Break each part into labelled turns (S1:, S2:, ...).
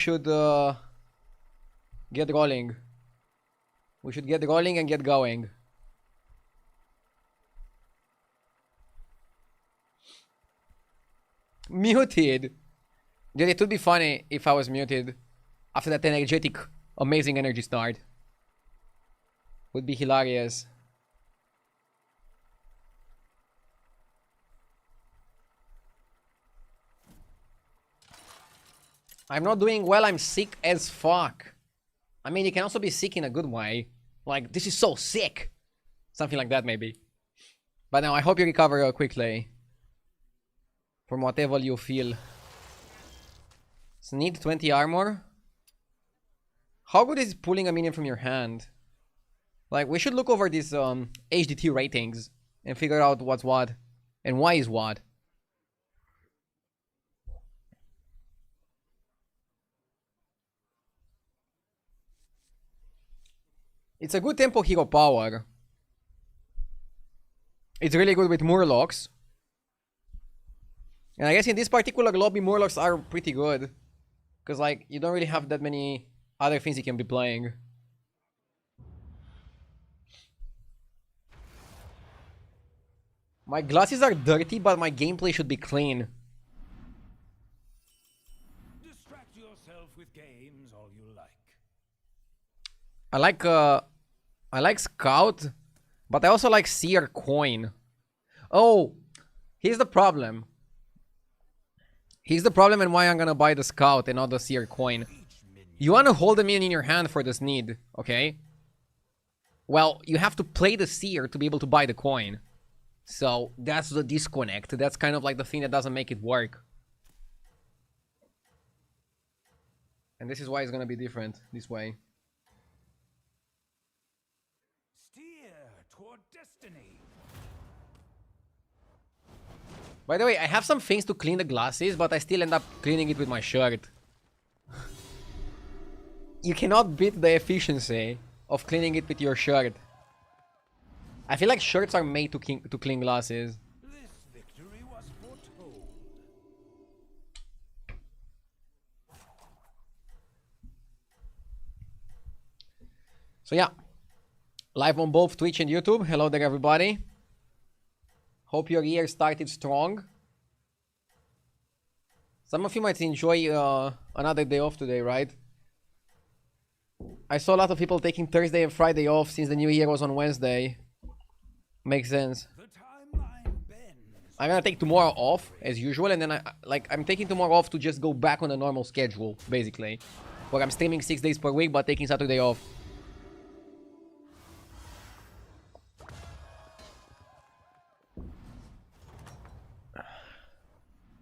S1: should get rolling. We should get rolling and get going. Muted. Dude, it would be funny if I was muted after that energetic, amazing energy start. Would be hilarious. I'm not doing well, I'm sick as fuck. I mean, you can also be sick in a good way. Like, this is so sick. Something like that, maybe. But now, I hope you recover quickly. From whatever you feel. So need 20 armor. How good is pulling a minion from your hand? Like, we should look over these HDT ratings. And figure out what's what. And why is what. It's a good tempo hero power. It's really good with Murlocs. And I guess in this particular lobby, Murlocs are pretty good. Because, like, you don't really have that many other things you can be playing. My glasses are dirty, but my gameplay should be clean.
S2: Distract yourself with games all you like.
S1: I like Scout, but I also like Seer Coin. Oh, here's the problem. Here's the problem and why I'm gonna buy the Scout and not the Seer Coin. You wanna hold the minion in your hand for this need, okay? Well, you have to play the Seer to be able to buy the coin. So, that's the disconnect. That's kind of like the thing that doesn't make it work. And this is why it's gonna be different this way.
S2: Steer toward destiny.
S1: By the way, I have some things to clean the glasses, but I still end up cleaning it with my shirt. You cannot beat the efficiency of cleaning it with your shirt. I feel like shirts are made to clean glasses.
S2: This victory was foretold.
S1: So yeah, live on both Twitch and YouTube. Hello there, everybody. Hope your year started strong. Some of you might enjoy another day off today, right? I saw a lot of people taking Thursday and Friday off since the new year was on Wednesday. Makes sense.
S2: The timeline bends.
S1: I'm gonna take tomorrow off as usual, and then I'm taking tomorrow off to just go back on a normal schedule, basically, where I'm streaming 6 days per week but taking Saturday off.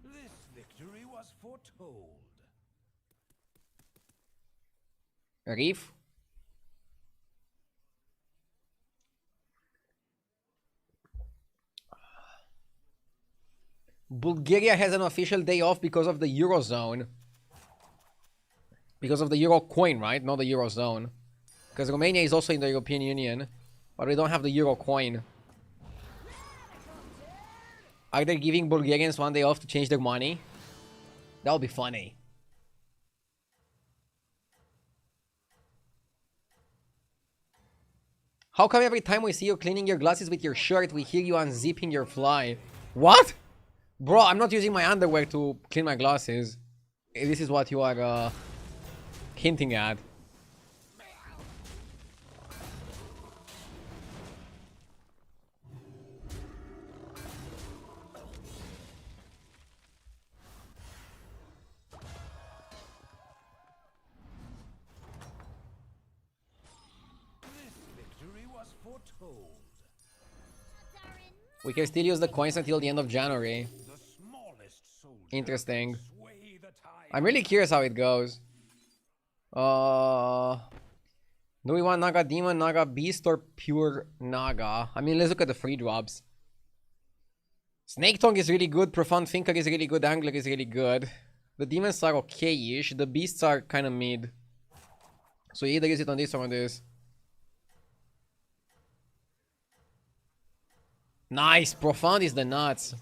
S2: This victory was foretold.
S1: Reef. Bulgaria has an official day off because of the Eurozone. Because of the Euro coin, right? Not the Eurozone. Because Romania is also in the European Union. But we don't have the Euro coin. Are they giving Bulgarians one day off to change their money? That would be funny. How come every time we see you cleaning your glasses with your shirt, we hear you unzipping your fly? What? Bro, I'm not using my underwear to clean my glasses. This is what you are hinting at.
S2: This victory was foretold.
S1: We can still use the coins until the end of January.
S2: The smallest soldier
S1: Interesting.
S2: sway the tide.
S1: I'm really curious how it goes. Do we want Naga Demon, Naga Beast, or pure Naga? I mean, let's look at the free drops. Snake Tongue is really good, Profound Thinker is really good, Angler is really good. The demons are okay-ish, the beasts are kind of mid. So you either use it on this or on this. Nice! Profound is the nuts.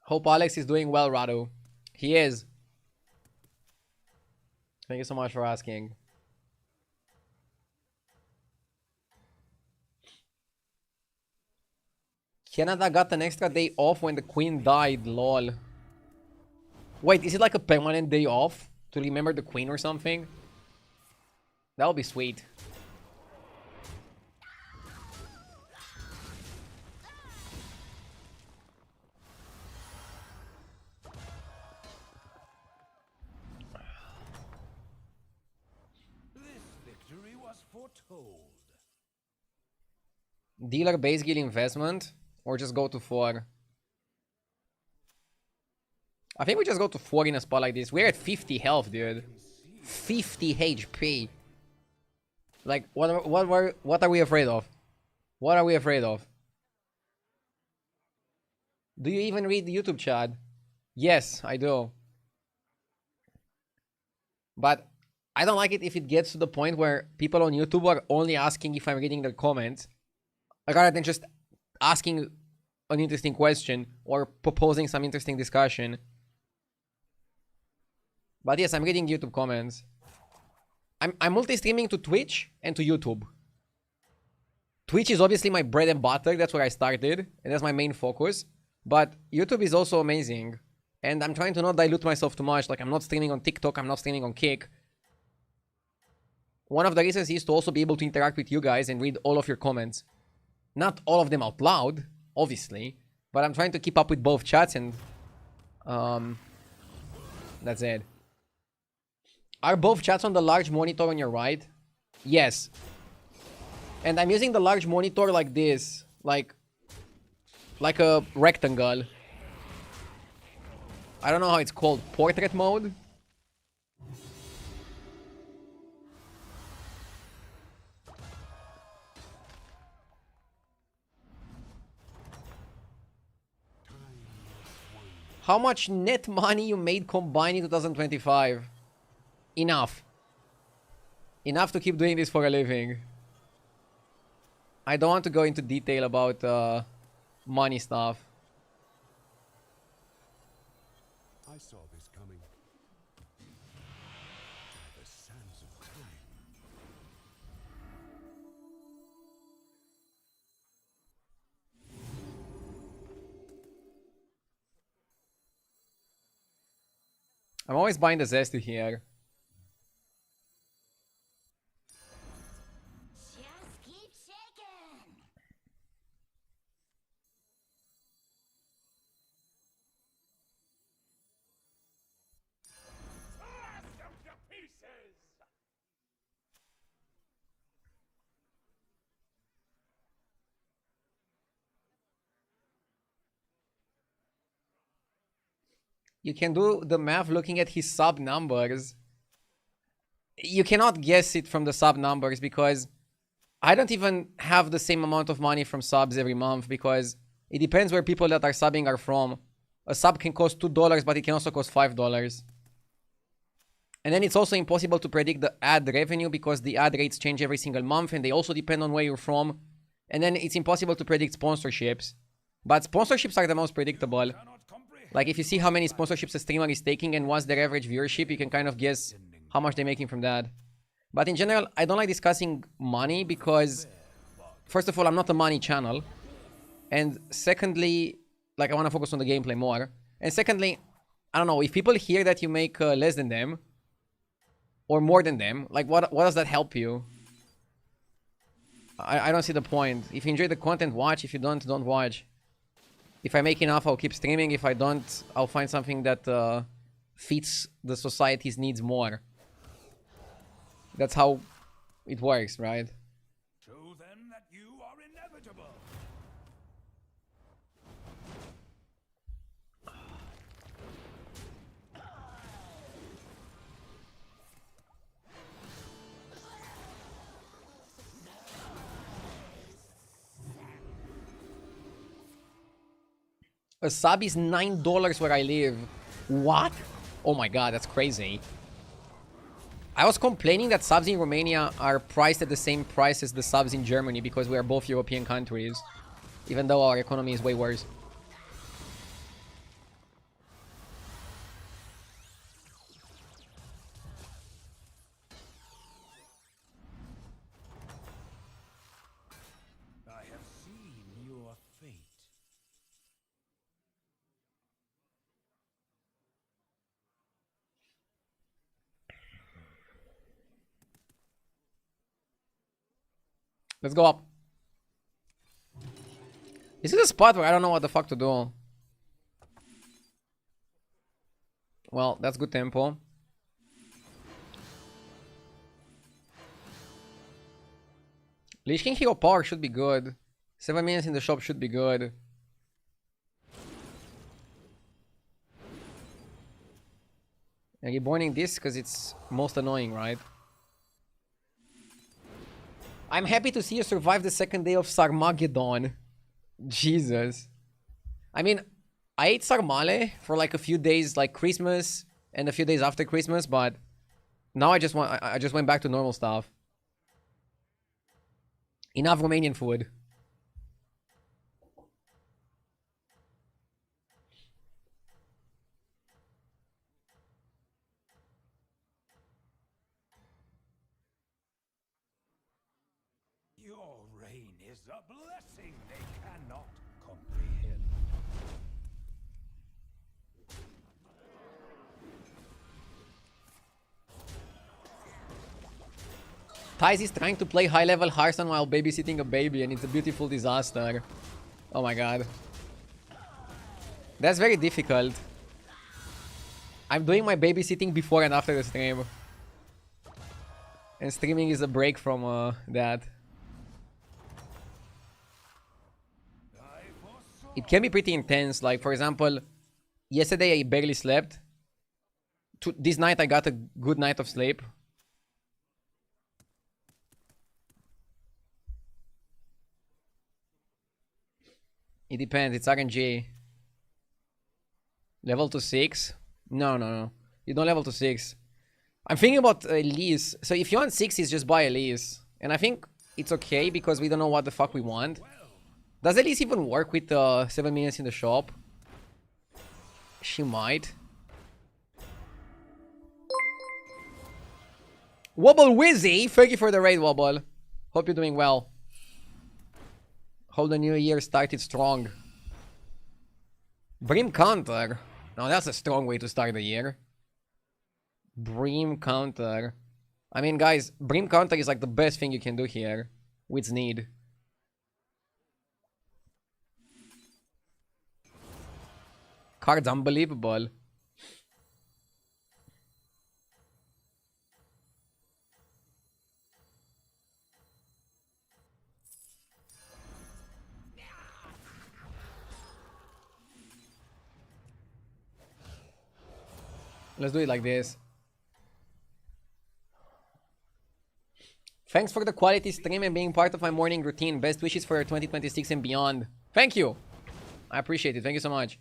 S1: Hope Alex is doing well, Radu. He is. Thank you so much for asking. Canada got an extra day off when the Queen died, lol. Wait, is it like a permanent day off to remember the Queen or something? That would be sweet.
S2: This victory was foretold.
S1: Dealer base guild investment or just go to 4? I think we just go to 4 in a spot like this. We're at 50 health, dude. 50 HP. Like, what are we afraid of? What are we afraid of? Do you even read the YouTube chat? Yes, I do. But I don't like it if it gets to the point where people on YouTube are only asking if I'm reading their comments, rather than just asking an interesting question or proposing some interesting discussion. But yes, I'm reading YouTube comments. I'm multi-streaming to Twitch and to YouTube. Twitch is obviously my bread and butter. That's where I started, and that's my main focus. But YouTube is also amazing. And I'm trying to not dilute myself too much. Like, I'm not streaming on TikTok, I'm not streaming on Kick. One of the reasons is to also be able to interact with you guys and read all of your comments. Not all of them out loud, obviously. But I'm trying to keep up with both chats and... that's it. Are both chats on the large monitor on your right? Yes. And I'm using the large monitor like this. Like a rectangle. I don't know how it's called. Portrait mode? How much net money you made combined in 2025? Enough. Enough to keep doing this for a living. I don't want to go into detail about money stuff.
S3: I saw this coming. The sands of time.
S1: I'm always buying the zesty here.
S4: Just keep shaking.
S2: Blast them to pieces!
S1: You can do the math looking at his sub numbers. You cannot guess it from the sub numbers because I don't even have the same amount of money from subs every month because it depends where people that are subbing are from. A sub can cost $2, but it can also cost $5. And then it's also impossible to predict the ad revenue because the ad rates change every single month and they also depend on where you're from. And then it's impossible to predict sponsorships. But sponsorships are the most predictable. Like, if you see how many sponsorships a streamer is taking and what's their average viewership, you can kind of guess how much they're making from that. But in general, I don't like discussing money because, first of all, I'm not a money channel. And secondly, like, I want to focus on the gameplay more. And secondly, I don't know, if people hear that you make less than them, or more than them, like, what does that help you? I don't see the point. If you enjoy the content, watch. If you don't watch. If I make enough, I'll keep streaming. If I don't, I'll find something that fits the society's needs more. That's how it works, right?
S2: Show them that you are inevitable.
S1: A sub is $9 where I live. What? Oh my god, that's crazy. I was complaining that subs in Romania are priced at the same price as the subs in Germany because we are both European countries, even though our economy is way worse. Let's go up. This is a spot where I don't know what the fuck to do. Well, that's good tempo. Lich King Hero Power should be good. 7 minutes in the shop should be good. And reborning this because it's most annoying, right? I'm happy to see you survive the second day of Sarmageddon. Jesus. I mean, I ate Sarmale for like a few days, like Christmas and a few days after Christmas, but now I just went back to normal stuff. Enough Romanian food.
S2: Your reign is a blessing they cannot comprehend.
S1: Thais is trying to play high-level Hearthstone while babysitting a baby, and it's a beautiful disaster. Oh my god. That's very difficult. I'm doing my babysitting before and after the stream. And streaming is a break from that. It can be pretty intense. Like, for example, yesterday I barely slept. This night I got a good night of sleep. It depends. It's RNG. Level to 6? No. You don't level to 6. I'm thinking about Elise. So if you want 6s, just buy Elise. And I think it's okay because we don't know what the fuck we want. Does Elise even work with 7 minutes in the shop? She might. Wobble Wizzy! Thank you for the raid, Wobble. Hope you're doing well. Hope the new year started strong. Brim Counter. Now that's a strong way to start the year. Brim Counter. I mean, guys, Brim Counter is like the best thing you can do here. With need. Card's unbelievable. Let's do it like this. Thanks for the quality stream and being part of my morning routine. Best wishes for your 2026 and beyond. Thank you. I appreciate it. Thank you so much.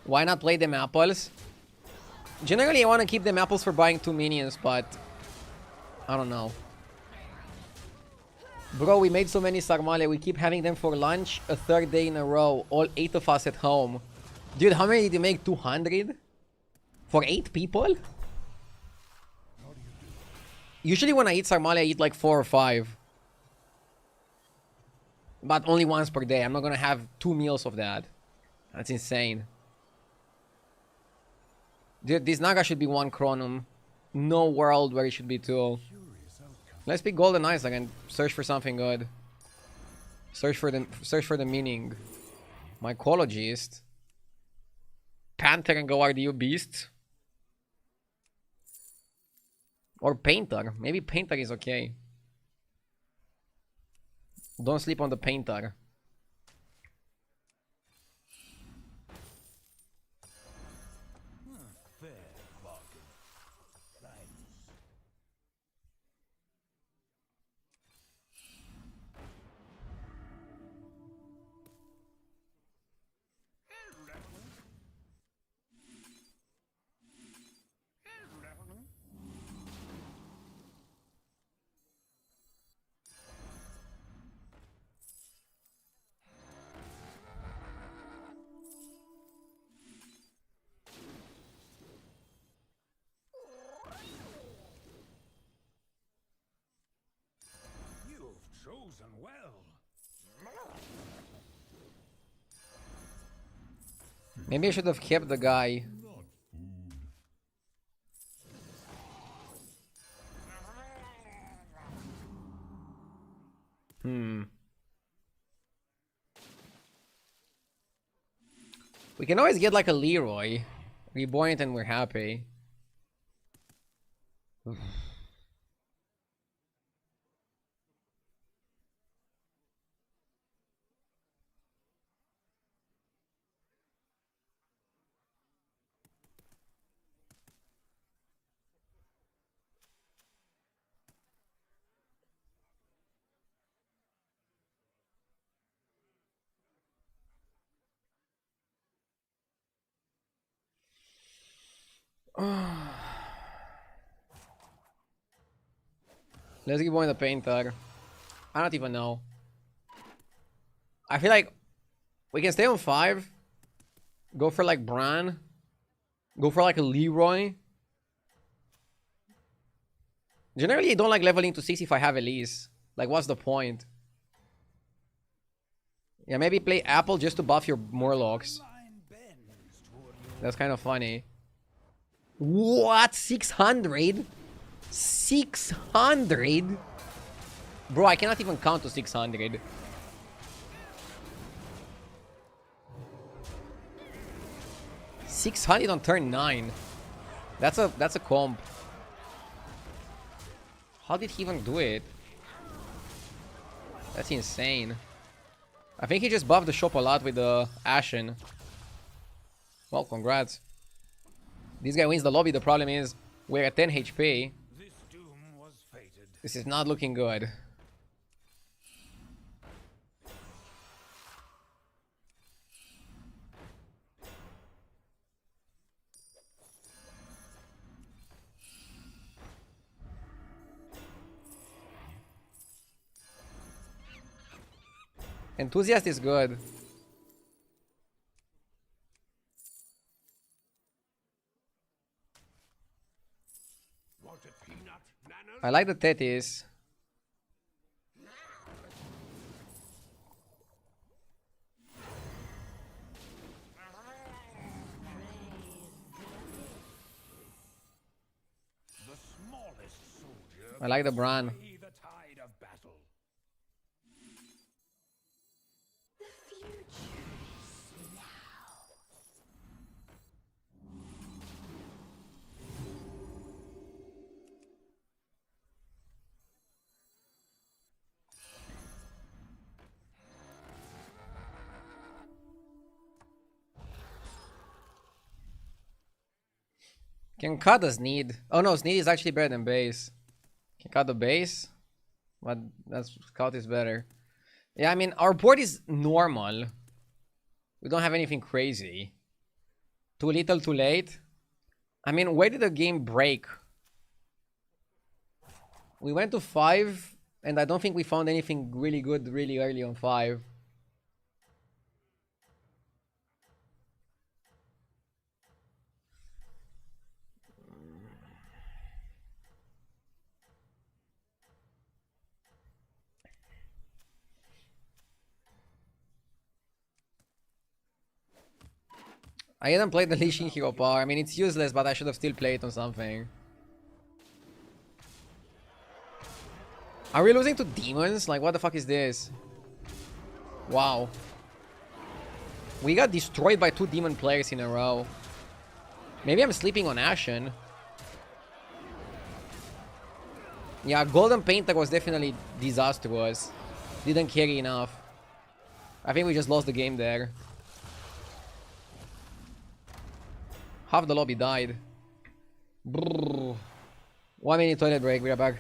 S1: Why not play them apples? Generally, I want to keep them apples for buying 2 minions, but I don't know. Bro, we made so many sarmale. We keep having them for lunch a 3rd day in a row. All 8 of us at home. Dude, how many did you make? 200? For 8 people? Usually when I eat sarmale, I eat like 4 or 5. But only once per day. I'm not gonna have 2 meals of that. That's insane. Dude, this Naga should be 1 chronum. No world where it should be 2. Let's pick Golden Eyes again. Search for something good. Search for the meaning. Mycologist. Panther and Guardian Beast. Or Painter. Maybe Painter is okay. Don't sleep on the Painter.
S2: Chosen well.
S1: Maybe I should have kept the guy. Hmm. We can always get like a Leroy. Reborn it and we're happy. Let's reborn the painter. I don't even know. I feel like we can stay on 5. Go for like Bran. Go for like a Leroy. Generally, I don't like leveling to 6 if I have Elise. Like, what's the point? Yeah, maybe play Apple just to buff your Morlocks. That's kind of funny. What? 600? 600? Bro, I cannot even count to 600. $600 on turn 9. That's a comp. How did he even do it? That's insane. I think he just buffed the shop a lot with the Ashen. Well, congrats. This guy wins the lobby. The problem is we're at 10 HP.
S2: This doom was fated.
S1: This is not looking good. Enthusiast is good.
S3: Want a peanut, Nana?
S1: I like the Tetis.
S2: The smallest soldier
S1: I like the Bran.
S2: sway the tide of battle.
S4: The future is now.
S1: Can cut the Sneed. Oh no, Sneed is actually better than base. Can cut the base. But that's Scout is better. Yeah, I mean our board is normal. We don't have anything crazy. Too little, too late. I mean, where did the game break? We went to 5, and I don't think we found anything really good really early on 5. I didn't play the Lee Sin Hero Power. I mean, it's useless, but I should have still played on something. Are we losing to demons? Like, what the fuck is this? Wow. We got destroyed by 2 demon players in a row. Maybe I'm sleeping on Ashen. Yeah, Golden Painter was definitely disastrous. Didn't carry enough. I think we just lost the game there. Half the lobby died. Brrr. 1 minute toilet break, we're back.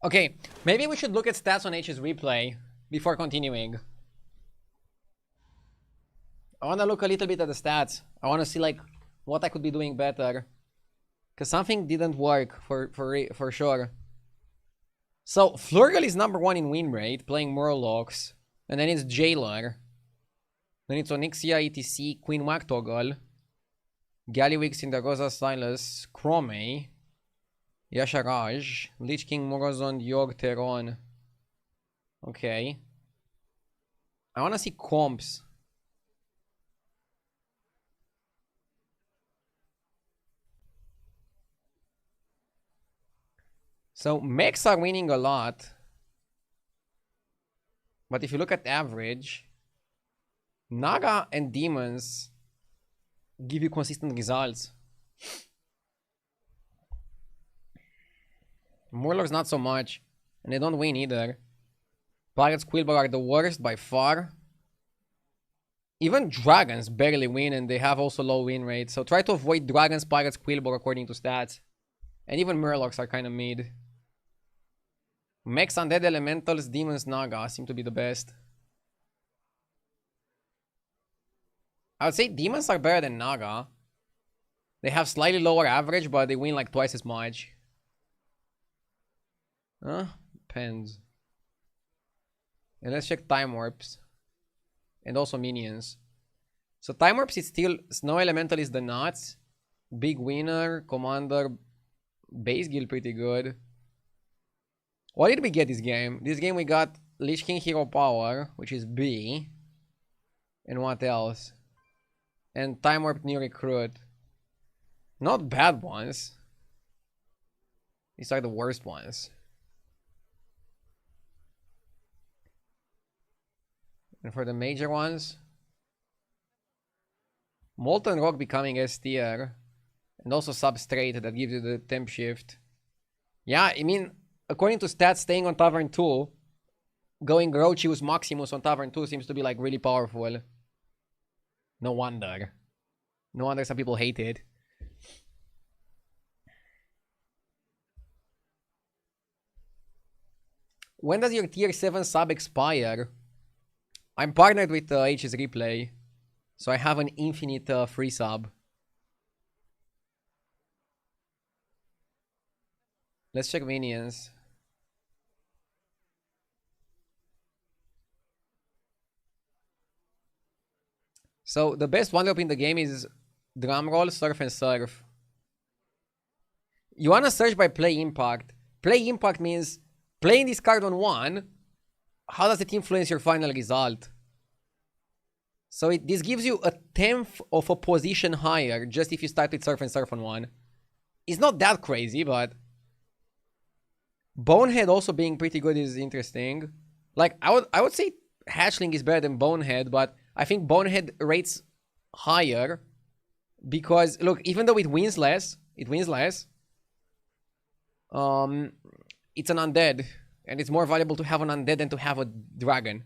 S1: Okay, maybe we should look at stats on H's replay before continuing. I want to look a little bit at the stats. I want to see like what I could be doing better. Because something didn't work for sure. So, Flurgle is number 1 in win rate, playing Murlocs. And then it's Jailer. Then it's Onyxia, ETC, Queen Whack-Toggle, Gallywix, Cindergoza, Silas, Chrome, Yasharaj, Lich King, Morozond, Yogg, Teron. Okay. I wanna see comps. So, mechs are winning a lot. But if you look at average, Naga and demons give you consistent results. Murlocs not so much, and they don't win either. Pirates, Quillbar are the worst by far. Even dragons barely win, and they have also low win rate. So try to avoid dragons, pirates, Quillbar according to stats. And even Murlocs are kind of mid. Mechs, Undead, Elementals, Demons, Naga seem to be the best. I would say Demons are better than Naga. They have slightly lower average, but they win like twice as much. Depends. And let's check Time Warps. And also Minions. So Time Warps is still... Snow Elemental is the nuts. Big winner. Commander. Base guild pretty good. What did we get this game? This game we got Lich King Hero Power, which is B. And what else? And Time Warp New Recruit. Not bad ones. These are the worst ones. And for the major ones, Molten Rock becoming S tier. And also Substrate that gives you the temp shift. Yeah, I mean, according to stats, staying on Tavern 2, going Grochius Maximus on Tavern 2 seems to be like really powerful. No wonder. No wonder some people hate it. When does your tier 7 sub expire? I'm partnered with H's Replay, so I have an infinite free sub. Let's check minions. So the best 1-drop in the game is Drumroll, Surf and Surf. You wanna search by Play Impact. Play Impact means playing this card on 1, how does it influence your final result? So this gives you a 10th of a position higher just if you start with Surf and Surf on 1. It's not that crazy, but Bonehead also being pretty good is interesting. Like I would say Hatchling is better than Bonehead, but I think Bonehead rates higher because look, even though it wins less, it's an undead, and it's more valuable to have an undead than to have a dragon.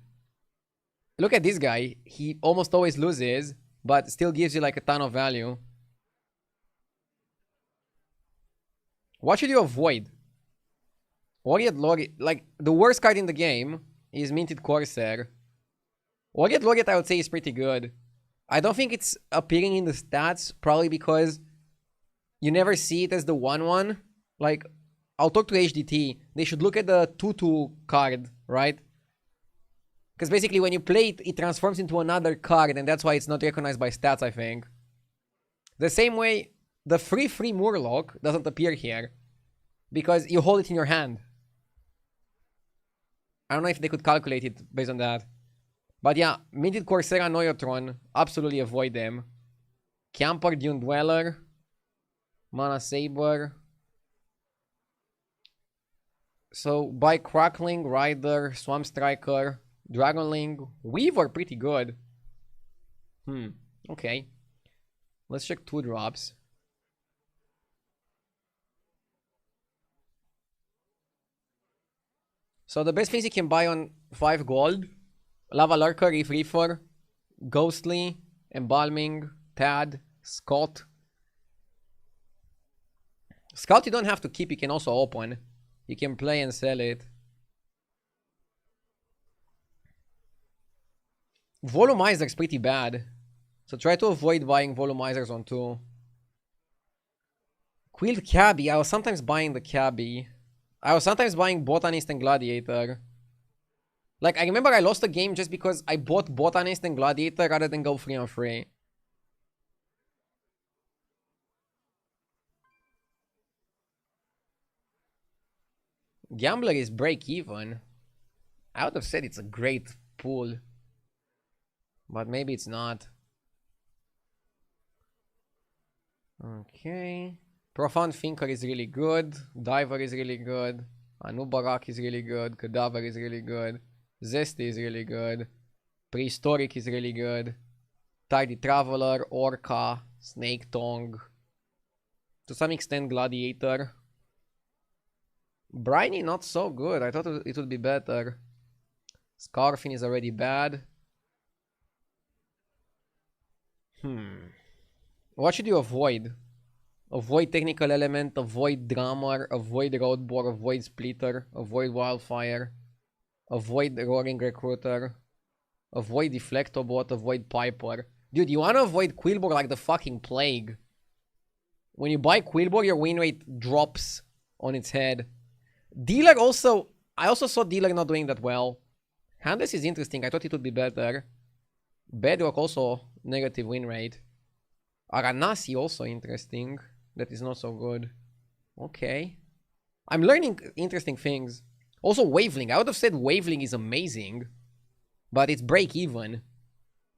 S1: Look at this guy. He almost always loses, but still gives you like a ton of value. What should you avoid? Laureate Laureate, like the worst card in the game is Minted Corsair. Laureate Laureate I would say is pretty good. I don't think it's appearing in the stats, probably because you never see it as the 1-1. Like, I'll talk to HDT. They should look at the 2-2 card, right? Because basically when you play it, it transforms into another card, and that's why it's not recognized by stats, I think. The same way, the 3-3 Murloc doesn't appear here, because you hold it in your hand. I don't know if they could calculate it based on that. But yeah, Minted Corsair and Neutron, absolutely avoid them. Camper, Dune Dweller, Mana Saber. So, by Crackling, Rider, Swamp Striker, Dragonling, Weaver, pretty good. Okay. Let's check 2-drops. So the best things you can buy on 5 gold: Lava Lurker, Reef Reefer, Ghostly, Embalming, Tad, Scott. Scout you don't have to keep, you can also open. You can play and sell it. Volumizer is pretty bad. So try to avoid buying volumizers on 2. Quilled Cabbie. I was sometimes buying the Cabbie. I was sometimes buying Botanist and Gladiator. Like, I remember I lost a game just because I bought Botanist and Gladiator rather than go 3 on 3. Gambler is break even. I would have said it's a great pool. But maybe it's not. Okay. Profound Thinker is really good. Diver is really good. Anubarak is really good. Cadaver is really good. Zesty is really good. Prehistoric is really good. Tidy Traveler, Orca, Snake Tongue. To some extent, Gladiator. Briny not so good. I thought it would be better. Scarfin is already bad. What should you avoid? Avoid Technical Element, avoid Drummer, avoid Roadboard, avoid Splitter, avoid Wildfire, avoid Roaring Recruiter, avoid Deflectobot, avoid Piper. Dude, you wanna avoid Quillbore like the fucking plague. When you buy Quillbore, your win rate drops on its head. Dealer also... I also saw Dealer not doing that well. Handless is interesting. I thought it would be better. Bedrock also negative win rate. Aranasi also interesting. That is not so good. Okay. I'm learning interesting things. Also Waveling. I would have said Waveling is amazing. But it's break even.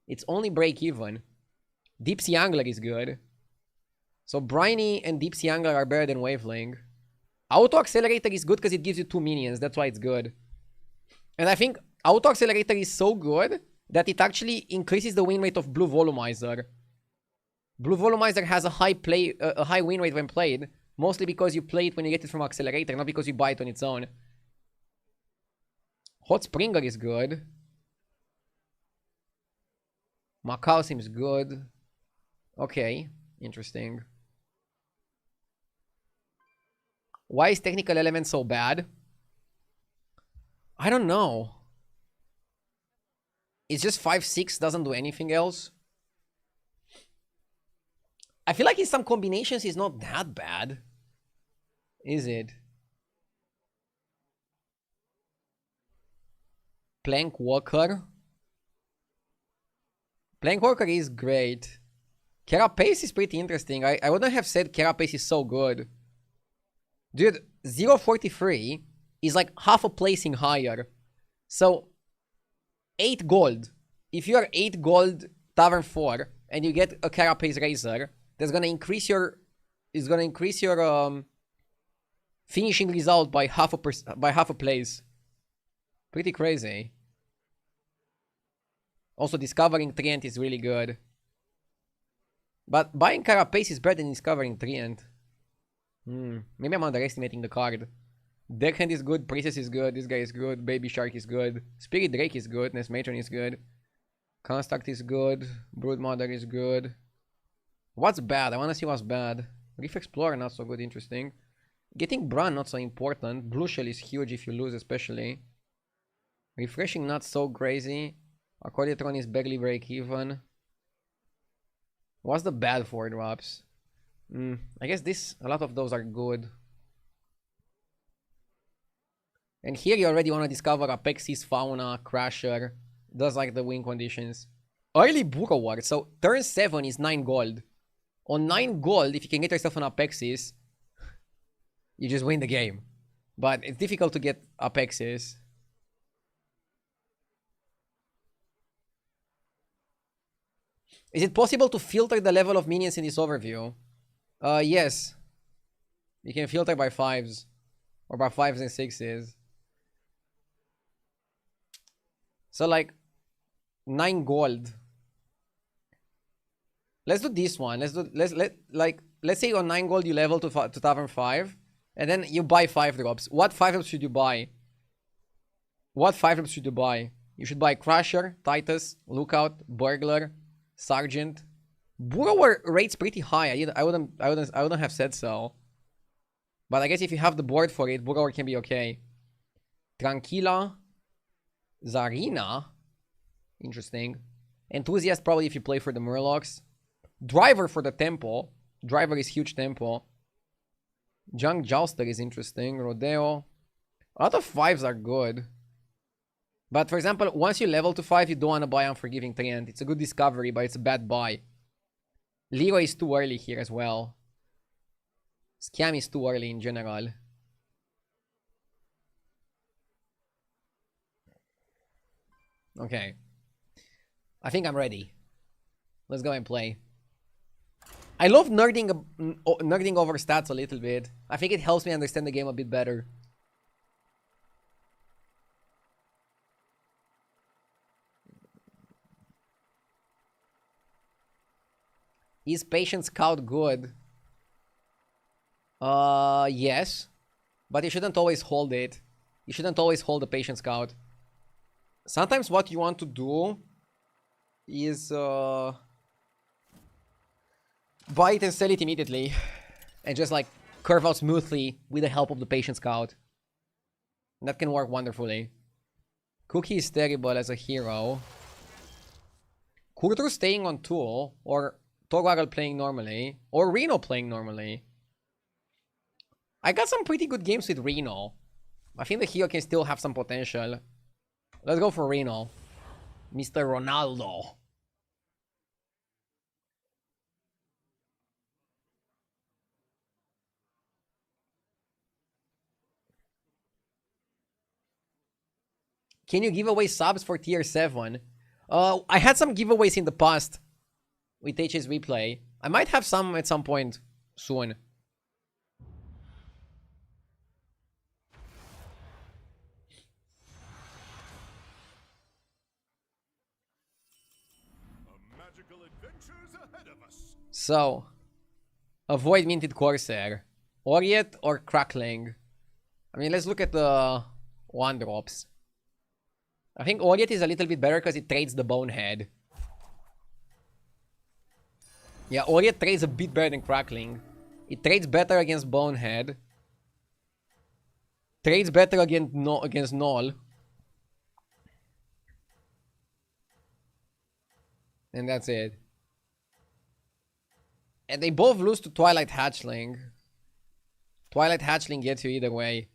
S1: It's only break even. Deep Sea Angler is good. So Briny and Deep Sea Angler are better than Waveling. Auto Accelerator is good because it gives you 2 minions. That's why it's good. And I think Auto Accelerator is so good that it actually increases the win rate of Blue Volumizer. Blue Volumizer has a high win rate when played, mostly because you play it when you get it from Accelerator, not because you buy it on its own. Hot Springer is good. Macau seems good. Okay, interesting. Why is Technical Element so bad? I don't know. It's just 5/6, doesn't do anything else. I feel like in some combinations it's not that bad. Is it? Plank Walker. Plank Walker is great. Carapace is pretty interesting. I wouldn't have said Carapace is so good. Dude, 0.43 is like half a placing higher. So, 8 gold. If you are 8 gold Tavern 4 and you get a Carapace Razor, that's gonna increase your finishing result by half a place. Pretty crazy. Also, discovering Treant is really good. But buying Carapace is better than discovering Treant. Maybe I'm underestimating the card. Deckhand is good, Princess is good, this guy is good, Baby Shark is good, Spirit Drake is good, Nest Matron is good, Construct is good, Broodmother is good. What's bad? I wanna see what's bad. Reef Explorer not so good, interesting. Getting Bran not so important. Blue Shell is huge if you lose especially. Refreshing not so crazy. Accordiatron is barely break even. What's the bad 4 drops? I guess a lot of those are good. And here you already want to discover Apexis, Fauna, Crasher. Does like the win conditions. Early Burrower. So turn 7 is 9 gold. On 9 gold, if you can get yourself an Apexis, you just win the game. But it's difficult to get Apexis. Is it possible to filter the level of minions in this overview? Yes. You can filter by 5s. Or by 5s and 6s. So like 9 gold. Let's do this one. Let's say on 9 gold you level to Tavern 5. And then you buy 5 drops. What 5 drops should you buy? What 5 drops should you buy? You should buy Crusher, Titus, Lookout, Burglar, Sergeant. Burrower rates pretty high. I wouldn't have said so. But I guess if you have the board for it, Burrower can be okay. Tranquila. Zarina. Interesting. Enthusiast probably if you play for the Murlocs. Driver for the tempo. Driver is huge tempo. Junk Jouster is interesting. Rodeo. A lot of 5s are good. But for example, once you level to 5, you don't want to buy Unforgiving Treant. It's a good discovery, but it's a bad buy. Leroy is too early here as well. Scam is too early in general. Okay. I think I'm ready. Let's go and play. I love nerding over stats a little bit. I think it helps me understand the game a bit better. Is Patient Scout good? Yes. But you shouldn't always hold it. You shouldn't always hold the Patient Scout. Sometimes what you want to do is buy it and sell it immediately. And just like curve out smoothly with the help of the Patient Scout. That can work wonderfully. Cookie is terrible as a hero. Kurtru staying on tool, or Torwagal playing normally, or Reno playing normally. I got some pretty good games with Reno. I think the hero can still have some potential. Let's go for Reno. Mr. Ronaldo. Can you give away subs for tier 7? I had some giveaways in the past with H's replay. I might have some at some point soon. So, avoid Minted Corsair. Oriet or Crackling? I mean, let's look at the 1-drops. I think Oriet is a little bit better because it trades the Bonehead. Yeah, Oriet trades a bit better than Crackling. It trades better against Bonehead. Trades better against Null. And that's it. And they both lose to Twilight Hatchling. Twilight Hatchling gets you either way.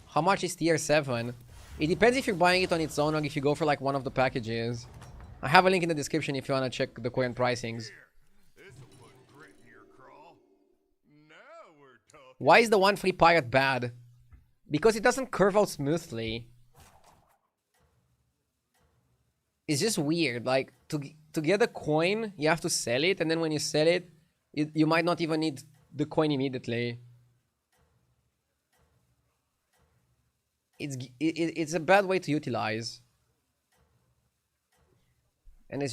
S1: How much is tier 7? It depends if you're buying it on its own or if you go for like one of the packages. I have a link in the description if you want to check the current pricings. Why is the 1 free pirate bad? Because it doesn't curve out smoothly. It's just weird. Like, to get a coin, you have to sell it, and then when you sell it, you might not even need the coin immediately. It's a bad way to utilize. And it's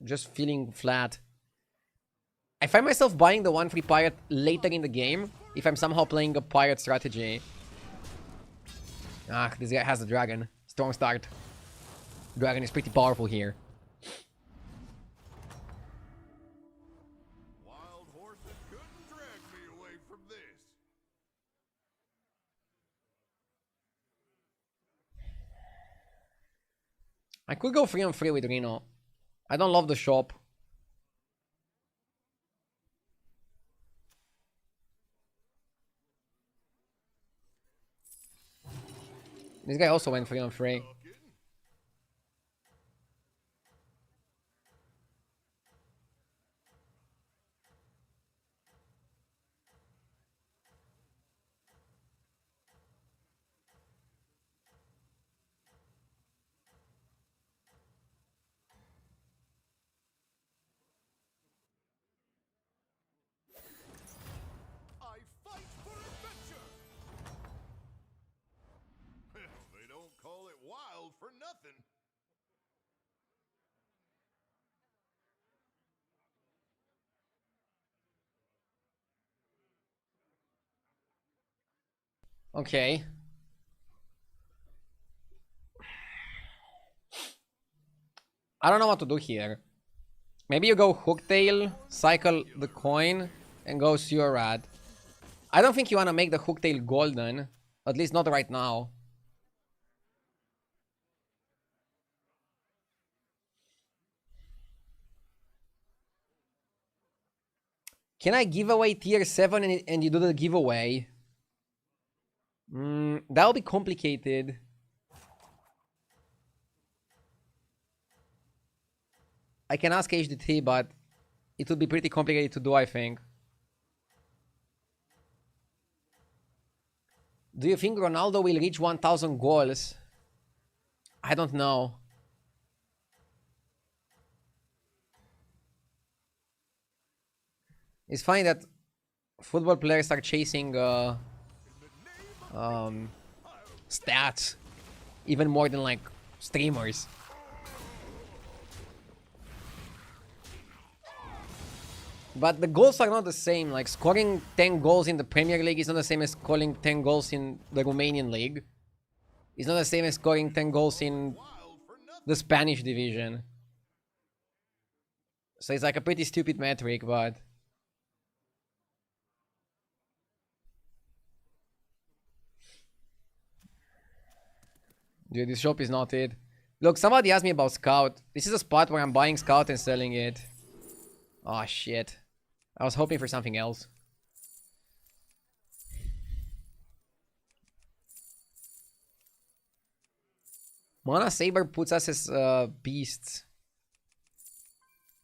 S1: just feeling flat. I find myself buying the 1 free pirate later in the game if I'm somehow playing a pirate strategy. Ah, this guy has a dragon. Strong start. Dragon is pretty powerful here.
S3: Wild horses couldn't drag me away from this.
S1: I could go 3-on-3 with Reno. I don't love the shop. This guy also went 3-on-3.
S3: I fight for adventure. Well, they don't call it wild for nothing.
S1: Okay. I don't know what to do here. Maybe you go Hooktail, cycle the coin, and go Sewer Rat. I don't think you want to make the Hooktail golden. At least not right now. Can I give away tier 7 and you do the giveaway? That'll be complicated. I can ask HDT, but it would be pretty complicated to do, I think. Do you think Ronaldo will reach 1,000 goals? I don't know. It's funny that football players are chasing stats even more than like streamers. But the goals are not the same. Like scoring 10 goals in the Premier League is not the same as scoring 10 goals in the Romanian league. It's not the same as scoring 10 goals in the Spanish division. So it's like a pretty stupid metric, but... Dude, this shop is not it. Look, somebody asked me about Scout. This is a spot where I'm buying Scout and selling it. Oh shit. I was hoping for something else. Mana Saber puts us as beasts.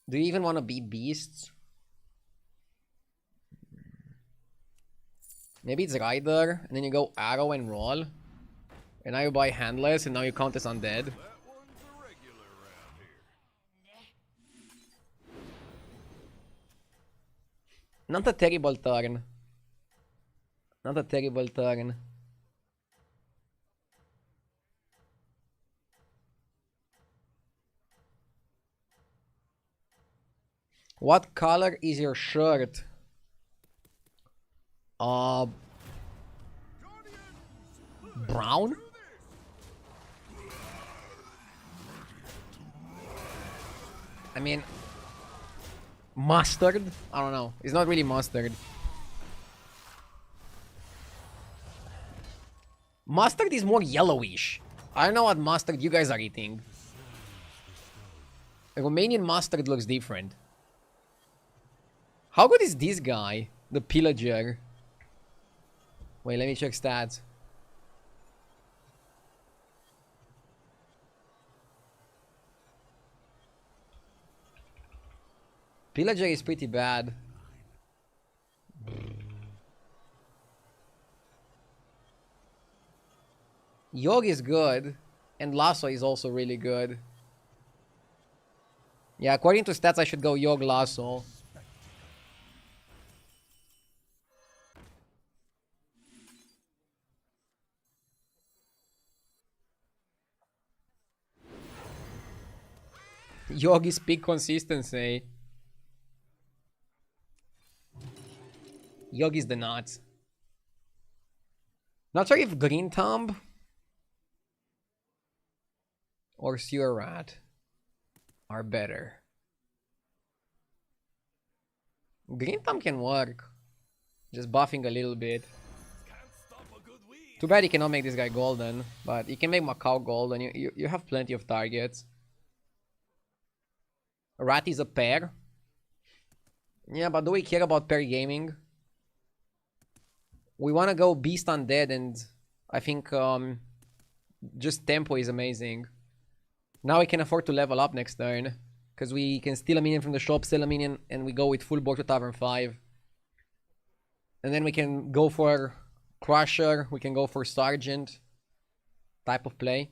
S1: Do you even want to be beasts? Maybe it's Rider, and then you go Arrow and Roll. And now you buy Handless, and now you count as Undead. Not a terrible turn. Not a terrible turn. What color is your shirt? Brown? I mean, mustard? I don't know. It's not really mustard. Mustard is more yellowish. I don't know what mustard you guys are eating. Romanian mustard looks different. How good is this guy? The Pillager. Wait, let me check stats. Pillager is pretty bad. Yogg is good. And Lasso is also really good. Yeah, according to stats, I should go Yogg Lasso. Yogg is peak consistency. Yogg is the nuts. Not sure if Green Thumb or Sewer Rat are better. Green Thumb can work. Just buffing a little bit. Too bad you cannot make this guy golden, but you can make Macau golden. You have plenty of targets. Rat is a pair. Yeah, but do we care about pair gaming? We want to go Beast Undead, and I think just tempo is amazing. Now we can afford to level up next turn, because we can steal a minion from the shop, sell a minion, and we go with full board to Tavern 5. And then we can go for Crusher, we can go for Sergeant type of play.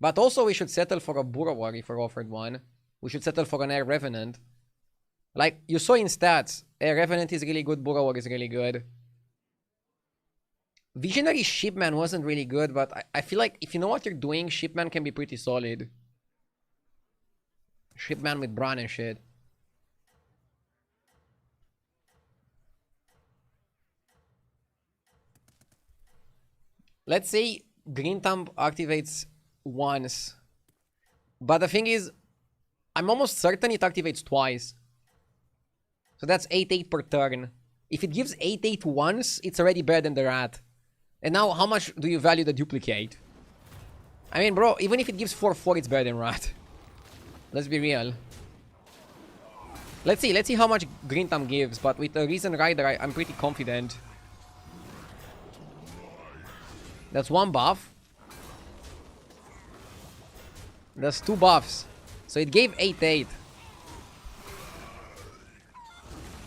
S1: But also we should settle for a Burrower if we're offered one. We should settle for an Air Revenant. Like, you saw in stats, Air Revenant is really good, Burrower is really good. Visionary Shipman wasn't really good, but I feel like if you know what you're doing, Shipman can be pretty solid. Shipman with Bran and shit. Let's say Green Thumb activates once. But the thing is, I'm almost certain it activates twice. So that's 8-8 per turn. If it gives 8-8 once, it's already better than the rat. And now, how much do you value the duplicate? I mean, bro, even if it gives 4-4, it's better than rat. Let's be real. Let's see how much Green Thumb gives, but with a Reason Rider, I'm pretty confident. That's 1 buff. That's 2 buffs. So it gave 8-8.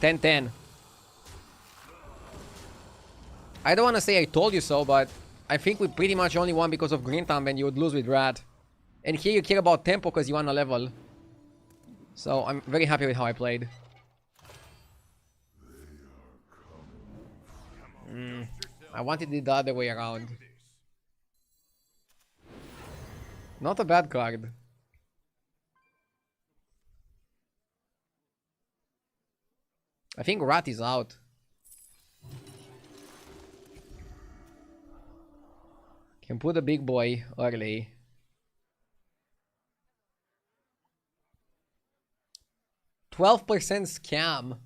S1: 10-10. I don't want to say I told you so, but I think we pretty much only won because of Green Thumb and you would lose with Rat. And here you care about tempo because you won a level. So I'm very happy with how I played. I wanted it the other way around. Not a bad card. I think Rat is out. Can put a big boy early. %12 scam.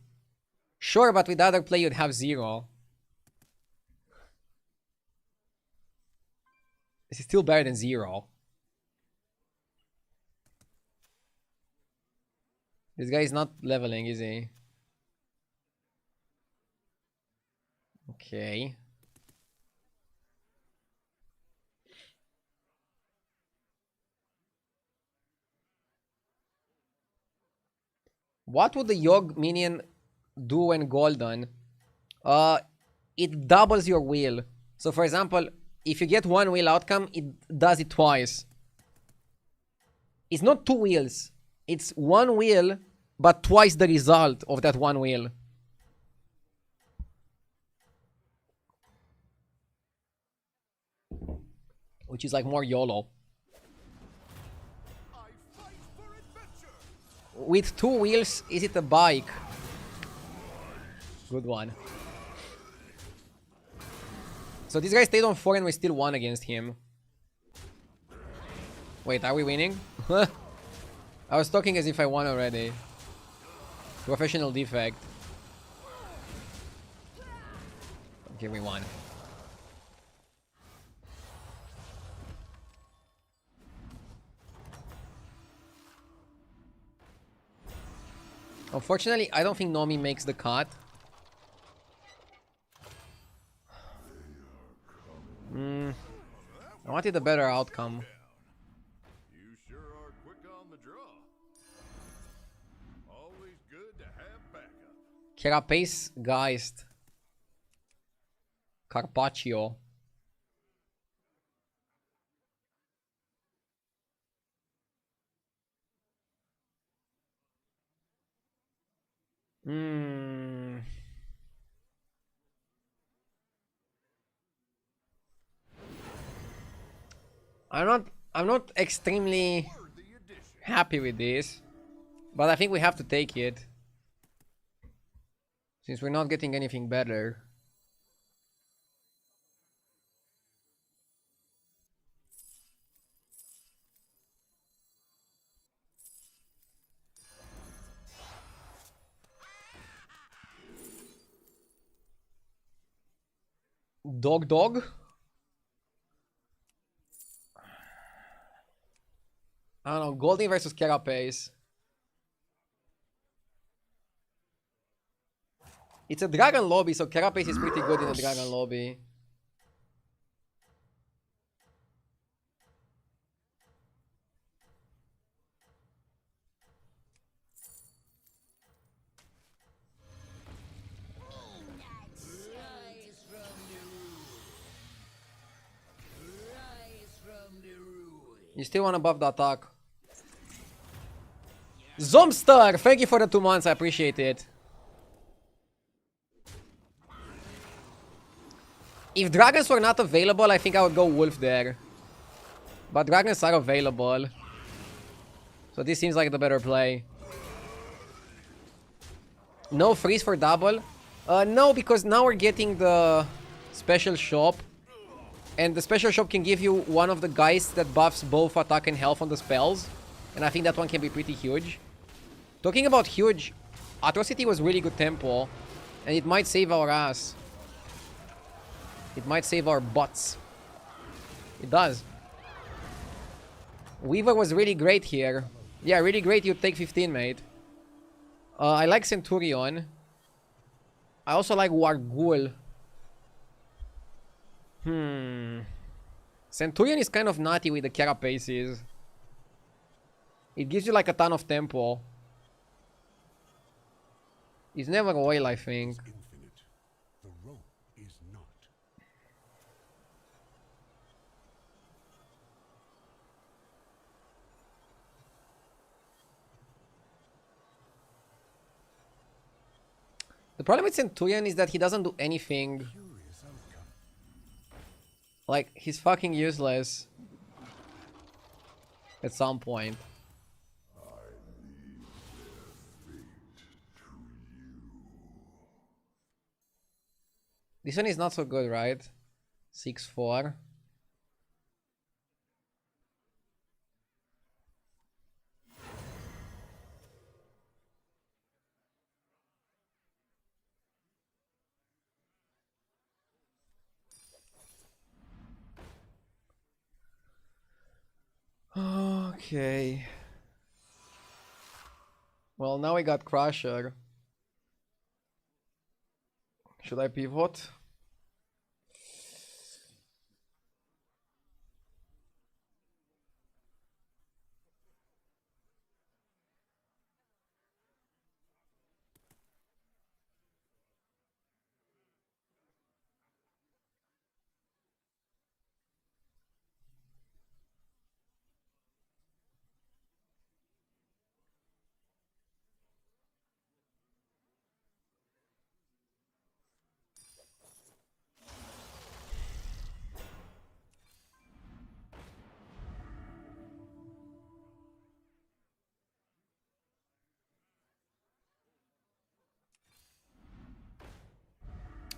S1: Sure, but with other play you'd have 0. This is still better than 0. This guy is not leveling, is he? Okay. What would the Yogg minion do when golden? It doubles your wheel. So for example, if you get 1 wheel outcome, it does it twice. It's not 2 wheels. It's 1 wheel, but twice the result of that 1 wheel. Which is like more YOLO. With 2 wheels, is it a bike? Good one. So this guy stayed on 4 and we still won against him. Wait, are we winning? I was talking as if I won already. Professional defect. Okay, we won. Unfortunately, I don't think Nomi makes the cut. I wanted a better outcome.
S3: You sure are quick on the draw. Always good to have backup.
S1: Carapace Geist. Carpaccio. I'm not extremely happy with this, but I think we have to take it since we're not getting anything better. Dog? I don't know, Goldie versus Carapace. It's a Dragon lobby, so Carapace is pretty good in a Dragon lobby. You still want to buff the attack. Zomstar! Thank you for the 2 months, I appreciate it. If dragons were not available, I think I would go wolf there. But dragons are available. So this seems like the better play. No freeze for double? No, because now we're getting the special shop. And the special shop can give you one of the guys that buffs both attack and health on the spells. And I think that one can be pretty huge. Talking about huge, Atrocity was really good tempo. And it might save our ass. It might save our butts. It does. Weaver was really great here. Yeah, really great. You take 15, mate. I like Centurion. I also like Wargul. Centurion is kind of nutty with the carapaces. It gives you like a ton of tempo. It's never oil, I think.
S3: Infinite. The rope is not.
S1: The problem with Centurion is that he doesn't do anything.
S3: Curious outcome.
S1: Like, he's fucking useless. At some point. This one is not so good, right? 6-4. Okay. Well, now we got Crusher. Should I pivot?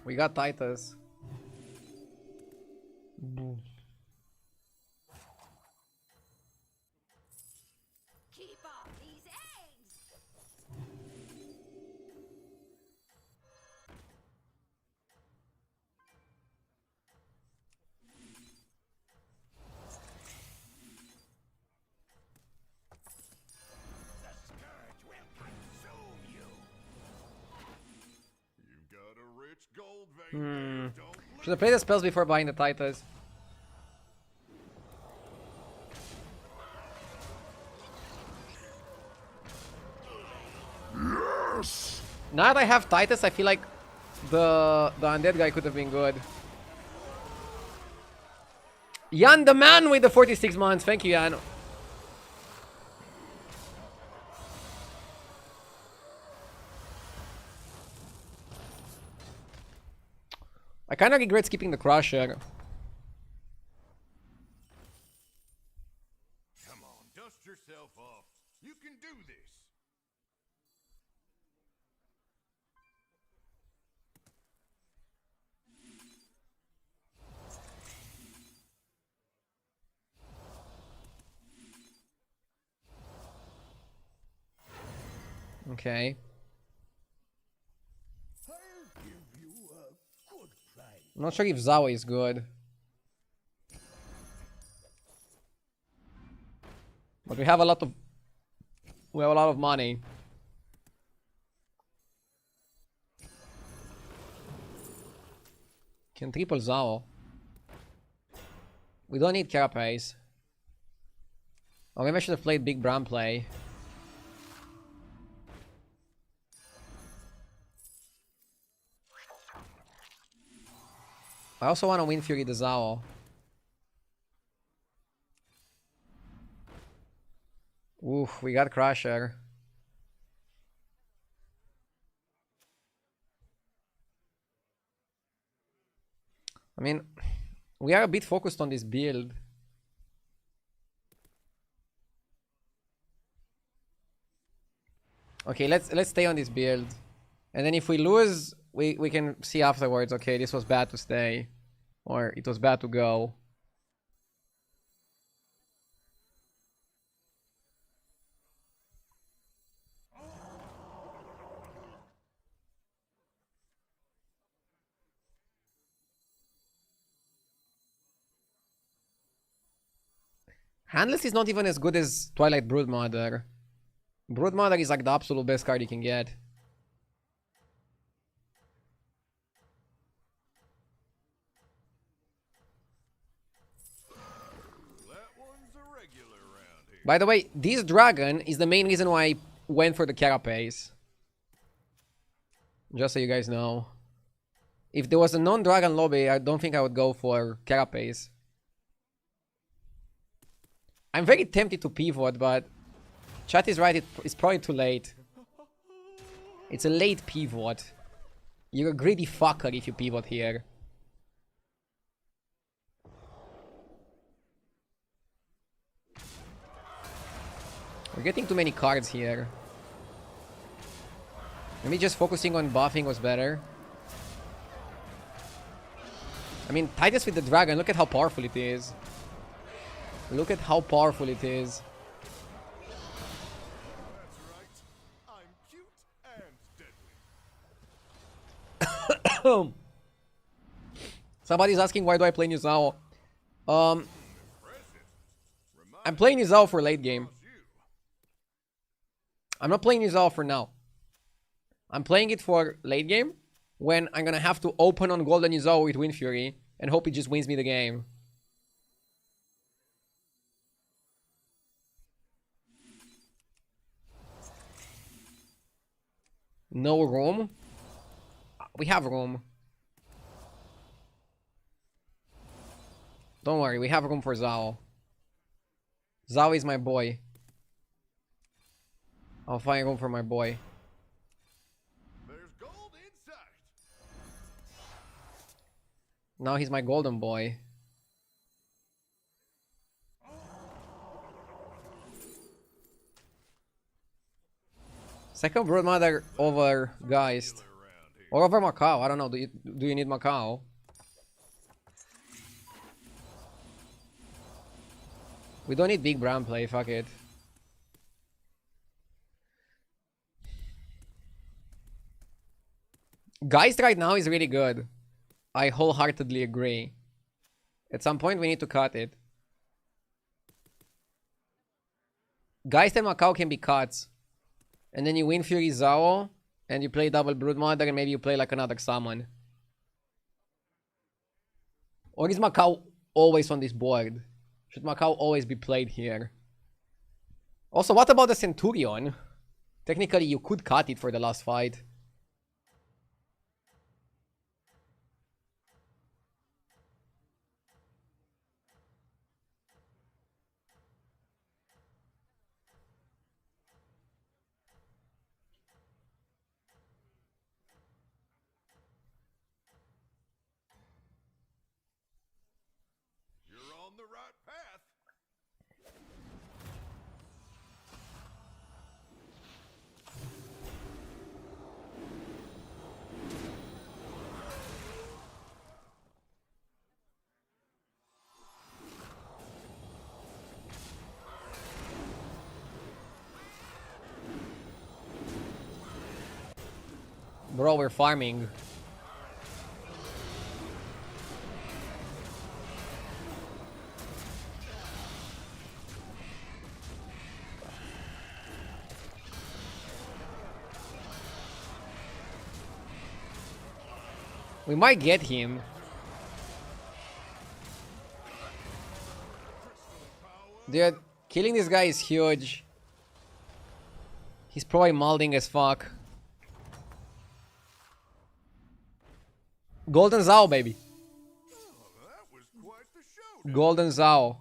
S1: We got Titus.
S4: Keep off these eggs!
S2: The scourge will consume you.
S3: You've got a rich gold vein there. Don't
S1: Should I play the spells before buying the Titus?
S3: Yes!
S1: Now that I have Titus, I feel like the Undead guy could have been good. Jan the man with the 46 months. Thank you, Jan. I kind of regret skipping the Crusher.
S3: Come on, dust yourself off. You can do this.
S1: Okay.
S2: I'll give you a good price.
S1: I'm not sure if Zawa is good. But we have a lot of money. Can triple Zao. We don't need Carapace. Or maybe I should have played Big Bram play. I also want to win Fury the Zao. Oof, we got Crusher. I mean, we are a bit focused on this build. Okay, let's stay on this build. And then if we lose, we can see afterwards, okay, this was bad to stay. Or it was bad to go. Handless is not even as good as Twilight Broodmother. Broodmother is like the absolute best card you can get.
S3: That one's a regular around here.
S1: By the way, this dragon is the main reason why I went for the Carapace. Just so you guys know. If there was a non-dragon lobby, I don't think I would go for Carapace. I'm very tempted to pivot, but chat is right, it's probably too late. It's a late pivot. You're a greedy fucker if you pivot here. We're getting too many cards here. Maybe just focusing on buffing was better. I mean, Titus with the dragon, look at how powerful it is. Look at how powerful it is.
S3: That's right. I'm cute and deadly.
S1: Somebody's asking why do I play Nizao.
S3: Impressive.
S1: I'm playing Nizao for late game.
S3: You.
S1: I'm not playing Nizao for now. I'm playing it for late game when I'm gonna have to open on Golden Nizao with Wind Fury and hope it just wins me the game. No room? We have room. Don't worry, we have room for Zhao. Zhao is my boy. I'll find room for my boy.
S3: There's gold in sight.
S1: Now he's my golden boy. Second Broodmother over Geist. Or over Macau, I don't know, do you need Macau? We don't need big brown play, fuck it. Geist right now is really good. I wholeheartedly agree. At some point we need to cut it. Geist and Macau can be cuts. And then you win Fury Zao, and you play double Broodmother, and maybe you play like another summon. Or is Macau always on this board? Should Macau always be played here? Also, what about the Centurion? Technically, you could cut it for the last fight.
S3: You're on the right path.
S1: Bro, we're farming. We might get him. Dude, killing this guy is huge. He's probably molding as fuck. Golden Zao, baby.
S3: Oh, that was quite the show.
S1: Golden Zao.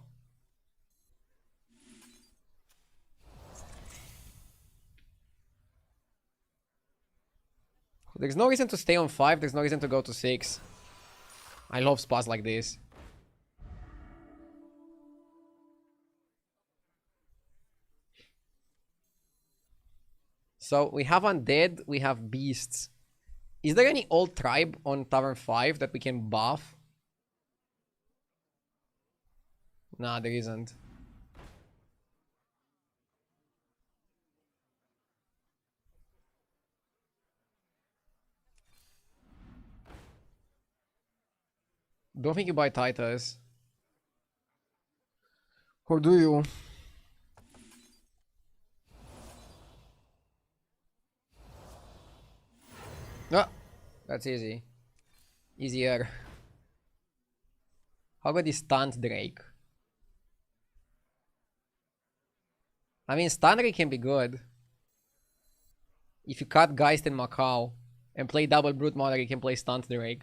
S1: There's no reason to stay on 5, there's no reason to go to 6. I love spots like this. So we have Undead, we have Beasts. Is there any old tribe on Tavern 5 that we can buff? Nah, there isn't. Don't think you buy Titus. Or do you? Ah, that's easy. Easier. How about this stunned Drake? I mean, stun Drake can be good. If you cut Geist and Macau and play double Brute Mother, you can play stunned Drake.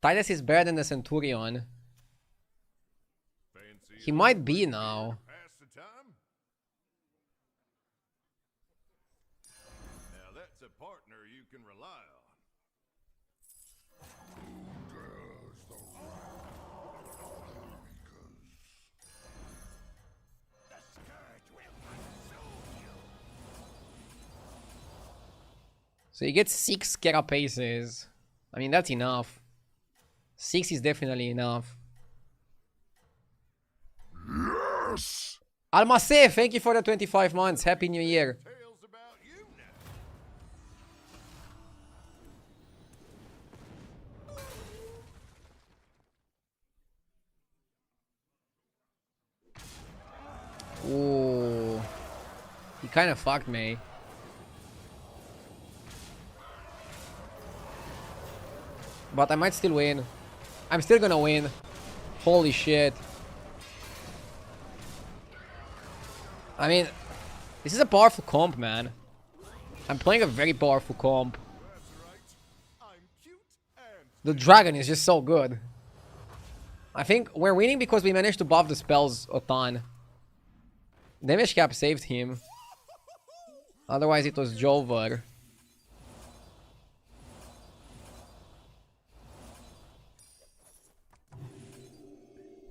S1: Titus is better than the Centurion.
S3: Fancy
S1: He might be now.
S3: pass the time? Now that's a partner you can rely on.
S1: So you get 6 Carapaces. I mean, that's enough. 6 is definitely enough.
S3: Yes!
S1: Almaceh, thank you for the 25 months. Happy New Year.
S3: Tales about you now.
S1: Ooh. He kind of fucked me. But I might still win. I'm still gonna win. Holy shit. I mean, this is a powerful comp, man. I'm playing a very powerful comp.
S3: That's right. I'm cute and
S1: The dragon is just so good. I think we're winning because we managed to buff the spells a ton. Damage cap saved him. Otherwise it was Jover.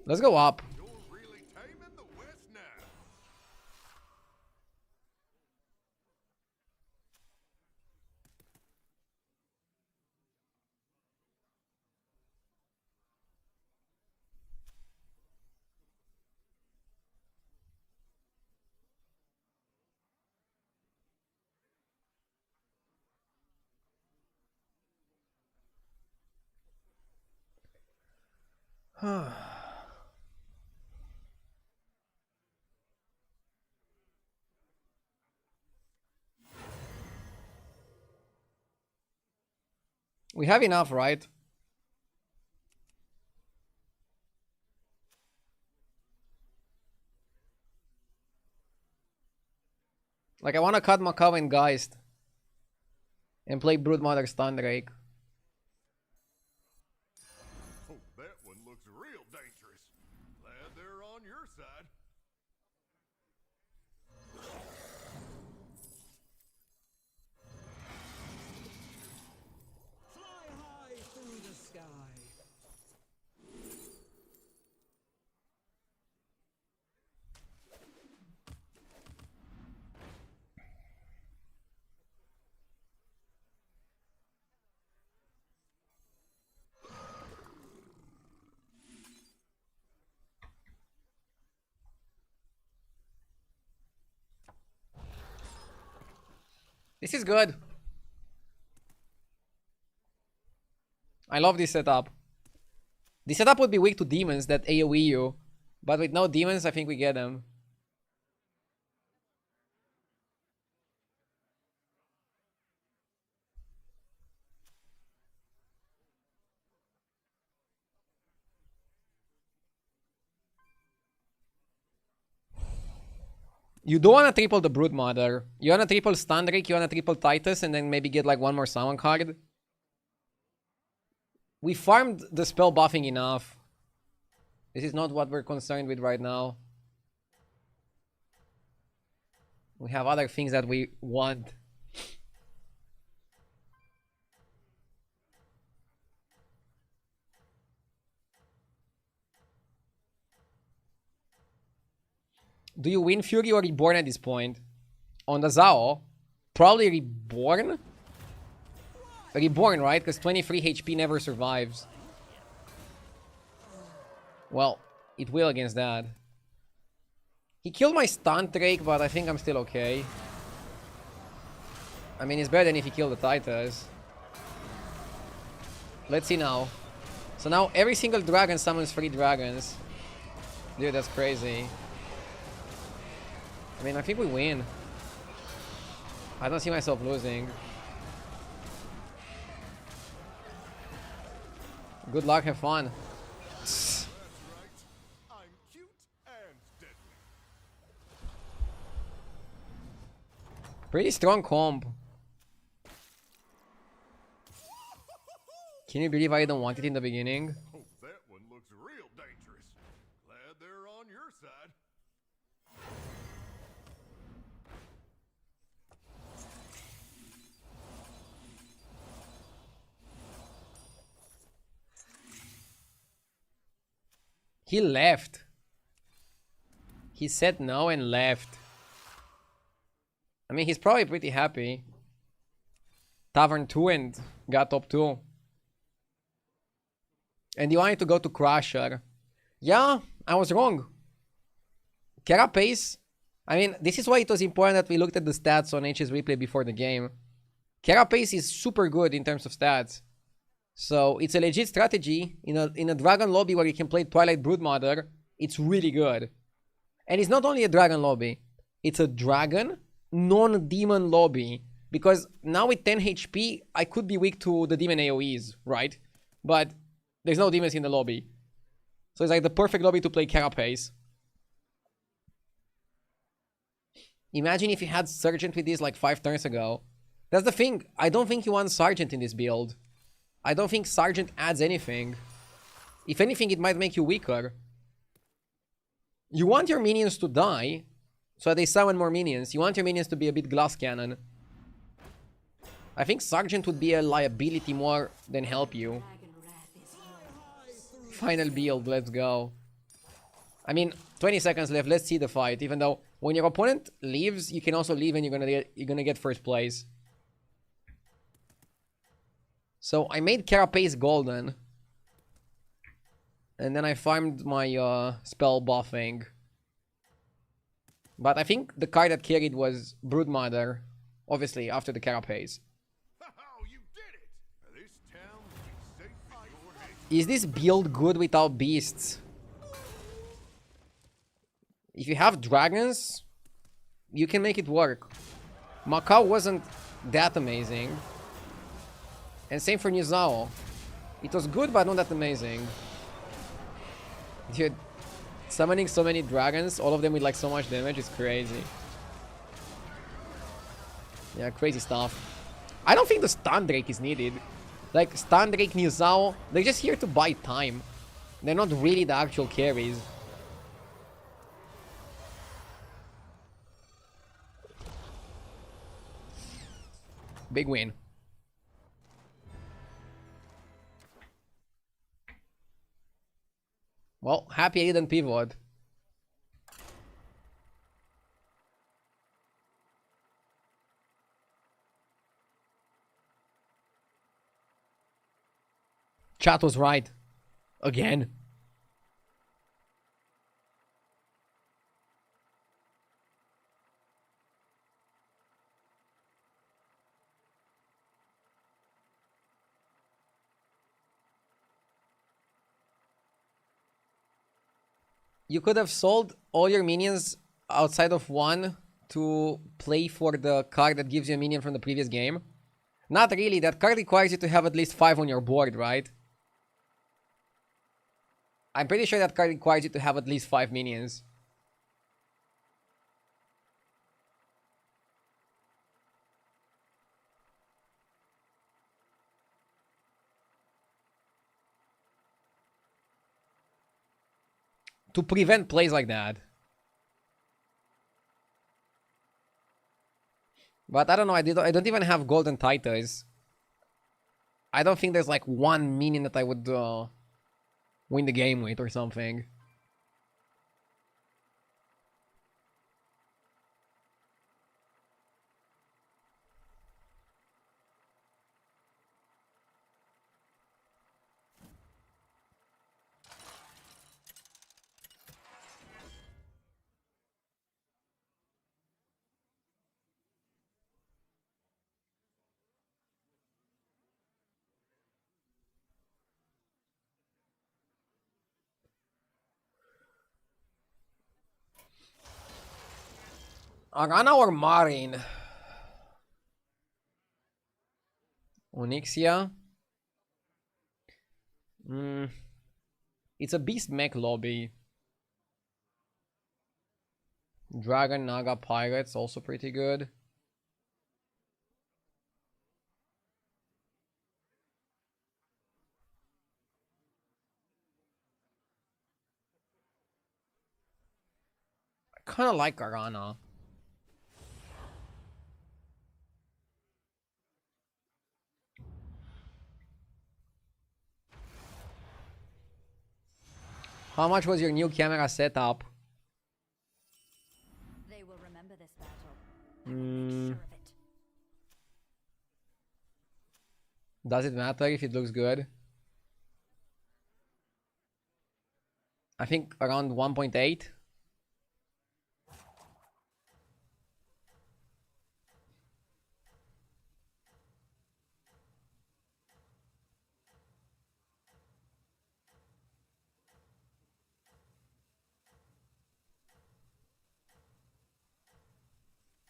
S1: Let's go up.
S3: you're really taming the West now.
S1: We have enough, right? Like, I want to cut Macau and Geist. And play Broodmother Stun Drake.
S3: Oh, that one looks real dangerous. Glad they're on your side.
S2: Fly high through the sky.
S1: This is good. I love this setup. This setup would be weak to demons that AoE you. But with no demons, I think we get them. You don't want to triple the Broodmother. You want to triple Stun Drake, you want to triple Titus, and then maybe get like one more summon card. We farmed the spell buffing enough. This is not what we're concerned with right now. We have other things that we want. Do you win Fury or Reborn at this point? On the Zao? Probably Reborn? Reborn, right? Because 23 HP never survives. Well, it will against that. He killed my Stunt Drake, but I think I'm still okay. I mean, it's better than if he killed the Titans. Let's see now. So now every single dragon summons 3 dragons. Dude, that's crazy. I mean, I think we win. I don't see myself losing. Good luck, have fun.
S3: That's right. I'm cute and deadly.
S1: Pretty strong comp. Can you believe I didn't want it in the beginning?
S3: Oh, that one looks real dangerous. Glad they're on your side.
S1: He left. He said no and left. I mean, he's probably pretty happy. Tavern 2 and got top 2. And you wanted to go to Crusher. Yeah, I was wrong. Carapace. I mean, this is why it was important that we looked at the stats on HS Replay before the game. Carapace is super good in terms of stats. So it's a legit strategy in a dragon lobby where you can play Twilight Broodmother. It's really good. And it's not only a dragon lobby. It's a dragon non-demon lobby. Because now with 10 HP, I could be weak to the demon AoEs, right? But there's no demons in the lobby. So it's like the perfect lobby to play Carapace. Imagine if you had Sergeant with this like 5 turns ago. That's the thing. I don't think you want Sergeant in this build. I don't think Sergeant adds anything. If anything, it might make you weaker. You want your minions to die, so they summon more minions. You want your minions to be a bit glass cannon. I think Sergeant would be a liability more than help you. Final build, let's go. I mean, 20 seconds left, let's see the fight. Even though, when your opponent leaves, you can also leave and you're gonna get first place. So I made Carapace golden. And then I farmed my spell buffing. But I think the card that carried was Broodmother. Obviously, after the Carapace.
S3: Oh, you did it! This town will be safe for your head.
S1: Is this build good without beasts? If you have dragons, you can make it work. Macau wasn't that amazing. And same for Nizao. It was good, but not that amazing. Dude, summoning so many dragons, all of them with like so much damage is crazy. Yeah, crazy stuff. I don't think the Stun Drake is needed. Like, Stun Drake, Nizao, they're just here to buy time. They're not really the actual carries. Big win. Well, happy I didn't pivot. Chat was right. Again. You could have sold all your minions outside of one to play for the card that gives you a minion from the previous game. Not really, that card requires you to have at least 5 on your board, right? I'm pretty sure that card requires you to have at least 5 minions. To prevent plays like that. But I don't know, I don't even have golden titles. I don't think there's like one minion that I would win the game with or something. Arana or Marin? Onyxia. It's a beast mech lobby. Dragon, Naga, Pirates also pretty good. I kind of like Arana. How much was your new camera setup?
S4: They will remember this battle. I will make sure of it.
S1: Does it matter if it looks good? I think around 1.8.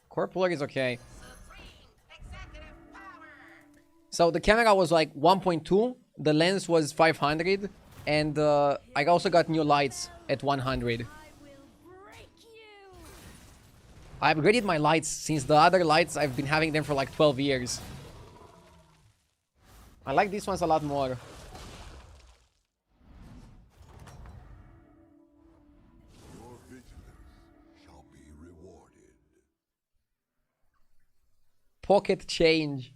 S1: Corporal is okay. So the camera was like 1.2, the lens was 500, and I also got new lights at 100.
S4: I will break you.
S1: I upgraded my lights since the other lights I've been having them for like 12 years. I like these ones a lot more.
S3: Your vigilance shall be rewarded.
S1: Pocket change.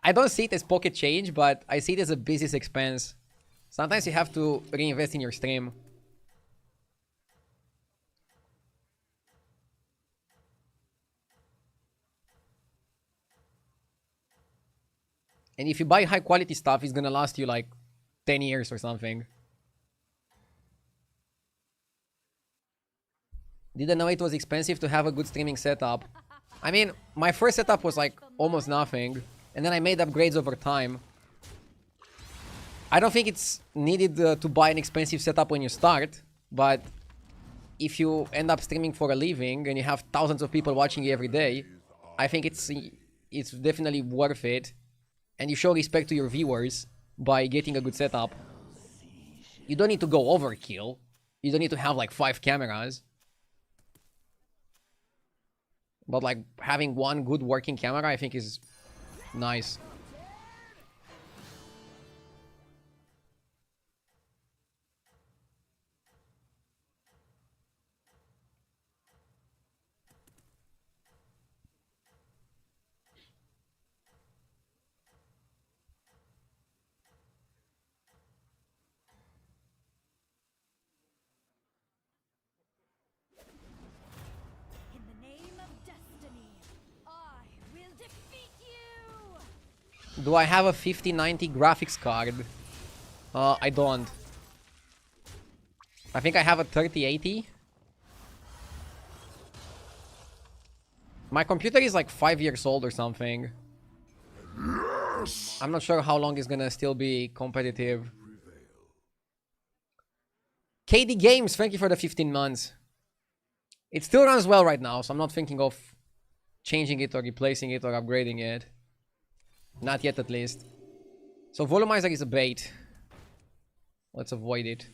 S1: I don't see it as pocket change, but I see it as a business expense. Sometimes you have to reinvest in your stream. And if you buy high quality stuff, it's gonna last you like 10 years or something. Didn't know it was expensive to have a good streaming setup. I mean, my first setup was like almost nothing. And then I made upgrades over time. I don't think it's needed to buy an expensive setup when you start. But if you end up streaming for a living and you have thousands of people watching you every day, I think it's definitely worth it. And you show respect to your viewers by getting a good setup. You don't need to go overkill. You don't need to have like 5 cameras. But like having one good working camera, I think is nice.
S4: In the name of destiny, I will defeat you.
S1: Do I have a 5090 graphics card? I don't. I think I have a 3080. My computer is like 5 years old or something. I'm not sure how long it's gonna still be competitive. KD Games, thank you for the 15 months. It still runs well right now, so I'm not thinking of changing it or replacing it or upgrading it. Not yet, at least. So Volumizer is a bait. Let's avoid it.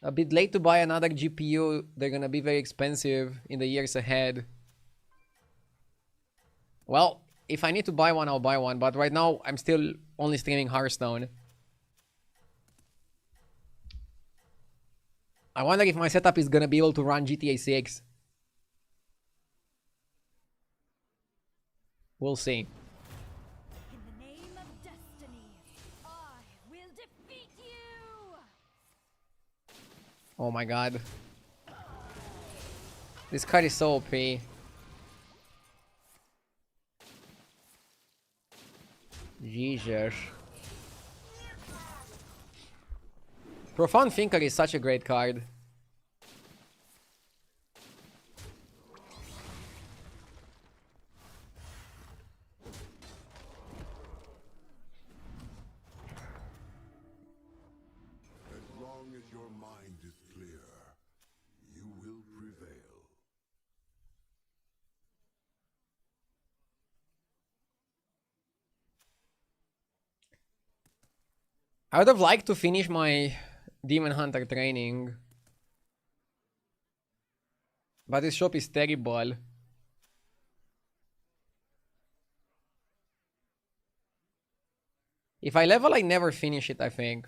S1: A bit late to buy another GPU. They're gonna be very expensive in the years ahead. Well, if I need to buy one, I'll buy one. But right now, I'm still only streaming Hearthstone. I wonder if my setup is gonna be able to run GTA 6. We'll see.
S4: In the name of destiny, I will defeat you.
S1: Oh my god. This card is so OP. Jesus. Profound Thinker is such a great card. I would have liked to finish my Demon Hunter training. But this shop is terrible. If I level, I never finish it, I think.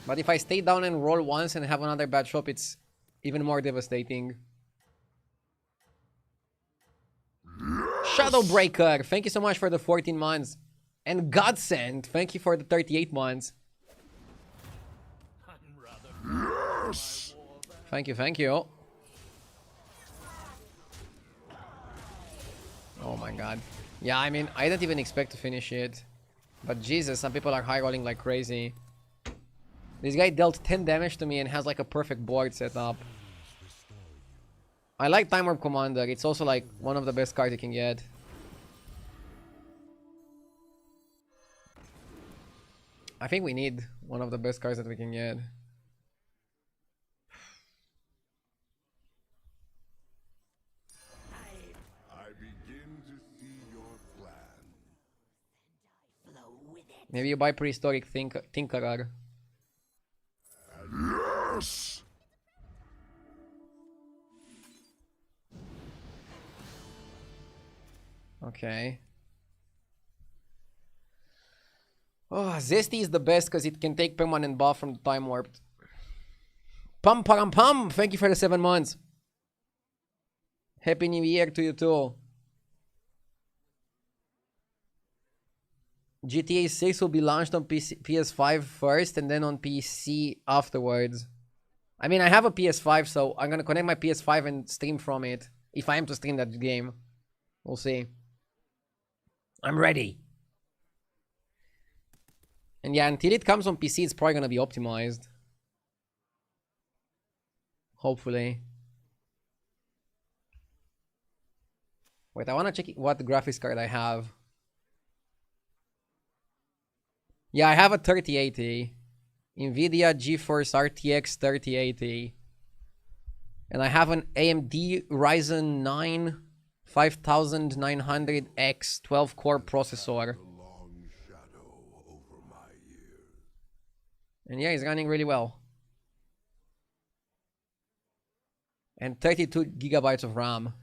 S1: But if I stay down and roll once and have another bad shop, it's even more devastating. Shadowbreaker, thank you so much for the 14 months. And Godsend, thank you for the 38 months. Thank you, thank you. Oh my god. Yeah, I mean, I didn't even expect to finish it. But Jesus, some people are high rolling like crazy. This guy dealt 10 damage to me and has like a perfect board set up. I like Time Warp Commander. It's also like one of the best cards you can get. I think we need one of the best cards that we can get.
S3: I begin to see your plan.
S1: Maybe you buy Prehistoric Tinkerer.
S3: Yes!
S1: Okay. Oh, Zesty is the best because it can take permanent buff from the Time Warped. Pum pum pum! Thank you for the 7 months. Happy New Year to you too. GTA 6 will be launched on PS5 first and then on PC afterwards. I mean, I have a PS5, so I'm gonna connect my PS5 and stream from it. If I am to stream that game. We'll see. I'm ready. And yeah, until it comes on PC, it's probably gonna be optimized. Hopefully. Wait, I wanna check what graphics card I have. Yeah, I have a 3080. NVIDIA GeForce RTX 3080. And I have an AMD Ryzen 9 5900X 12-core processor. And yeah, it's running really well. And 32 gigabytes of RAM.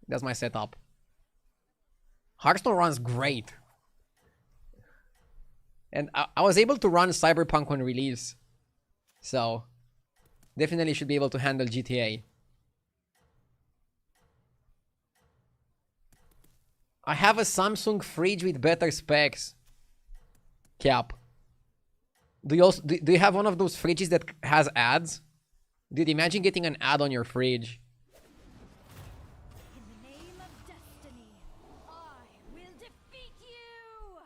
S1: That's my setup. Hearthstone runs great. And I was able to run Cyberpunk on release. So, definitely should be able to handle GTA. I have a Samsung fridge with better specs. Cap. Do you have one of those fridges that has ads? Dude, imagine getting an ad on your fridge.
S4: In the name of destiny, I will defeat you!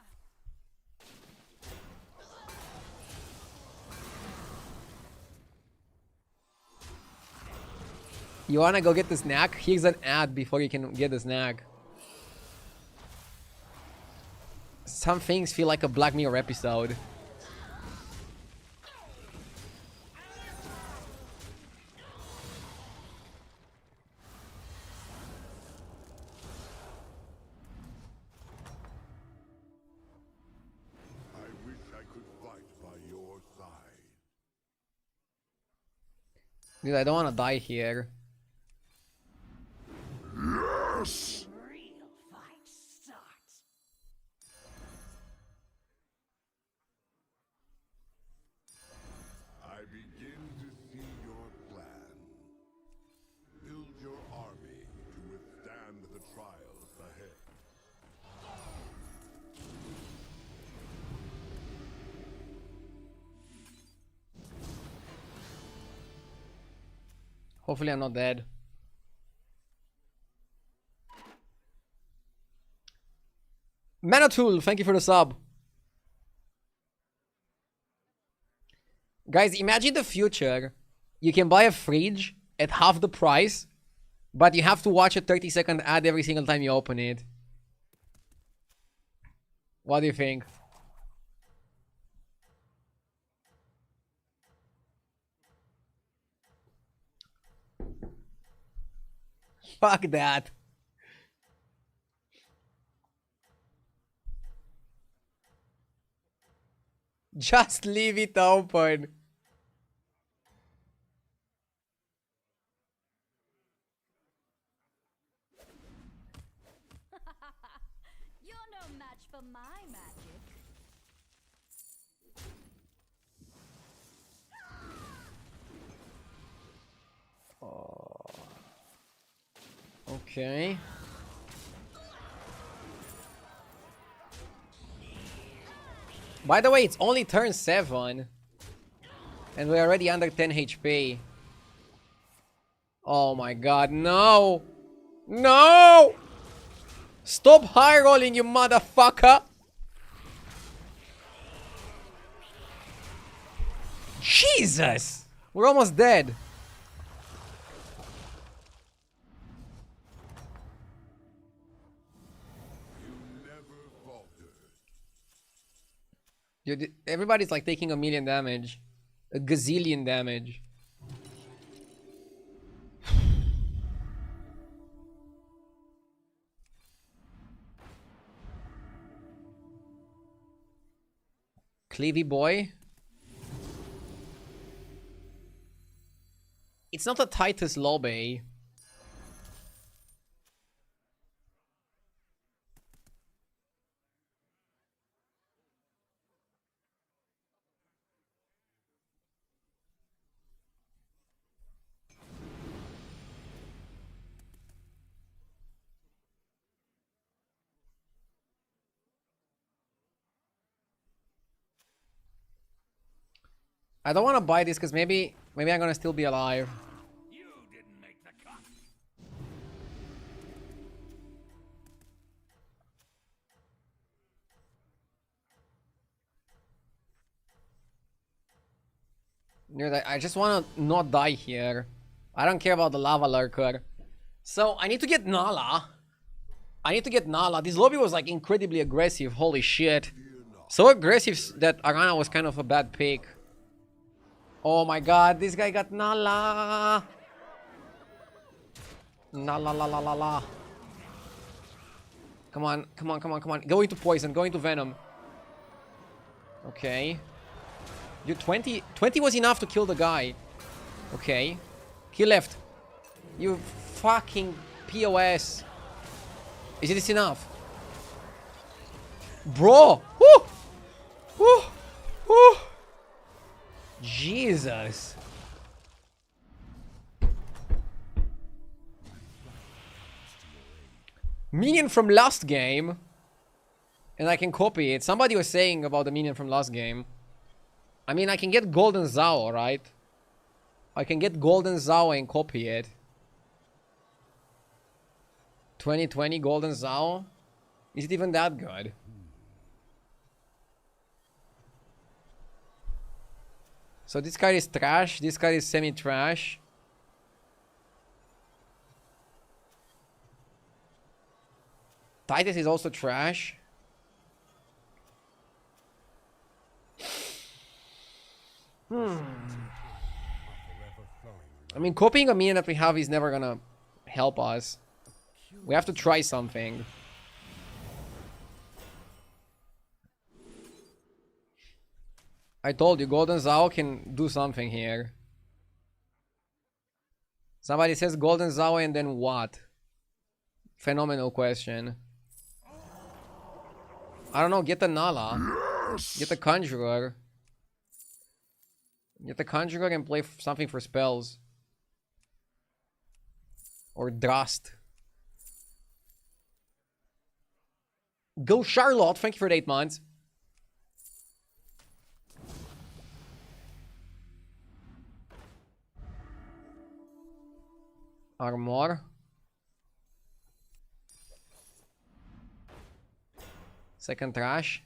S1: You wanna go get the snack? Here's an ad before you can get the snack. Some things feel like a Black Mirror episode.
S3: I wish I could fight by your side.
S1: Dude, I don't wanna die here.
S3: Yes!
S4: Real fight starts.
S3: I begin to see your plan. Build your army to withstand the trials ahead.
S1: Hopefully I'm not dead. Manatool, thank you for the sub. Guys, imagine the future. You can buy a fridge at half the price, but you have to watch a 30-second ad every single time you open it. What do you think? Fuck that. Just leave it open.
S4: You're no match for my magic.
S1: Okay. By the way, it's only turn 7. And we're already under 10 HP. Oh my god, no! No! Stop high rolling, you motherfucker! Jesus! We're almost dead.
S3: You never faltered.
S1: Dude, everybody's like taking a million damage. A gazillion damage. Cleavy boy. It's not the tightest lobby. I don't want to buy this because maybe I'm gonna still be alive.
S2: You didn't make the cut.
S1: I just want to not die here. I don't care about the lava lurker. So I need to get Nala. This lobby was like incredibly aggressive. Holy shit. So aggressive that Arana was kind of a bad pick. Oh my god, this guy got Nala. Nala la la la la. Come on. Go into poison, go into venom. Okay. You 20 was enough to kill the guy. Okay. He left. You fucking POS. Is this enough? Bro! Woo! Woo! Woo! Jesus. Minion from last game. And I can copy it. Somebody was saying about the minion from last game. I mean, I can get Golden Zao, right? I can get Golden Zao and copy it. 2020 Golden Zao? Is it even that good? So this card is trash, this card is semi-trash. Titus is also trash. I mean, copying a minion that we have is never gonna help us. We have to try something. I told you, Golden Zao can do something here. Somebody says Golden Zao and then what? Phenomenal question. I don't know, get the Nala. Get the Conjurer. Get the Conjurer and play something for spells. Or Drast. Go Charlotte, thank you for the 8 months. Armor. Second trash.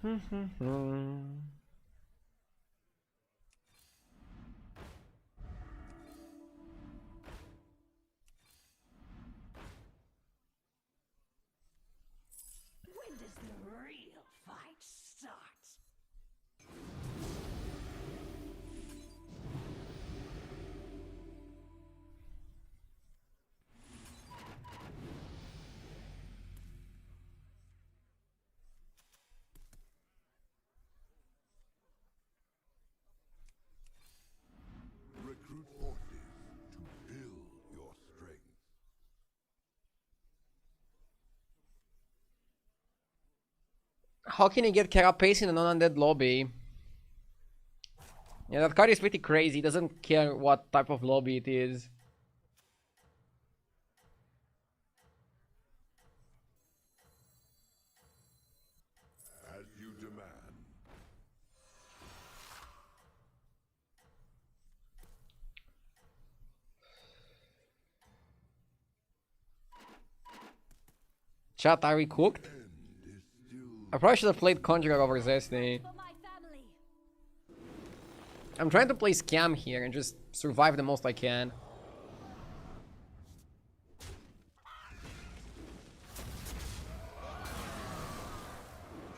S4: When does the real fight starts.
S3: Recruit forces to build your strength.
S1: How can you get Carapace in a non-undead lobby? Yeah, that card is pretty crazy. He doesn't care what type of lobby it is.
S3: As you demand.
S1: Chat, are we cooked? I probably should have played Conjurer over Zesty.
S4: For my family.
S1: I'm trying to play Scam here and just survive the most I can.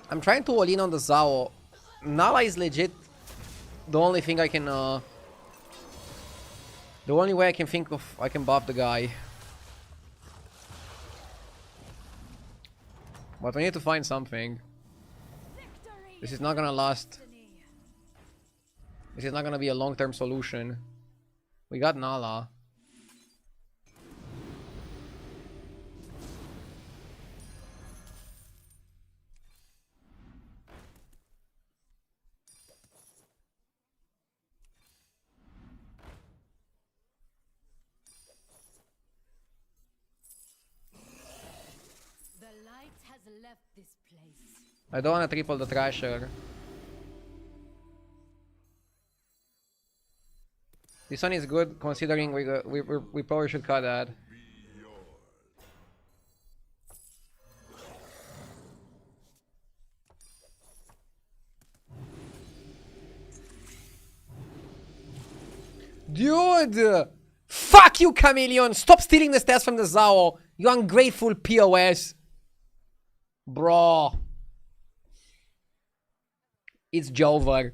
S1: I'm trying to all in on the Zao. Nala is legit the only thing I can, the only way I can think of I can buff the guy. But we need to find something.
S4: Victory
S1: This is not gonna last.
S4: destiny.
S1: This is not gonna be a long-term solution. We got Nala.
S4: The light has left this place.
S1: I don't wanna triple the Thrasher. This one is good considering we probably should cut that. Dude! Fuck you, Chameleon! Stop stealing the stats from the Zao! You ungrateful POS! Bro. It's Jover.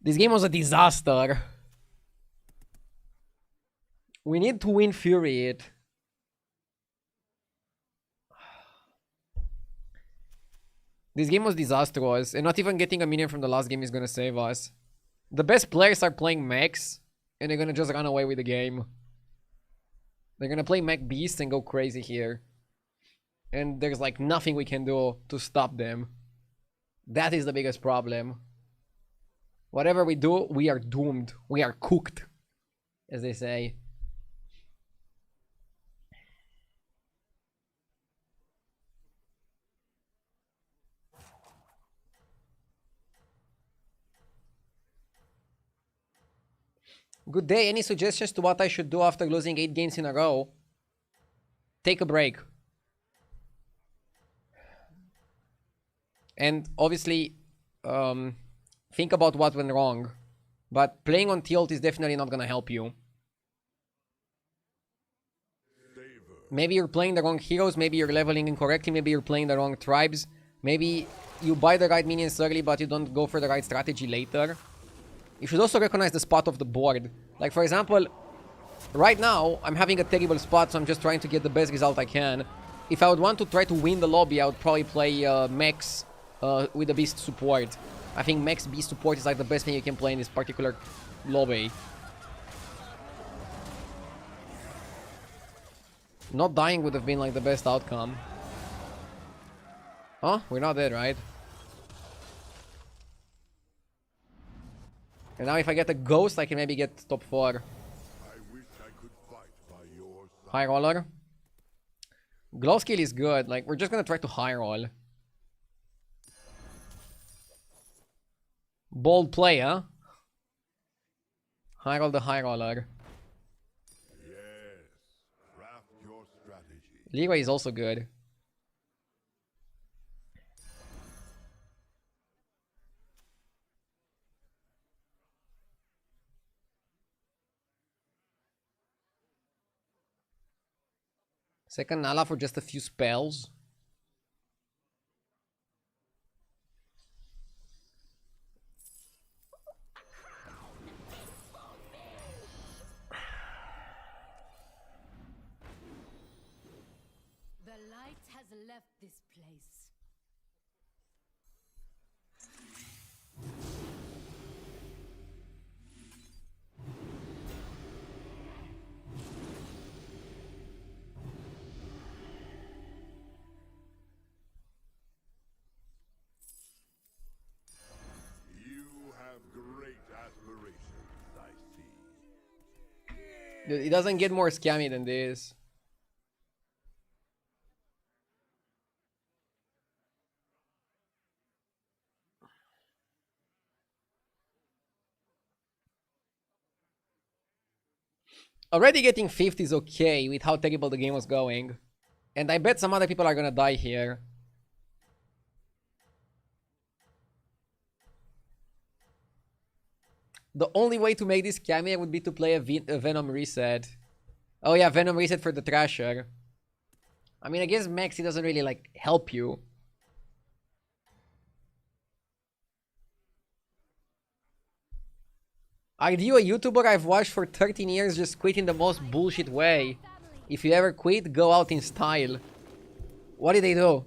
S1: This game was a disaster. We need to win Fury it. This game was disastrous, and not even getting a minion from the last game is gonna save us. The best players are playing mechs, and they're gonna just run away with the game. They're gonna play mech beast and go crazy here. And there's like nothing we can do to stop them. That is the biggest problem. Whatever we do, we are doomed. We are cooked, as they say. Good day. Any suggestions to what I should do after losing 8 games in a row? Take a break. And obviously, think about what went wrong. But playing on tilt is definitely not gonna help you. Maybe you're playing the wrong heroes, maybe you're leveling incorrectly, maybe you're playing the wrong tribes. Maybe you buy the right minions early, but you don't go for the right strategy later. You should also recognize the spot of the board. Like, for example, right now, I'm having a terrible spot, so I'm just trying to get the best result I can. If I would want to try to win the lobby, I would probably play Mechs with the Beast support. I think Mechs Beast support is like the best thing you can play in this particular lobby. Not dying would have been like the best outcome. Huh? We're not dead, right? And now if I get a ghost, I can maybe get top 4.
S3: I wish I could fight by your side.
S1: High roller. Glow skill is good. Like, we're just gonna try to high roll. Bold play, huh? High roll the high roller.
S3: Yes. Craft your strategy.
S1: Leeway is also good. Second Nala for just a few spells.
S4: left this place.
S3: You have great aspirations, I see.
S1: Dude, it doesn't get more scammy than this. Already getting 50 is okay with how terrible the game was going. And I bet some other people are gonna die here. The only way to make this scammy would be to play a Venom reset. Oh yeah, Venom reset for the Thrasher. I mean, I guess Maxi doesn't really, like, help you. Are you a YouTuber I've watched for 13 years just quit in the most bullshit way? If you ever quit, go out in style. What did they do?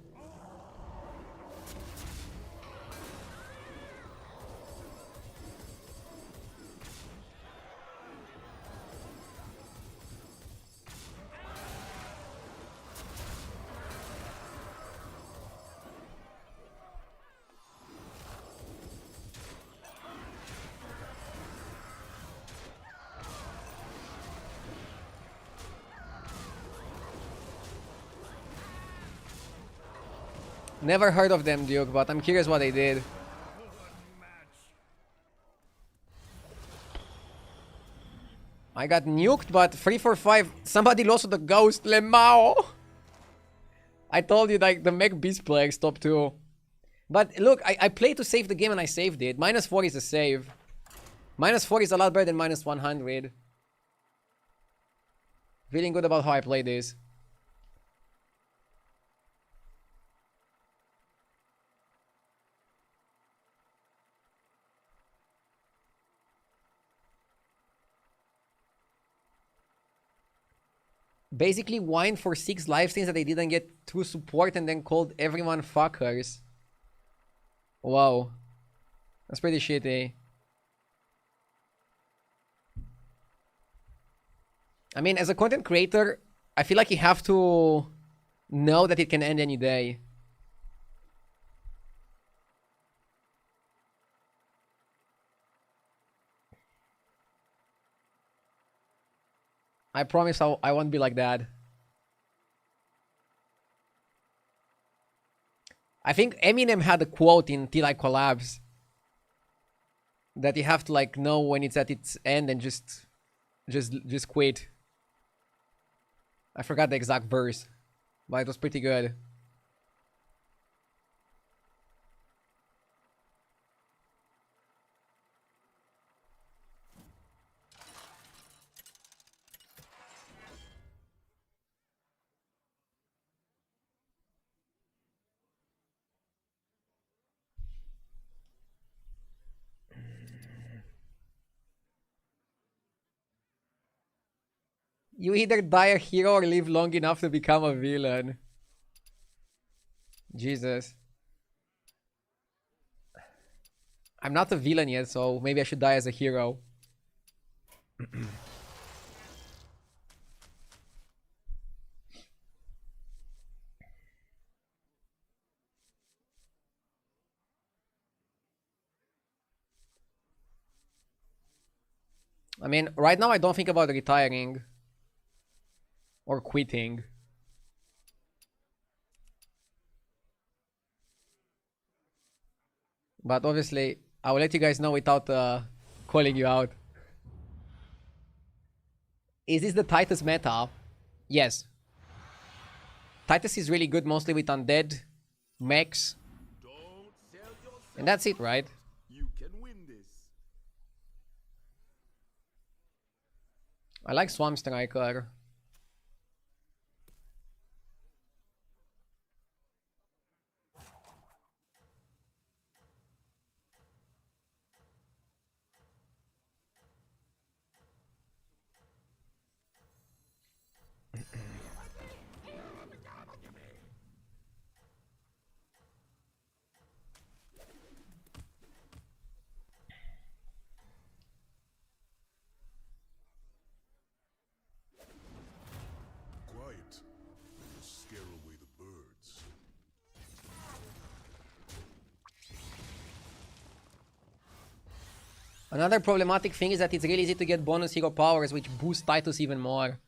S1: Never heard of them, Duke, but I'm curious what they did. I got nuked, but 3-4-5. Somebody lost to the ghost. Lemao. I told you, like, the mech beast plague top 2. But look, I played to save the game and I saved it. -4 is a save. -4 is a lot better than -100. Feeling good about how I played this. Basically whined for 6 live streams that they didn't get true support and then called everyone fuckers. Wow. That's pretty shitty. I mean, as a content creator, I feel like you have to know that it can end any day. I promise I won't be like that. I think Eminem had a quote in Till I Collapse that you have to, like, know when it's at its end and just quit. I forgot the exact verse, but it was pretty good. You either die a hero or live long enough to become a villain. Jesus. I'm not a villain yet, so maybe I should die as a hero. I mean, right now I don't think about retiring or quitting. But obviously, I will let you guys know without calling you out. Is this the Titus meta? Yes. Titus is really good mostly with Undead, mechs. And that's it, right?
S3: You can win this.
S1: I like Swamp Striker. Another problematic thing is that it's really easy to get bonus hero powers, which boost Titus even more.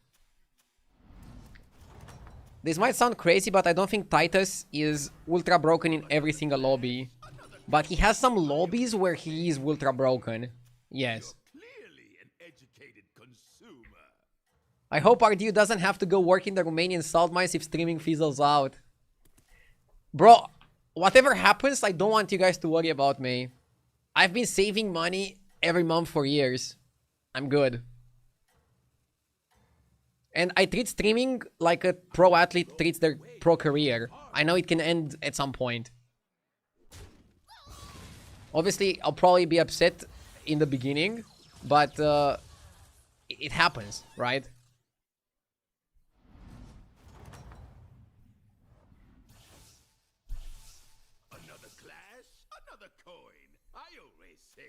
S1: This might sound crazy, but I don't think Titus is ultra broken in every single lobby. But he has some lobbies where he is ultra broken. Yes.
S3: Clearly an educated consumer.
S1: I hope RDU doesn't have to go work in the Romanian salt mines if streaming fizzles out. Bro, whatever happens, I don't want you guys to worry about me. I've been saving money every month for years. I'm good. And I treat streaming like a pro athlete treats their pro career. I know it can end at some point. Obviously, I'll probably be upset in the beginning, but it happens, right?
S3: Another clash, another coin. I always say.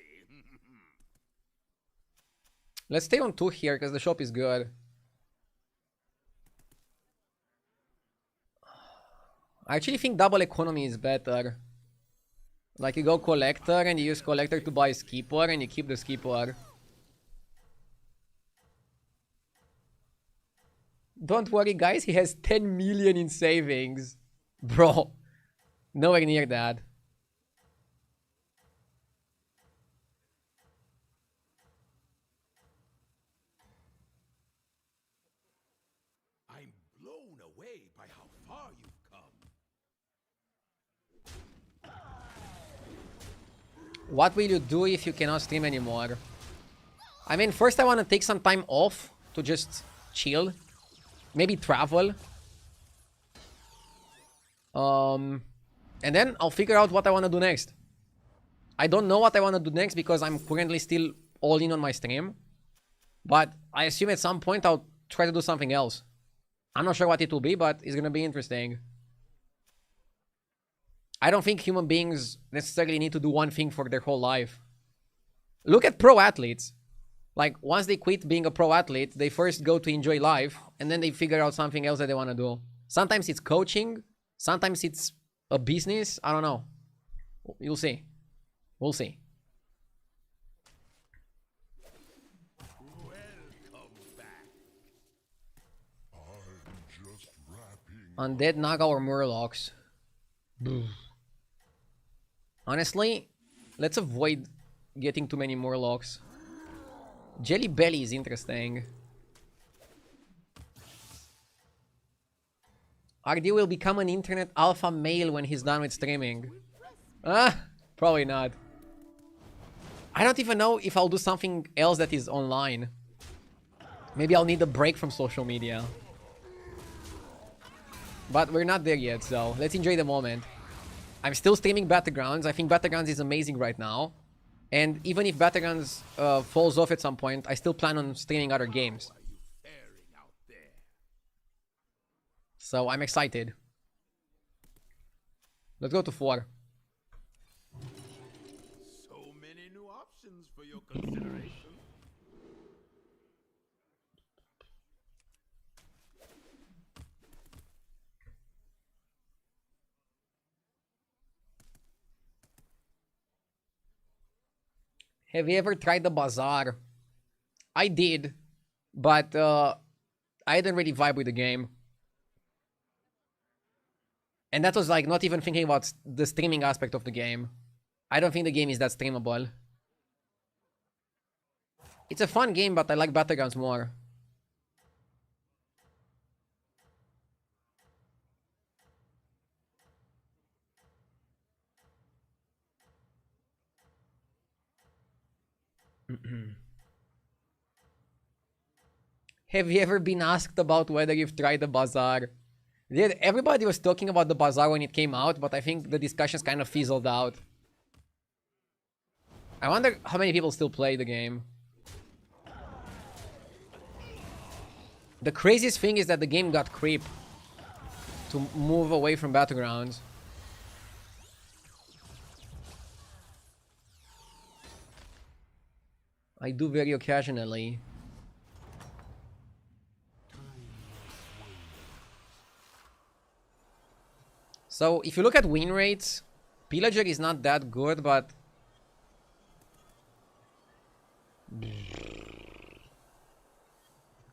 S1: Let's stay on 2 here, because the shop is good. I actually think double economy is better. Like you go collector and you use collector to buy skipper and you keep the skipper. Don't worry guys, he has 10 million in savings. Bro, nowhere near that.
S3: I'm blown away by how far you've come.
S1: What will you do if you cannot stream anymore? I mean, first I want to take some time off to just chill. Maybe travel. And then I'll figure out what I want to do next. I don't know what I want to do next because I'm currently still all in on my stream. But I assume at some point I'll try to do something else. I'm not sure what it will be, but it's going to be interesting. I don't think human beings necessarily need to do one thing for their whole life. Look at pro athletes. Like, once they quit being a pro athlete, they first go to enjoy life, and then they figure out something else that they want to do. Sometimes it's coaching, sometimes it's a business, I don't know. You'll see. We'll see.
S3: Welcome back. I'm just wrapping.
S1: Undead, Naga, or Murlocs. Honestly, let's avoid getting too many Murlocs. Jelly Belly is interesting. RD will become an internet alpha male when he's done with streaming. Probably not. I don't even know if I'll do something else that is online. Maybe I'll need a break from social media. But we're not there yet, so let's enjoy the moment. I'm still streaming Battlegrounds. I think Battlegrounds is amazing right now. And even if Battlegrounds falls off at some point, I still plan on streaming other games. So I'm excited. Let's go to 4.
S3: So many new options for your consideration.
S1: Have you ever tried the bazaar? I did, but I didn't really vibe with the game. And that was like not even thinking about the streaming aspect of the game. I don't think the game is that streamable. It's a fun game, but I like Battlegrounds more. Have you ever been asked about whether you've tried the bazaar? Yeah, everybody was talking about the bazaar when it came out, but I think the discussions kind of fizzled out. I wonder how many people still play the game. The craziest thing is that the game got creep to move away from Battlegrounds. I do very occasionally. So, if you look at win rates, Pillager is not that good, but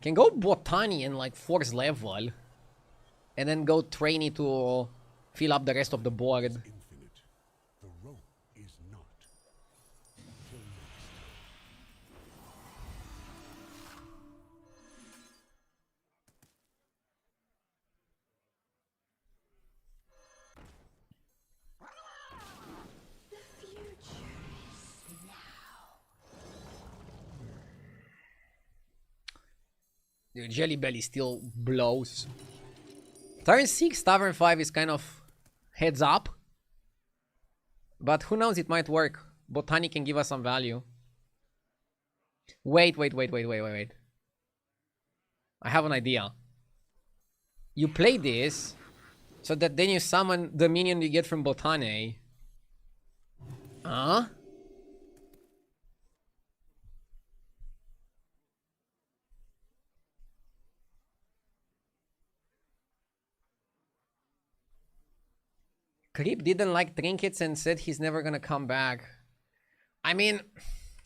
S1: Can go Botany and like 4th level. And then go Trainee to fill up the rest of the board.
S3: Infinite. The rope is not. Kill next.
S4: The future is now.
S1: Dude, Jelly Belly still blows. Turn 6, Tavern 5 is kind of heads up. But who knows, it might work. Botany can give us some value. Wait. I have an idea. You play this, so that then you summon the minion you get from Botany. Huh? Creep didn't like trinkets and said he's never gonna come back. I mean,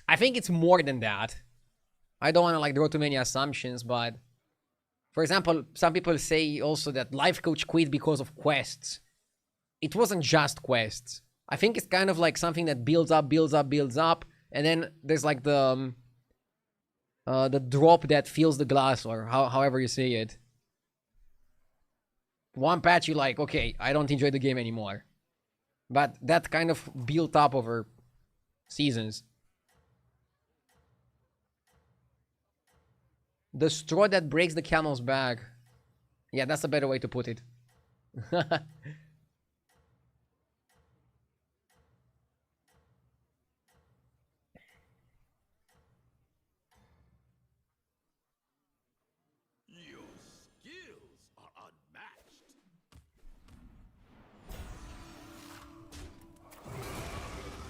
S1: I think it's more than that. I don't want to like draw too many assumptions, but for example, some people say also that Life Coach quit because of quests. It wasn't just quests. I think it's kind of like something that builds up, and then there's like the drop that fills the glass, or however you say it. One patch, you're like, okay, I don't enjoy the game anymore. But that kind of built up over seasons. The straw that breaks the camel's back. Yeah, that's a better way to put it.
S3: Your skills are unmatched.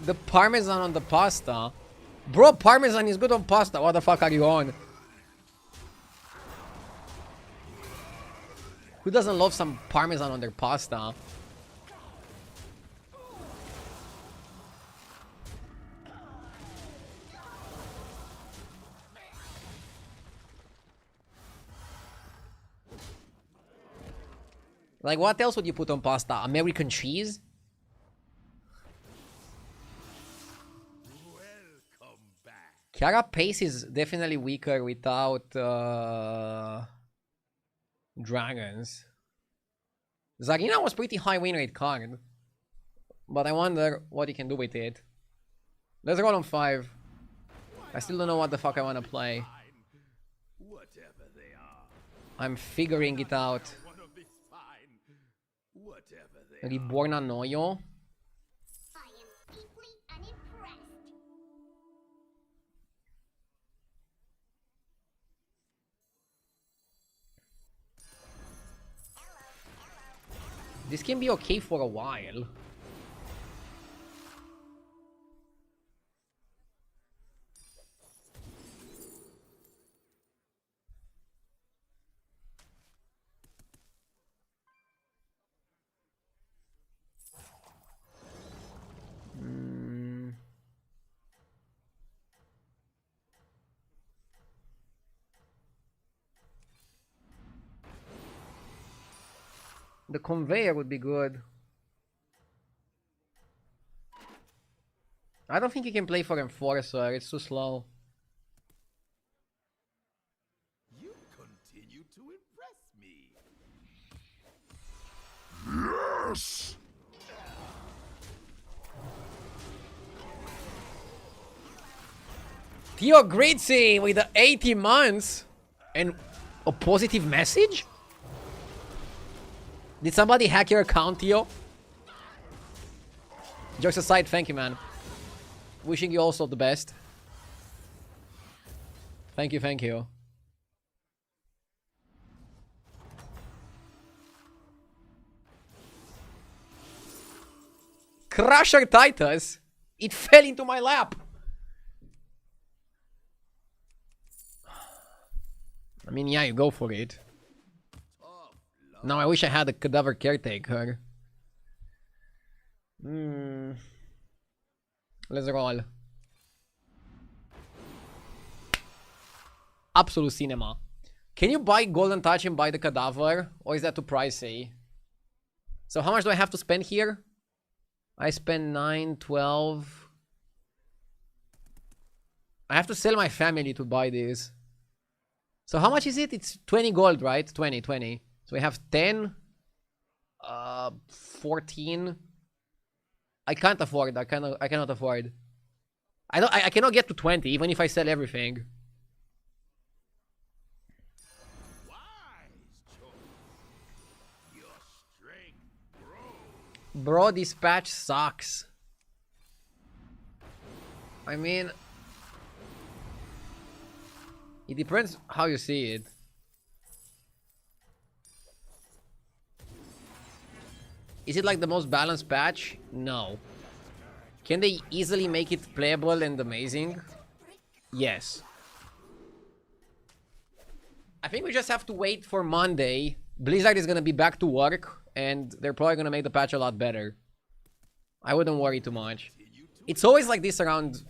S1: The parmesan on the pasta. Bro, parmesan is good on pasta. What the fuck are you on? Who doesn't love some parmesan on their pasta? Like, what else would you put on pasta? American cheese?
S3: Welcome back.
S1: Carapace is definitely weaker without dragons. Zarina was pretty high win rate card, but I wonder what you can do with it. Let's roll on 5. I still don't know what the fuck I want to play.
S3: Whatever they are.
S1: I'm figuring it out.
S3: One of these fine. Whatever they are.
S1: Reborn Anoyo.
S4: I am deeply unimpressed.
S1: This can be okay for a while. The conveyor would be good. I don't think you can play for Enforcer, it's too slow.
S3: You continue to impress me.
S2: Yes!
S1: Theo Gritzy with the 80 months and a positive message? Did somebody hack your account, Theo? Jokes aside, thank you, man. Wishing you also the best. Thank you, thank you. Crusher Titus? It fell into my lap. I mean, yeah, you go for it. Now I wish I had a Cadaver Caretaker. Let's roll. absolute cinema. Can you buy Golden Touch and buy the Cadaver? Or is that too pricey? So how much do I have to spend here? I spend 9, 12. I have to sell my family to buy this. So how much is it? It's 20 gold, right? 20. So we have 10. 14. I can't afford. I cannot afford. I cannot get to 20 even if I sell everything. Bro, this patch sucks. I mean, it depends how you see it. Is it like the most balanced patch? No. Can they easily make it playable and amazing? Yes. I think we just have to wait for Monday. Blizzard is gonna be back to work, and they're probably gonna make the patch a lot better. I wouldn't worry too much. It's always like this around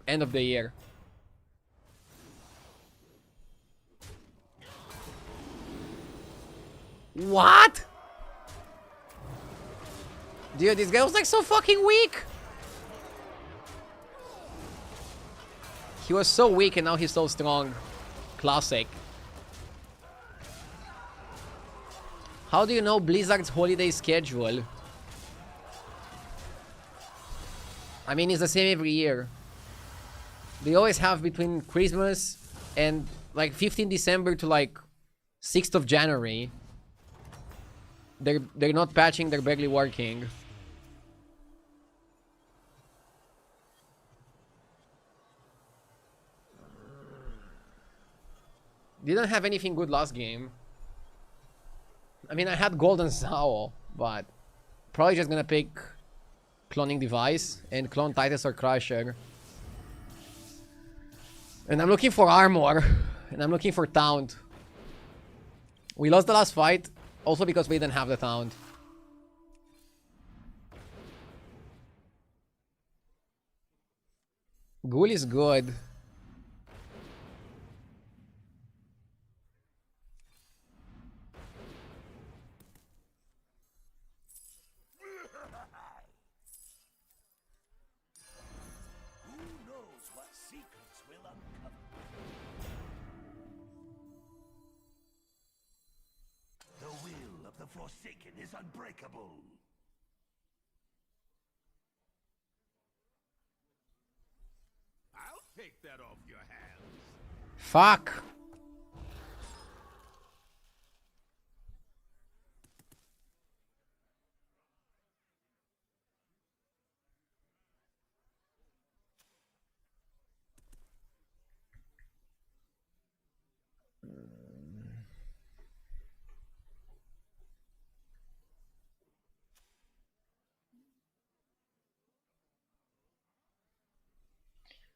S1: end of the year. What? Dude, this guy was like so fucking weak. He was so weak and now he's so strong. Classic. How do you know Blizzard's holiday schedule? I mean, it's the same every year. They always have between Christmas and like 15 December to like 6th of January. They're not patching, they're barely working. Didn't have anything good last game. I mean, I had Golden Sao, but probably just gonna pick Cloning Device and Clone Titus or Crusher. And I'm looking for Armor, and I'm looking for Taunt. We lost the last fight, also because we didn't have the Taunt. Ghoul is good.
S2: Forsaken is unbreakable. I'll take that off your hands.
S1: Fuck.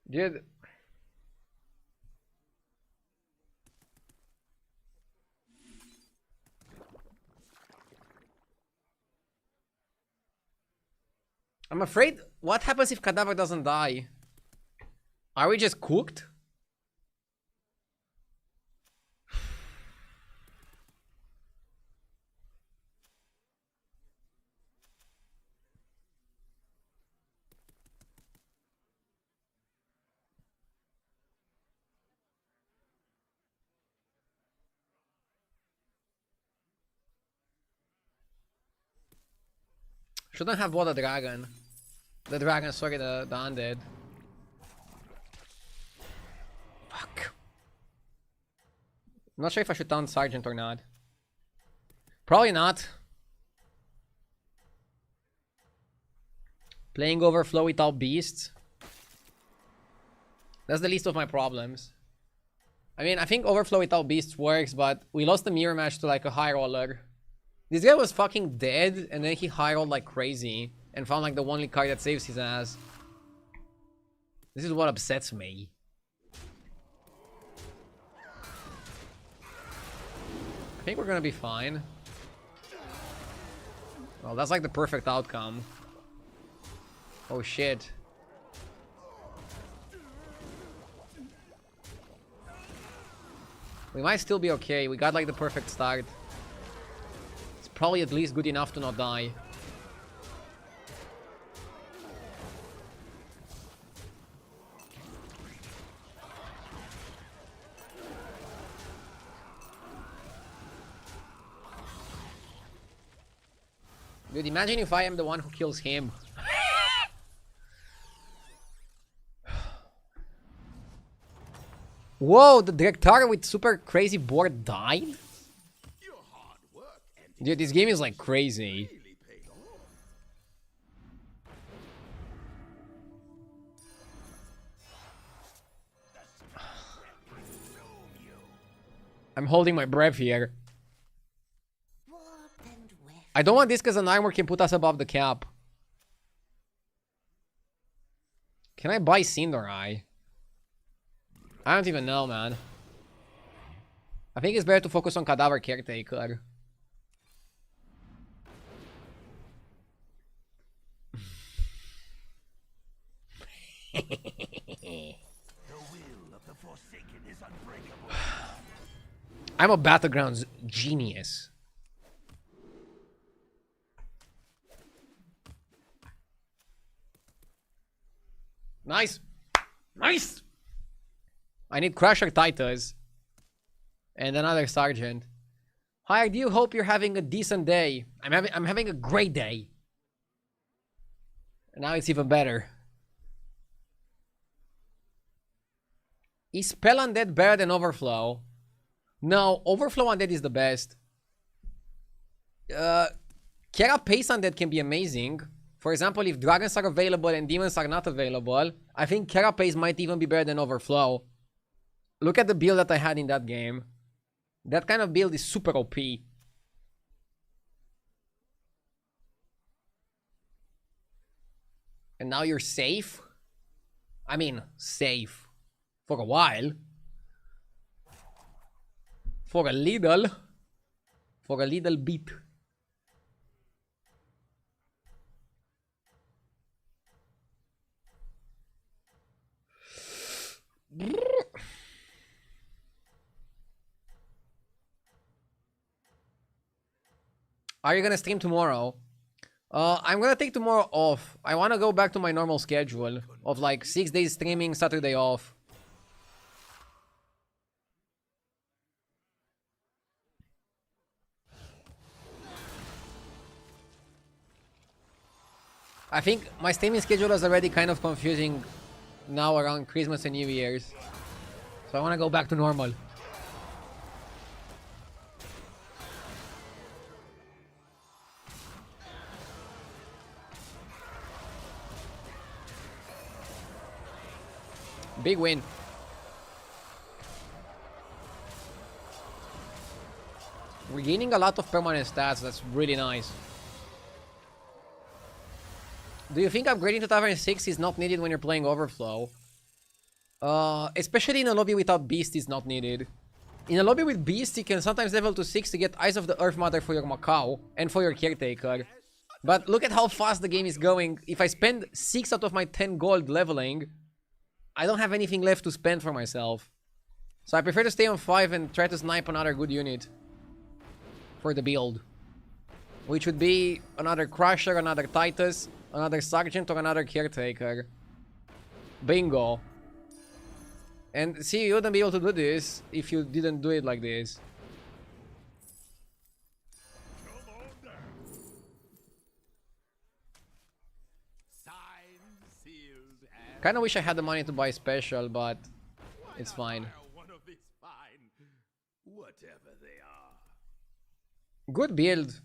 S1: Dude. I'm afraid, what happens if Cadaver doesn't die? Are we just cooked? Shouldn't have bought a dragon. The dragon, sorry, the undead. Fuck. I'm not sure if I should taunt Sergeant or not. Probably not. Playing Overflow without beasts. That's the least of my problems. I mean, I think Overflow without beasts works, but we lost the mirror match to like a high roller. This guy was fucking dead, and then he high rolled like crazy and found like the only card that saves his ass. This is what upsets me. I think we're gonna be fine. Well, that's like the perfect outcome. Oh shit. We might still be okay. We got like the perfect start. It's probably at least good enough to not die. Dude, imagine if I am the one who kills him. Whoa, the Director with super crazy board died?
S3: Your hard work and
S1: Dude, this game is like crazy.
S3: really paid off.
S1: I'm holding my breath here. I don't want this because an armor can put us above the cap. Can I buy Cinderai? I don't even know, man. I think it's better to focus on Cadaver Caretaker.
S2: The will of the Forsaken is unbreakable.
S1: I'm a Battlegrounds genius. Nice. Nice. I need Crusher Titus. And another Sergeant. Hi, I do hope you're having a decent day. I'm having a great day. And now it's even better. Is Spell Undead better than Overflow? No, Overflow Undead is the best. Carapace Undead can be amazing. For example, if Dragons are available and Demons are not available, I think Carapace might even be better than Overflow. Look at the build that I had in that game. That kind of build is super OP. And now you're safe? I mean, safe. For a while. For a little. For a little bit. Are you gonna stream tomorrow? I'm gonna take tomorrow off. I wanna go back to my normal schedule of like 6 days streaming, Saturday off. I think my streaming schedule is already kind of confusing now around Christmas and New Year's. So I wanna go back to normal. Big win. We're gaining a lot of permanent stats. That's really nice. Do you think upgrading to Tavern 6 is not needed when you're playing Overflow? Especially in a lobby without Beast is not needed. In a lobby with Beast, you can sometimes level to 6 to get Eyes of the Earth Mother for your Macau and for your Caretaker. But look at how fast the game is going. If I spend 6 out of my 10 gold leveling, I don't have anything left to spend for myself. So I prefer to stay on 5 and try to snipe another good unit for the build. Which would be another Crusher, another Titus, another Sergeant, or another Caretaker. Bingo. And see, you wouldn't be able to do this if you didn't do it like this. Kinda wish I had the money to buy special, but it's fine. Good build.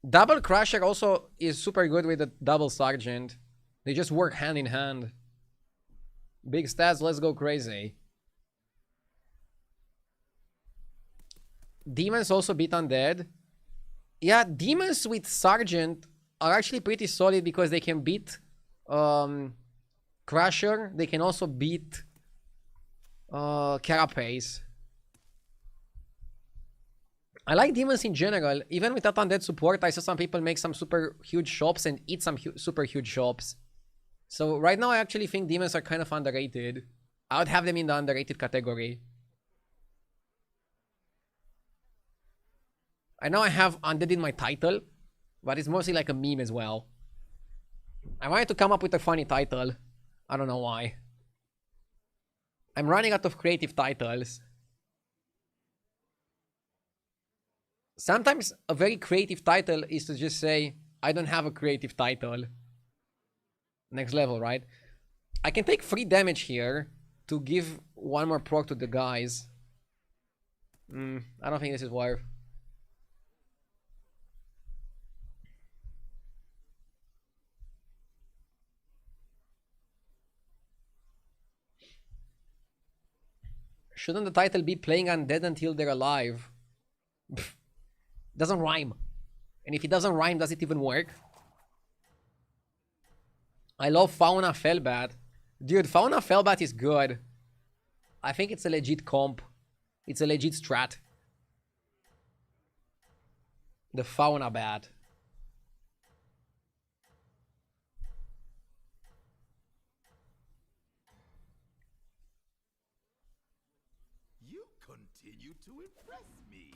S1: Double Crusher also is super good with the double Sergeant. They just work hand in hand. Big stats, let's go crazy. Demons also beat Undead. Yeah, Demons with Sergeant are actually pretty solid because they can beat Crusher. They can also beat Carapace. I like Demons in general. Even without Undead support, I saw some people make some super huge shops and eat some super huge shops. So right now I actually think Demons are kind of underrated. I would have them in the underrated category. I know I have Undead in my title, but it's mostly like a meme as well. I wanted to come up with a funny title. I don't know why. I'm running out of creative titles. Sometimes a very creative title is to just say, I don't have a creative title. Next level, right? I can take 3 damage here to give 1 more proc to the guys. I don't think this is worth. Shouldn't the title be playing undead until they're alive? Doesn't rhyme. And if it doesn't rhyme, does it even work? I love Fauna Fellbat. Dude, Fauna Fellbat is good. I think it's a legit comp. It's a legit strat. The Fauna Bat.
S3: You continue to impress me.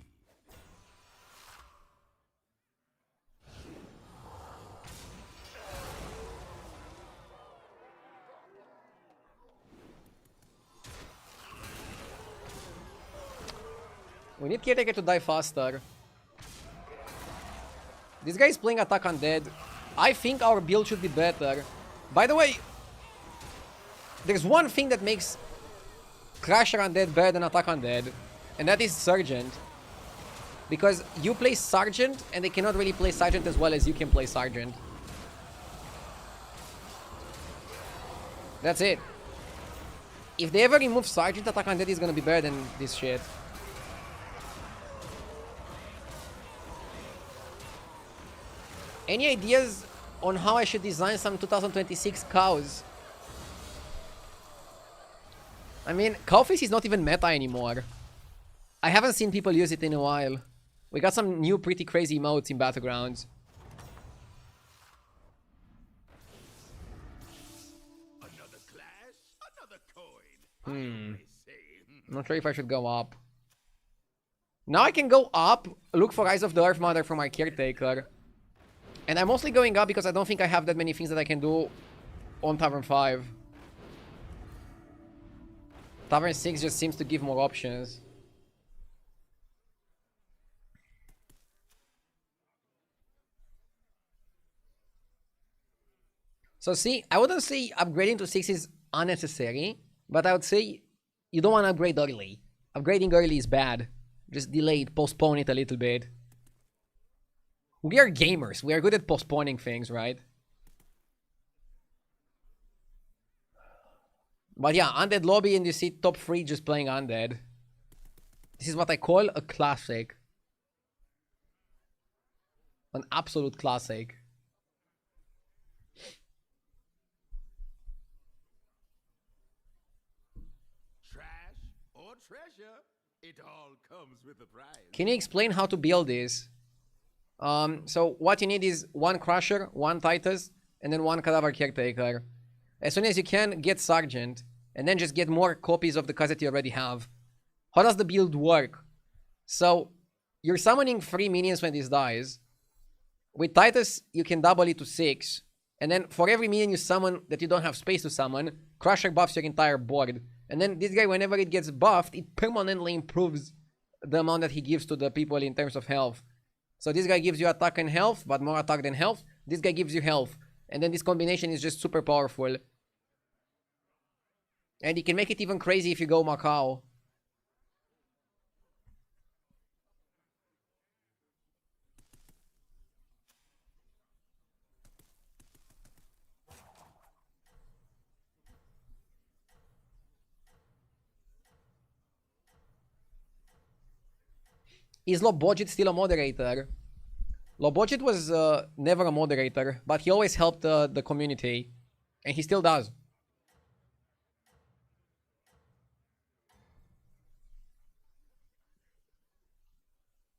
S1: We need Caretaker to die faster. This guy is playing Attack Undead. I think our build should be better. By the way, there's one thing that makes Crusher Undead better than Attack Undead, and that is Sergeant. Because you play Sergeant, and they cannot really play Sergeant as well as you can play Sergeant. That's it. If they ever remove Sergeant, Attack Undead is gonna be better than this shit. Any ideas on how I should design some 2026 cows? I mean, Cowface is not even meta anymore. I haven't seen people use it in a while. We got some new pretty crazy emotes in Battlegrounds.
S3: Another clash, another coin.
S1: Not sure if I should go up. Now I can go up, look for Eyes of the Earth Mother for my Caretaker. And I'm mostly going up because I don't think I have that many things that I can do on Tavern 5. Tavern 6 just seems to give more options. So see, I wouldn't say upgrading to 6 is unnecessary, but I would say you don't want to upgrade early. Upgrading early is bad. Just delay it, postpone it a little bit. We are gamers. We are good at postponing things, right? But yeah, Undead Lobby and you see top 3 just playing Undead. This is what I call a classic. An absolute classic.
S3: Trash or treasure, it all comes with a price.
S1: Can you explain how to build this? So what you need is 1 Crusher, 1 Titus, and then 1 Cadaver Caretaker. As soon as you can, get Sergeant, and then just get more copies of the cards that you already have. How does the build work? So, you're summoning 3 minions when this dies. With Titus, you can double it to 6. And then for every minion you summon that you don't have space to summon, Crusher buffs your entire board. And then this guy, whenever it gets buffed, it permanently improves the amount that he gives to the people in terms of health. So this guy gives you attack and health, but more attack than health. This guy gives you health. And then this combination is just super powerful. And you can make it even crazy if you go Macau. Is Lobojit still a moderator? Lobojit was never a moderator, but he always helped the community. And he still does.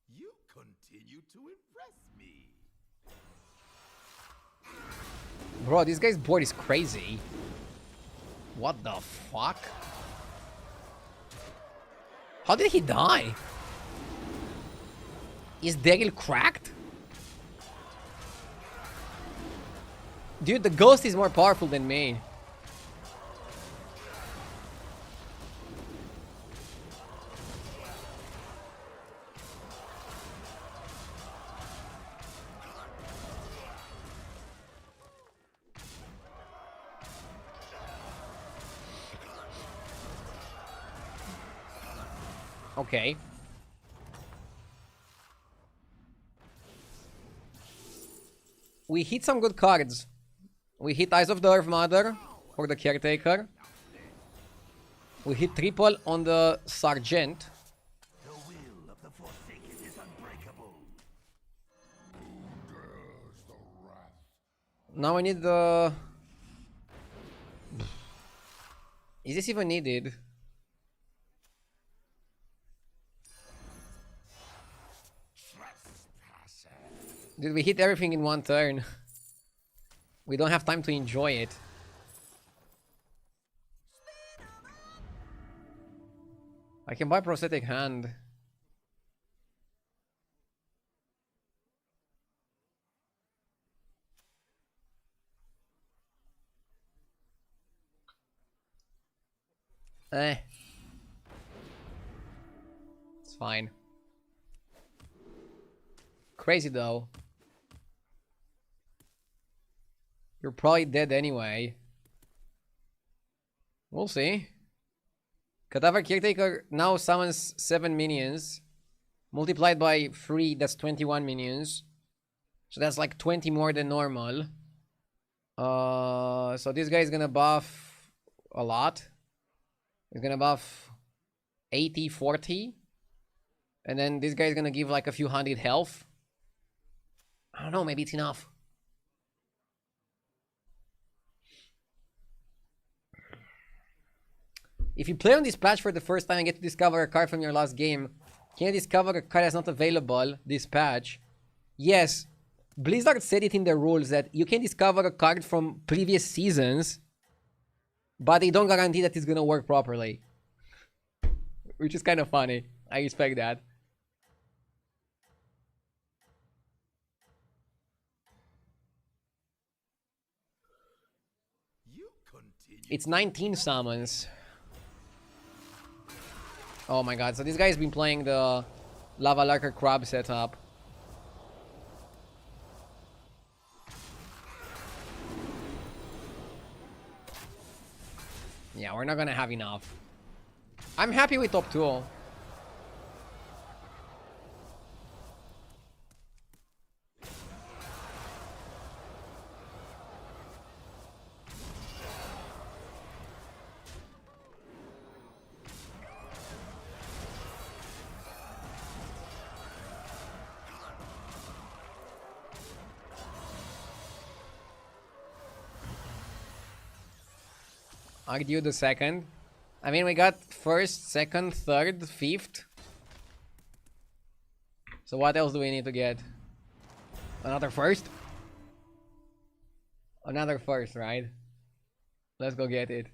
S3: You continue to impress me.
S1: Bro, this guy's board is crazy. What the fuck? How did he die? Is Daryl cracked? Dude, the ghost is more powerful than me. Okay. We hit some good cards. We hit Eyes of the Earth Mother for the Caretaker. We hit triple on the Sergeant.
S2: The will of the Forsaken is unbreakable.
S1: Now I need the... Is this even needed? Dude, we hit everything in one turn. We don't have time to enjoy it. I can buy prosthetic hand. It's fine. Crazy though. You're probably dead anyway. We'll see. Cadaver Caretaker now summons 7 minions. Multiplied by 3, that's 21 minions. So that's like 20 more than normal. So this guy is gonna buff a lot. He's gonna buff 80, 40. And then this guy is gonna give like a few hundred health. I don't know, maybe it's enough. If you play on this patch for the first time and get to discover a card from your last game, can you discover a card that's not available this patch? Yes. Blizzard said it in their rules that you can discover a card from previous seasons, but they don't guarantee that it's gonna work properly. Which is kind of funny. I respect that. It's 19 summons. Oh my god, so this guy's been playing the Lava Lurker Crab setup. Yeah, we're not gonna have enough. I'm happy with top 2. Argue the second. I mean, we got first, second, third, fifth. So what else do we need to get? Another first? Another first, right? Let's go get it.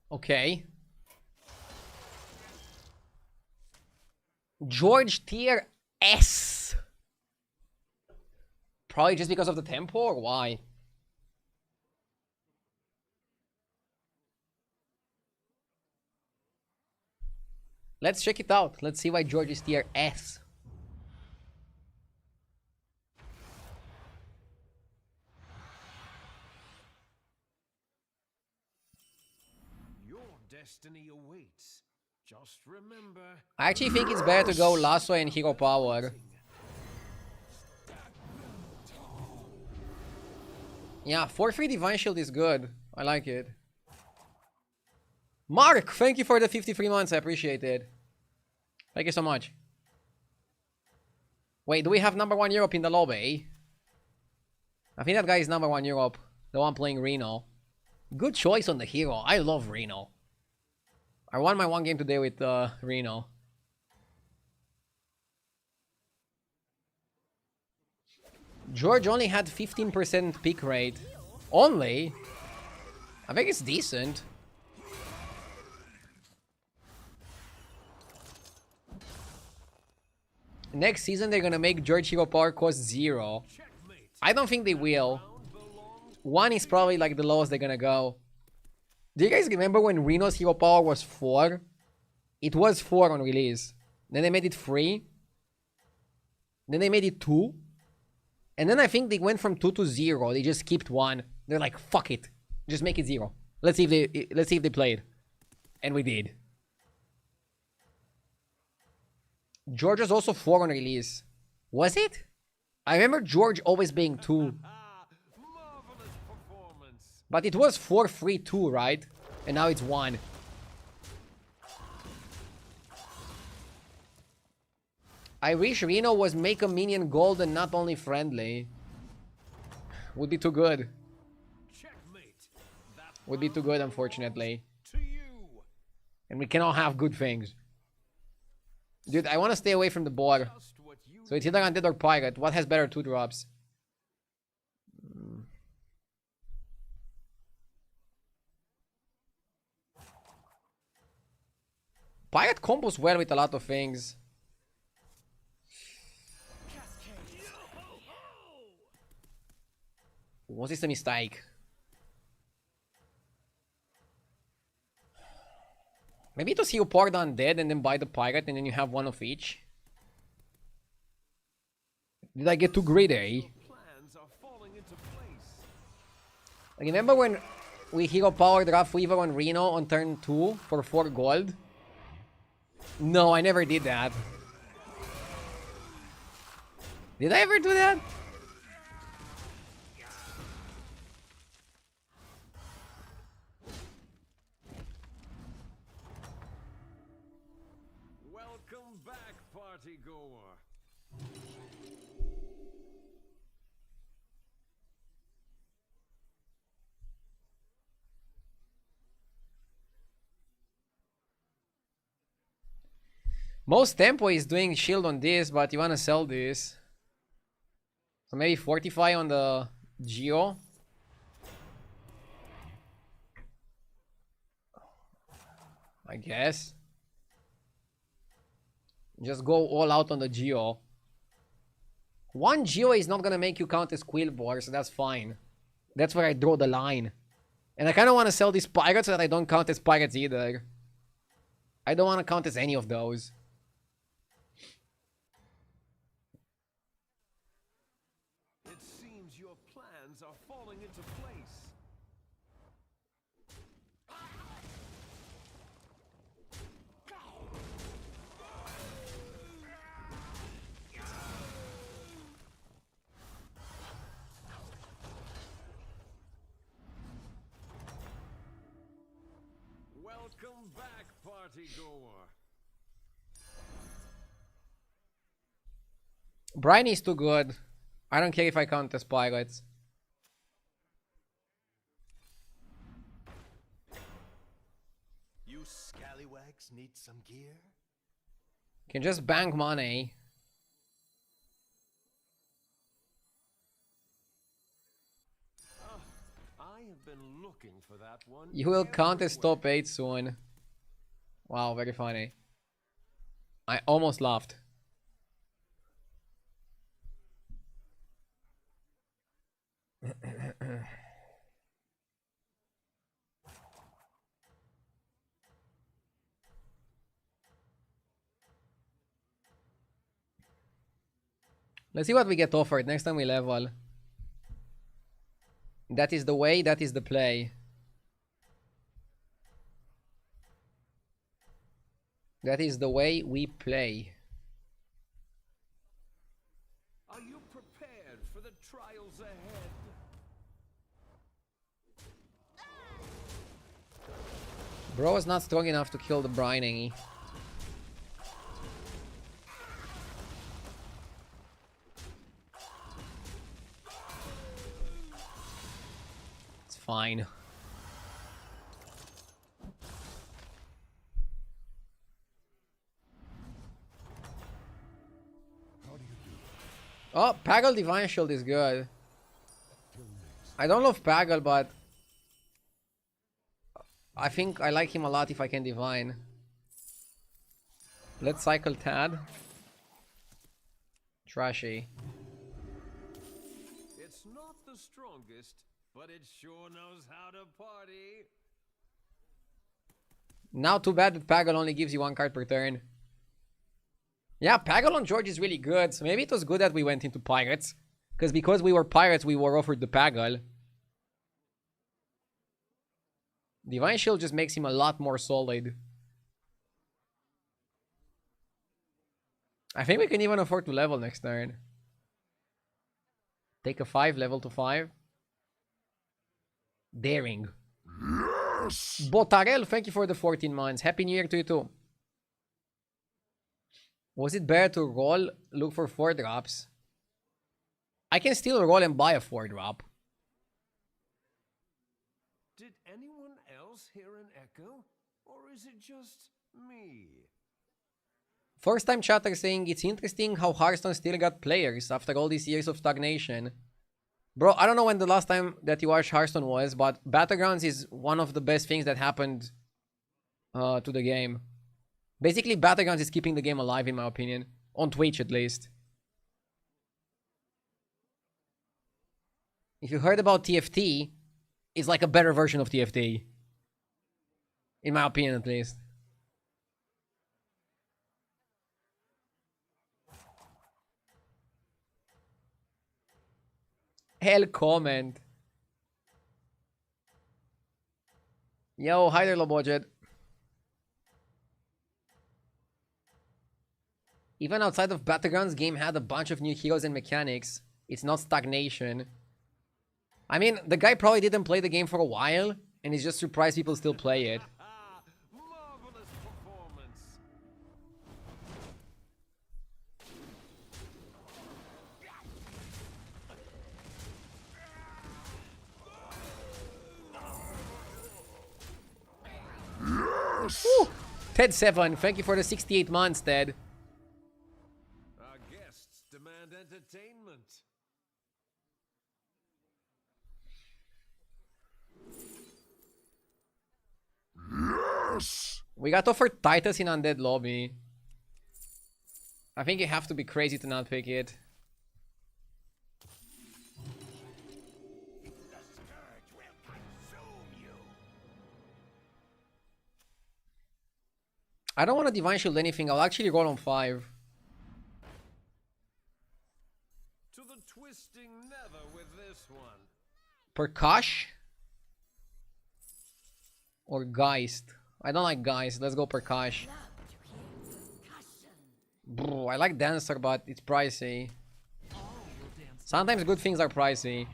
S1: Okay. George tier S. Probably just because of the tempo, or why? Let's check it out. Let's see why George is tier S.
S2: destiny awaits. Just remember.
S1: I actually think it's better to go Lasso and Hero Power. Yeah, 4-3 Divine Shield is good. I like it. Mark, thank you for the 53 months. I appreciate it. Thank you so much. Wait, do we have #1 Europe in the lobby? I think that guy is #1 Europe. The one playing Reno. Good choice on the hero. I love Reno. I won my one game today with Reno. George only had 15% pick rate. Only? I think it's decent. Next season they're gonna make George Hero Power cost 0. I don't think they will. 1 is probably like the lowest they're gonna go. Do you guys remember when Reno's Hero Power was 4? It was 4 on release. Then they made it 3. Then they made it 2. And then I think they went from 2 to 0. They just skipped 1. They're like, fuck it. Just make it 0. Let's see if they played. And we did. George was also 4 on release. Was it? I remember George always being 2. But it was 4-3-2, right? And now it's 1. I wish Reno was make a minion gold and not only friendly. Would be too good. Would be too good, unfortunately. And we cannot have good things. Dude, I want to stay away from the board. So it's either Undead or Pirate. What has better 2-drops? Pirate combos well with a lot of things. Was this a mistake? Maybe to see you pour the Undead and then buy the Pirate and then you have one of each. Did I get too greedy? Remember when we Hero Powered Rough Weaver on Reno on turn 2 for 4 gold? No, I never did that. Did I ever do that?
S2: Welcome back, party goer.
S1: Most tempo is doing shield on this, but you wanna sell this. So maybe fortify on the Geo. I guess. Just go all out on the Geo. 1 Geo is not gonna make you count as Quillbore, so that's fine. That's where I draw the line. And I kinda wanna sell these pirates so that I don't count as pirates either. I don't wanna count as any of those.
S2: It seems your plans are falling into place. Welcome back, party goer.
S1: Brian is too good. I don't care if I count as pirates.
S5: You scallywags need some gear?
S1: Can just bank money.
S2: I have been looking for that one.
S1: You will count as top 8 soon. Wow, very funny. I almost laughed. Let's see what we get offered next time we level. That is the way, that is the play. That is the way we play.
S2: Are you prepared for the trials ahead?
S1: Bro is not strong enough to kill the Brining. It's fine. Oh, Pagel Divine Shield is good. I don't love Pagel, but I think I like him a lot if I can Divine. Let's cycle Tad. Trashy.
S2: It's not the strongest, but it sure knows how to party.
S1: Now too bad that Pagel only gives you 1 card per turn. Yeah, Pagel on George is really good, so maybe it was good that we went into Pirates. Because we were Pirates, we were offered the Pagel. Divine Shield just makes him a lot more solid. I think we can even afford to level next turn. Take a 5, level to 5. Daring.
S3: Yes!
S1: Botarel, thank you for the 14 months. Happy New Year to you too. Was it better to roll, look for 4 drops? I can still roll and buy a 4 drop.
S2: Did anyone else hear an echo? Or is it just me?
S1: First time chatter saying it's interesting how Hearthstone still got players after all these years of stagnation. Bro, I don't know when the last time that you watched Hearthstone was, but Battlegrounds is one of the best things that happened to the game. Basically, Battlegrounds is keeping the game alive, in my opinion. On Twitch, at least. If you heard about TFT, it's like a better version of TFT. In my opinion, at least. Hell comment. Yo, hi there, low budget. Even outside of Battlegrounds, game had a bunch of new heroes and mechanics. It's not stagnation. I mean, the guy probably didn't play the game for a while, and he's just surprised people still play it.
S2: Marvelous performance.
S1: Woo! Ted7, thank you for the 68 months, Ted.
S2: Our guests demand entertainment.
S3: Yes!
S1: We got offered Titus in Undead Lobby. I think you have to be crazy to not pick it. I don't want to Divine Shield anything. I'll actually roll on 5.
S2: To the twisting nether with this one.
S1: Perkosh? Or Geist? I don't like Geist. Let's go Perkosh. Bro, I like Dancer, but it's pricey. Sometimes good things are pricey.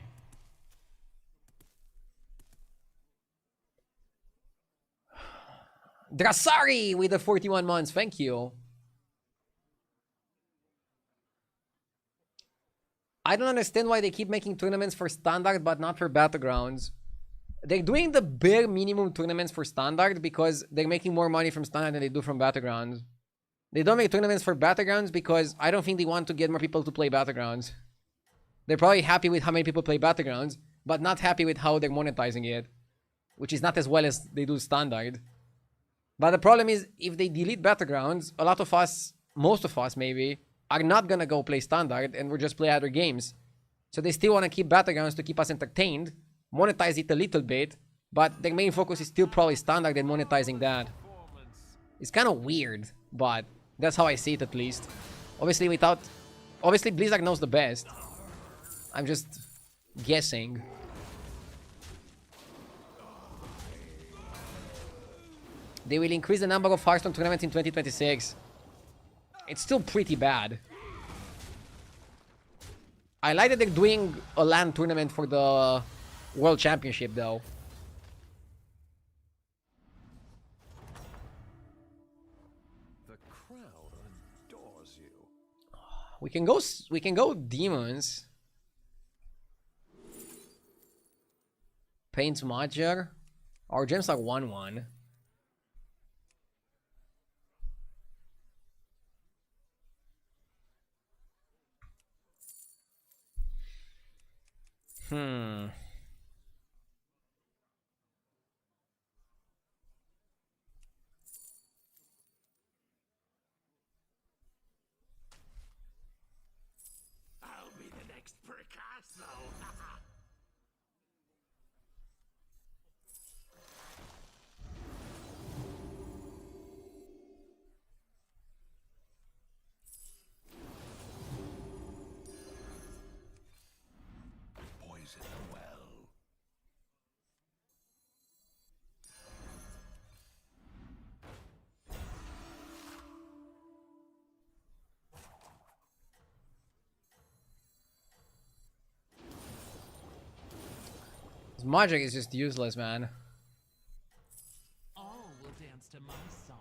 S1: Drasari with the 41 months. Thank you. I don't understand why they keep making tournaments for Standard but not for Battlegrounds. They're doing the bare minimum tournaments for Standard because they're making more money from Standard than they do from Battlegrounds. They don't make tournaments for Battlegrounds because I don't think they want to get more people to play Battlegrounds. They're probably happy with how many people play Battlegrounds, but not happy with how they're monetizing it, which is not as well as they do Standard. But the problem is, if they delete Battlegrounds, a lot of us, most of us maybe, are not gonna go play Standard and we'll just play other games. So they still want to keep Battlegrounds to keep us entertained, monetize it a little bit, but their main focus is still probably Standard and monetizing that. It's kind of weird, but that's how I see it at least. Obviously Blizzard knows the best. I'm just guessing. They will increase the number of Hearthstone tournaments in 2026. It's still pretty bad. I like that they're doing a LAN tournament for the World Championship, though.
S2: The crowd adores you.
S1: We can go demons. Paints Modger. Our gems are 1/1.
S2: I'll be the next Picasso. Poison the well.
S1: This magic is just useless, man.
S6: All will dance to my song.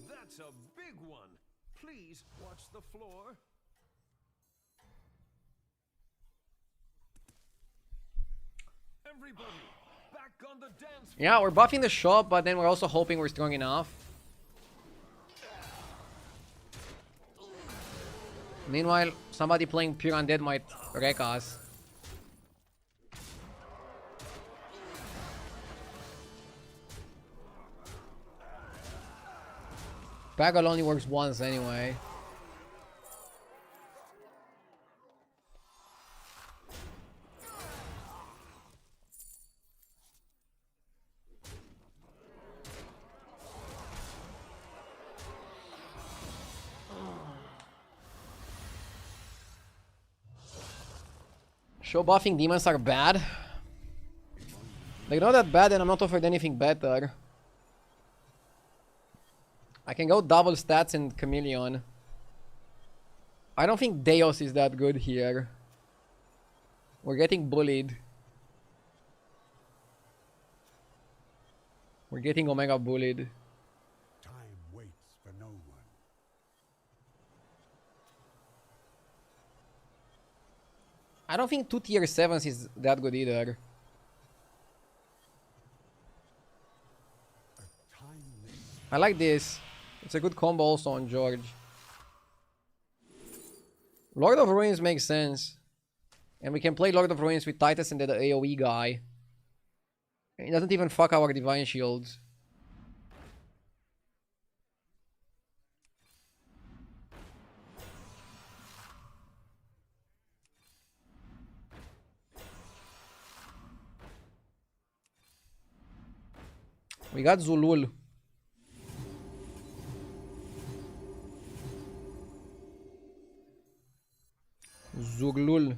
S2: That's a big one. Please watch the floor. Everybody, back on the dance floor.
S1: Yeah, we're buffing the shop, but then we're also hoping we're strong enough. Meanwhile, somebody playing pure undead might wreck us. Bagel only works once anyway. Show buffing demons are bad. They're not that bad and I'm not offered anything better. I can go double stats in Chameleon. I don't think Deos is that good here. We're getting bullied. We're getting Omega bullied.
S3: Time waits for no one.
S1: I don't think 2 tier 7s is that good either. I like this. It's a good combo also on George. Lord of Ruins makes sense. And we can play Lord of Ruins with Titus and the AoE guy. It doesn't even fuck our Divine Shields. We got Zulul. Zuglul.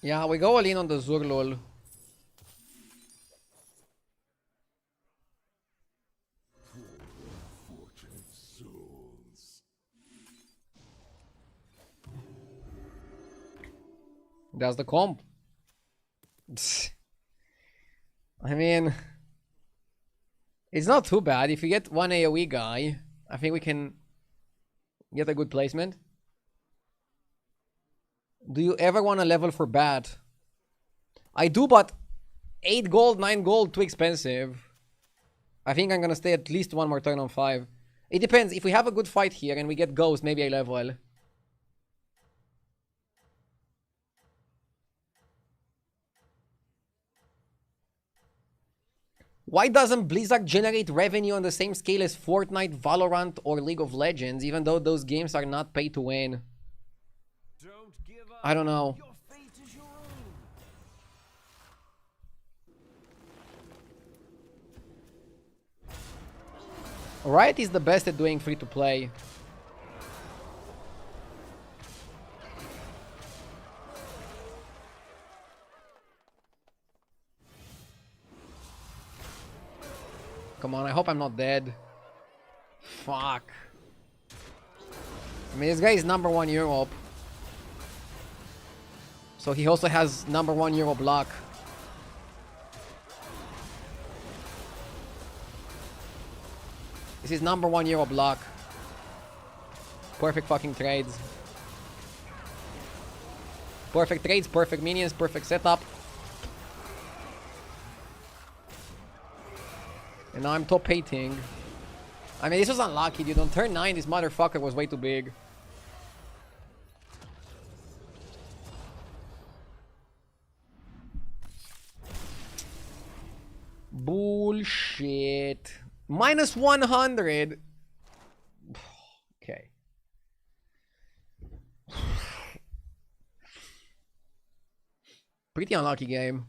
S1: Yeah, we go all in on the Zurlul. That's the comp. I mean, it's not too bad. If you get one AoE guy, I think we can get a good placement. Do you ever want to level for bat? I do, but 8 gold, 9 gold, too expensive. I think I'm gonna stay at least one more turn on 5. It depends. If we have a good fight here and we get ghost, maybe I level. Why doesn't Blizzard generate revenue on the same scale as Fortnite, Valorant, or League of Legends, even though those games are not pay to win?
S2: Don't give up.
S1: I don't know.
S2: Your fate is your own.
S1: Riot is the best at doing free-to-play. Come on, I hope I'm not dead. Fuck. I mean, this guy is #1 Europe. So he also has #1 Europe luck. This is #1 Europe luck. Perfect fucking trades. Perfect trades, perfect minions, perfect setup. And now I'm top 8ing. I mean, this was unlucky, dude. On turn 9, this motherfucker was way too big. Bullshit. -100. Okay. Pretty unlucky game.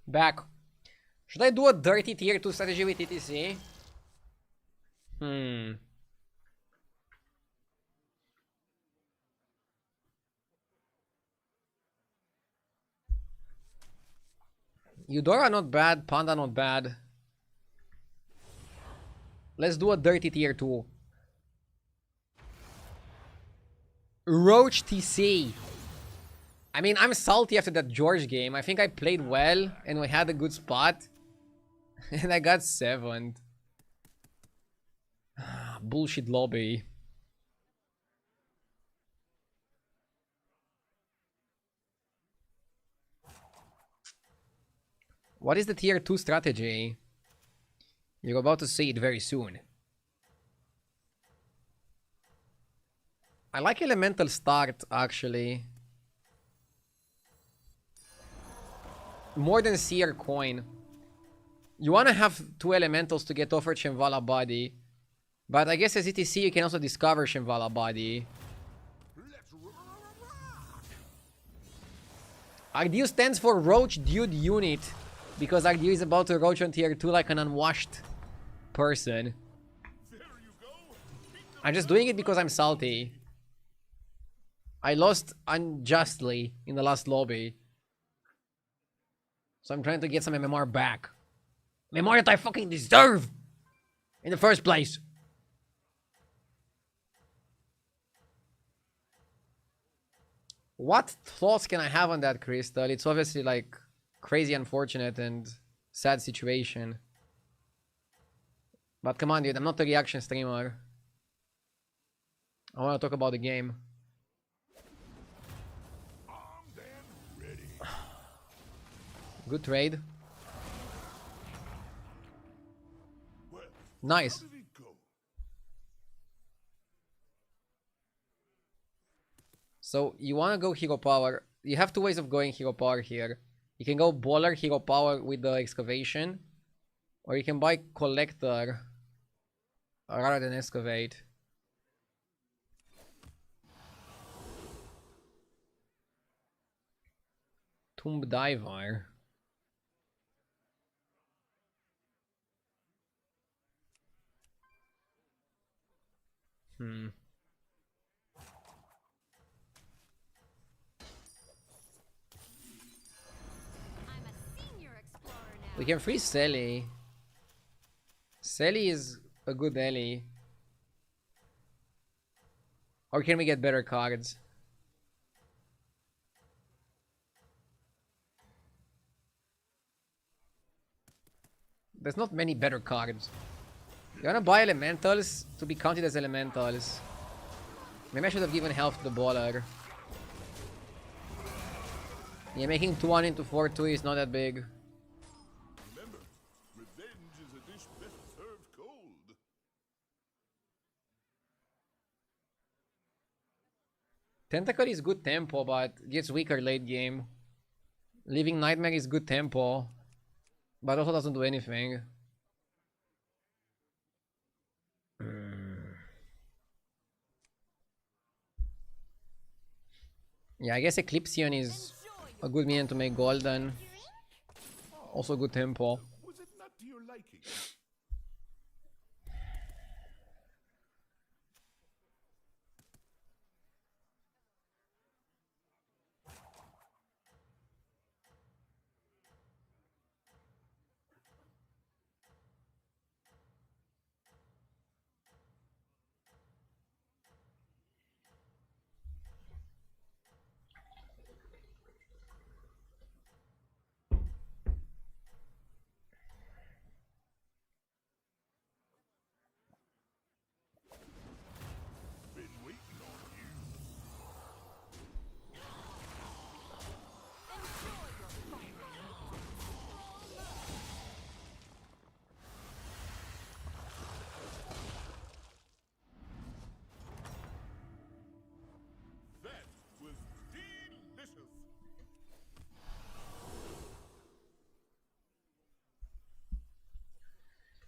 S1: Back. Should I do a dirty tier 2 strategy with ETC? Eudora not bad, Panda not bad. Let's do a dirty tier 2. Roach TC. I mean, I'm salty after that George game. I think I played well and we had a good spot. And I got 7th. Bullshit lobby. What is the tier 2 strategy? You're about to see it very soon. I like elemental start, actually. More than Seer coin. You want to have 2 elementals to get offered Shambhala body. But I guess as ETC you can also discover Shambhala body. RDU stands for Roach Dude Unit. Because RDU is about to roach on tier 2 like an unwashed person. I'm just doing it because I'm salty. I lost unjustly in the last lobby. So I'm trying to get some MMR back. MMR that I fucking deserve! In the first place. What thoughts can I have on that crystal? It's obviously like crazy unfortunate and sad situation. But come on, dude, I'm not a reaction streamer. I want to talk about the game. Good trade. Nice. So you want to go hero power. You have two ways of going hero power here. You can go baller hero power with the excavation, or you can buy collector rather than excavate. Tomb diver.
S4: I'm a senior explorer now.
S1: We can free Sally. Sally is a good ally. Or can we get better cards? There's not many better cards. You wanna buy elementals to be counted as elementals. Maybe I should have given health to the baller. Yeah, making 2-1 into 4-2 is not that big.
S3: Remember, revenge is a dish best served cold.
S1: Tentacle is good tempo, but gets weaker late game. Living Nightmare is good tempo, but also doesn't do anything. Yeah, I guess Eclipsion is a good minion to make golden. Also good tempo.
S3: Was it not to your liking? Been waiting on you. That was delicious.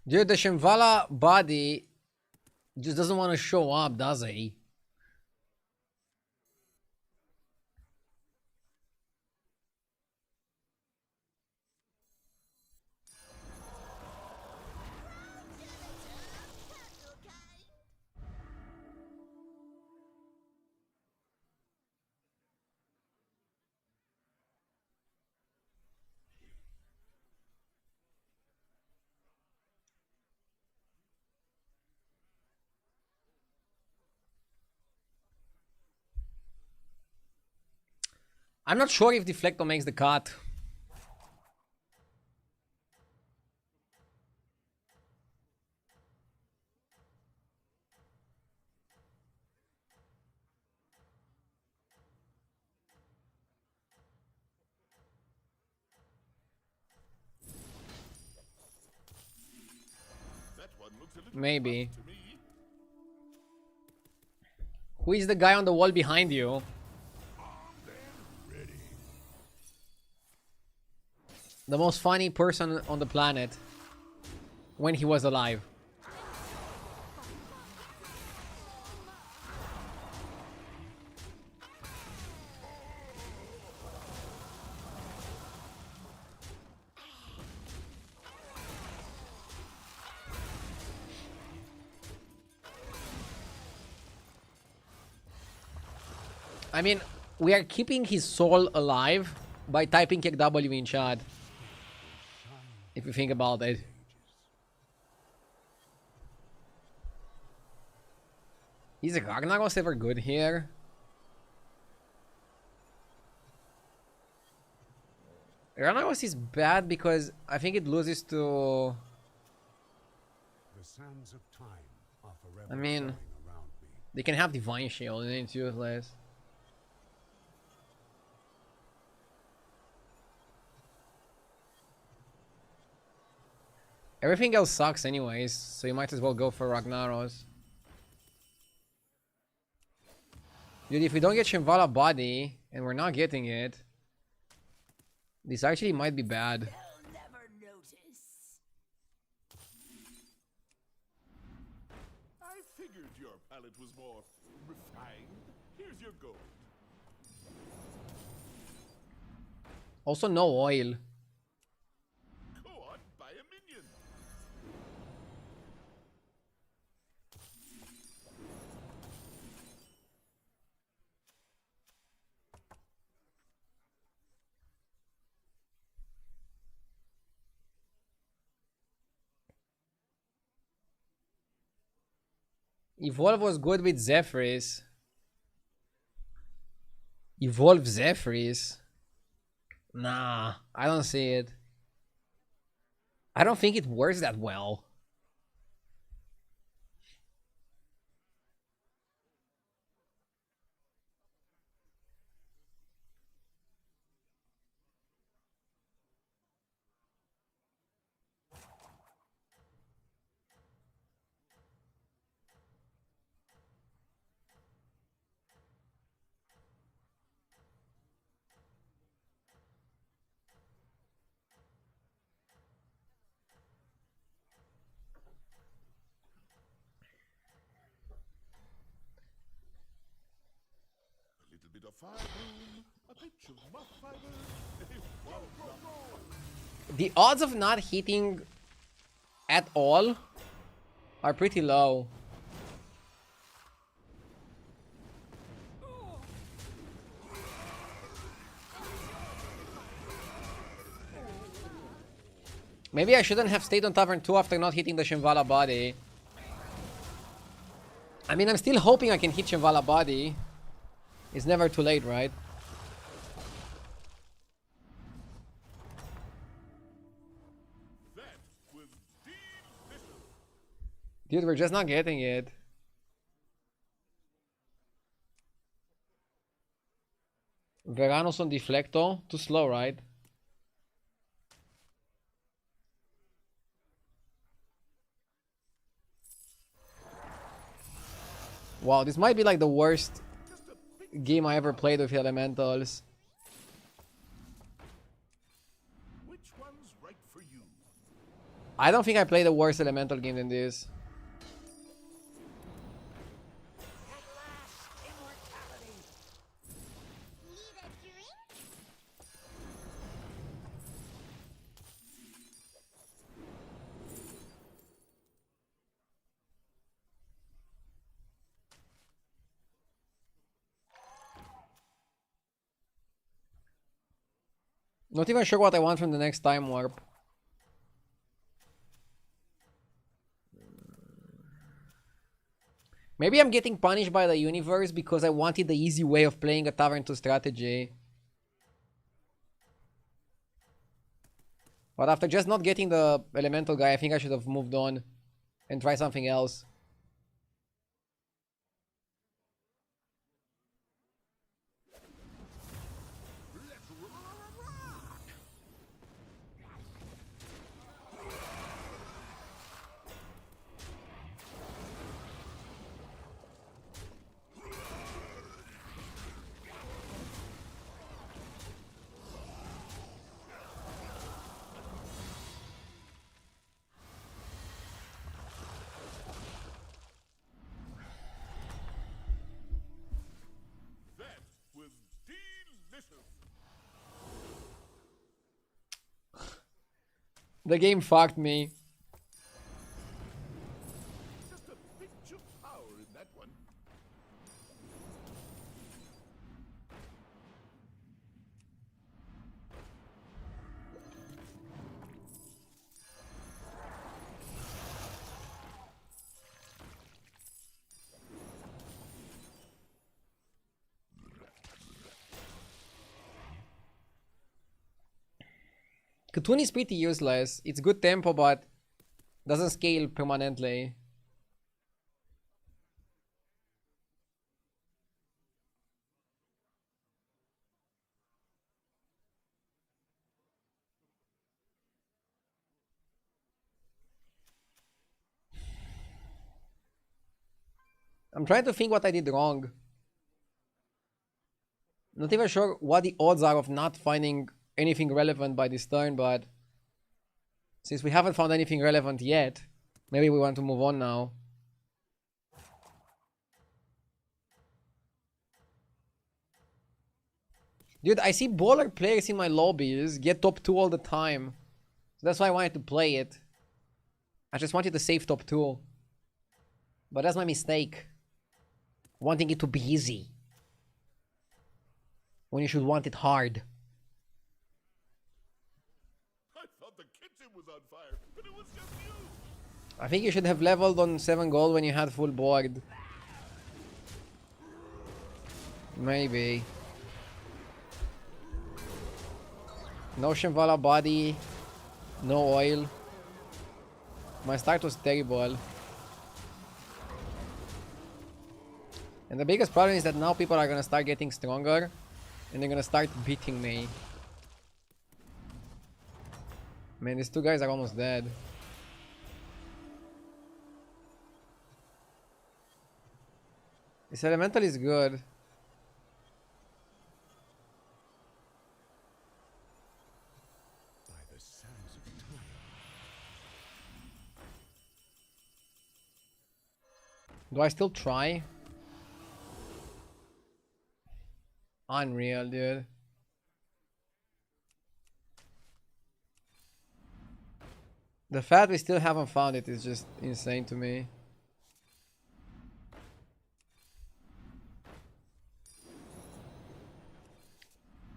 S1: Dude, the Shimvala body just doesn't want to show up, does he? I'm not sure if Deflecto makes the cut.
S3: That one looks a little
S1: Maybe.
S3: rough to me.
S1: Who is the guy on the wall behind you?
S3: Ready.
S1: The most funny person on the planet. When he was alive. I mean, we are keeping his soul alive by typing KW in chat. If you think about it. Is Ragnaros ever good here? Ranaos is bad because I think it loses to...
S3: The sands of time are forever
S1: I mean,
S3: flowing around me.
S1: they can have Divine Shield and it's useless. Everything else sucks anyways, so you might as well go for Ragnaros. Dude, if we don't get Shambhala Body, and we're not getting it, this actually might be bad.
S4: They'll never notice.
S3: I figured your palate was more refined. Here's your gold.
S1: Also, no oil.
S3: Go on, buy a minion.
S1: Evolve was good with Zephyrs. Evolve Zephyrs? Nah, I don't see it. I don't think it works that well.
S3: A little bit of fire bloom, a pinch of moth fiber.
S1: The odds of not hitting at all are pretty low. Maybe I shouldn't have stayed on Tavern 2 after not hitting the Shambhala Body. I mean, I'm still hoping I can hit Shambhala Body. It's never too late, right?
S3: That was delicious.
S1: Dude, we're just not getting it. Veranos on Deflecto. Too slow, right? Wow, this might be like the worst game I ever played with elementals.
S3: Which one's right for you?
S1: I don't think I played a worse elemental game than this.
S4: Need a drink?
S1: Not even sure what I want from the next time warp. Maybe I'm getting punished by the universe because I wanted the easy way of playing a Tavern 2 strategy. But after just not getting the elemental guy, I think I should have moved on and try something else.
S3: That was delicious.
S1: The game fucked me.
S3: Just a pinch of power in that one.
S1: Kutun is pretty useless. It's good tempo, but doesn't scale permanently. I'm trying to think what I did wrong. Not even sure what the odds are of not finding anything relevant by this turn, but since we haven't found anything relevant yet, maybe we want to move on now. Dude, I see baller players in my lobbies get top 2 all the time. So that's why I wanted to play it. I just wanted to save top 2. But that's my mistake. Wanting it to be easy. When you should want it hard.
S3: I thought the kitchen was on fire, but it was just you.
S1: I think you should have leveled on 7 gold when you had full board. Maybe. No Shambhala body. No oil. My start was terrible. And the biggest problem is that now people are gonna start getting stronger. And they're gonna start beating me. Man, these two guys are almost dead. This elemental is good.
S3: By the sands of time.
S1: Do I still try? Unreal, dude. The fact we still haven't found it is just insane to me.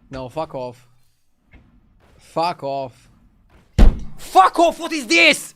S1: No, fuck off. Fuck off. Fuck off! What is this?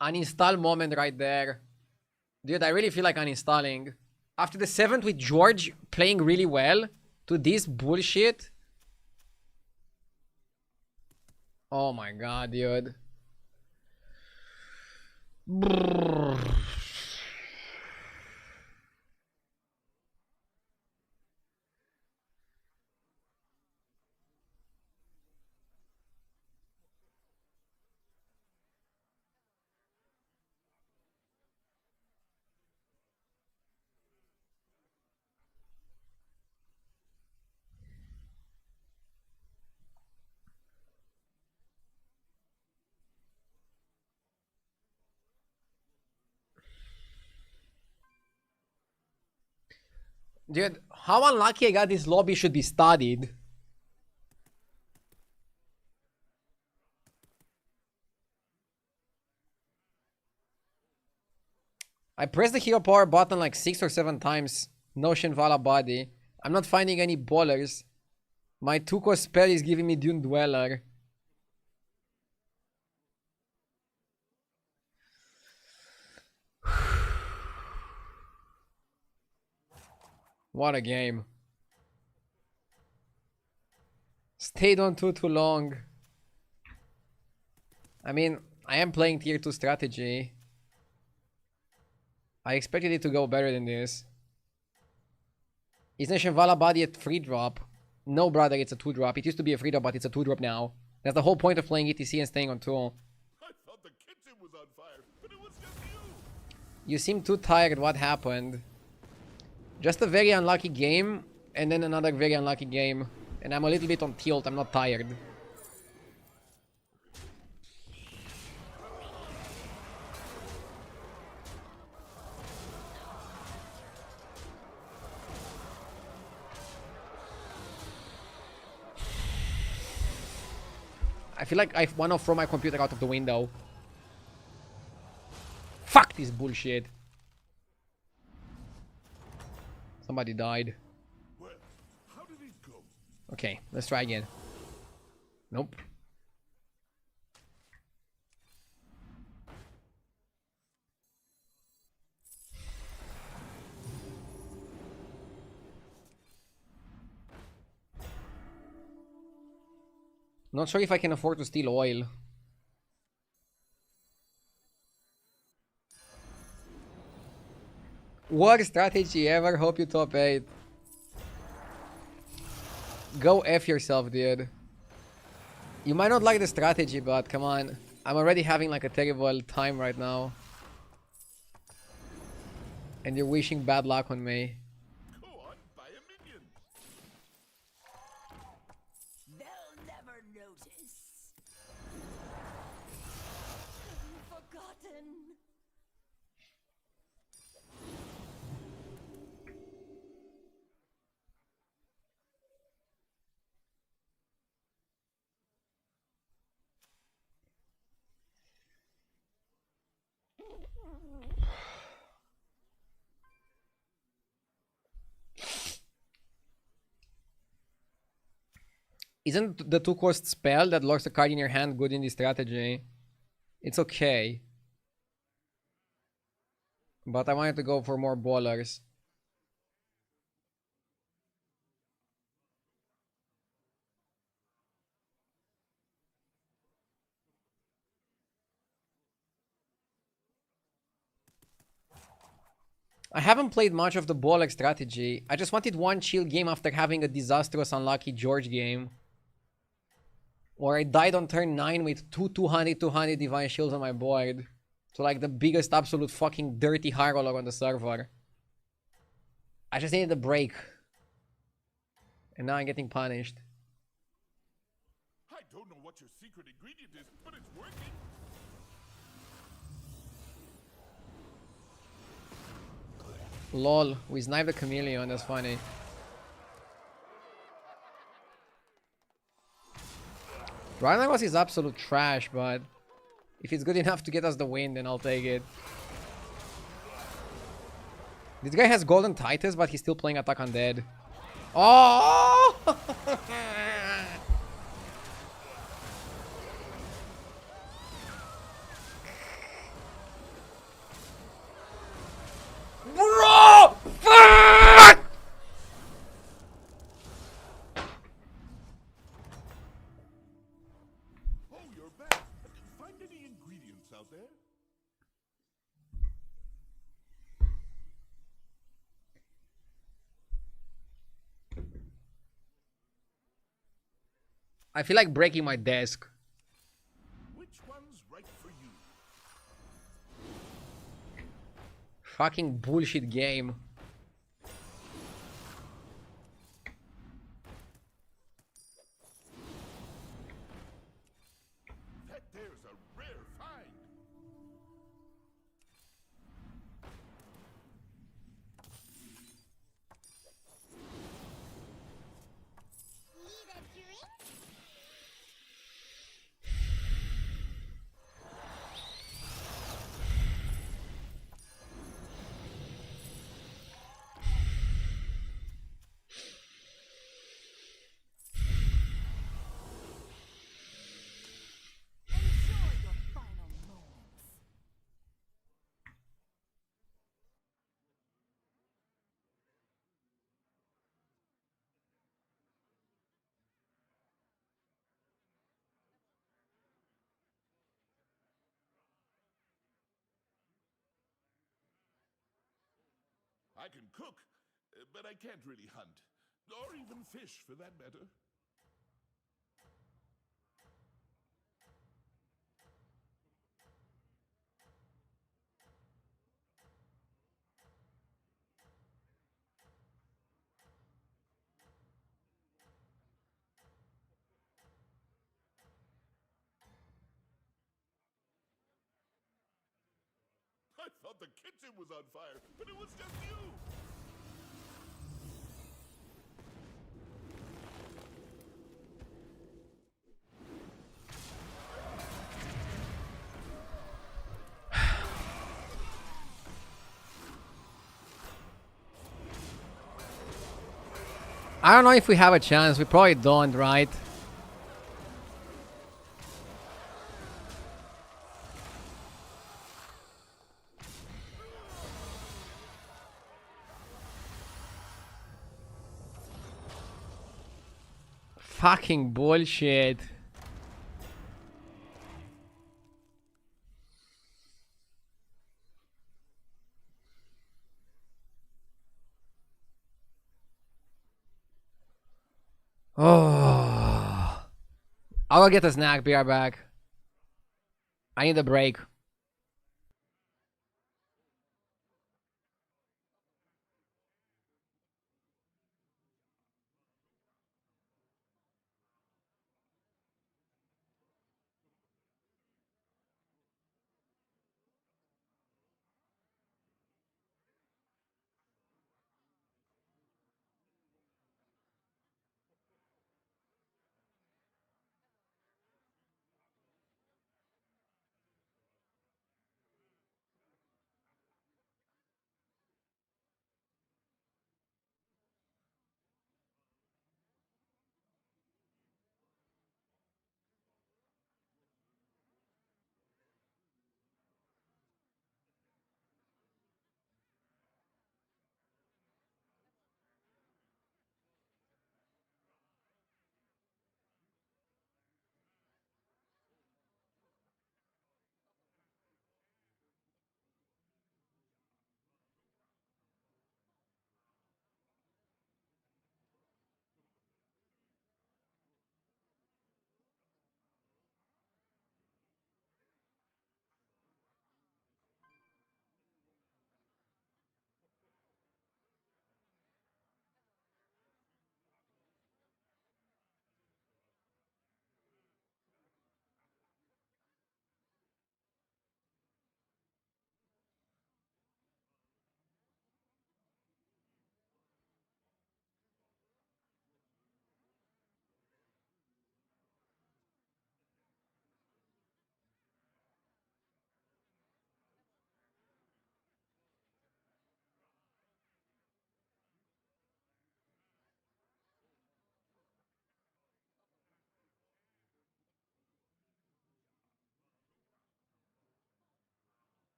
S1: Uninstall moment right there. Dude, I really feel like uninstalling. After the 7th with George playing really well to this bullshit. Oh my god, dude. Brrr. Dude, how unlucky I got this lobby should be studied. I pressed the hero power button like 6 or 7 times. No Shinvala body. I'm not finding any ballers. My 2-cost spell is giving me Dune Dweller. What a game. Stayed on 2 too long. I mean, I am playing tier 2 strategy. I expected it to go better than this. Isn't Shambhala body a 3-drop? No, brother, it's a 2-drop. It used to be a 3-drop, but it's a 2-drop now. That's the whole point of playing ETC and staying on 2.
S3: I thought the kitchen was on fire, but it was just you.
S1: You seem too tired. What happened? Just a very unlucky game, and then another very unlucky game. And I'm a little bit on tilt, I'm not tired. I feel like I want to throw my computer out of the window. Fuck this bullshit. Somebody died.
S3: Well, how did it go?
S1: Okay, let's try again. Nope. Not sure if I can afford to steal oil. Worst strategy ever. Hope you top 8. Go F yourself, dude. You might not like the strategy, but come on. I'm already having like a terrible time right now. And you're wishing bad luck on me.
S3: Go on, buy a minion.
S4: They'll never notice. Have you forgotten?
S1: Isn't the 2-cost spell that locks a card in your hand good in this strategy? It's okay. But I wanted to go for more ballers. I haven't played much of the baller strategy. I just wanted one chill game after having a disastrous unlucky George game. Where I died on turn 9 with 200 Divine Shields on my board. To like the biggest absolute fucking dirty high roller on the server. I just needed a break. And now I'm getting punished.
S3: I don't know what your secret ingredient is, but it's working.
S1: Lol, we sniped the chameleon, that's funny. Ragnarok is absolute trash, but if it's good enough to get us the win, then I'll take it. This guy has Golden Titus, but he's still playing Attack Undead. Oh! Bro! Fuck!
S3: Oh, you're back. Find any ingredients out there?
S1: I feel like breaking my desk.
S3: Which one's right for you?
S1: Fucking bullshit game.
S3: That there's a rare find.
S4: Need a drink? Enjoy your final moments.
S3: I can cook, but I can't really hunt. Or even fish, for that matter. I thought the kitchen was on fire, but it was just you!
S1: I don't know if we have a chance. We probably don't, right? Fucking bullshit. Oh. I'll get a snack, be right back. I need a break.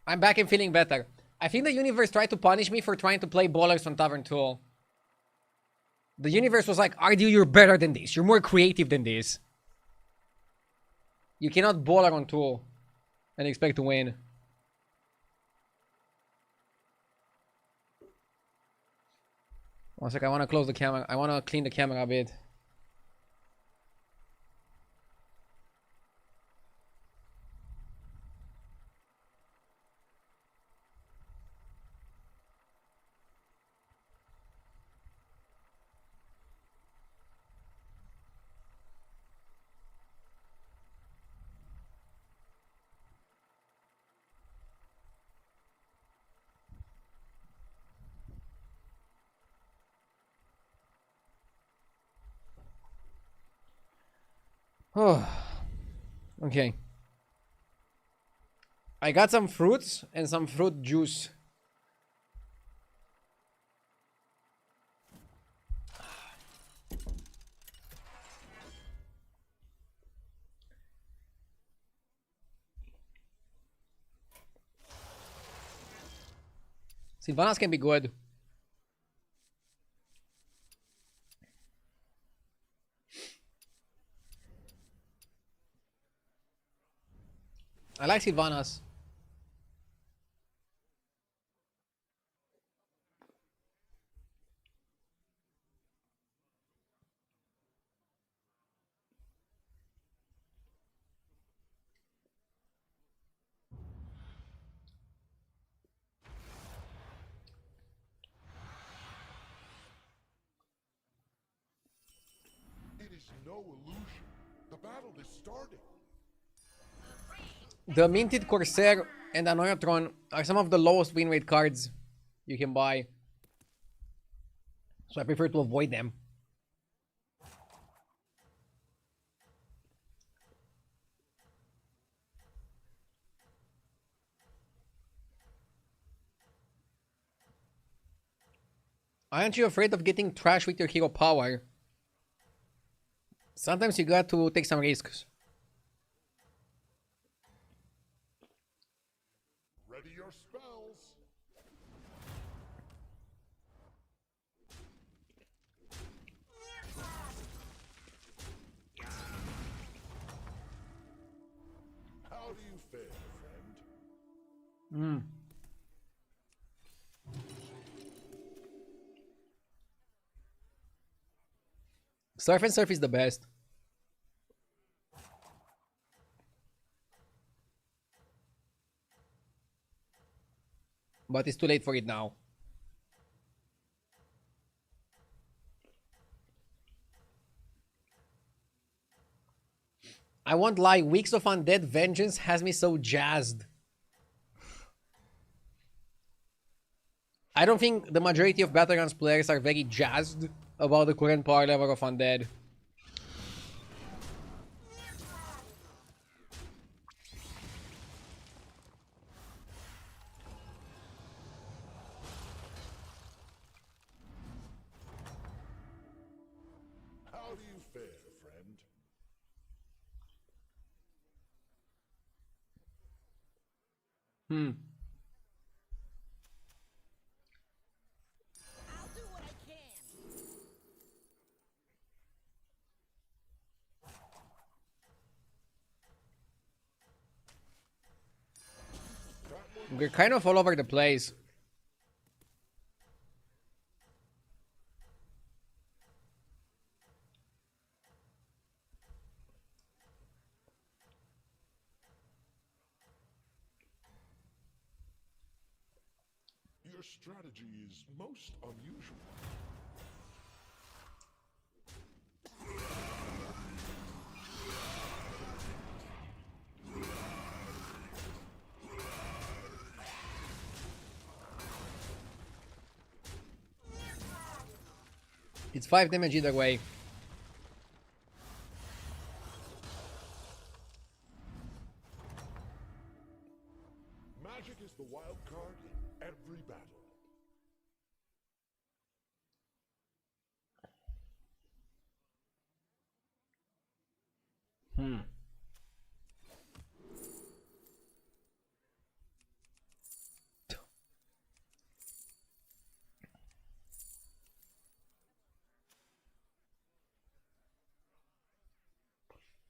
S1: I'm back and feeling better. I think the universe tried to punish me for trying to play Ballers on Tavern Tool. The universe was like, RD, you're better than this. You're more creative than this. You cannot Baller on Tool and expect to win. One sec, I want to close the camera. I want to clean the camera a bit. Oh, okay. I got some fruits and some fruit juice. Sylvanas can be good. I like Sylvanas.
S3: It is no illusion. The battle is starting.
S1: The Minted Corsair and Anoyatron are some of the lowest win rate cards you can buy. So I prefer to avoid them. Aren't you afraid of getting trash with your hero power? Sometimes you got to take some risks.
S3: Ready your spells. How do you fare, friend?
S1: Surf and Surf is the best. But it's too late for it now. I won't lie, Weeks of Undead Vengeance has me so jazzed. I don't think the majority of Battlegrounds players are very jazzed about the current power level of Undead.
S3: How do you fare, friend?
S4: I'll do what I can.
S1: We're kind of all over the place.
S3: Your strategy is most unusual.
S1: It's 5 damage either way.
S3: Magic is the wild card in every battle.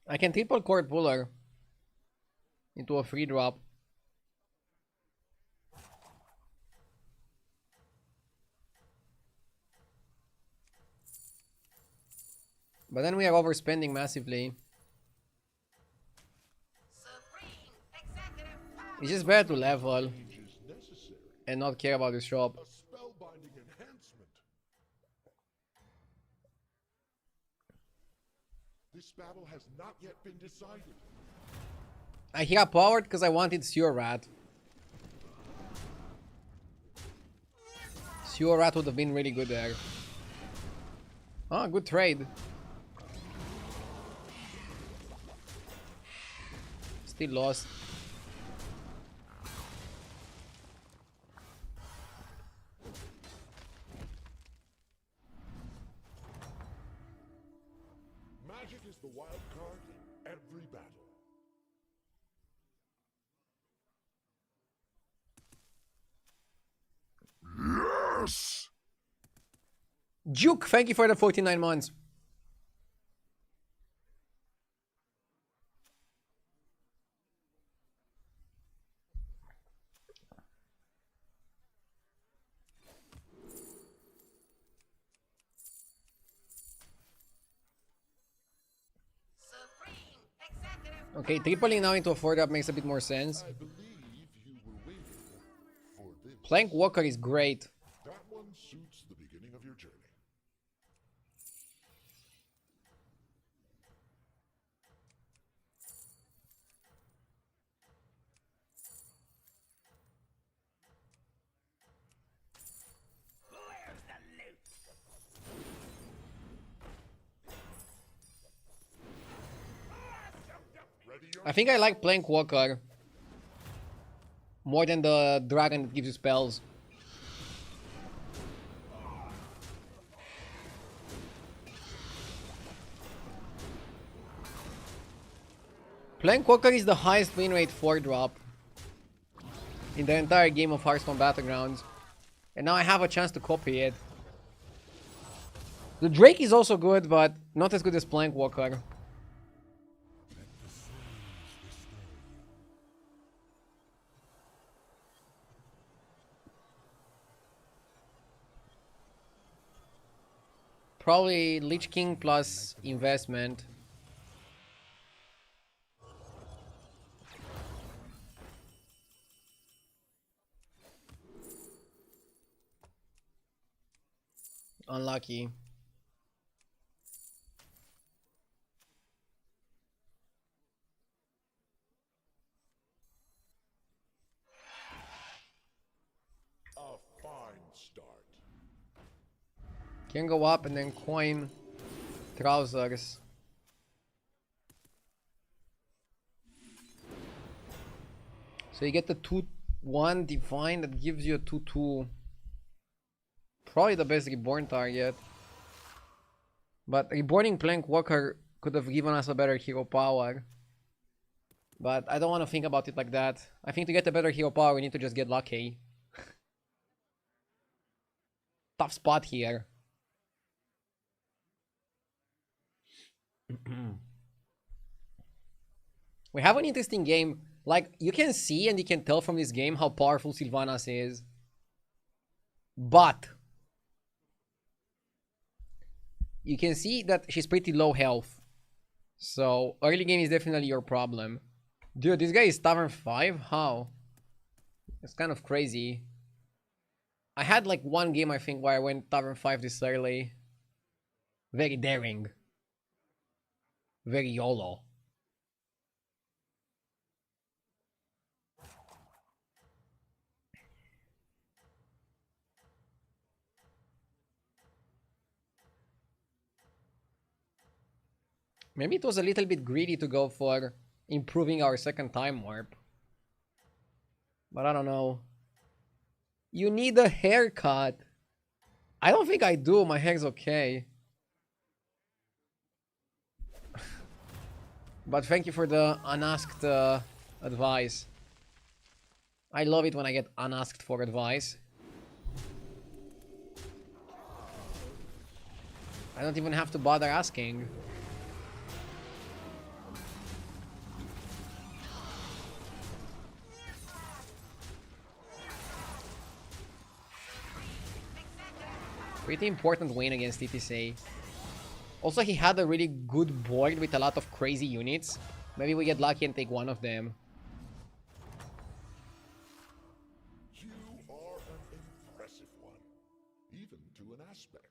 S1: I can triple Court Puller into a free drop. But then we are overspending massively. It's just better to level and not care about this shop.
S3: A spellbinding enhancement. This battle has not yet been decided.
S1: I hit powered because I wanted Sewer Rat. Sewer Rat would have been really good there. Oh, good trade. Still lost.
S3: Magic is the wild card in every battle. Yes!
S1: Duke, thank you for the 49 months. Okay, tripling now into a 4-drop makes a bit more sense.
S3: I believe you were waiting for this.
S1: Plank Walker is great.
S3: That one suits the beginning of your journey.
S1: I think I like Plank Walker more than the dragon that gives you spells. Plank Walker is the highest win rate 4-drop in the entire game of Hearthstone Battlegrounds. And now I have a chance to copy it. The Drake is also good, but not as good as Plank Walker. Probably Lich King plus investment. Unlucky.
S3: A fine start.
S1: Can go up and then coin trousers. So you get the 2/1 divine that gives you a 2/2. Probably the best reborn target. But reborning Plank Walker could have given us a better hero power. But I don't want to think about it like that. I think to get a better hero power we need to just get lucky. Tough spot here. We have an interesting game. Like, you can see and you can tell from this game how powerful Sylvanas is. But you can see that she's pretty low health. So early game is definitely your problem. Dude, this guy is Tavern 5? How? It's kind of crazy. I had like one game I think where I went Tavern 5 this early. Very daring. Very YOLO. Maybe it was a little bit greedy to go for improving our second time warp. But I don't know. You need a haircut. I don't think I do. My hair's okay. But thank you for the unasked advice. I love it when I get unasked for advice. I don't even have to bother asking. Pretty important win against TTC. Also, he had a really good board with a lot of crazy units. Maybe we get lucky and take one of them.
S3: You are an impressive one, even to an aspect.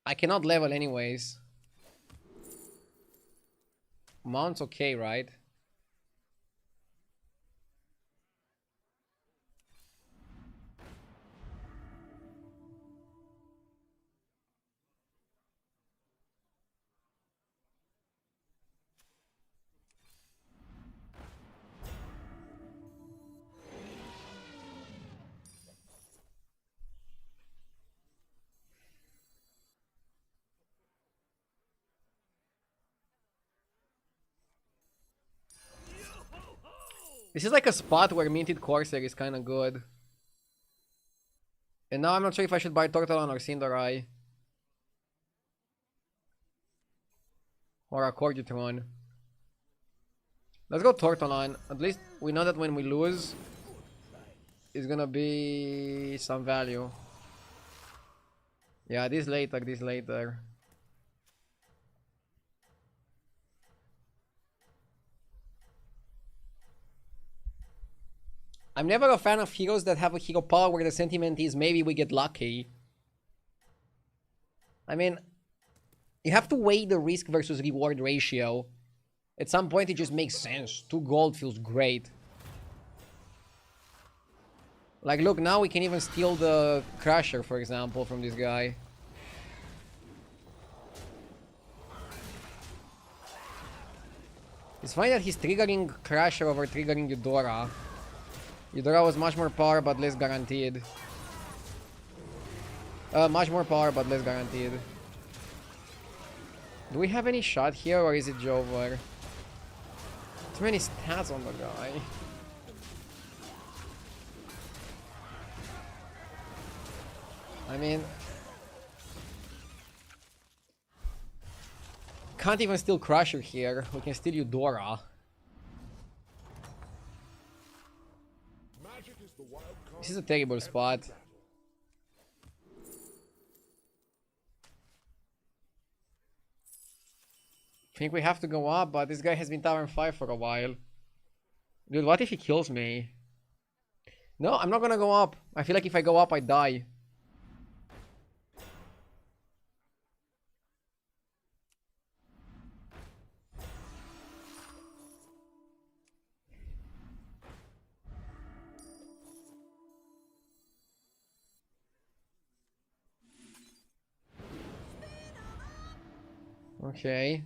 S1: I cannot level anyways. Mount's okay, right? This is like a spot where Minted Corsair is kind of good. And now I'm not sure if I should buy Tortolon or Cinderai. Or a Cordutron. Let's go Tortolon. At least we know that when we lose, it's gonna be some value. Yeah, this later, this later. I'm never a fan of heroes that have a hero power where the sentiment is maybe we get lucky. I mean, you have to weigh the risk versus reward ratio. At some point it just makes sense. 2 gold feels great. Like, look, now we can even steal the Crusher, for example, from this guy. It's funny that he's triggering Crusher over triggering Eudora. Eudora was much more power but less guaranteed. Much more power but less guaranteed. Do we have any shot here or is it Jover? Too many stats on the guy. I mean... Can't even steal Crusher here. We can steal Eudora. This is a terrible spot. I think we have to go up, but this guy has been Tavern 5 for a while. Dude, what if he kills me? No, I'm not gonna go up. I feel like if I go up, I die. Okay.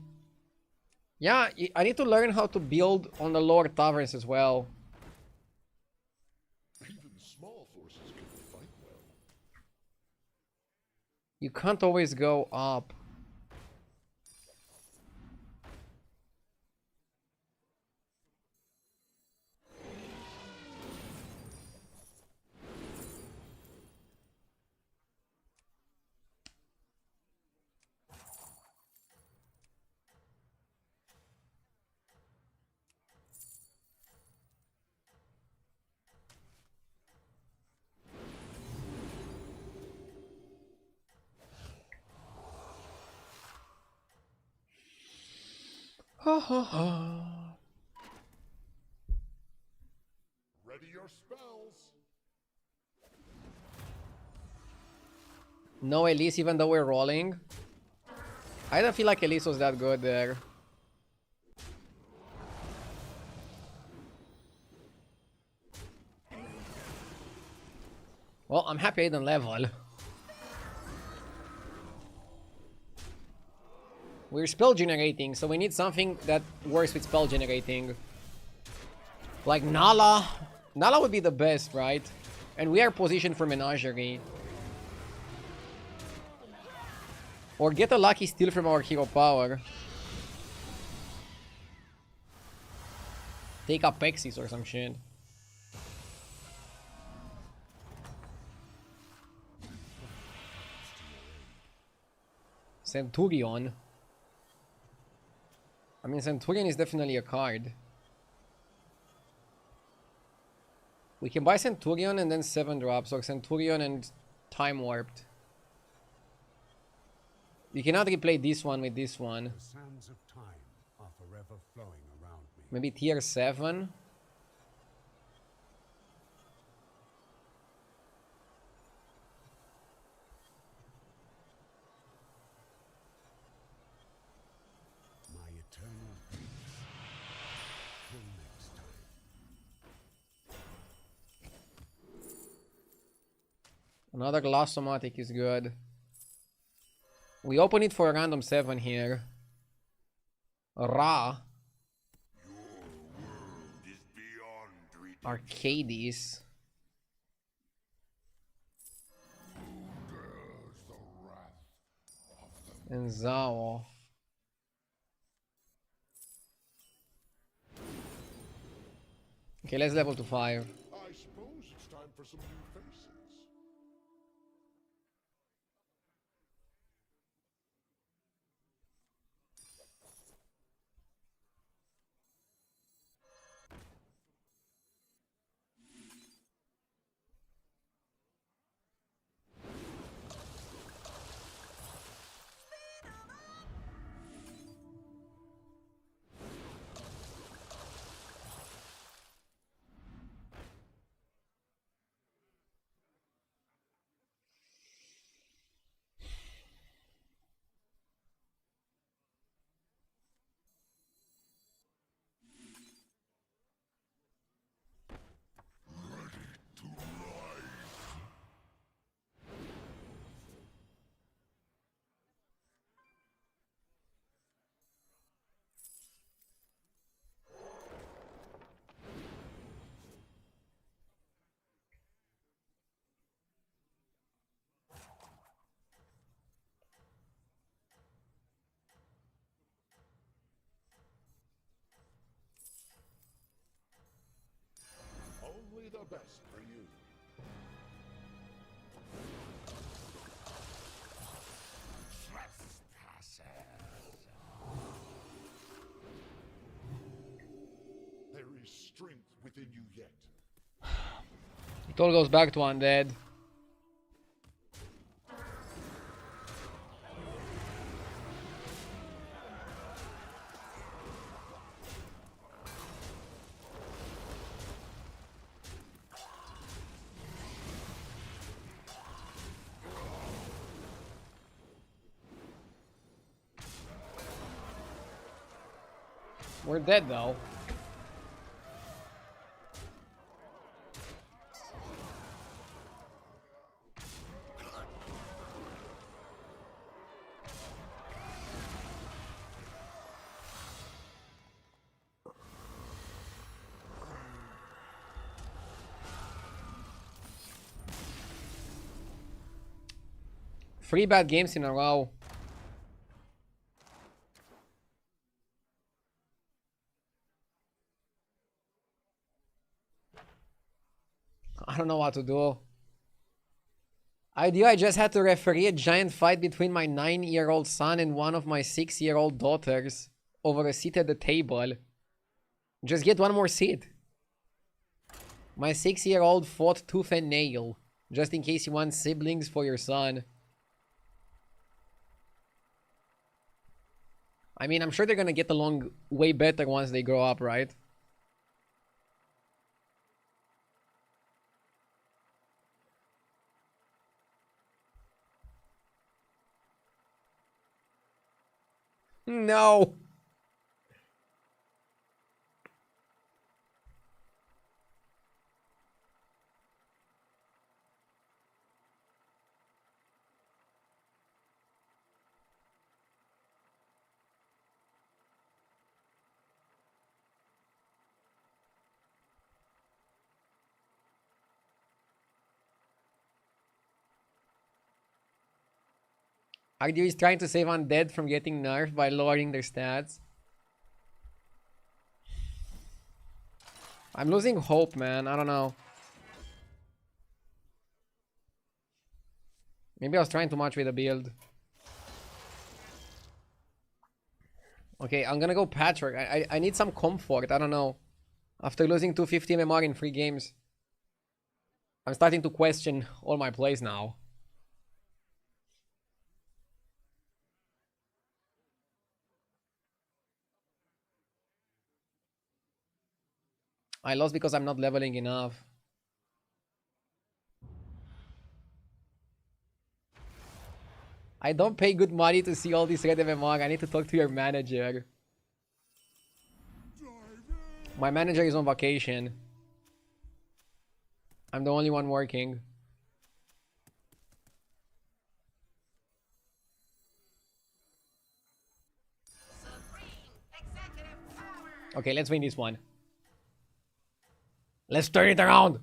S1: Yeah, I need to learn how to build on the lower taverns as well.
S3: Even small forces can fight well.
S1: You can't always go up.
S3: Ready your spells.
S1: No Elise, even though we're rolling. I don't feel like Elise was that good there. Well, I'm happy I didn't level. We're spell generating, so we need something that works with spell generating. Like Nala. Nala would be the best, right? And we are positioned for Menagerie. Or get a lucky steal from our hero power. Take up Pexis or some shit. Centurion. I mean, Centurion is definitely a card. We can buy Centurion and then 7 drops, or Centurion and Time Warped. You cannot replay this one with this one.
S3: The sands of time are forever flowing around me.
S1: Maybe tier 7.
S3: My eternal peace. Till next time.
S1: Another Glossomatic is good. We open it for a random 7 here. Ra.
S3: Is beyond reach.
S1: Arcades. And Zao. Okay, let's level to 5.
S3: I suppose it's time for some new faces. Only the best for you. There is strength within you yet.
S1: It all goes back to Undead. We're dead though. Three bad games in a row. I don't know what to do. I just had to referee a giant fight between my 9-year-old son and one of my 6-year-old daughters over a seat at the table. Just get one more seat. My 6-year-old fought tooth and nail, just in case you want siblings for your son. I mean, I'm sure they're gonna get along way better once they grow up, right? No. Ardu is trying to save Undead from getting nerfed by lowering their stats. I'm losing hope, man. I don't know. Maybe I was trying too much with the build. Okay, I'm gonna go Patchwork. I need some comfort. I don't know. After losing 250 MMR in 3 games, I'm starting to question all my plays now. I lost because I'm not leveling enough. I don't pay good money to see all this red MMR. I need to talk to your manager. My manager is on vacation. I'm the only one working. Okay, let's win this one. Let's turn it around.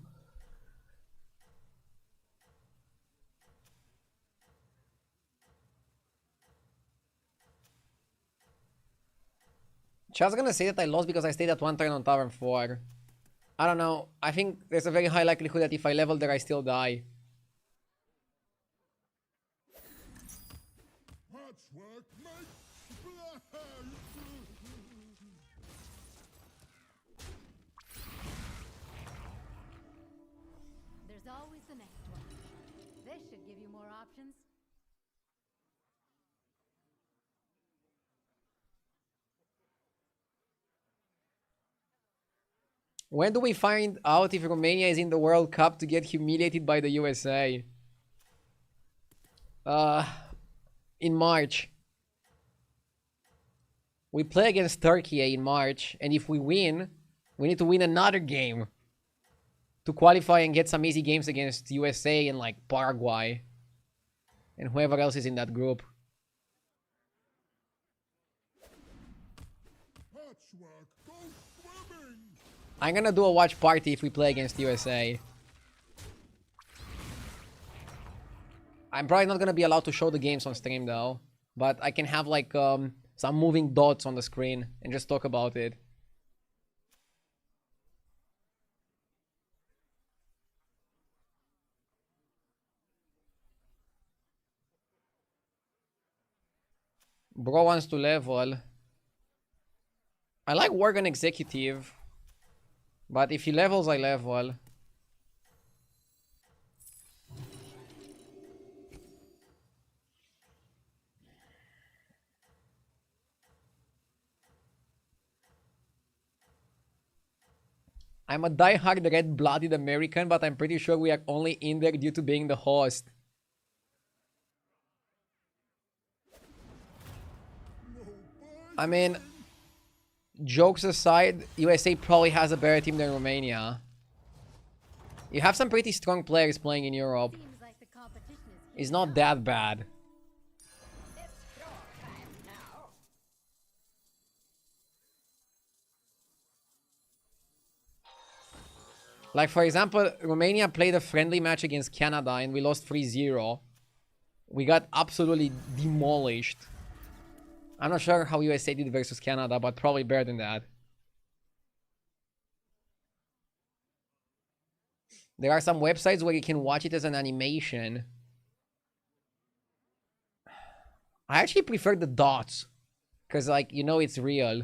S1: Just gonna say that I lost because I stayed at one turn on Tavern 4. I don't know. I think there's a very high likelihood that if I level there, I still die.
S3: Patchwork makes blind.
S4: There's always the next one. This should give you more options.
S1: When do we find out if Romania is in the World Cup to get humiliated by the USA? In March. We play against Turkey in March, and if we win, we need to win another game to qualify and get some easy games against USA and like Paraguay and whoever else is in that group.
S3: Patchwork, go swimming.
S1: I'm gonna do a watch party if we play against USA. I'm probably not gonna be allowed to show the games on stream though, but I can have like some moving dots on the screen and just talk about it. Bro wants to level. I like work on executive, but if he levels, I level. I'm a die-hard red-blooded American, but I'm pretty sure we are only in there due to being the host. I mean, jokes aside, USA probably has a better team than Romania. You have some pretty strong players playing in Europe.
S4: Seems like the competition is
S1: It's not that bad. Like, for example, Romania played a friendly match against Canada and we lost 3-0. We got absolutely demolished. I'm not sure how USA did versus Canada, but probably better than that. There are some websites where you can watch it as an animation. I actually prefer the dots. Because, like, you know it's real.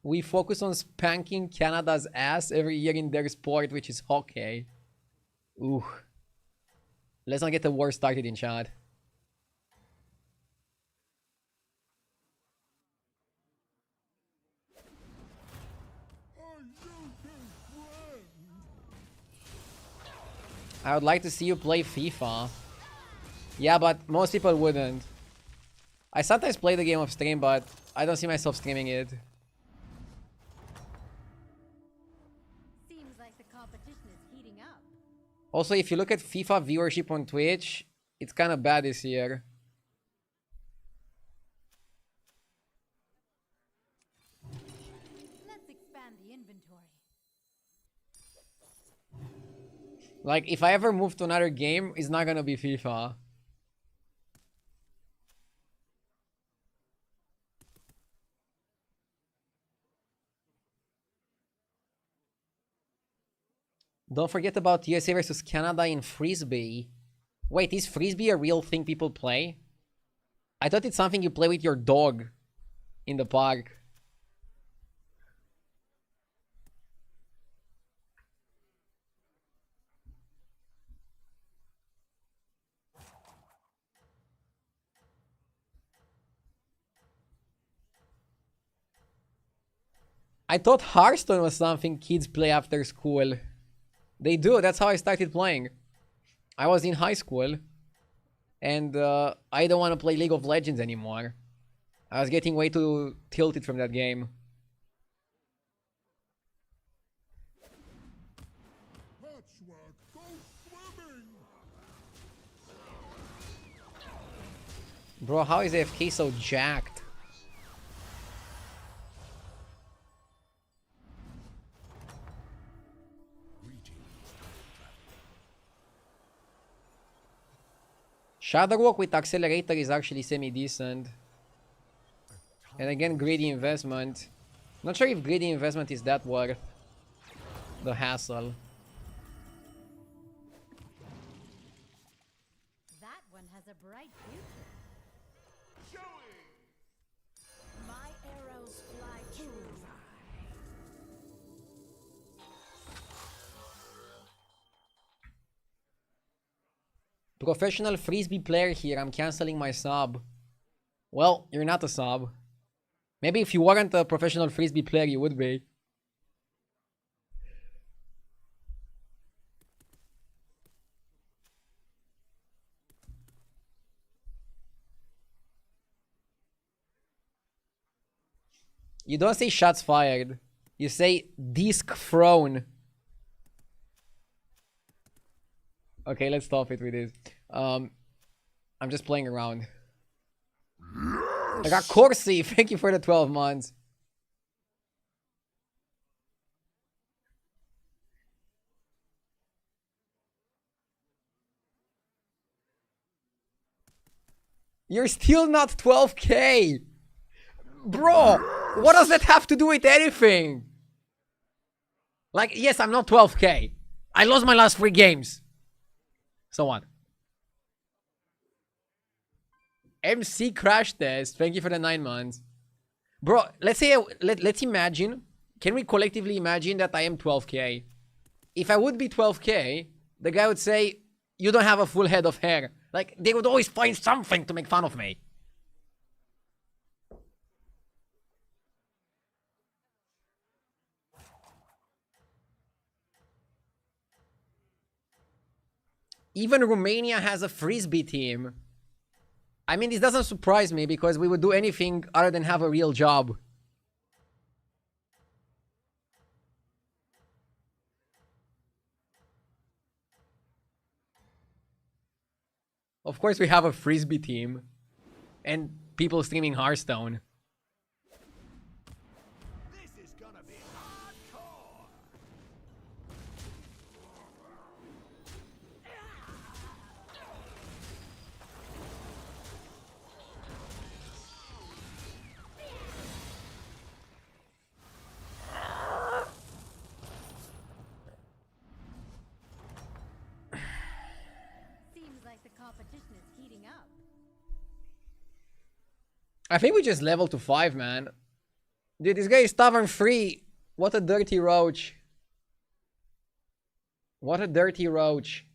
S1: We focus on spanking Canada's ass every year in their sport, which is hockey. Ooh. Let's not get the war started in chat. I would like to see you play FIFA. Yeah, but most people wouldn't. I sometimes play the game off stream, but I don't see myself streaming it.
S4: Seems like the competition is heating up.
S1: Also, if you look at FIFA viewership on Twitch, it's kind of bad this year.
S4: Let's expand the inventory.
S1: Like, if I ever move to another game, it's not gonna be FIFA. Don't forget about USA versus Canada in Frisbee. Wait, is Frisbee a real thing people play? I thought it's something you play with your dog in the park. I thought Hearthstone was something kids play after school. They do. That's how I started playing. I was in high school. And I don't want to play League of Legends anymore. I was getting way too tilted from that game.
S3: Patchwork, go swimming!
S1: Bro, how is AFK so jacked? Shadowwalk with Accelerator is actually semi-decent. And again, Greedy Investment. Not sure if Greedy Investment is that worth the hassle.
S4: That one has a bright future. My arrows fly true.
S1: Professional Frisbee player here. I'm canceling my sub. Well, you're not a sub. Maybe if you weren't a professional Frisbee player, you would be. You don't say shots fired. You say disc thrown. Okay, let's stop it with this. I'm just playing around. I got Corsi. Thank you for the 12 months. You're still not 12k. Bro, what does that have to do with anything? Like, yes, I'm not 12k. I lost my last 3 games. So what? MC Crash Test. Thank you for the 9 months. Bro, let's say, let's imagine. Can we collectively imagine that I am 12k? If I would be 12k, the guy would say, you don't have a full head of hair. Like, they would always find something to make fun of me. Even Romania has a Frisbee team. I mean, this doesn't surprise me because we would do anything other than have a real job. Of course, we have a Frisbee team. And people streaming Hearthstone.
S5: This is gonna be hardcore.
S4: Seems like the competition is heating up.
S1: I think we just leveled to 5, man. Dude, this guy is Tavern 3. What a dirty roach. What a dirty roach.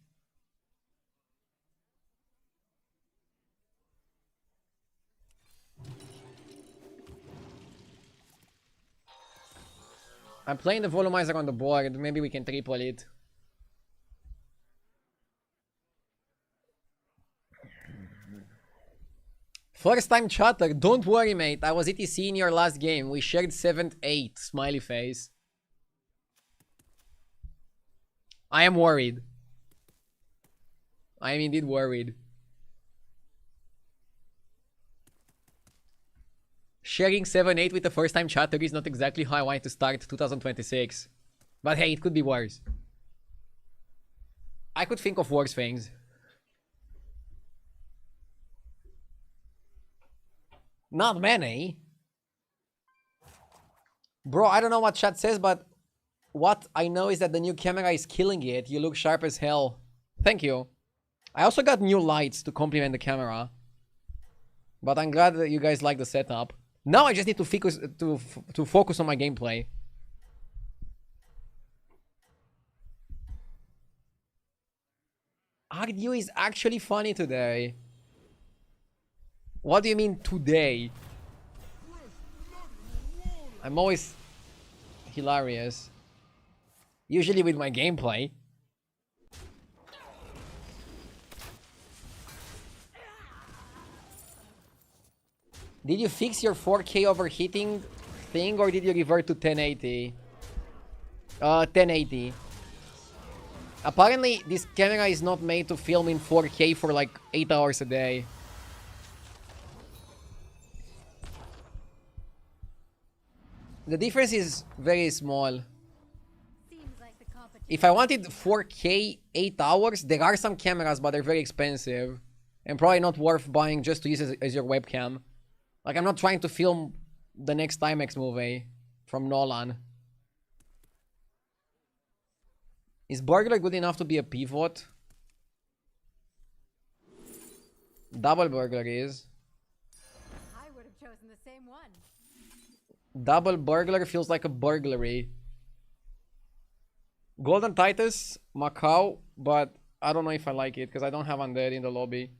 S1: I'm playing the volumizer on the board. Maybe we can triple it. First time chatter. Don't worry, mate. I was ETC in your last game. We shared 7th-8. Smiley face. I am worried. I am indeed worried. Sharing 7-8 with the first time chatter is not exactly how I wanted to start 2026. But hey, it could be worse. I could think of worse things. Not many. Bro, I don't know what chat says, but what I know is that the new camera is killing it. You look sharp as hell. Thank you. I also got new lights to complement the camera. But I'm glad that you guys like the setup. Now I just need to focus on my gameplay. Agnew is actually funny today. What do you mean today? I'm always hilarious. Usually with my gameplay. Did you fix your 4K overheating thing or did you revert to 1080? 1080. Apparently, this camera is not made to film in 4K for like 8 hours a day. The difference is very small.
S4: Seems like the competition.
S1: If I wanted 4K 8 hours, there are some cameras, but they're very expensive. And probably not worth buying just to use as your webcam. Like, I'm not trying to film the next Timex movie from Nolan. Is Burglar good enough to be a pivot? Double Burglar is.
S4: I would have chosen the same one.
S1: Double Burglar feels like a burglary. Golden Titus, Macau, but I don't know if I like it because I don't have Undead in the lobby.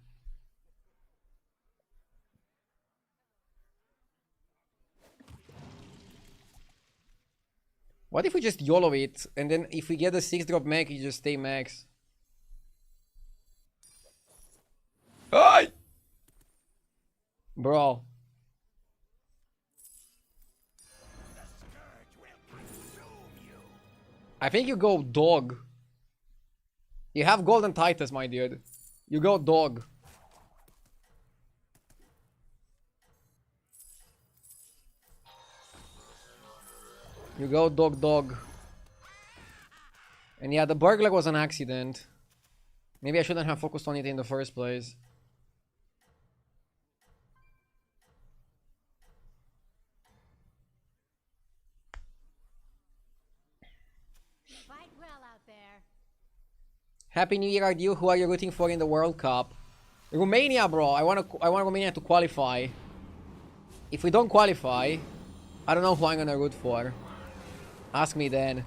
S1: What if we just YOLO it, and then if we get a 6-drop mech, you just stay max? Ay! Bro. I think you go dog. You have Golden Titus, my dude. You go dog. You go dog. And yeah, the burglar was an accident. Maybe I shouldn't have focused on it in the first place.
S4: Fight well out there.
S1: Happy New Year, RDU. Who are you rooting for in the World Cup? Romania, bro. I want Romania to qualify. If we don't qualify, I don't know who I'm gonna root for. Ask me then.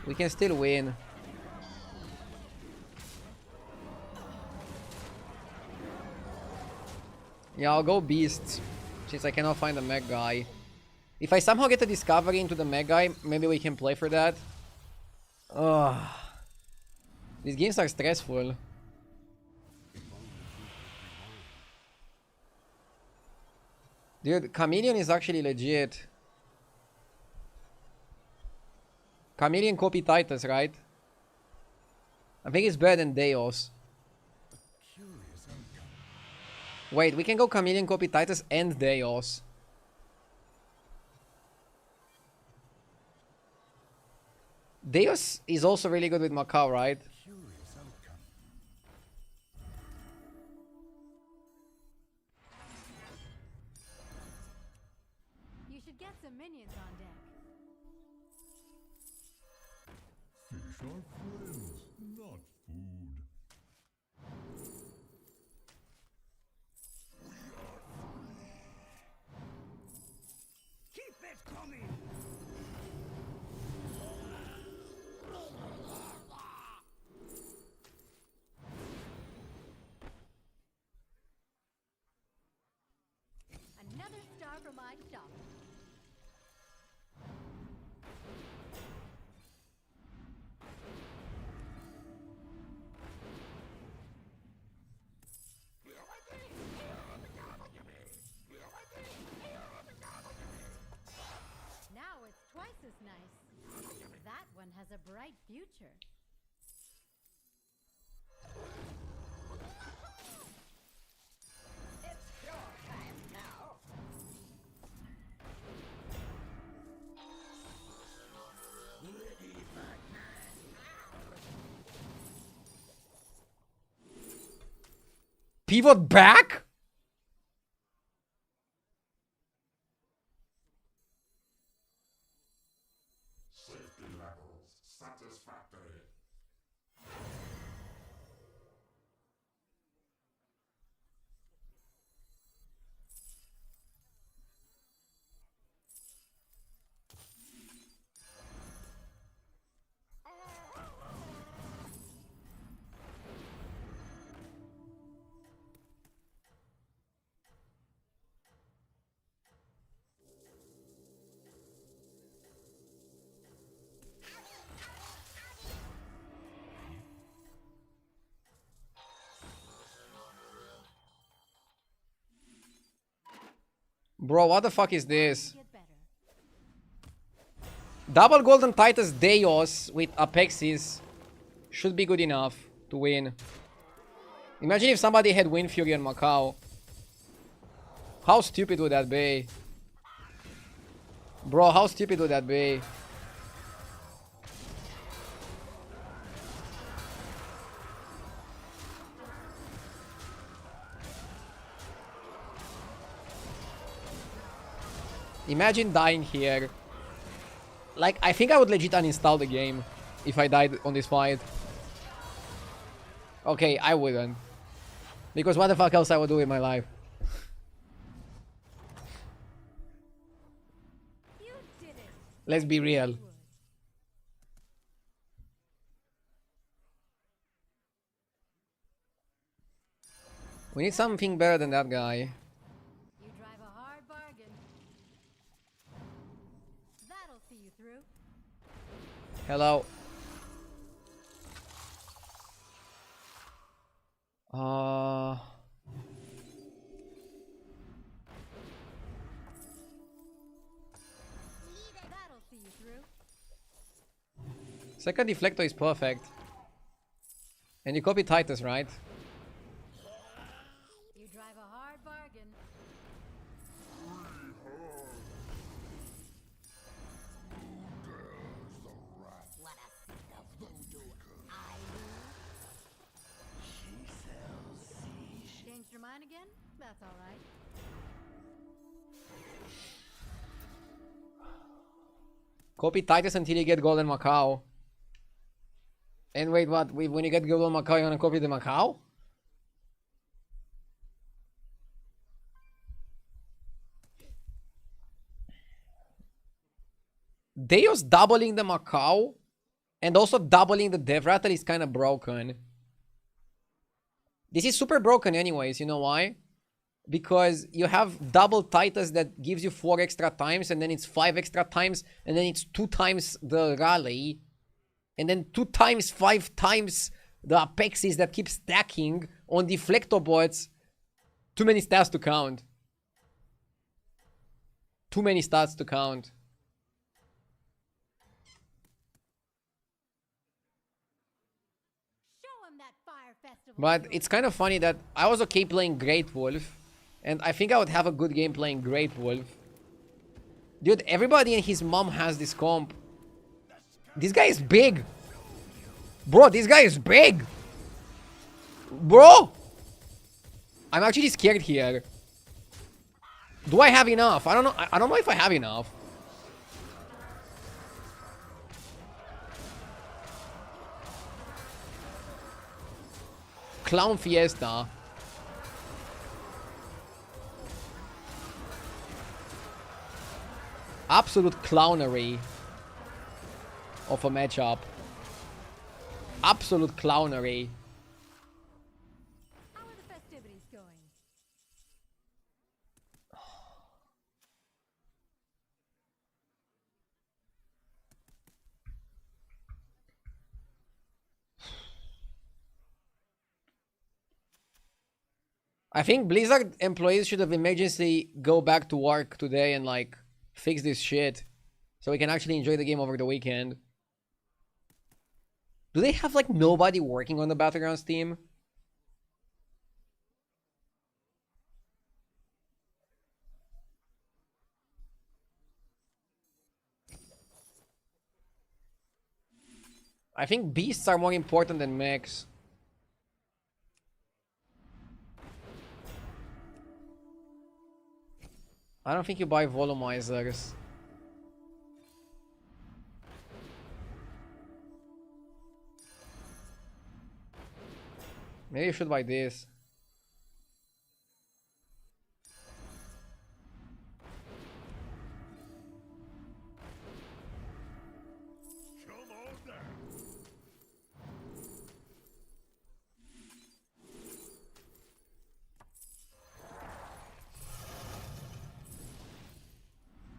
S1: We can still win. Yeah, I'll go Beast, since I cannot find the mech guy. If I somehow get a discovery into the mech guy, maybe we can play for that. Ugh. These games are stressful. Dude, Chameleon is actually legit. Chameleon copy Titus, right? I think it's better than Deos. Wait, we can go Chameleon copy Titus and Deos. Deos is also really good with Macau, right?
S4: You should get some minions on deck.
S3: Fish are friends, not food.
S5: Keep it coming!
S4: Another star for my shop. Now it's twice as nice. That one has a bright future.
S5: It's your time now!
S1: Pivot back?
S3: Safety levels satisfactory.
S1: Bro, what the fuck is this?
S4: Get better.
S1: Double Golden Titus Deos with Apexis should be good enough to win. Imagine if somebody had Wind Fury and Macau. How stupid would that be? Bro, how stupid would that be? Imagine dying here. Like, I think I would legit uninstall the game if I died on this fight. Okay, I wouldn't. Because what the fuck else I would do in my life?
S4: You did it.
S1: Let's be real. We need something better than that guy.
S4: You drive a hard bargain. That'll see you through.
S1: Hello.
S4: That'll see you through.
S1: Second deflector is perfect. And you copy Titus, right?
S4: You drive a hard bargain. Changed your mind again? That's all right.
S1: Copy Titus until you get Golden Macau. And wait, what? When you get Golden Macau, you wanna copy the Macau? Deus doubling the Macau and also doubling the Dev Rattle is kind of broken. This is super broken anyways, you know why? Because you have double Titus that gives you 4 extra times, and then it's 5 extra times, and then it's 2 times the rally, and then 2 times 5 times the Apexis that keep stacking on deflector boards. Too many stats to count. Too many stats to count.
S4: Show him that fire festival.
S1: But it's kind of funny that I was okay playing Great Wolf, and I think I would have a good game playing Great Wolf. Dude, everybody and his mom has this comp. This guy is big. Bro, this guy is big. Bro! I'm actually scared here. Do I have enough? I don't know. I don't know if I have enough. Clown Fiesta. Absolute clownery of a matchup. Absolute clownery.
S4: How are the festivities going?
S1: I think Blizzard employees should have emergency go back to work today and like fix this shit so we can actually enjoy the game over the weekend. Do they have like nobody working on the Battlegrounds team? I think beasts are more important than mechs. I don't think you buy volumizers. Maybe you should buy this.
S3: Come on down.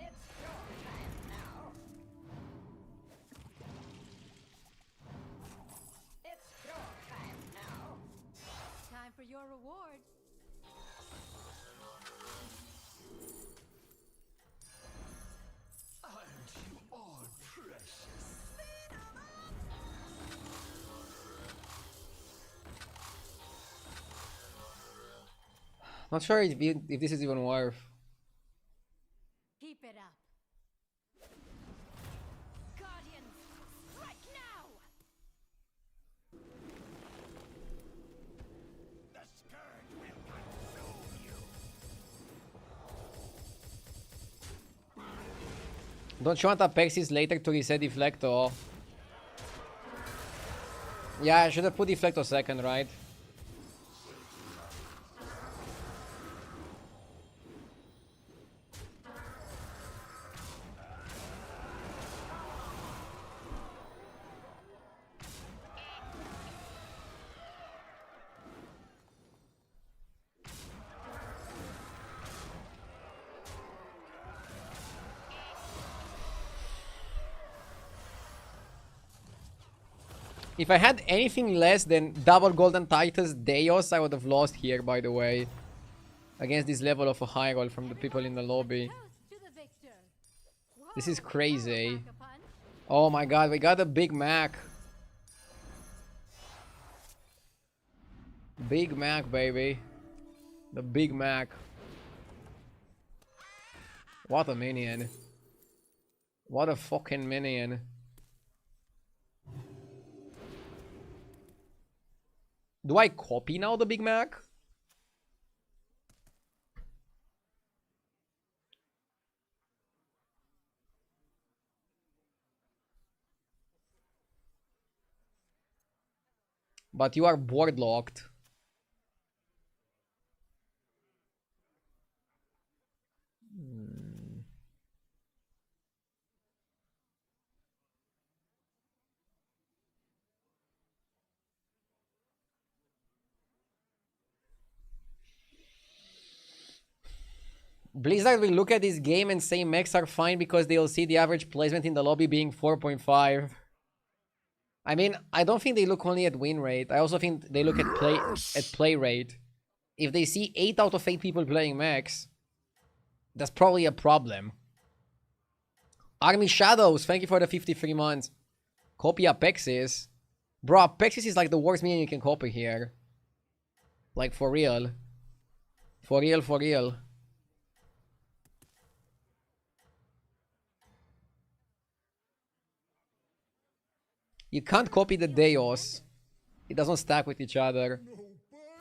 S5: It's your time now. It's your time now.
S4: Time for
S1: Not sure if this is even worth.
S4: Keep it up. Guardians, strike now!
S2: The scourge will consume you.
S1: Don't you want Apexis later to reset Deflecto? Yeah, I should have put Deflecto second, right? If I had anything less than double Golden Titus Deos, I would have lost here, by the way. Against this level of a high roll from the people in the lobby.
S4: Toast to the victor.
S1: This is
S4: Whoa,
S1: crazy.
S4: that'll pack a punch.
S1: Oh my god, we got a Big Mac. Big Mac, baby. The Big Mac. What a minion. What a fucking minion. Do I copy now the Big Mac? But you are board locked. Blizzard will look at this game and say mechs are fine because they'll see the average placement in the lobby being 4.5. I mean, I don't think they look only at win rate. I also think they look at play rate. If they see 8 out of 8 people playing mechs, that's probably a problem. Army Shadows, thank you for the 53 months. Copy Apexis. Bro, Apexis is like the worst minion you can copy here. Like, for real. For real, for real. You can't copy the Deos. It doesn't stack with each other.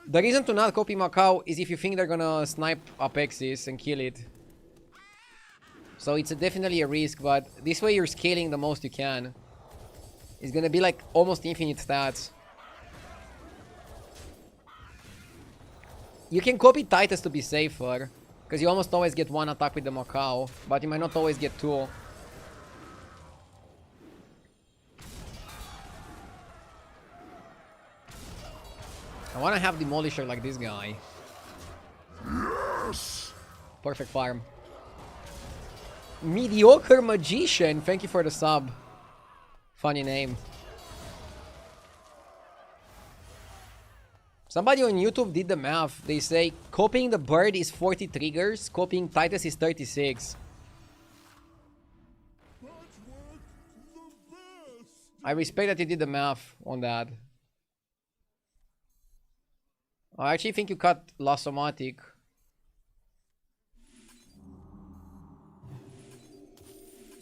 S1: The reason to not copy Macau is if you think they're gonna snipe Apexis and kill it. So it's definitely a risk, but this way you're scaling the most you can. It's gonna be like almost infinite stats. You can copy Titus to be safer, because you almost always get one attack with the Macau, but you might not always get two. I wanna have Demolisher like this guy. Yes! Perfect farm. Mediocre Magician, thank you for the sub. Funny name. Somebody on YouTube did the math. They say copying the bird is 40 triggers, copying Titus is 36. I respect that you did the math on that. I actually think you cut Lasomatic.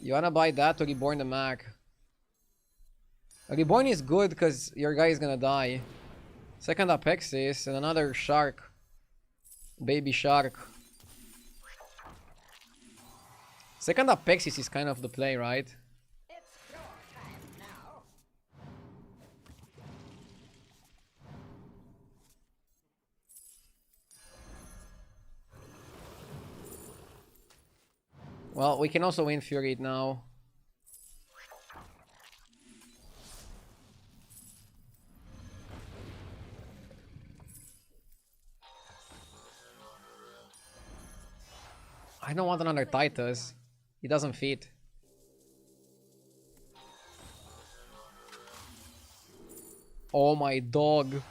S1: You wanna buy that to Reborn the Mac? Reborn is good because your guy is gonna die. Second Apexis and another shark. Baby shark. Second Apexis is kind of the play, right?
S5: It's your time now.
S1: Well, we can also Infuriate now. I don't want another Titus. He doesn't fit. Oh my dog.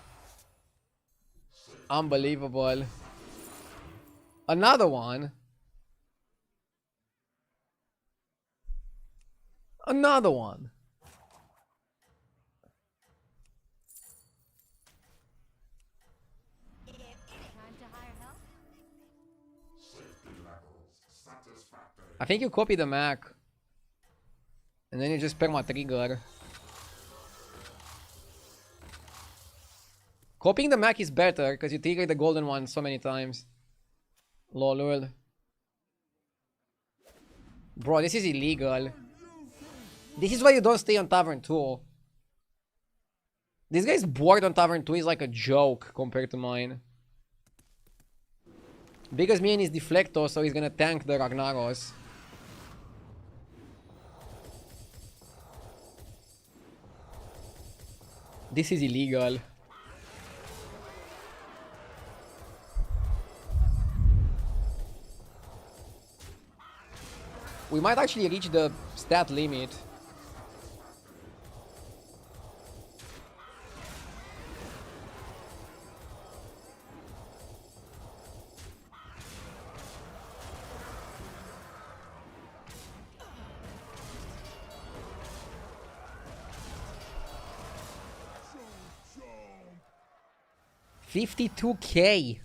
S1: Unbelievable. Another one. Another one.
S4: Time to hire help?
S1: I think you copy the Mac. And then you just perma trigger. Copying the Mac is better because you trigger the golden one so many times. Lol. Bro, this is illegal. This is why you don't stay on Tavern 2. This guy's board on Tavern 2 is like a joke compared to mine. Because Minion is Deflecto, so he's gonna tank the Ragnaros. This is illegal. We might actually reach the stat limit. $52K.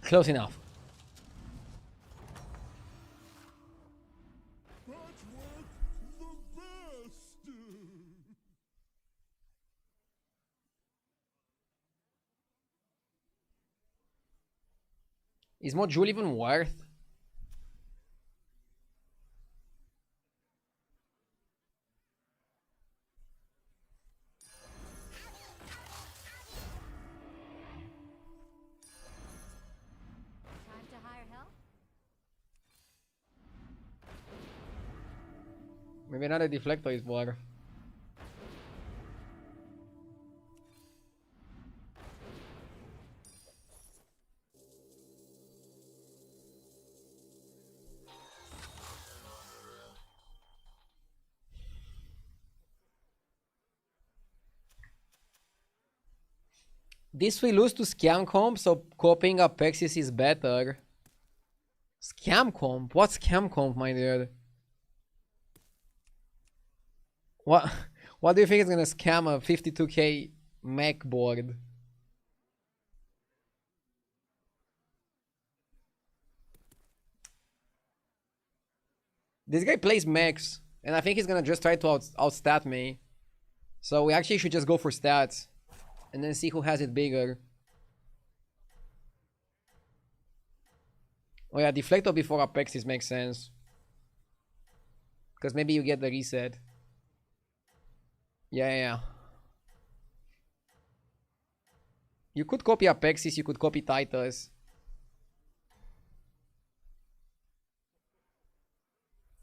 S1: Close enough. Is Module even worth?
S4: Time to hire help?
S1: Maybe another Deflector is more. This we lose to Scam Comp, so copying Apexis is better. Scam Comp? What's Scam Comp, my dude? What do you think is gonna scam a 52K mech board? This guy plays mechs, and I think he's gonna just try to outstat me. So we actually should just go for stats. And then see who has it bigger. Oh yeah, Deflector before Apexis makes sense. Because maybe you get the reset. Yeah. You could copy Apexis, you could copy Titus.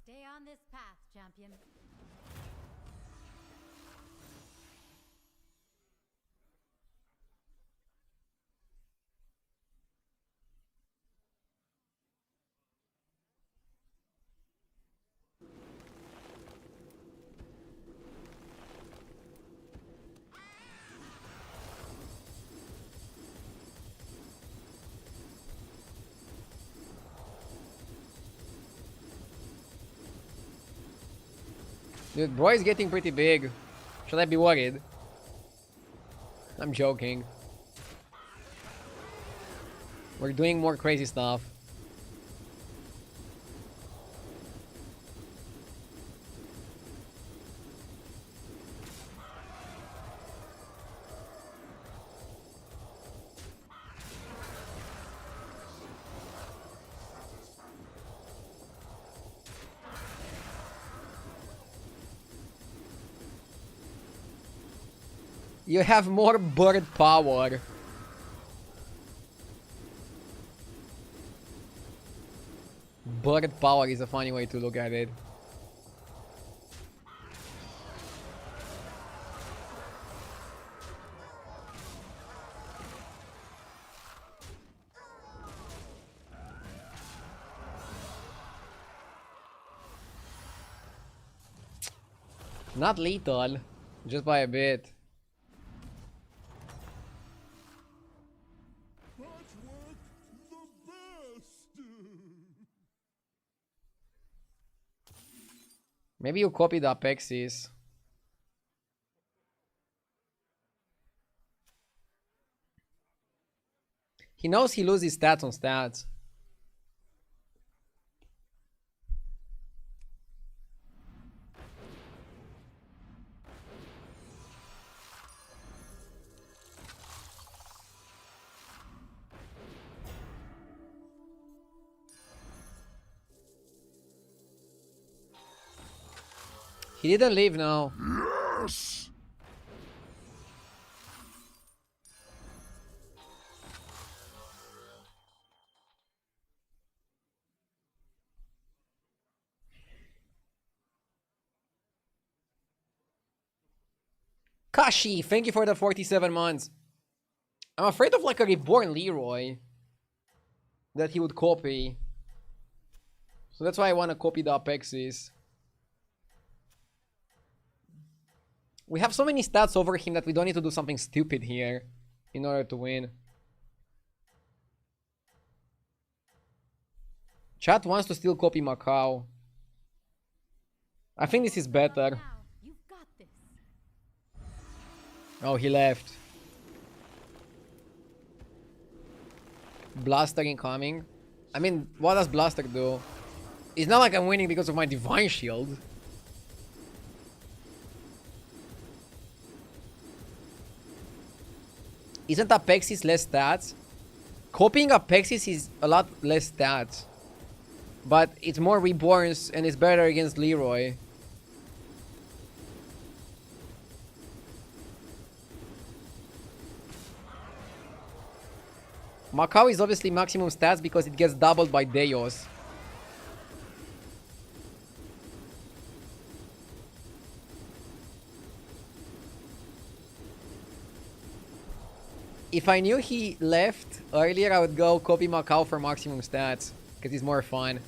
S4: Stay on this path, champion.
S1: Dude, bro is getting pretty big. Should I be worried? I'm joking. We're doing more crazy stuff. You have more bird power. Bird power is a funny way to look at it. Not lethal, just by a bit. Maybe you copy the Apexis. He knows he loses stats on stats. He didn't leave now.
S3: Yes!
S1: Kashi, thank you for the 47 months. I'm afraid of like a reborn Leroy that he would copy. So that's why I want to copy the Apexis. We have so many stats over him that we don't need to do something stupid here in order to win. Chat wants to still copy Macau. I think this is better.
S4: Now, you've got this.
S1: Oh, he left. Blaster incoming. I mean, what does Blaster do? It's not like I'm winning because of my Divine Shield. Isn't Apexis less stats? Copying Apexis is a lot less stats. But it's more reborns and it's better against Leroy. Macau is obviously maximum stats because it gets doubled by Deos. If I knew he left earlier, I would go copy Macau for maximum stats. Because it's more fun.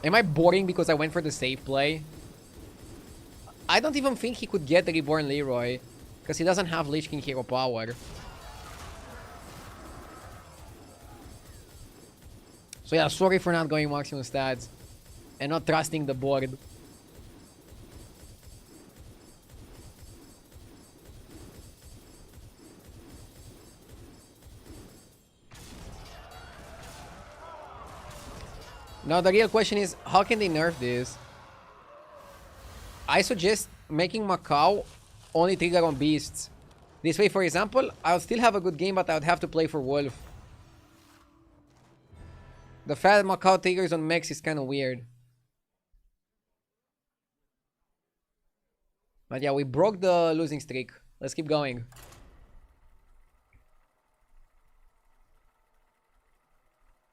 S1: Am I boring because I went for the safe play? I don't even think he could get the Reborn Leroy. Because he doesn't have Lich King hero power. So yeah, sorry for not going maximum stats. And not trusting the board. Now the real question is, how can they nerf this? I suggest making Macau only trigger on beasts. This way, for example, I'll still have a good game, but I would have to play for Wolf. The fact that Macau triggers on mechs is kind of weird. But yeah, we broke the losing streak. Let's keep going.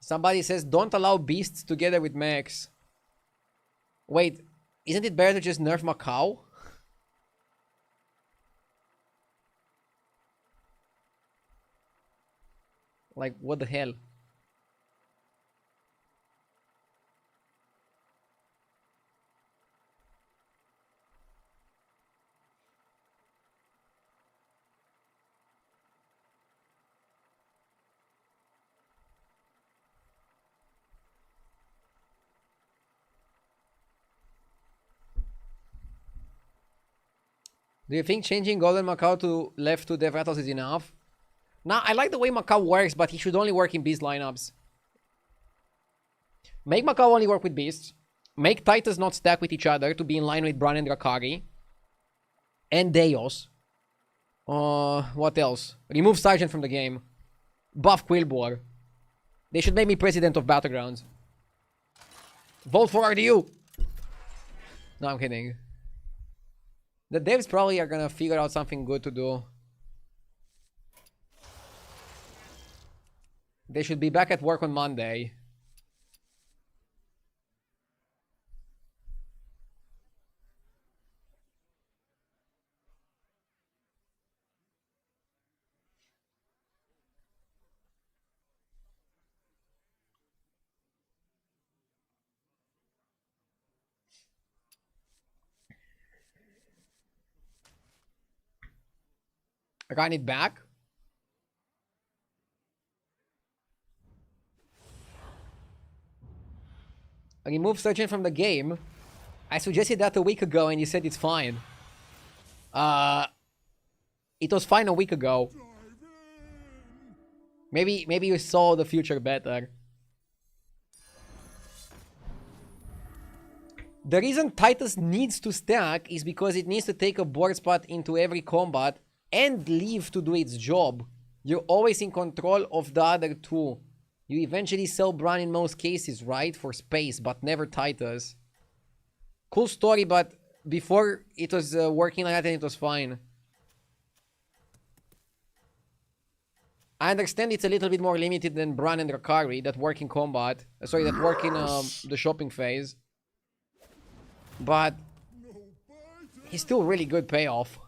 S1: Somebody says, don't allow beasts together with mechs. Wait, isn't it better to just nerf Macau? Like, what the hell? Do you think changing Golden Macau to left 2 Death Rattles is enough? Nah, I like the way Macau works, but he should only work in Beast lineups. Make Macau only work with Beasts. Make Titus not stack with each other to be in line with Bran and Drakari. And Deos. What else? Remove Sergeant from the game. Buff Quillbore. They should make me president of Battlegrounds. Vote for RDU! No, I'm kidding. The devs probably are gonna figure out something good to do. They should be back at work on Monday. I got it back. I removed Sergeant from the game. I suggested that a week ago and you said it's fine. It was fine a week ago. Maybe you saw the future better. The reason Titus needs to stack is because it needs to take a board spot into every combat and leave to do its job. You're always in control of the other two. You eventually sell Bran in most cases, right? For space, but never Titus. Cool story, but before it was working like that and it was fine. I understand it's a little bit more limited than Bran and Rakari that work in combat. Sorry, that work in the shopping phase. But he's still really good payoff.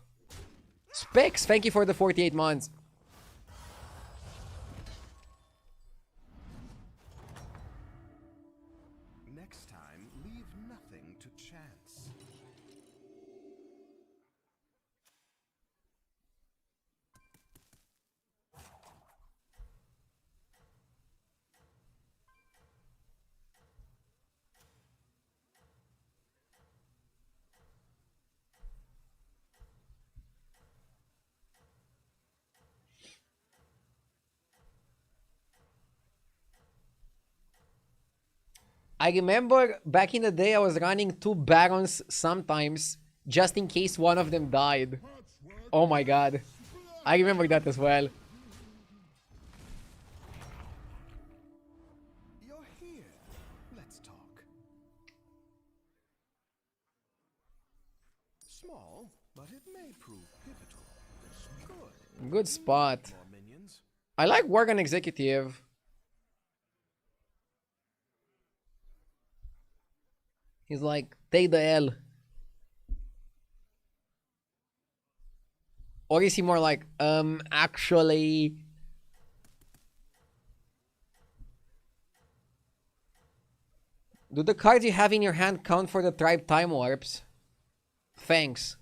S1: Specs, thank you for the 48 months.
S2: Next time, leave nothing to chance.
S1: I remember back in the day I was running 2 Barons sometimes, just in case one of them died. Oh my god. I remember that as well.
S2: You're here. Let's talk. Small, but it may prove pivotal. Good.
S1: Good spot.
S2: More minions.
S1: I like Worgen Executive. He's like, take the L. Or is he more like, actually... Do the cards you have in your hand count for the tribe time warps? Thanks.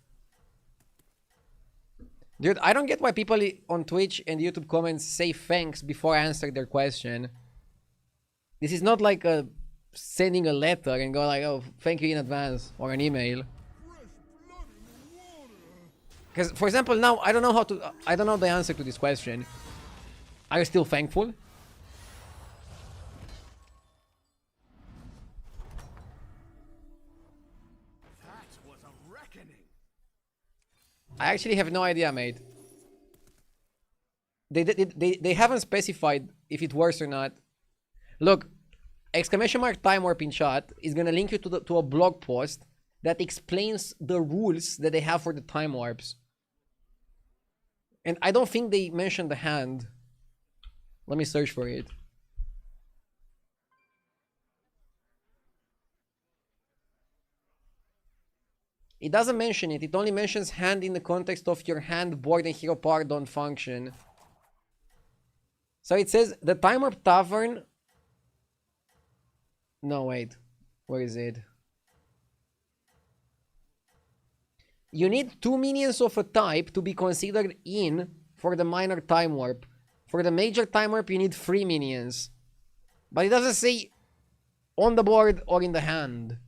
S1: Dude, I don't get why people on Twitch and YouTube comments say thanks before I answer their question. This is not like a... sending a letter and go like, oh, thank you in advance, or an email. Because, for example, now I don't know the answer to this question. Are you still thankful?
S2: That was a reckoning.
S1: I actually have no idea, mate. They haven't specified if it works or not. Look, exclamation mark time warp in chat is gonna link you to a blog post that explains the rules that they have for the time warps. And I don't think they mentioned the hand. Let me search for it. It doesn't mention it. It only mentions hand in the context of your hand, board, and hero power don't function. So it says the time warp tavern. No, wait. Where is it? You need 2 minions of a type to be considered in for the minor time warp. For the major time warp, you need 3 minions. But it doesn't say on the board or in the hand.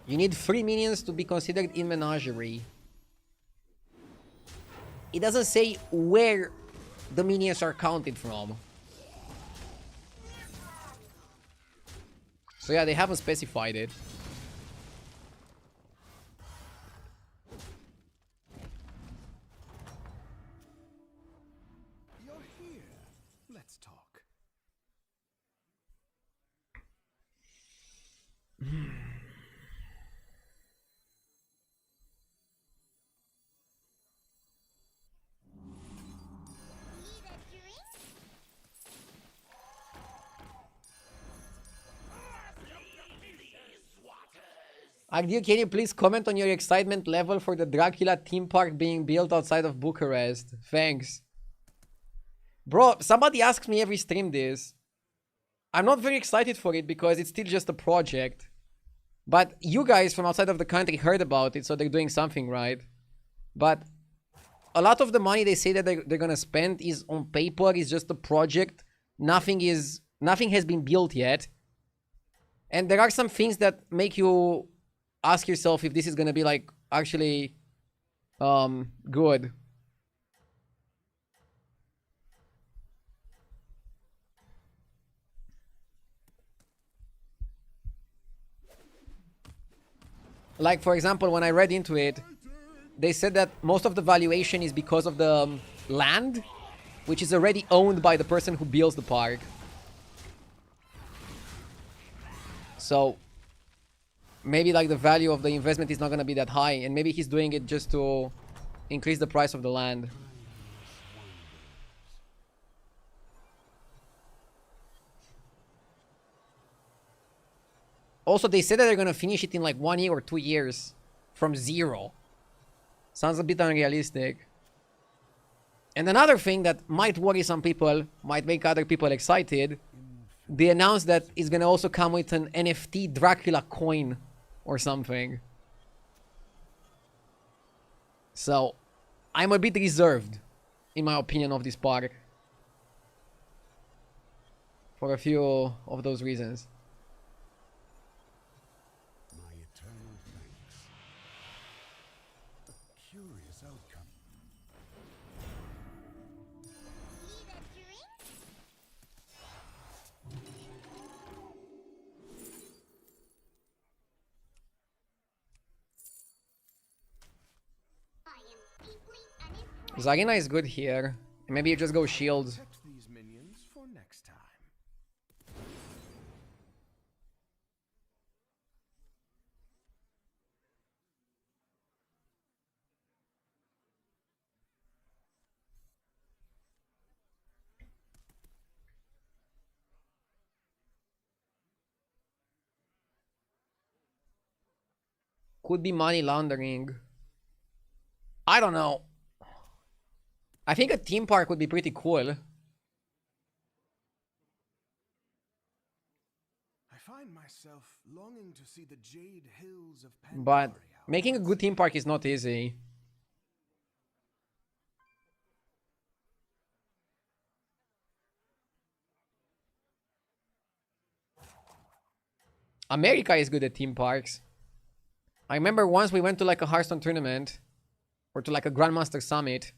S1: You need 3 minions to be considered in Menagerie. It doesn't say where the minions are counted from. So yeah, they haven't specified it.
S2: You're here. Let's talk.
S1: Agdir, can you please comment on your excitement level for the Dracula theme park being built outside of Bucharest? Thanks. Bro, somebody asks me every stream this. I'm not very excited for it because it's still just a project. But you guys from outside of the country heard about it, so they're doing something right. But a lot of the money they say that they're gonna spend is on paper, is just a project. Nothing has been built yet. And there are some things that make you ask yourself if this is gonna be like actually good. Like, for example, when I read into it, they said that most of the valuation is because of the land, which is already owned by the person who builds the park. So maybe like the value of the investment is not gonna be that high, and maybe he's doing it just to increase the price of the land. Also, they said that they're gonna finish it in like 1 year or 2 years from zero. Sounds a bit unrealistic. And another thing that might worry some people, might make other people excited, they announced that it's gonna also come with an NFT Dracula coin or something. So, I'm a bit reserved, in my opinion, of this park. For a few of those reasons.
S3: My eternal thanks. A curious outcome.
S1: Zarina is good here. Maybe you just go shields.
S2: Protect these minions for next time.
S1: Could be money laundering. I don't know. I think a theme park would be pretty cool.
S2: I find myself longing to see the Jade Hills of Pandaria.
S1: But making a good theme park is not easy. America is good at theme parks. I remember once we went to like a Hearthstone tournament. Or to like a Grandmaster Summit.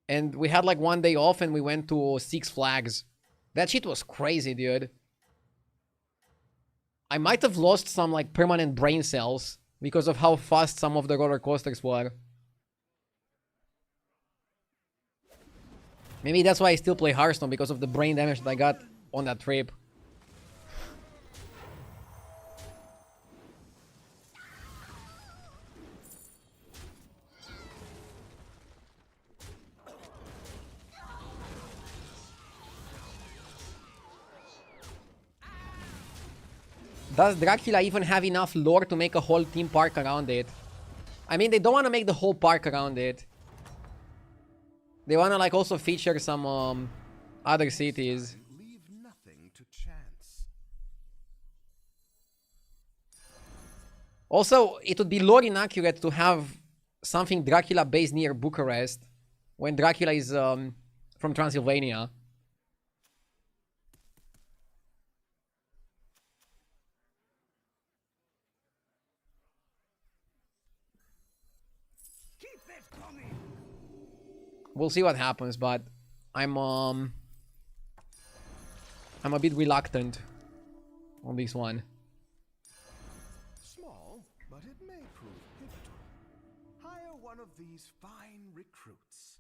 S1: And we had like 1 day off and we went to Six Flags. That shit was crazy, dude. I might have lost some like permanent brain cells because of how fast some of the roller coasters were. Maybe that's why I still play Hearthstone, because of the brain damage that I got on that trip. Does Dracula even have enough lore to make a whole theme park around it? I mean, they don't want to make the whole park around it. They want to like also feature some other cities.
S2: Leave nothing to chance.
S1: Also, it would be lore inaccurate to have something Dracula based near Bucharest when Dracula is from Transylvania. We'll see what happens, but I'm a bit reluctant on this one.
S2: Small, but it may prove pivotal. Hire one of these fine recruits.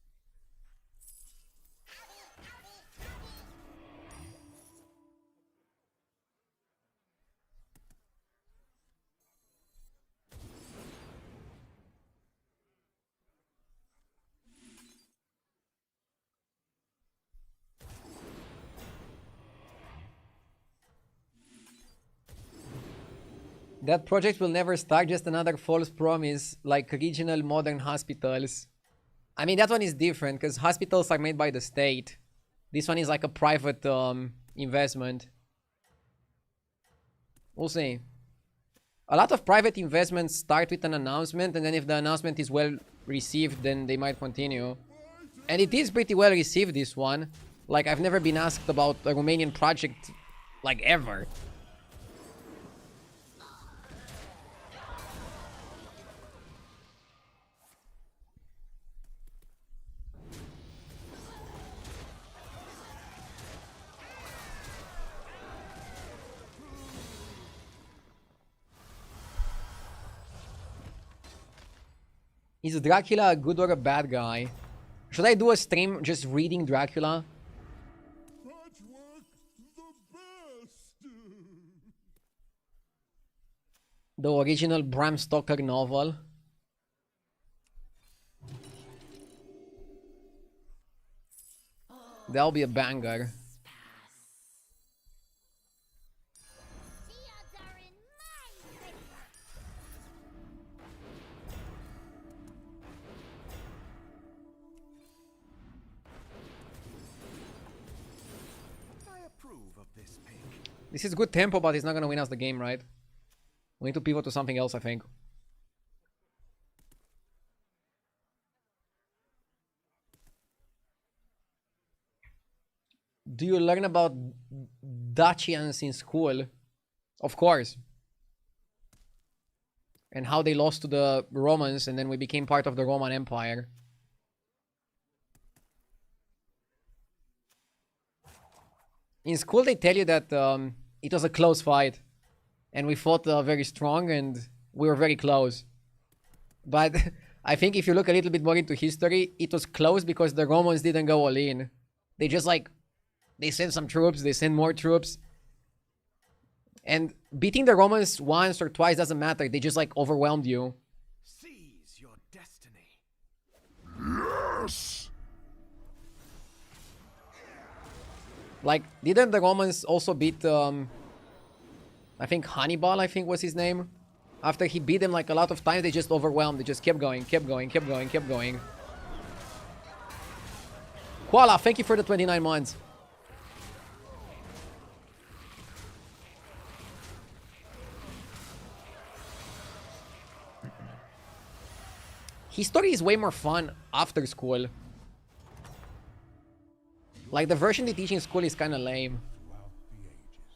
S1: That project will never start, just another false promise, like regional modern hospitals. I mean, that one is different, because hospitals are made by the state. This one is like a private investment. We'll see. A lot of private investments start with an announcement, and then if the announcement is well received, then they might continue. And it is pretty well received, this one. Like, I've never been asked about a Romanian project, like, ever. Is Dracula a good or a bad guy? Should I do a stream just reading Dracula?
S3: Patchwork the best.
S1: The original Bram Stoker novel. That'll be a banger.
S4: The odds are in my favor.
S2: I approve of this pick.
S1: This is good tempo, but it's not gonna win us the game, right? We need to pivot to something else, I think. Do you learn about Dacians in school? Of course. And how they lost to the Romans, and then we became part of the Roman Empire. In school, they tell you that it was a close fight. And we fought very strong, and we were very close. But I think if you look a little bit more into history, it was close because the Romans didn't go all in. They just like... They sent some troops, they sent more troops. And beating the Romans once or twice doesn't matter. They just like overwhelmed you.
S2: Seize your destiny.
S3: Yes.
S1: Like, didn't the Romans also beat, I think Hannibal, I think was his name? After he beat them like a lot of times, they just overwhelmed. They just kept going, kept going, kept going, kept going. Koala, thank you for the 29 months. History is way more fun after school. Like, the version they teach in school is kind of lame.
S3: Throughout the ages.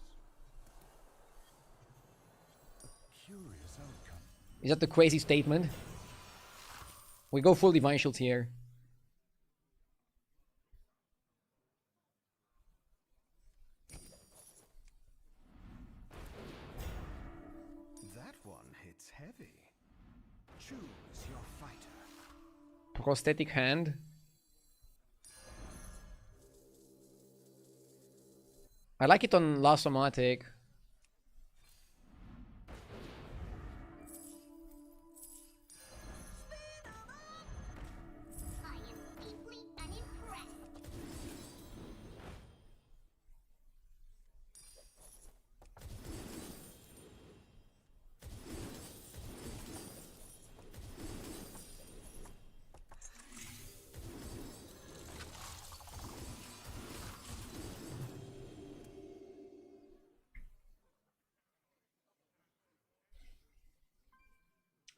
S3: A curious outcome.
S1: Is that the crazy statement? We go full Divine Shield here.
S2: That one hits heavy. Choose your fighter.
S1: Prosthetic hand. I like it on Lasomatic.
S4: I am deeply unimpressed.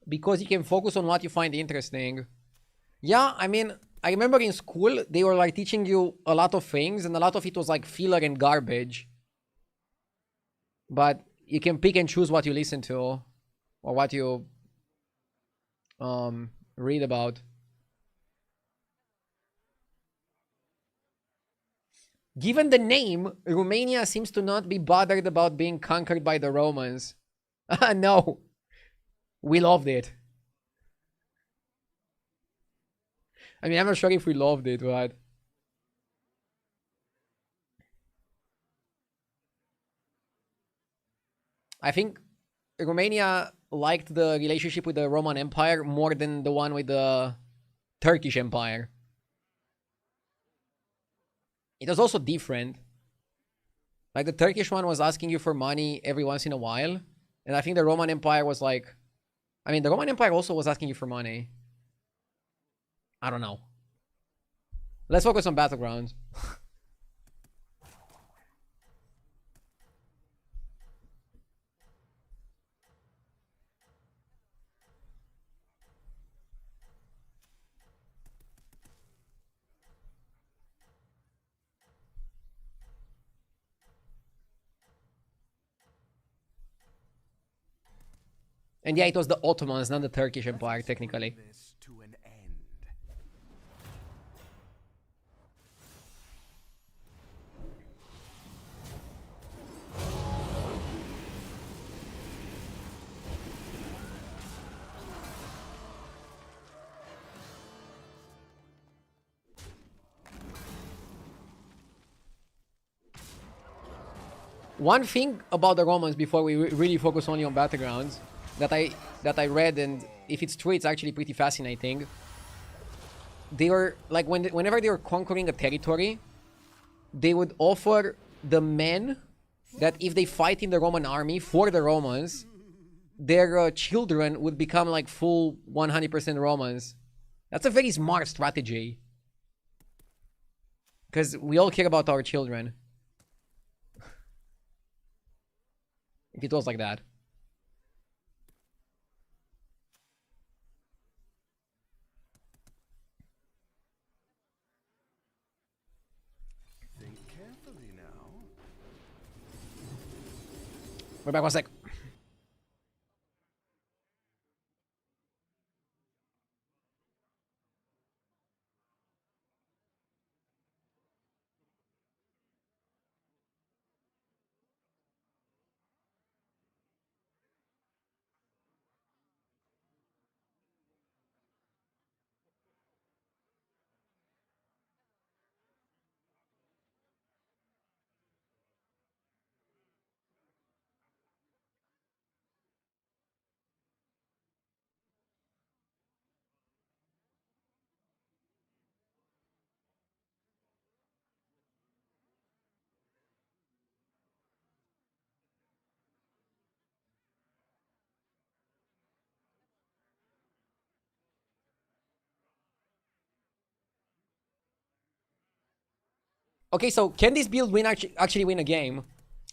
S1: Because you can focus on what you find interesting. Yeah, I mean, I remember in school, they were like teaching you a lot of things, and a lot of it was like filler and garbage. But you can pick and choose what you listen to, or what you read about. Given the name, Romania seems to not be bothered about being conquered by the Romans. No. We loved it. I mean, I'm not sure if we loved it, but... I think Romania liked the relationship with the Roman Empire more than the one with the Turkish Empire. It was also different. Like, the Turkish one was asking you for money every once in a while. And I think the Roman Empire was like... I mean, the Roman Empire also was asking you for money. I don't know. Let's focus on Battlegrounds. And yeah, it was the Ottomans, not the Turkish Empire, technically.
S2: This to an end.
S1: One thing about the Romans before we really focus only on battlegrounds that I read, and if it's true, it's actually pretty fascinating. They were like whenever they were conquering a territory, they would offer the men that if they fight in the Roman army for the Romans, their children would become like full 100% Romans. That's a very smart strategy. Because we all care about our children. If it was like that.
S3: Think carefully now.
S1: We're back 1 sec. Okay, so can this build actually win a game?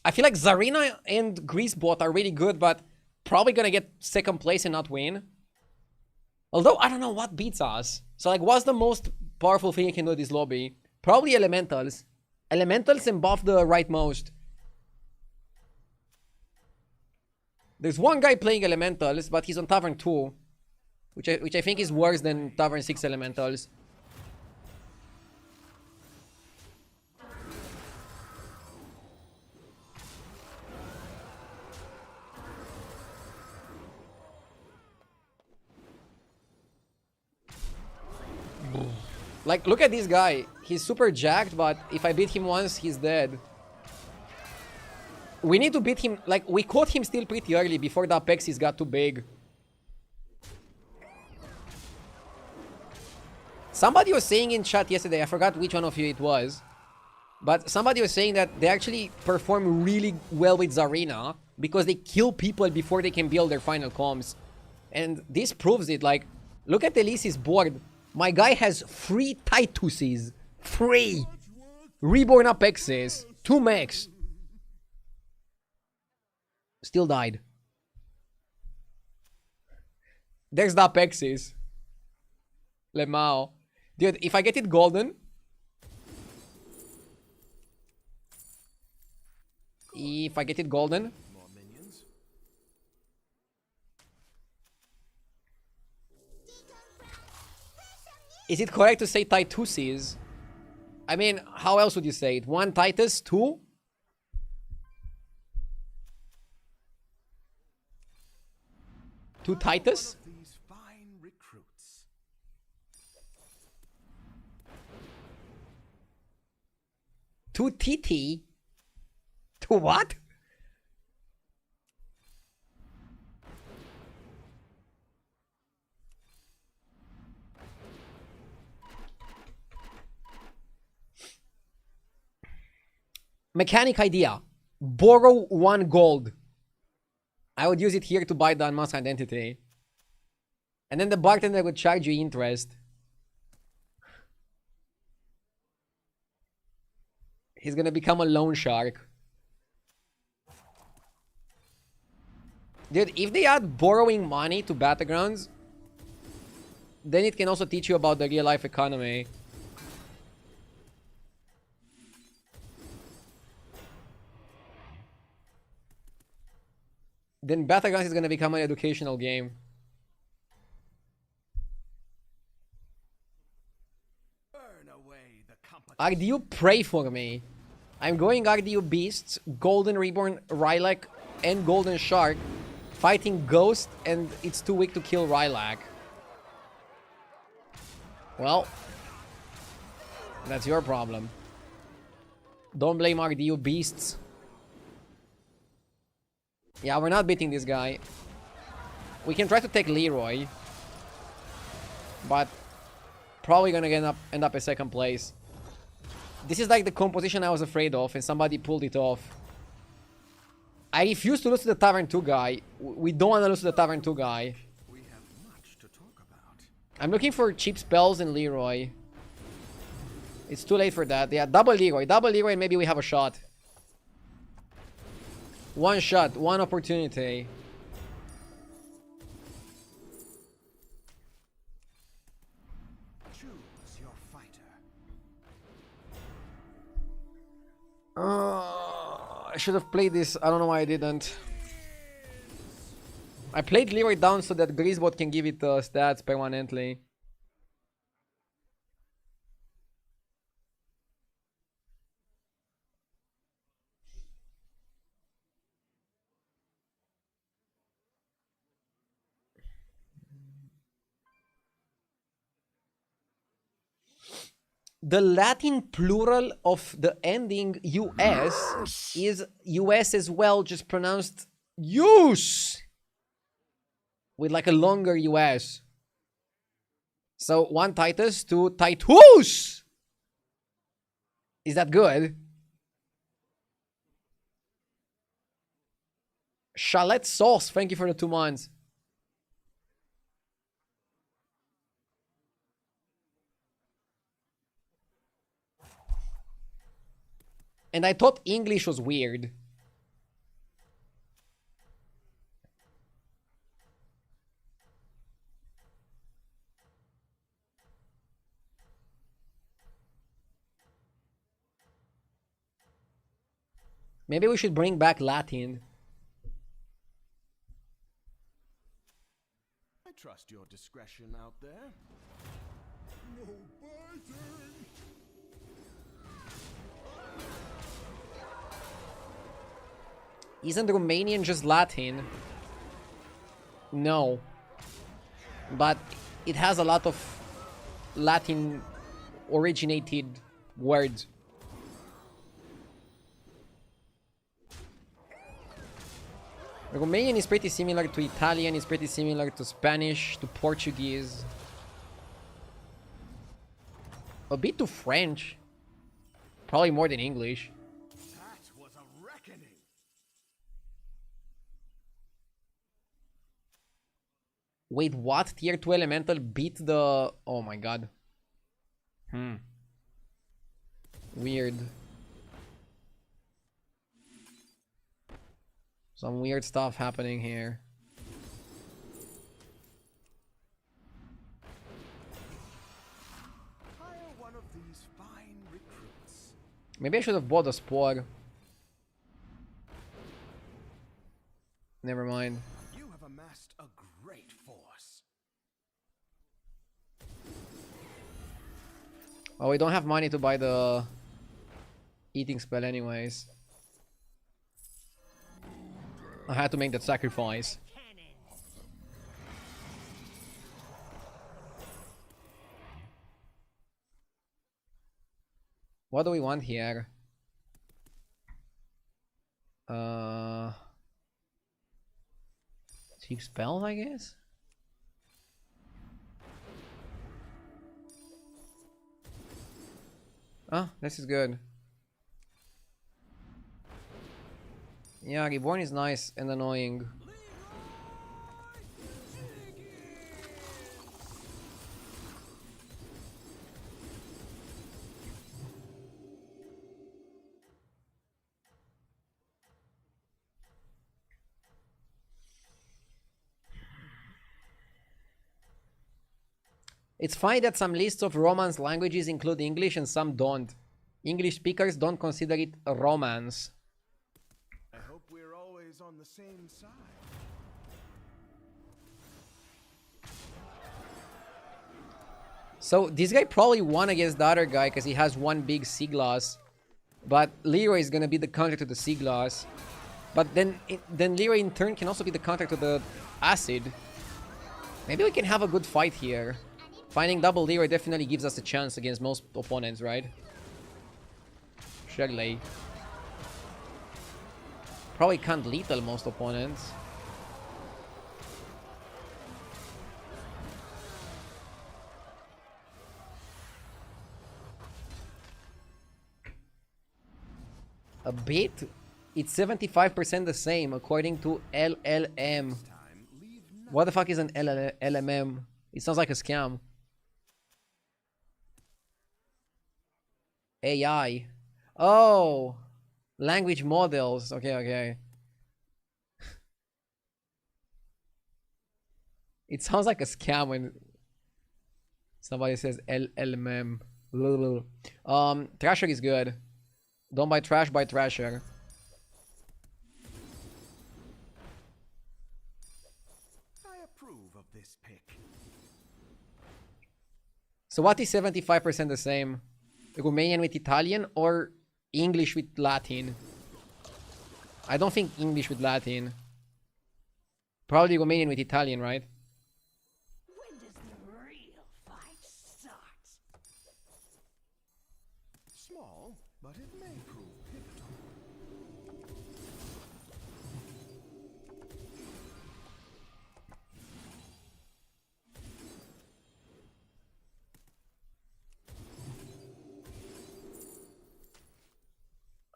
S1: I feel like Zarina and Greasebot are really good, but probably gonna get second place and not win. Although, I don't know what beats us. So, like, what's the most powerful thing you can do in this lobby? Probably Elementals. Elementals and buff the rightmost. There's one guy playing Elementals, but he's on Tavern 2. Which I think is worse than Tavern 6 Elementals. Like, look at this guy. He's super jacked, but if I beat him once, he's dead. We need to beat him. Like, we caught him still pretty early before the Apexis got too big. Somebody was saying in chat yesterday, I forgot which one of you it was, but somebody was saying that they actually perform really well with Zarina because they kill people before they can build their final comms. And this proves it. Like, look at Elise's board. My guy has 3 Tituses. 3! Reborn Apexes. 2 mechs. Still died. There's the Apexes. Lemao. Dude, if I get it golden... If I get it golden... Is it correct to say Tituses? I mean, how else would you say it? 1 Titus, 2? Two Titus?
S3: These fine recruits.
S1: Two TT? Two what? Mechanic idea. Borrow 1 gold. I would use it here to buy the unmasked identity. And then the bartender would charge you interest. He's gonna become a loan shark. Dude, if they add borrowing money to Battlegrounds, then it can also teach you about the real life economy. Then Battlegrounds is gonna become an educational game.
S3: Burn away the competition.
S1: RDU, pray for me. I'm going RDU Beasts, Golden Reborn Rylak, and Golden Shark, fighting Ghost, and it's too weak to kill Rylak. Well, that's your problem. Don't blame RDU Beasts. Yeah, we're not beating this guy. We can try to take Leroy, but probably gonna end up in second place. This is like the composition I was afraid of, and somebody pulled it off. I refuse to lose to the Tavern 2 guy. We don't want to lose to the Tavern 2 guy.
S3: We have much to talk about.
S1: I'm looking for cheap spells in Leroy. It's too late for that. Yeah, double Leroy. Double Leroy and maybe we have a shot. One shot. One opportunity.
S2: Choose your fighter.
S1: I should have played this. I don't know why I didn't. I played Leroy down so that Greasebot can give it stats permanently. The Latin plural of the ending US is US as well, just pronounced use with like a longer US. So 1 Titus, 2 Titus. Is that good? Chalet Sauce, thank you for the 2 months. And I thought English was weird. Maybe we should bring back Latin.
S2: I trust your discretion out there.
S3: No biting!
S1: Isn't Romanian just Latin? No. But it has a lot of Latin originated words. Romanian is pretty similar to Italian, is pretty similar to Spanish, to Portuguese. A bit to French. Probably more than English.
S2: That was a reckoning.
S1: Wait, what? Tier 2 Elemental beat the... Oh my god. Weird. Some weird stuff happening here.
S2: Hire one of these fine recruits.
S1: Maybe I should have bought a Spore. Never mind.
S2: You have amassed a great force.
S1: Oh, we don't have money to buy the eating spell anyways. I had to make that sacrifice. What do we want here? Cheap spells, I guess? Oh, this is good. Yeah, Reborn is nice and annoying. It's funny that some lists of Romance languages include English and some don't. English speakers don't consider it a Romance.
S2: I hope we're always on the same side.
S1: So this guy probably won against the other guy because he has one big sea glass. But Leroy is gonna be the counter to the sea glass. But then Leroy in turn can also be the counter to the acid. Maybe we can have a good fight here. Finding double Leroy definitely gives us a chance against most opponents, right? Surely. Probably can't lethal most opponents. A bit? It's 75% the same according to LLM. What the fuck is an LMM? It sounds like a scam. AI. Oh! Language models. Okay, okay. It sounds like a scam when somebody says LLM. Thrasher is good. Don't buy trash, buy Thrasher.
S2: I approve of this pick.
S1: So what is 75% the same? Romanian with Italian or English with Latin? I don't think English with Latin. Probably Romanian with Italian, right?
S5: When does the real fight start?
S2: Small, but it may prove pivotal.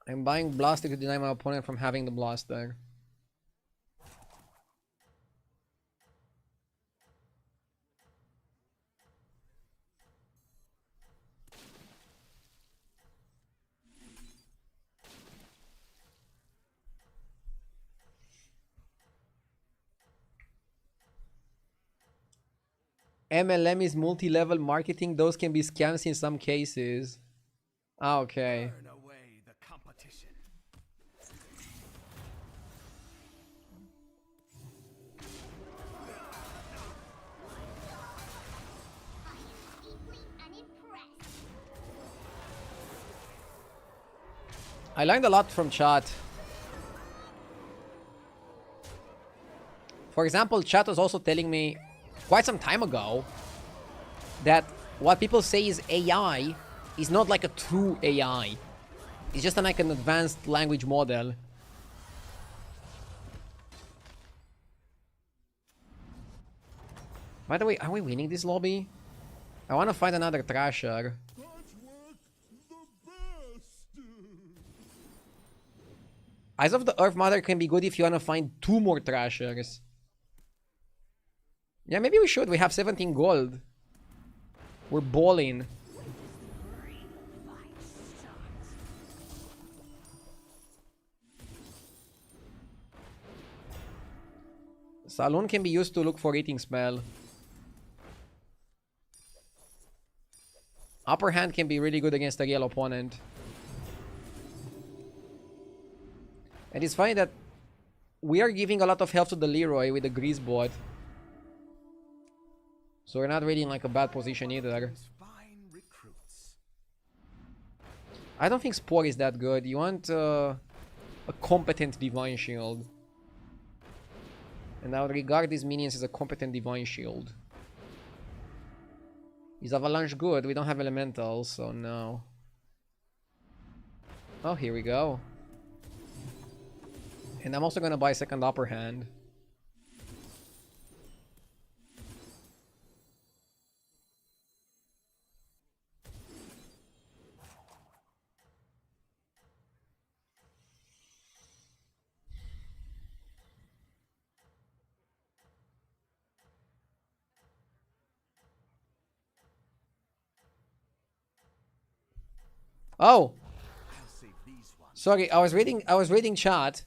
S1: I'm buying Blaster to deny my opponent from having the Blaster. MLM is multi-level marketing. Those can be scams in some cases. Ah, okay.
S2: Burn away the competition.
S1: I learned a lot from chat. For example, chat was also telling me quite some time ago that what people say is AI is not like a true AI. It's just like an advanced language model. By the way, are we winning this lobby? I want to find another Thrasher. Eyes of the Earth Mother can be good if you want to find 2 more Thrashers. Yeah, maybe we should. We have 17 gold. We're balling. Saloon can be used to look for eating spell. Upper hand can be really good against a real opponent. And it's funny that we are giving a lot of health to the Leroy with the Grease bot. So we're not really in like a bad position either.
S2: Fine recruits.
S1: I don't think Spore is that good. You want a competent Divine Shield. And I would regard these minions as a competent Divine Shield. Is Avalanche good? We don't have Elementals, so no. Oh, here we go. And I'm also gonna buy second Upper Hand. Oh! Sorry, I was reading chat,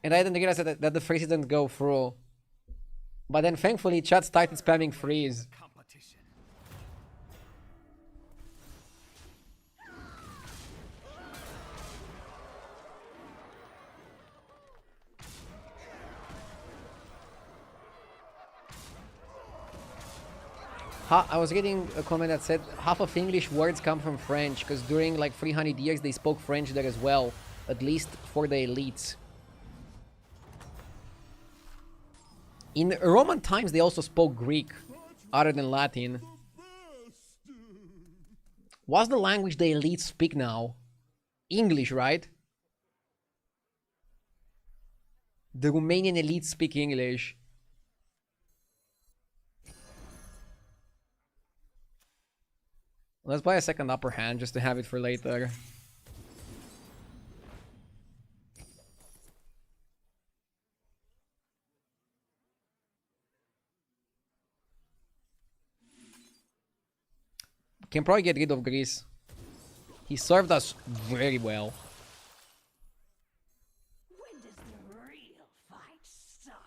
S1: and I didn't realize that the freeze didn't go through. But then thankfully chat started spamming freeze.
S2: Competition.
S1: I was reading a comment that said half of English words come from French, because during like 300 years they spoke French there as well, at least for the elites. In Roman times they also spoke Greek, other than Latin. What's the language the elites speak now? English, right? The Romanian elite speak English. Let's buy a second upper hand just to have it for later. Can probably get rid of Greece. He served us very well.
S5: When does the real fight start?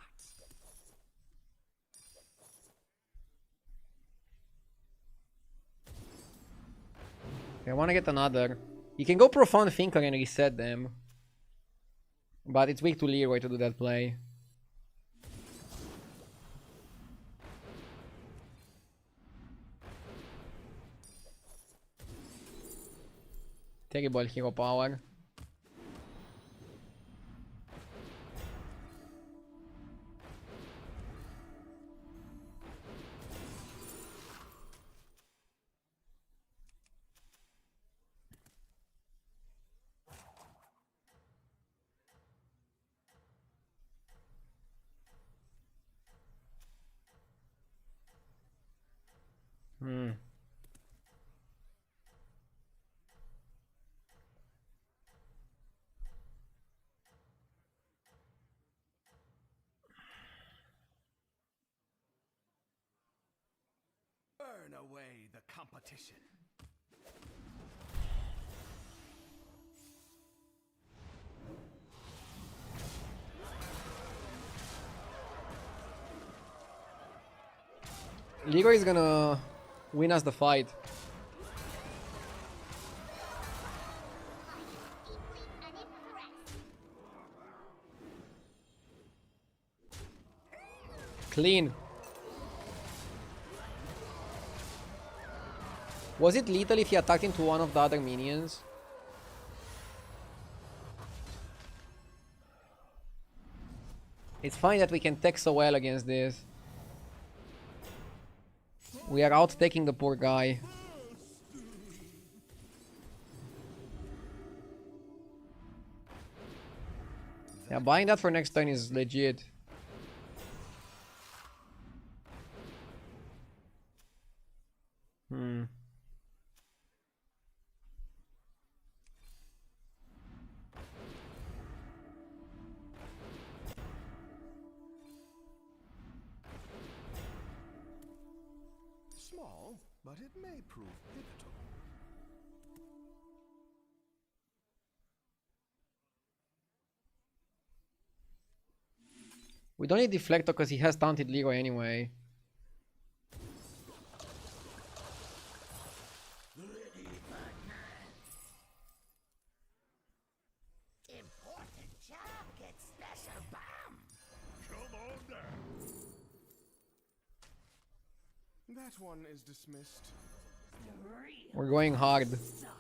S1: Okay, I want to get another. You can go Profound Thinker and reset them. But it's weak to Leroy to do that play. Terrible hero power.
S2: Burn away the competition.
S1: Leroy is gonna win us the fight. Clean. Was it lethal if he attacked into one of the other minions? It's fine that we can tech so well against this. We are out taking the poor guy. Yeah, buying that for next turn is legit.
S2: Small, but it may prove pivotal.
S1: We don't need Deflector because he has taunted Leroy anyway.
S5: Important job gets special bomb.
S3: Come on down.
S2: That one is dismissed.
S5: The real
S1: We're going hard.
S5: start.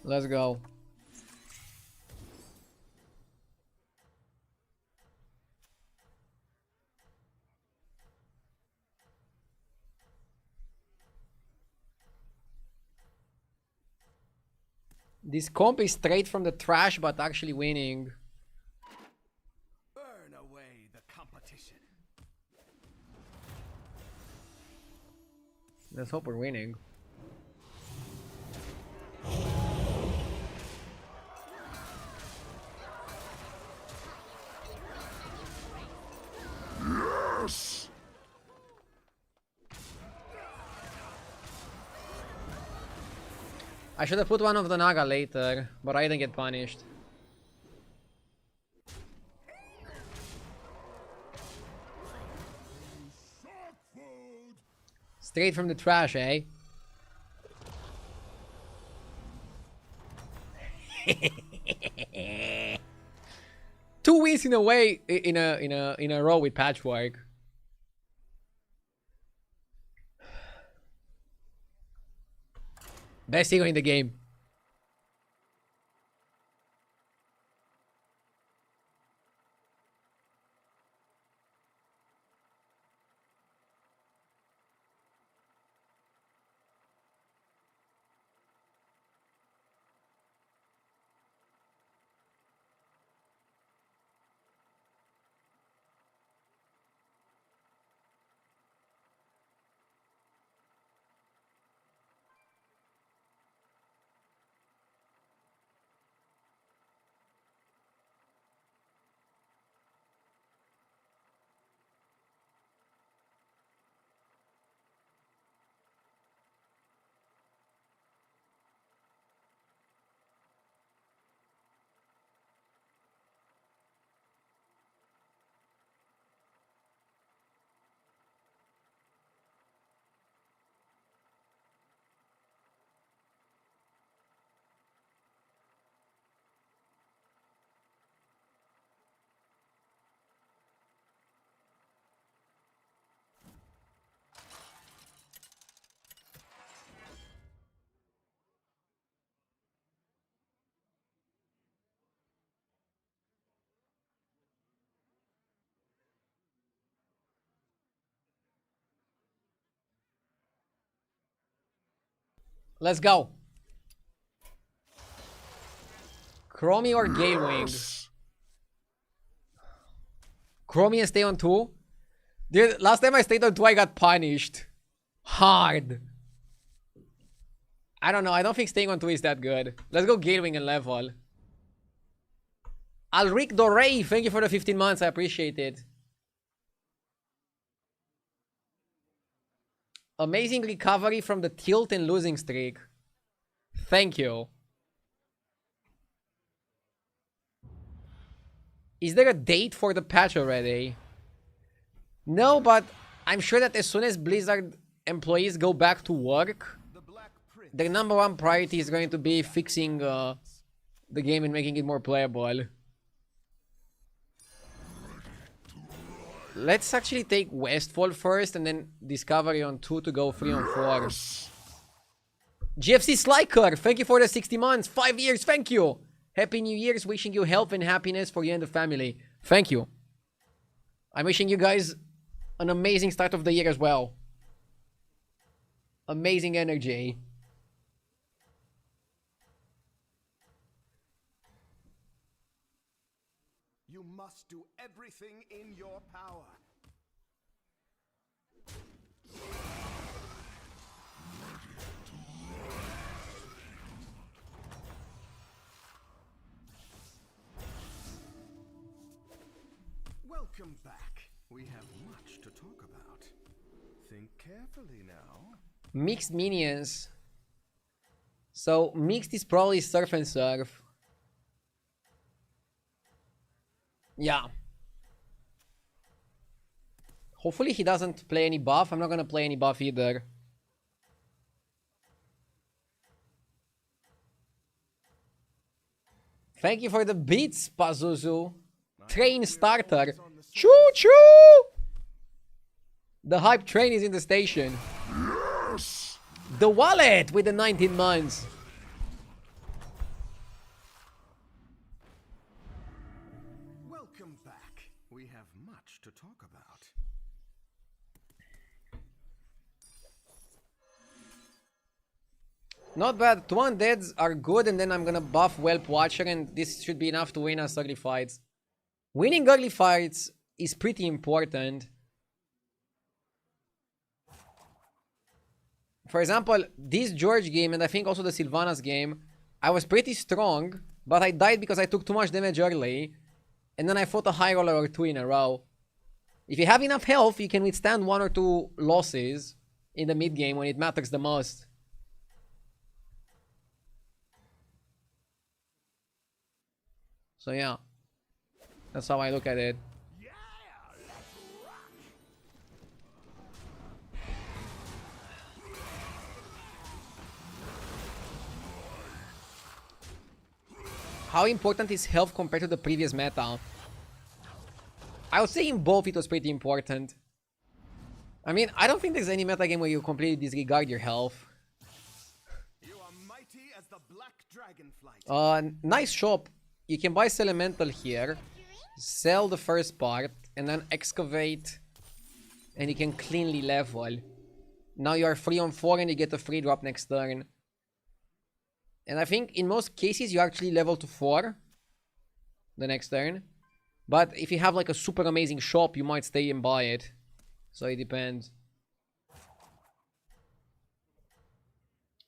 S1: Let's go. This comp is straight from the trash, but actually winning.
S2: Burn away the competition.
S1: Let's hope we're winning.
S3: Yes!
S1: I should have put one of the Naga later, but I didn't get punished. Straight from the trash, eh? Two wins in a way in a row with Patchwork. Best hero in the game. Let's go. Chromie or Gatewing? Chromie and stay on 2? Dude, last time I stayed on 2, I got punished. Hard. I don't know. I don't think staying on 2 is that good. Let's go Gatewing and level. Alric Dorey, thank you for the 15 months. I appreciate it. Amazing recovery from the tilt and losing streak. Thank you. Is there a date for the patch already? No, but I'm sure that as soon as Blizzard employees go back to work, their #1 priority is going to be fixing the game and making it more playable. Let's actually take Westfall first and then Discovery on 2 to go 3 on 4. GFC Slyker, thank you for the 60 months. 5 years, thank you. Happy New Year's, wishing you health and happiness for you and the family. Thank you. I'm wishing you guys an amazing start of the year as well. Amazing energy.
S2: You must do everything in your power. Welcome back. We have much to talk about. Think carefully now.
S1: Mixed minions. So, mixed is probably Surf and Surf. Yeah. Hopefully he doesn't play any buff. I'm not gonna play any buff either. Thank you for the beats, Pazuzu. Train starter. Choo choo! The hype train is in the station. Yes! The wallet with the 19 months.
S2: Welcome back. We have much to talk about.
S1: Not bad. 2 undeads are good, and then I'm gonna buff Whelp Watcher, and this should be enough to win us early fights. Winning early fights is pretty important. For example, this George game, and I think also the Sylvanas game, I was pretty strong, but I died because I took too much damage early, and then I fought a high roller or 2 in a row. If you have enough health, you can withstand 1 or 2 losses in the mid game when it matters the most. So yeah, that's how I look at it. How important is health compared to the previous meta? I would say in both it was pretty important. I mean, I don't think there's any meta game where you completely disregard your health.
S2: You are mighty as the black dragonflight.
S1: Nice shop. You can buy Elemental here, sell the first part, and then excavate, and you can cleanly level. Now you are 3 on 4 and you get a free drop next turn. And I think in most cases you actually level to 4 the next turn. But if you have like a super amazing shop, you might stay and buy it. So it depends.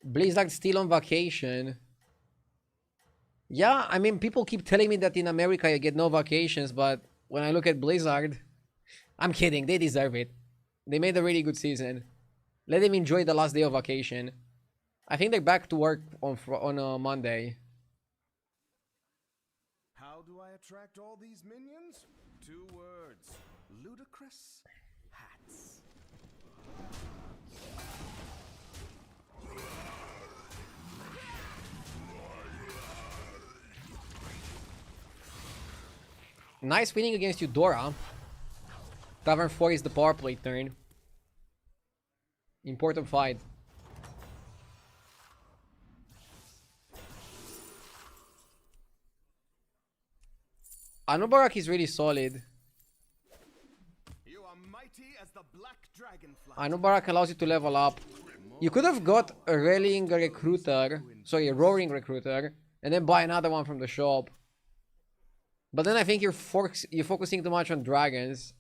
S1: Blizzard still on vacation. Yeah, I mean, people keep telling me that in America you get no vacations, but when I look at Blizzard, I'm kidding, they deserve it. They made a really good season. Let them enjoy the last day of vacation. I think they're back to work on Monday.
S2: How do I attract all these minions? 2 words. Ludicrous hats.
S1: Nice winning against Eudora. Tavern 4 is the power play turn. Important fight. Anubarak is really solid.
S2: You are mighty as the black dragonfly.
S1: Anubarak allows you to level up.
S2: More
S1: You could have got a rallying recruiter, sorry, a roaring recruiter, and then buy another one from the shop. But then I think you're focusing too much on dragons,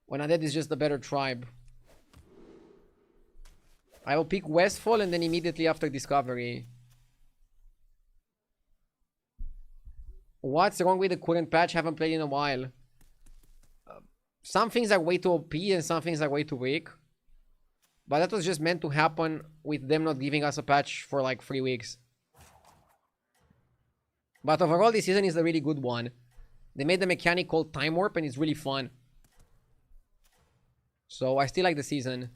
S1: when Undead is just a better tribe. I will pick Westfall and then immediately after Discovery. What's wrong with the current patch? Haven't played in a while. Some things are way too OP and some things are way too weak. But that was just meant to happen with them not giving us a patch for like 3 weeks. But overall, this season is a really good one. They made the mechanic called Time Warp and it's really fun. So I still like the season.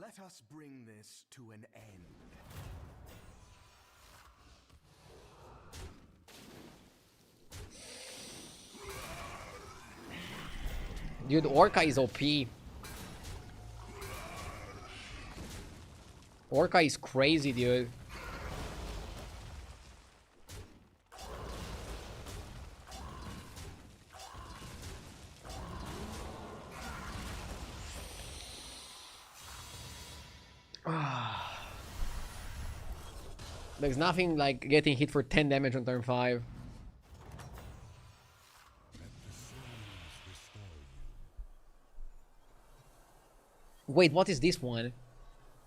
S2: Let us bring this to an end.
S1: Dude, Orca is OP. Orca is crazy, dude. There's nothing like getting hit for 10 damage on turn 5. Wait, what is this one?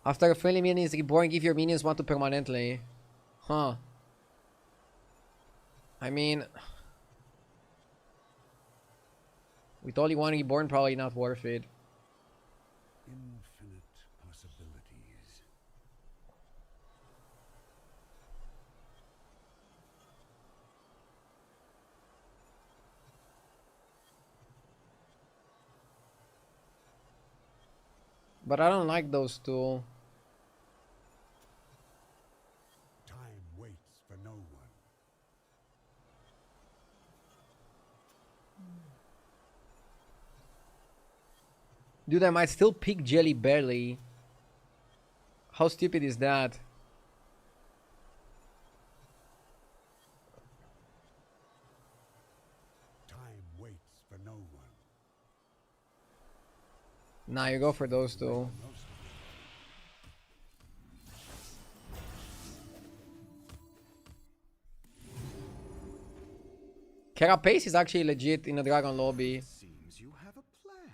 S1: After a friendly minion is reborn, give your minions one to permanently. Huh. I mean... with only one reborn, probably not worth it.
S3: Infinite possibilities.
S1: But I don't like those two.
S3: Time waits for no one.
S1: Dude, I might still pick Jelly Belly. How stupid is that?
S3: Time waits for no one.
S1: Nah, you go for those two. Carapace is actually legit in a dragon lobby.
S2: Seems you have a plan.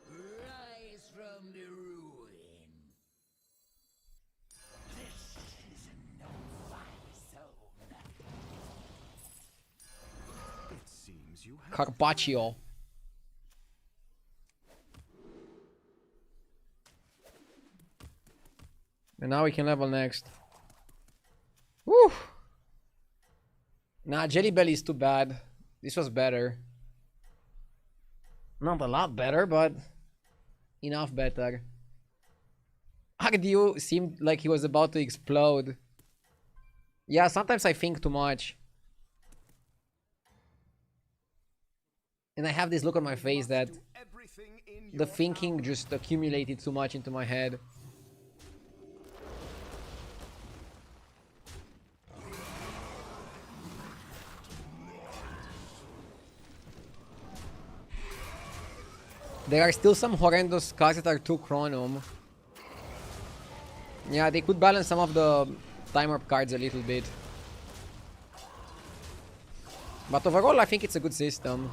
S5: Rise from the ruin. This is a no-fly zone.
S2: It seems you have
S1: Carpaccio. And now we can level next. Woo! Nah, Jelly Belly is too bad. This was better. Not a lot better, but enough better. Agdio seemed like he was about to explode. Yeah, sometimes I think too much. And I have this look on my face that
S2: do everything in
S1: the
S2: your
S1: thinking
S2: power.
S1: just accumulated too much into my head. There are still some horrendous cards that are too chronum. Yeah, they could balance some of the time warp cards a little bit. But overall, I think it's a good system.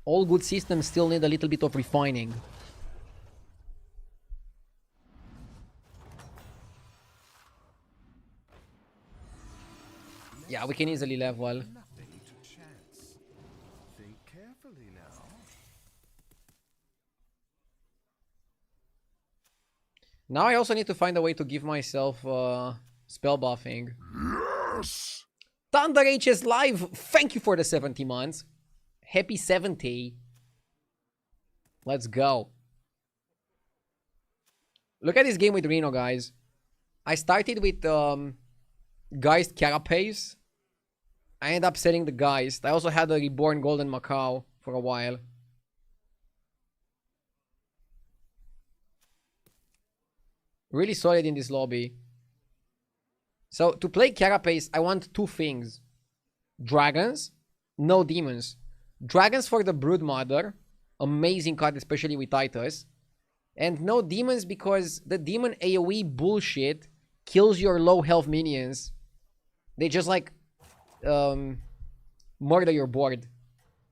S1: All good systems still need a little bit of refining. Yeah, we can easily level.
S2: Nothing to chance. Think carefully now.
S1: Now I also need to find a way to give myself spell buffing.
S3: Yes!
S1: Thunder HS Live, thank you for the 70 months. Happy 70. Let's go. Look at this game with Reno, guys. I started with Geist Carapace. I ended up selling the Geist. I also had a Reborn Golden Macau for a while. Really solid in this lobby. So to play Carapace, I want two things. Dragons, no demons. Dragons for the Broodmother. Amazing card, especially with Titus. And no demons because the demon AoE bullshit kills your low health minions. They just like murder your board.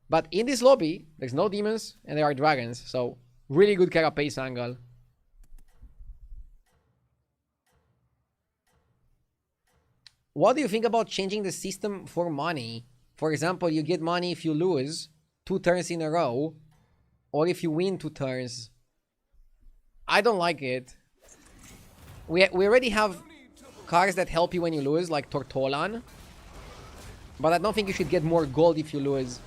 S1: But in this lobby, there's no demons and there are dragons. So really good Carapace angle. What do you think about changing the system for money? For example, you get money if you lose 2 turns in a row, or if you win 2 turns. I don't like it. We already have cards that help you when you lose, like Tortolan. But I don't think you should get more gold if you lose.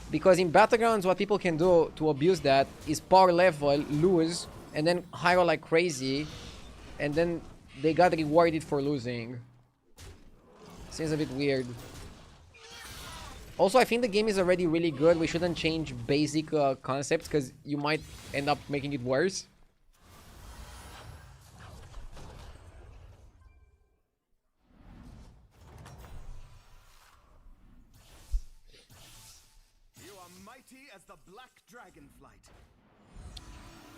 S1: Because in Battlegrounds, what people can do to abuse that is power level, lose, and then hero like crazy. And then they got rewarded for losing. Seems a bit weird. Also, I think the game is already really good. We shouldn't change basic concepts because you might end up making it worse.
S2: You are mighty as the black dragonflight.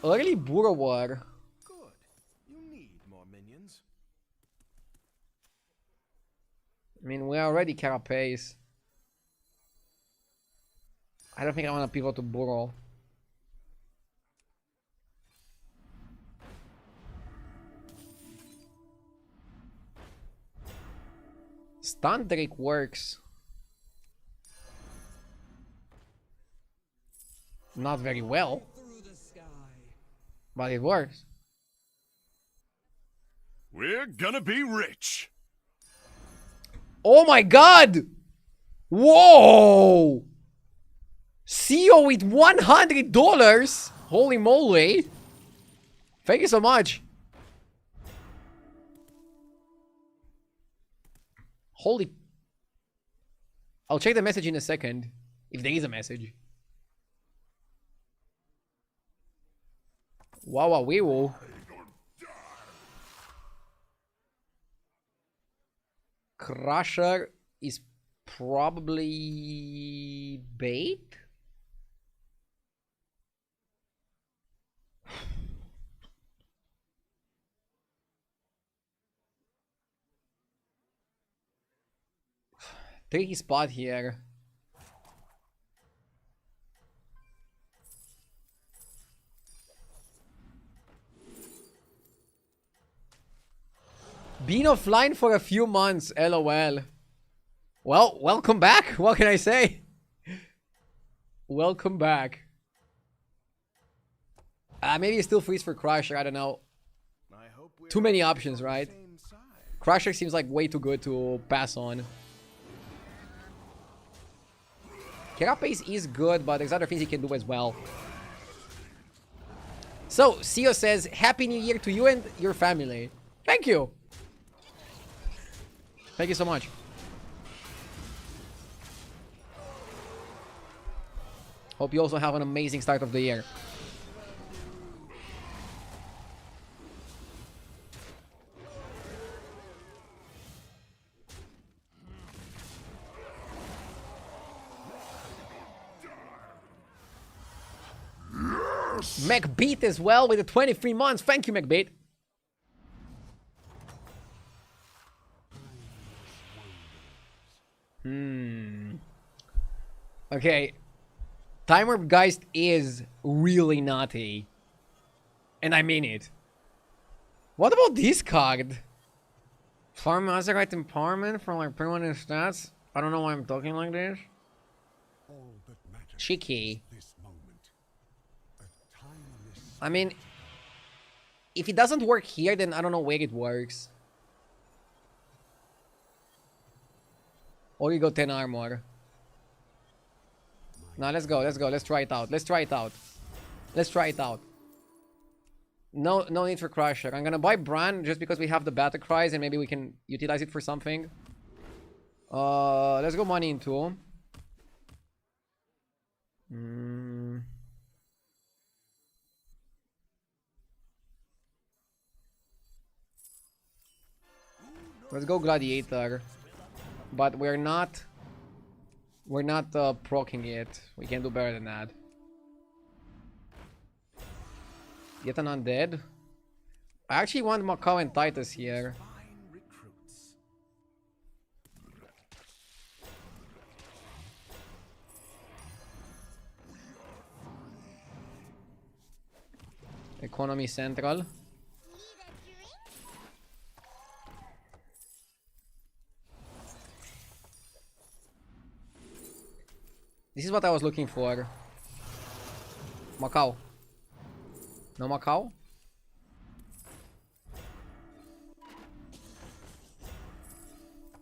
S1: Early Burrow War.
S2: Good. You need more minions.
S1: I mean, we're already Carapace. I don't think I want to pivot to Burrow. Stunt Drake works. Not very well. But it works.
S3: We're gonna be rich.
S1: Oh my god! Whoa! CEO with $100! Holy moly! Thank you so much. Holy... I'll check the message in a second. If there is a message. Wow, wee woo. Crusher is probably bait? Tricky spot here. Been offline for a few months, lol. Well, welcome back. What can I say? Welcome back. Maybe it still freeze for Crusher, I don't know.
S2: I hope we're
S1: Too many options,
S2: on the
S1: right?
S2: same side.
S1: Crusher seems like way too good to pass on. Carapace is good, but there's other things he can do as well. So, Sio says, Happy New Year to you and your family. Thank you. Thank you so much. Hope you also have an amazing start of the year. McBeat as well with the 23 months. Thank you, McBeat. Okay. Timer Geist is really naughty. And I mean it. What about this card? Farm Azerite Empowerment for like permanent stats? I don't know why I'm talking like this.
S3: All that matters
S1: Cheeky.
S3: is this moment. A timeless
S1: I mean, if it doesn't work here, then I don't know where it works. Or you go 10 armor. No, let's go, let's go, let's try it out. Let's try it out. Let's try it out. No need for Crusher. I'm gonna buy Bran just because we have the Battle Cries and maybe we can utilize it for something. Let's go money into. Let's go Gladiator. But we're not proccing it. We can do better than that. Get an Undead. I actually want Macau and Titus here.
S2: Fine recruits.
S1: Economy Central. This is what I was looking for. Macau. No Macau?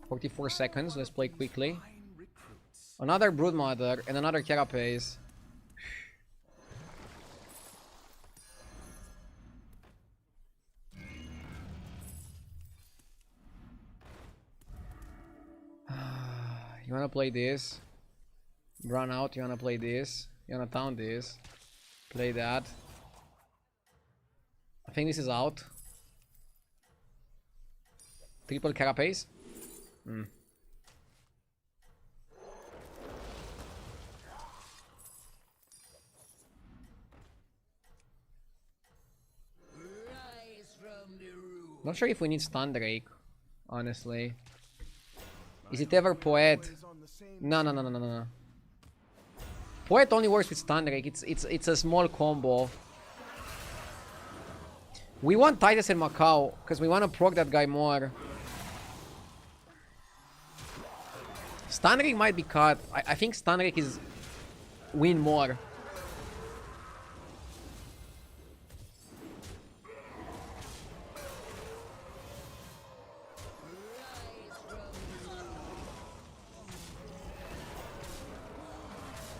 S1: "44 seconds, let's play quickly.
S2: Fine recruits.
S1: Another Broodmother and another Carapace. You wanna play this? Run out, you wanna play this? You wanna town this? Play that. I think this is out. Triple Carapace? Not sure if we need Stun Drake, honestly. Is it ever Poet?
S2: Always on the same
S1: No. Poet only works with Stun Drake. It's a small combo. We want Titus and Macau because we want to proc that guy more. Stun Drake might be cut. I think Stun Drake is win more.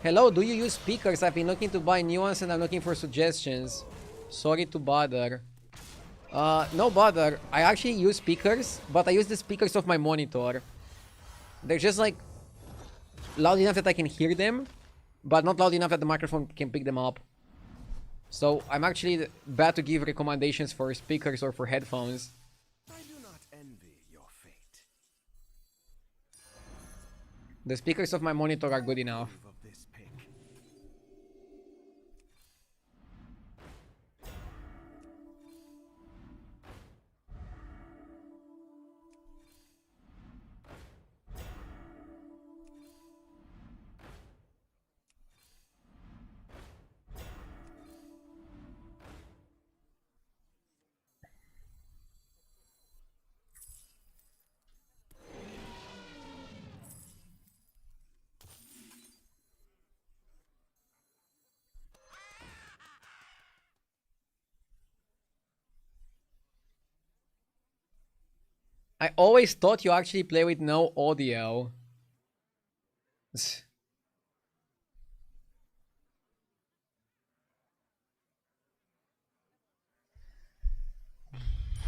S1: Hello, do you use speakers? I've been looking to buy new ones and I'm looking for suggestions. Sorry to bother. No bother. I actually use speakers, but I use the speakers of my monitor. They're just like loud enough that I can hear them, but not loud enough that the microphone can pick them up. So I'm actually bad to give recommendations for speakers or for headphones.
S2: I do not envy your fate.
S1: The speakers of my monitor are good enough.
S2: Of this pick.
S1: I always thought you actually play with no audio.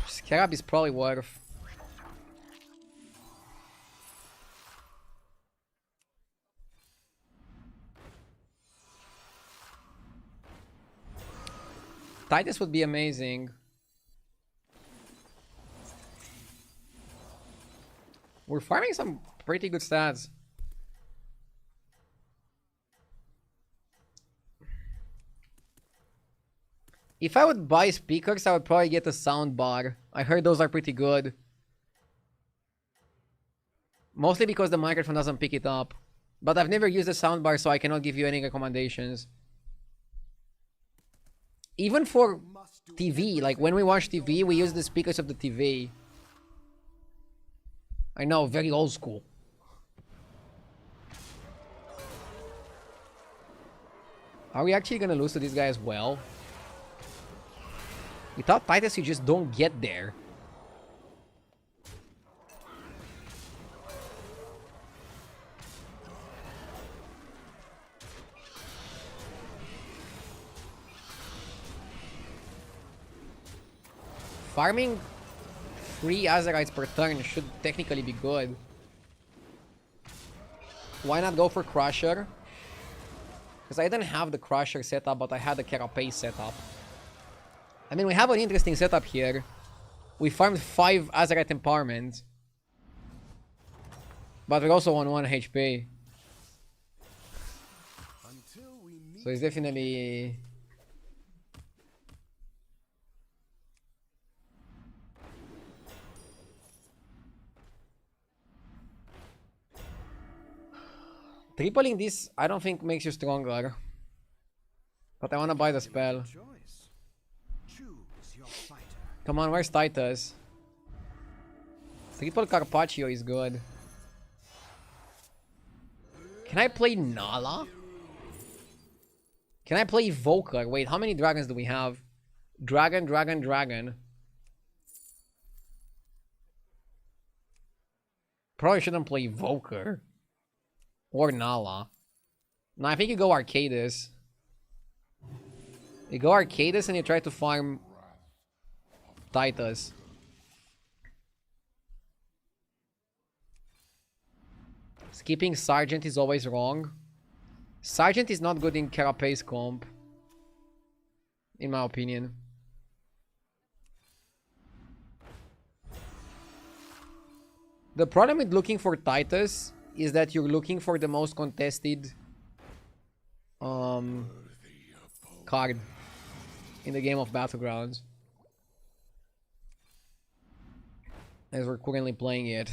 S1: Scarab is probably worth. Titus would be amazing. We're farming some pretty good stats. If I would buy speakers, I would probably get a sound bar. I heard those are pretty good. Mostly because the microphone doesn't pick it up. But I've never used a sound bar, so I cannot give you any recommendations. Even for TV, like when we watch TV, we use the speakers of the TV. I know, very old school. Are we actually gonna lose to this guy as well? Without Titus, you just don't get there. Farming 3 Azerites per turn should technically be good. Why not go for Crusher? Because I didn't have the Crusher setup, but I had the Carapace setup. I mean, we have an interesting setup here. We farmed 5 Azerite Empowerment. But we're also on 1 HP.
S2: Until we meet.
S1: So it's definitely... Tripling this, I don't think makes you stronger. But I wanna buy the spell.
S2: Choice. Choose your fighter.
S1: Come on, where's Titus? Triple Carpaccio is good. Can I play Nala? Can I play Evoker? Wait, how many dragons do we have? Dragon, dragon, dragon. Probably shouldn't play Evoker. Or Nala. No, I think you go Arcadis. You go Arcadis and you try to farm Titus. Skipping Sergeant is always wrong. Sergeant is not good in Carapace comp. In my opinion. The problem with looking for Titus is that you're looking for the most contested card in the game of Battlegrounds. As we're currently playing it.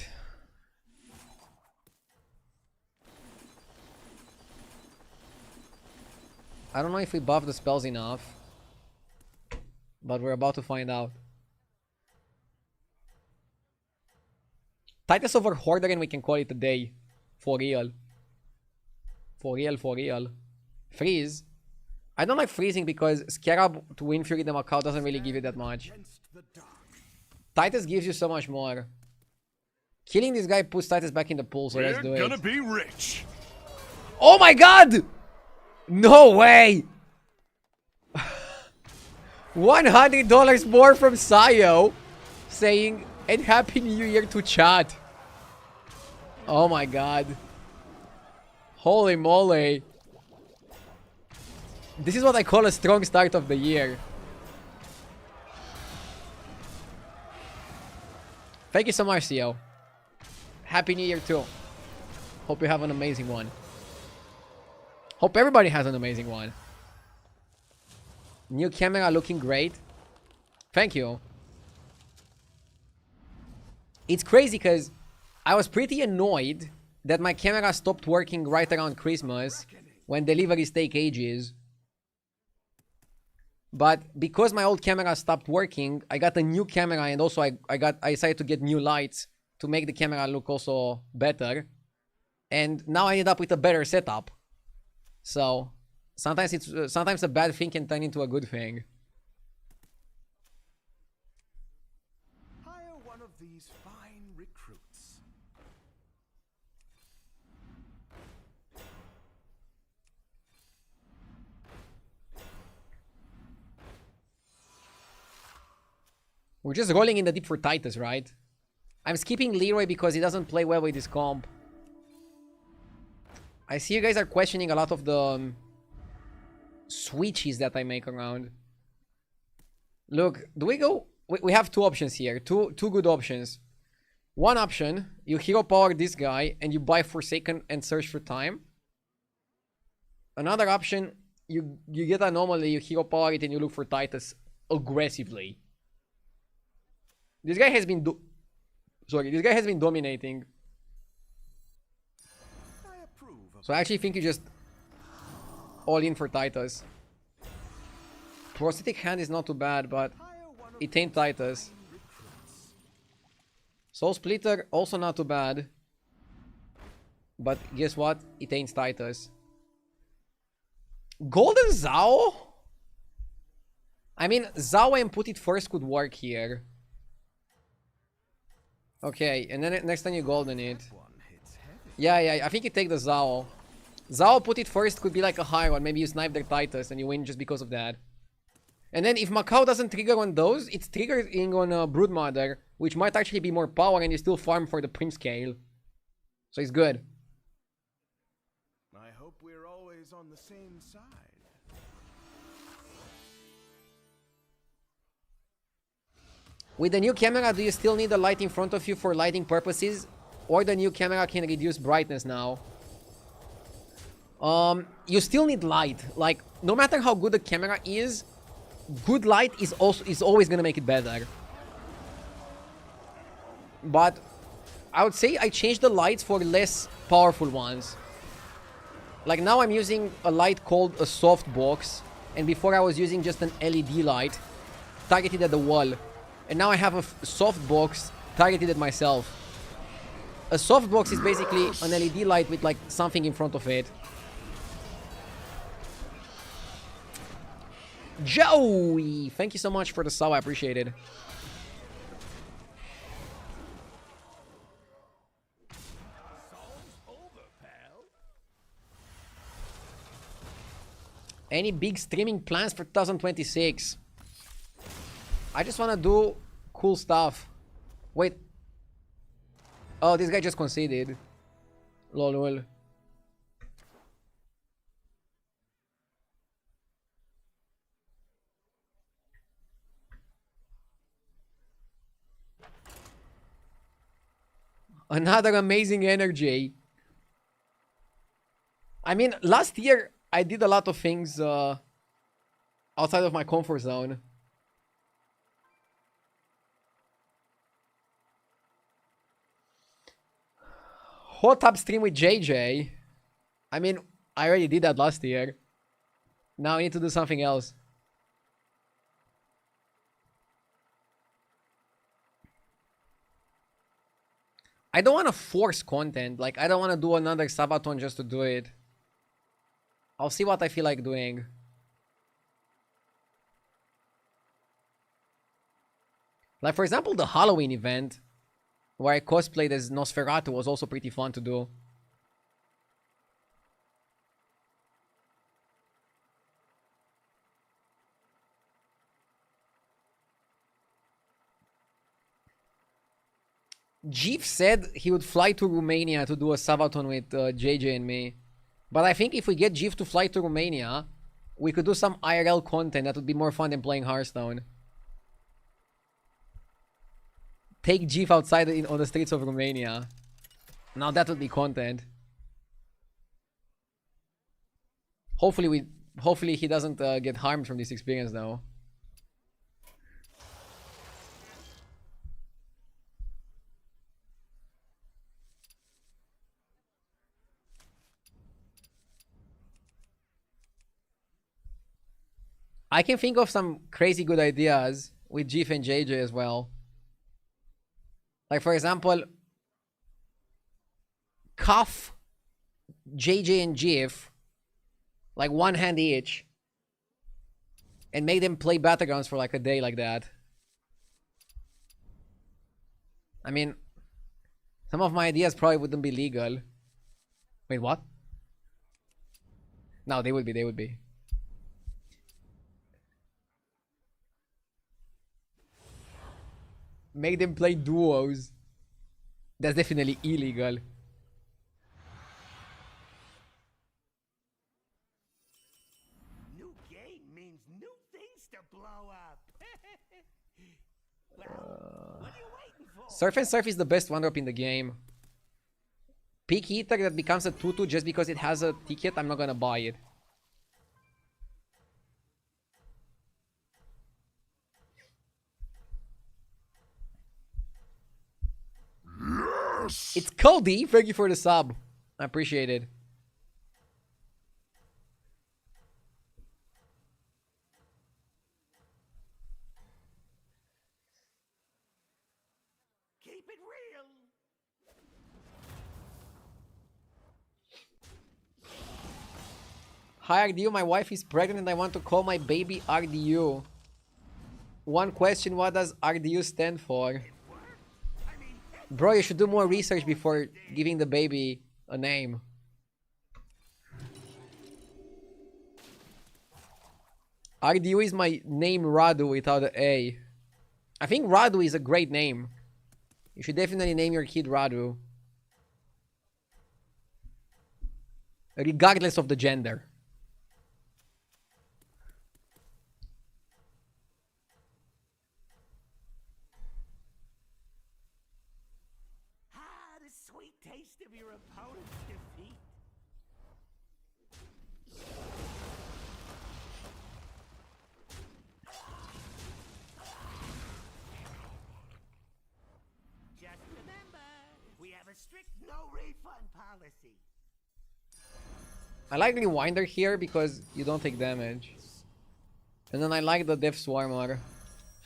S1: I don't know if we buff the spells enough. But we're about to find out. Titus over Hoarder and we can call it a day. For real. For real, for real. Freeze. I don't like freezing because Scarab to win Fury the Macau doesn't really give you that much.
S2: Against the dark.
S1: Titus gives you so much more. Killing this guy puts Titus back in the pool, so let's do
S3: We're gonna
S1: it.
S3: be rich.
S1: Oh my god! No way! $100 more from Sayo saying, and Happy New Year to chat. Oh my god. Holy moly. This is what I call a strong start of the year. Thank you so much, Sayo. Happy New Year too. Hope you have an amazing one. Hope everybody has an amazing one. New camera looking great. Thank you. It's crazy because I was pretty annoyed that my camera stopped working right around Christmas when deliveries take ages. But because my old camera stopped working, I got a new camera and also I decided to get new lights to make the camera look also better. And now I ended up with a better setup. So sometimes a bad thing can turn into a good thing.
S2: Hire one of these fine recruits.
S1: We're just rolling in the deep for Titus, right? I'm skipping Leroy because he doesn't play well with this comp. I see you guys are questioning a lot of the switches that I make around. Look, do we go... We have two options here. Two good options. One option, you hero power this guy and you buy Forsaken and search for time. Another option, you get anomaly, you hero power it and you look for Titus aggressively. This guy has been this guy has been dominating.
S2: I approve of
S1: So I actually think you just all in for Titus. Prosthetic hand is not too bad, but
S2: hire one of
S1: it ain't Titus.
S2: recruits.
S1: Soul Splitter also not too bad. But guess what? It ain't Titus. Golden Zao? I mean, Zao and put it first could work here. Okay, and then next time you golden it.
S2: One hits heavy.
S1: Yeah, I think you take the Zao. Zao put it first could be like a high one. Maybe you snipe their Titus and you win just because of that. And then if Macau doesn't trigger on those, it's triggering on Broodmother, which might actually be more power and you still farm for the Prince scale. So it's good.
S2: I hope we're always on the same side.
S1: With the new camera, do you still need a light in front of you for lighting purposes? Or the new camera can reduce brightness now. You still need light. Like, no matter how good the camera is, good light is always gonna make it better. But I would say I changed the lights for less powerful ones. Like now I'm using a light called a softbox, and before I was using just an LED light targeted at the wall. And now I have a softbox targeted at myself. A softbox is basically an LED light with like something in front of it. Joey! Thank you so much for the sub, I appreciate it. Any big streaming plans for 2026? I just want to do cool stuff. Wait. Oh, this guy just conceded. Lol, lol. Another amazing energy. I mean, last year I did a lot of things outside of my comfort zone. Hot tub stream with JJ. I mean, I already did that last year. Now I need to do something else. I don't want to force content. Like, I don't want to do another Sabaton just to do it. I'll see what I feel like doing. Like, for example, the Halloween event, where I cosplayed as Nosferatu, was also pretty fun to do. Jeef said he would fly to Romania to do a Sabaton with JJ and me. But I think if we get Jeef to fly to Romania, we could do some IRL content that would be more fun than playing Hearthstone. Take Jeef outside on the streets of Romania. Now that would be content. Hopefully he doesn't get harmed from this experience though. I can think of some crazy good ideas with Jeef and JJ as well. Like, for example, cuff JJ and Jeef, like one hand each, and make them play Battlegrounds for like a day like that. I mean, some of my ideas probably wouldn't be legal. Wait, what? No, they would be. Make them play duos. That's definitely illegal.
S5: New game means new things to blow up. Well, what are you waiting for?
S1: Surf and Surf is the best one drop in the game. Peak Eater that becomes a 2-2 just because it has a ticket, I'm not gonna buy it. It's Cody. Thank you for the sub. I appreciate it.
S5: Keep it real.
S1: Hi RDU, my wife is pregnant and I want to call my baby RDU. One question, what does RDU stand for? Bro, you should do more research before giving the baby a name. RDU is my name Radu without an A. I think Radu is a great name. You should definitely name your kid Radu. Regardless of the gender.
S5: Ah, the sweet your opponent's defeat. Just remember, we have a strict no refund policy.
S1: I like Rewinder here because you don't take damage. And then I like the Death Swarmer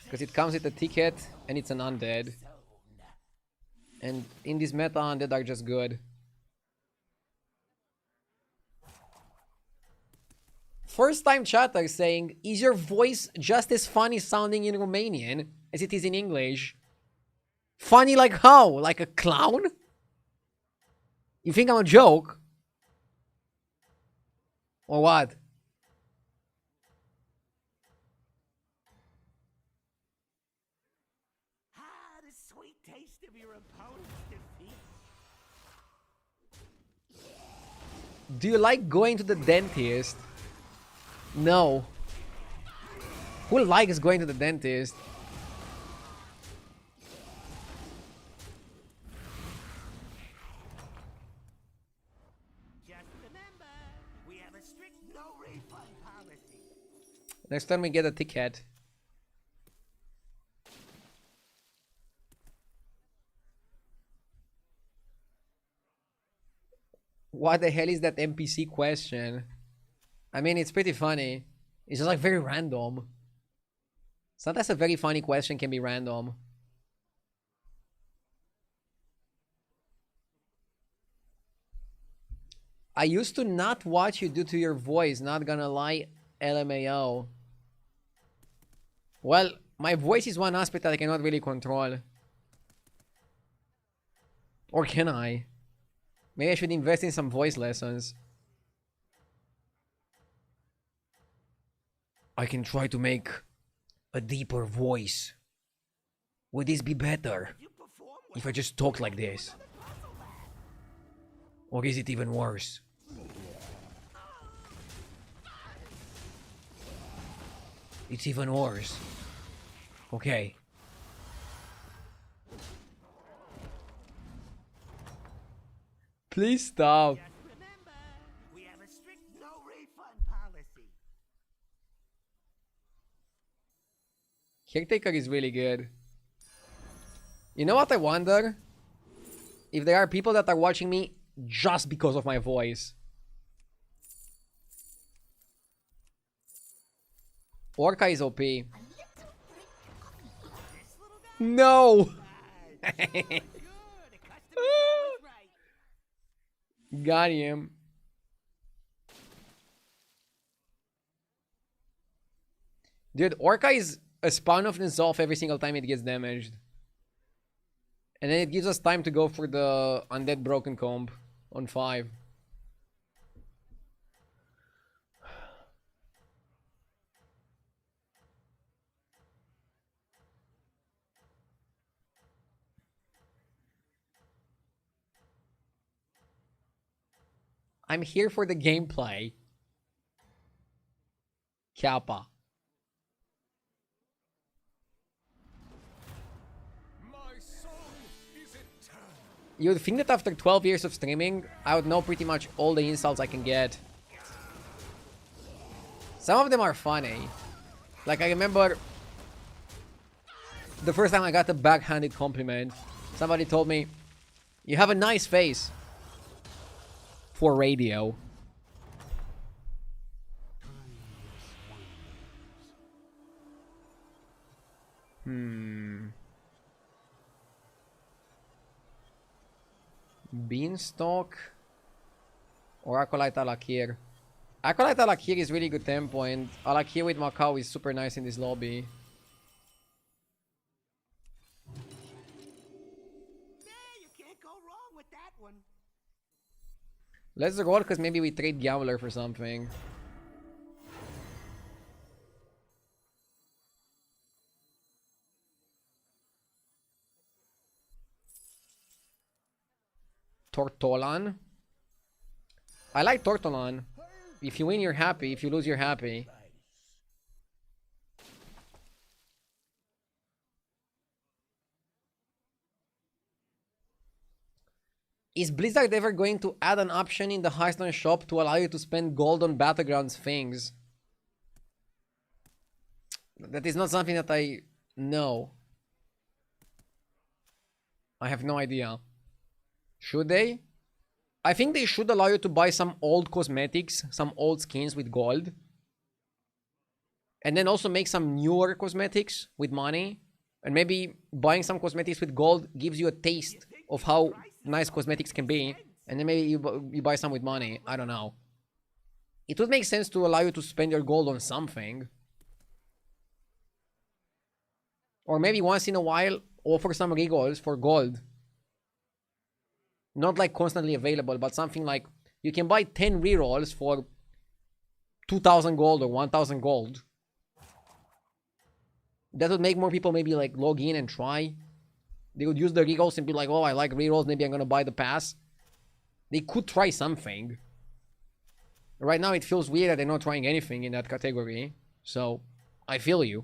S1: because it comes with a ticket and it's an undead. And in this meta, undead are just good. First time chatter saying, is your voice just as funny sounding in Romanian as it is in English? Funny like how? Like a clown? You think I'm a joke? Or what?
S5: Ah, the sweet taste of your opponent's defeat.
S1: Do you like going to the dentist? No. Who likes going to the dentist?
S5: Just remember, we have a strict no refund policy.
S1: Next time we get a ticket. What the hell is that NPC question? I mean, it's pretty funny. It's just like very random. Sometimes a very funny question can be random. I used to not watch you due to your voice, not gonna lie, LMAO. Well, my voice is one aspect that I cannot really control. Or can I? Maybe I should invest in some voice lessons. I can try to make a deeper voice. Would this be better if I just talk like this? Or is it even worse? It's even worse. Okay. Please stop.
S5: Just remember, we have a strict no refund policy.
S1: Caretaker is really good. You know what I wonder? If there are people that are watching me just because of my voice. Orca is OP. No!
S5: Good, the customer's always right.
S1: Got him. Dude, Orca is a spawn of Nizolf every single time it gets damaged. And then it gives us time to go for the Undead Broken Comb on 5. I'm here for the gameplay. Kappa.
S2: My song is eternal.
S1: You'd think that after 12 years of streaming, I would know pretty much all the insults I can get. Some of them are funny. Like, I remember the first time I got a backhanded compliment. Somebody told me, "You have a nice face for radio." Beanstalk or Acolyte Alakir? Acolyte Alakir is really good tempo, and Alakir with Macau is super nice in this lobby.
S5: Yeah, you can't go wrong with that one.
S1: Let's roll because maybe we trade Gambler for something. Tortolan. I like Tortolan. If you win, you're happy. If you lose, you're happy. Is Blizzard ever going to add an option in the Hearthstone shop to allow you to spend gold on Battlegrounds things? That is not something that I know. I have no idea. Should they? I think they should allow you to buy some old cosmetics, some old skins with gold. And then also make some newer cosmetics with money. And maybe buying some cosmetics with gold gives you a taste of how nice cosmetics can be. And then maybe you buy some with money. I don't know. It would make sense to allow you to spend your gold on something. Or maybe once in a while offer some regals for gold. Not like constantly available, but something like you can buy 10 rerolls for 2,000 gold or 1,000 gold. That would make more people maybe like log in and try. They would use the rerolls and be like, oh, I like rerolls, maybe I'm gonna buy the pass. They could try something. Right now it feels weird that they're not trying anything in that category. So, I feel you.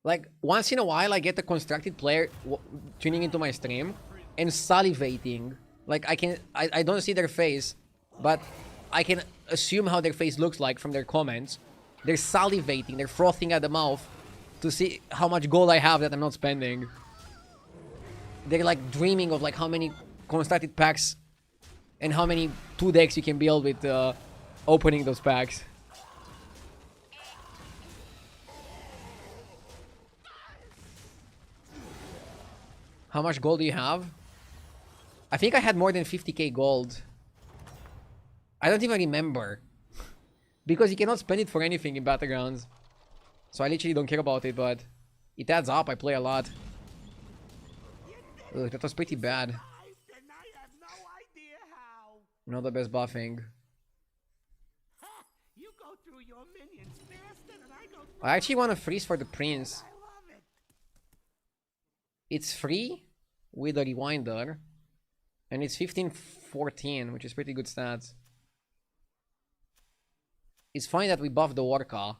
S1: Like, once in a while I get a constructed player tuning into my stream and salivating. Like, I don't see their face, but I can assume how their face looks like from their comments. They're salivating, they're frothing at the mouth to see how much gold I have that I'm not spending. They're like dreaming of like how many constructed packs and how many 2 decks you can build with opening those packs. How much gold do you have? I think I had more than 50k gold. I don't even remember. Because you cannot spend it for anything in Battlegrounds. So I literally don't care about it, but it adds up. I play a lot. Ugh, that was pretty bad. Not the best buffing. I actually want to freeze for the prince. It's free with a rewinder. And it's 15-14, which is pretty good stats. It's fine that we buff the Orca.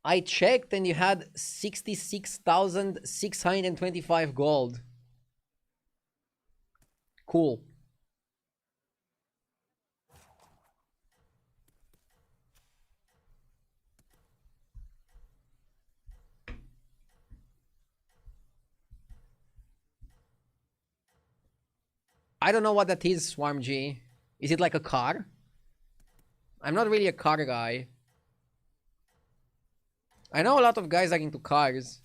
S1: I checked and you had 66,625 gold. Cool. I don't know what that is, Swarm G. Is it like a car? I'm not really a car guy. I know a lot of guys are into cars.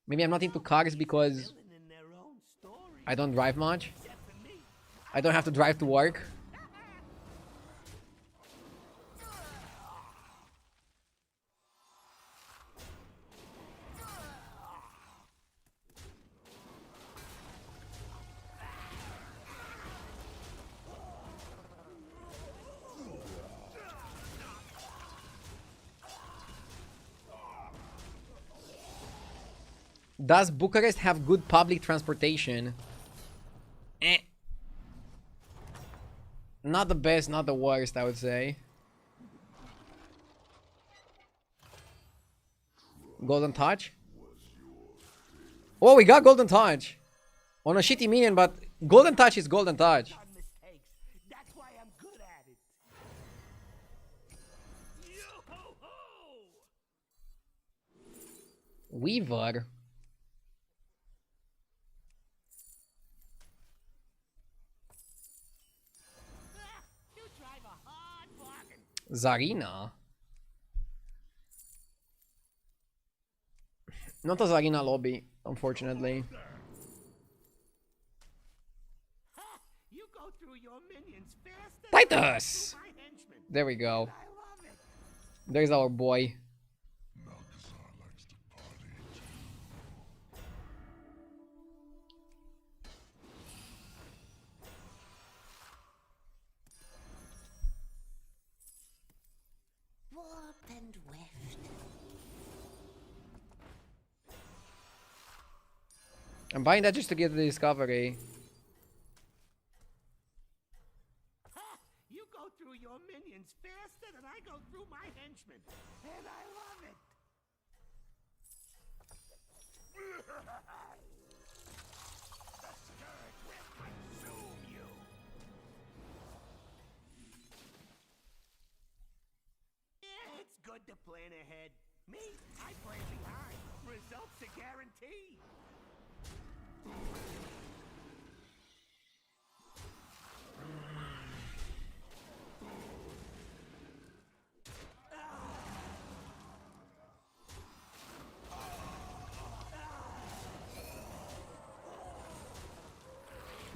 S1: Maybe I'm not into cars because I don't drive much. I don't have to drive to work. Does Bucharest have good public transportation? Not the best, not the worst, I would say. Golden Touch? Oh, we got Golden Touch! On a shitty minion, but Golden Touch is Golden Touch. Weaver? Zarina? Not a Zarina lobby, unfortunately. Titus! There we go. There's our boy.
S5: Warp and weft.
S1: I'm buying that just to get the discovery.
S5: Ha! You go through your minions faster than I go through my henchmen, and I love it. The scourge will consume you. Yeah, it's good to plan ahead. Me, I plan behind. Results are guaranteed.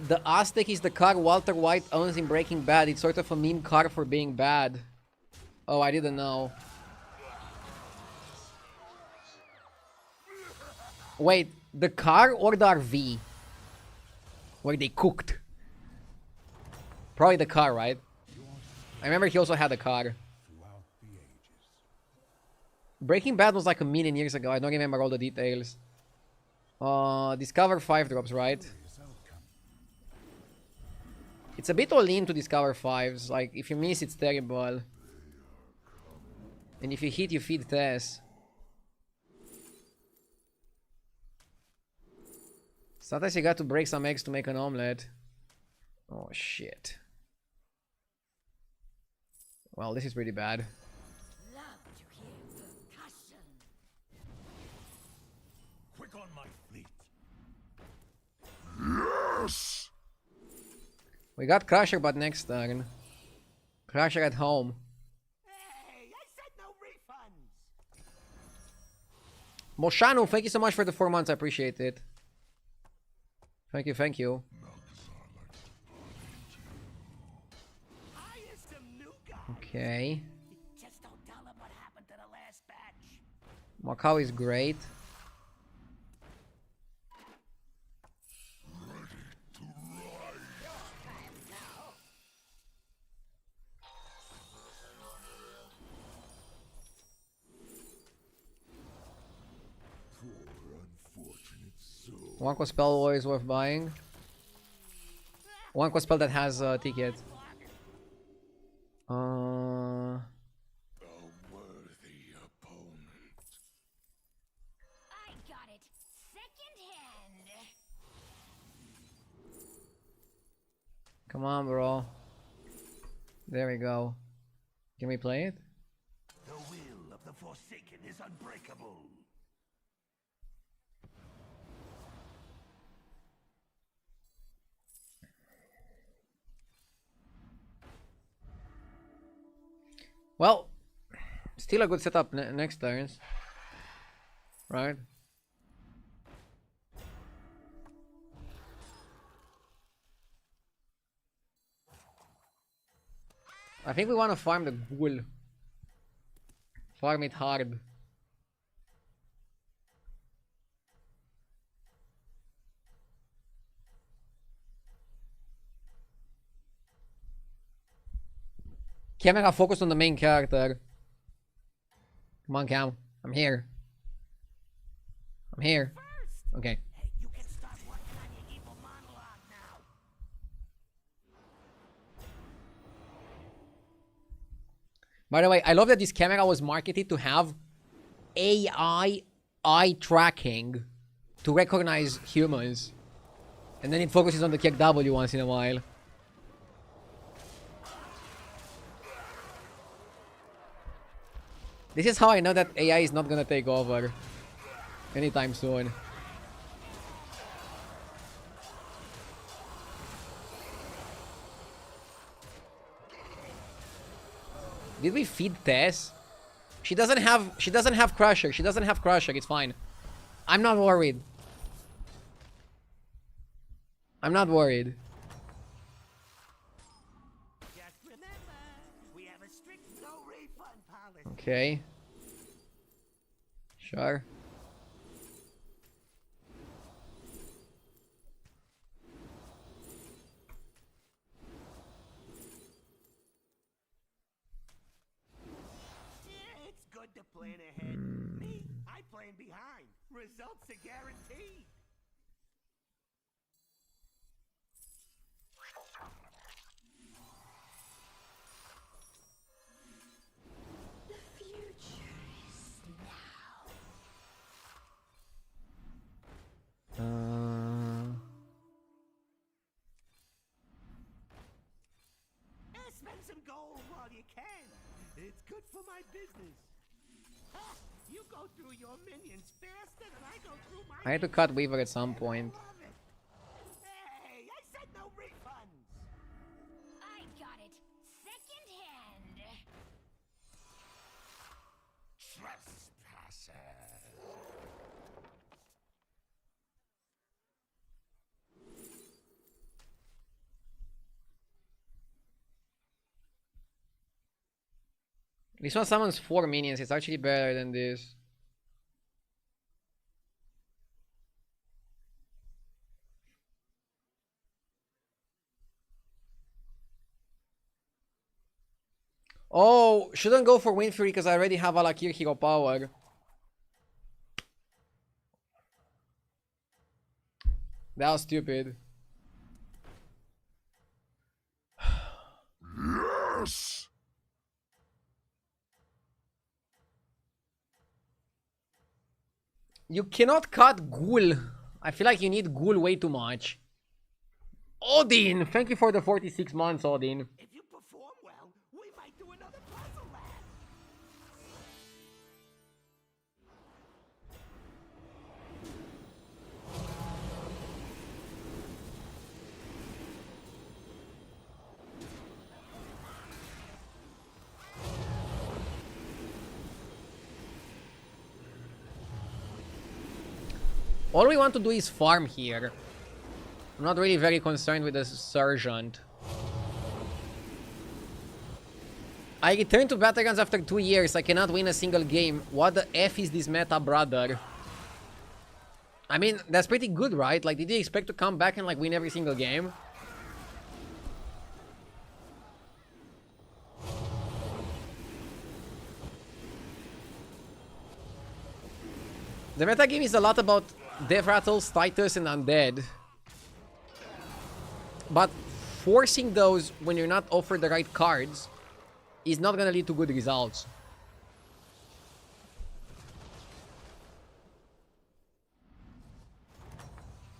S1: The Aztec is the car Walter White owns in Breaking Bad. It's sort of a meme car for being bad. Oh, I didn't know. Wait, the car or the RV? Where they cooked? Probably the car, right? I remember he also had a car.
S3: throughout the ages.
S1: Breaking Bad was like a million years ago. I don't remember all the details. Discover 5 drops, right?
S3: This outcome.
S1: It's a bit all in to discover 5s. Like, if you miss, it's terrible. And if you hit, you feed Tess. Sometimes you got to break some eggs to make an omelette. Oh, shit. Well, this is pretty bad.
S4: Love to hear percussion.
S2: Quick on my fleet.
S3: Yes!
S1: We got Crusher, but next turn. Crusher at home.
S5: Hey, I said no refunds.
S1: Moshanu, thank you so much for the 4 months. I appreciate it. Thank you, thank you.
S5: Hire some new guys.
S1: Okay.
S5: Just don't tell them what happened to the last batch.
S1: Macau is great.
S3: Poor unfortunate soul.
S1: One spell always worth buying. One spell that has a ticket.
S3: A worthy opponent.
S4: I got it. Second hand.
S1: Come on, bro. There we go. Can we play it?
S5: The will of the Forsaken is unbreakable.
S1: Well, still a good setup next turns. Right? I think we want to farm the ghoul. Farm it hard. Camera focus on the main character. Come on, Cam. I'm here. I'm here. Okay.
S5: Hey, you can start working on your evil monologue now.
S1: By the way, I love that this camera was marketed to have AI eye tracking to recognize humans. And then it focuses on the kick W once in a while. This is how I know that AI is not gonna take over anytime soon. Did we feed Tess? She doesn't have Crusher. She doesn't have Crusher. It's fine. I'm not worried. I'm not worried.
S5: Just remember, we have a strict no refund policy.
S1: Okay. Sure.
S5: Yeah, it's good to plan ahead. Me, I plan behind. Results are guaranteed. can. It's good for my business. Ha! You go through your minions faster than I go through my.
S1: I had to cut Weaver at some point.
S5: I love it. Hey, I said no refunds.
S4: I got it second hand.
S3: Trespassers.
S1: This one summons 4 minions. It's actually better than this. Oh, shouldn't go for Wind Fury because I already have Alakir hero power. That was stupid.
S3: Yes!
S1: You cannot cut Ghoul. I feel like you need Ghoul way too much. Odin! Thank you for the 46 months, Odin.
S5: If you perform well, we might do another puzzle lab.
S1: All we want to do is farm here. I'm not really very concerned with the Sergeant. I returned to Battlegrounds after 2 years. I cannot win a single game. What the F is this meta, brother? I mean, that's pretty good, right? Like, did you expect to come back and, like, win every single game? The meta game is a lot about Death Rattles, Titus, and Undead. But forcing those when you're not offered the right cards is not gonna lead to good results.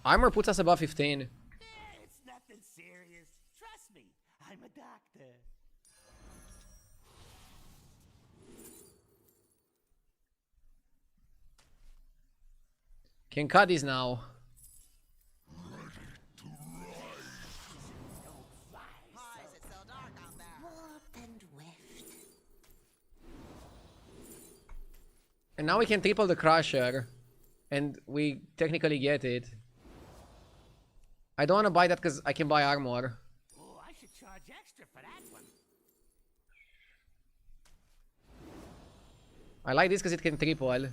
S1: Armor puts us above 15.
S5: It's nothing serious. Trust me, I'm a doctor.
S1: Can cut these now. And now we can triple the Crusher. And we technically get it. I don't want to buy that because I can buy armor.
S5: Oh, I should charge extra for that one.
S1: I like this because it can triple.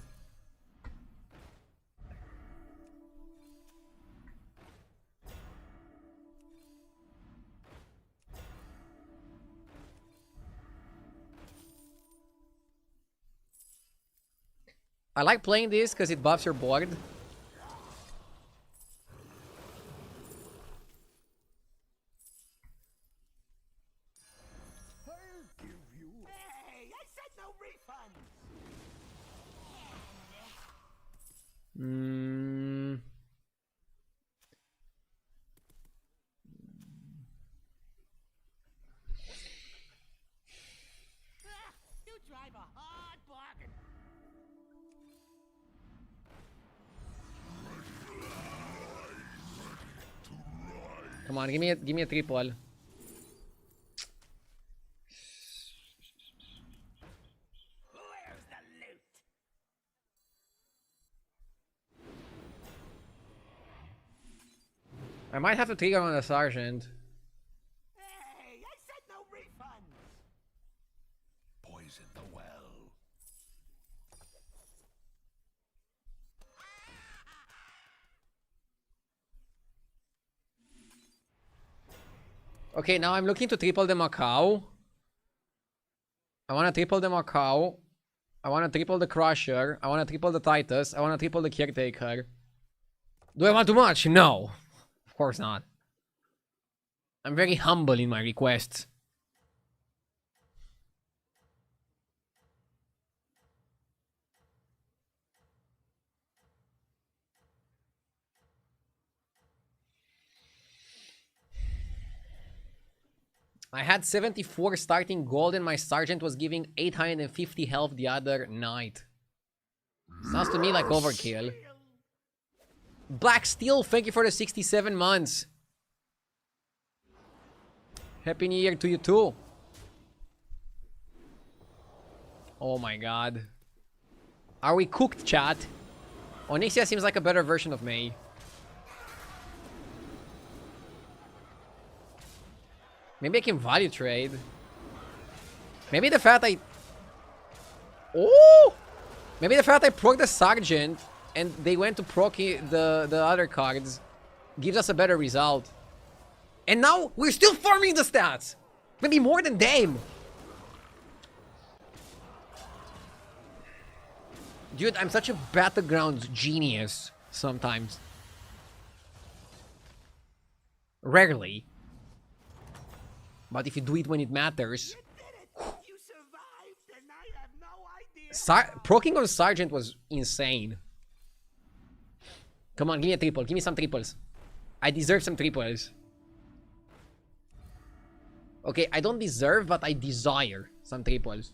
S1: I like playing this because it buffs your board.
S5: Hey, I said no refunds. You drive a hard bargain.
S1: Come on, give me a triple.
S5: Where's the loot?
S1: I might have to trigger on the Sergeant.
S5: Hey, I said no refunds.
S3: Poison the well.
S1: Okay, now I'm looking to triple the Macau. I want to triple the Macau. I want to triple the Crusher. I want to triple the Titus. I want to triple the Caretaker. Do I want too much? No. Of course not. I'm very humble in my requests. I had 74 starting gold and my sergeant was giving 850 health the other night. Sounds to me like overkill. Black Steel, thank you for the 67 months. Happy New Year to you too. Oh my god. Are we cooked, chat? Onyxia seems like a better version of me. Maybe I can value trade. Maybe the fact I... Oh! Maybe the fact I proc the Sergeant and they went to proc the other cards gives us a better result. And now we're still farming the stats! Maybe more than them! Dude, I'm such a Battlegrounds genius sometimes. Rarely. But if you do it when it matters...
S5: You survived, and I have no idea.
S1: Proccing on Sergeant was insane. Come on, give me a triple. Give me some triples. I deserve some triples. Okay, I don't deserve, but I desire some triples.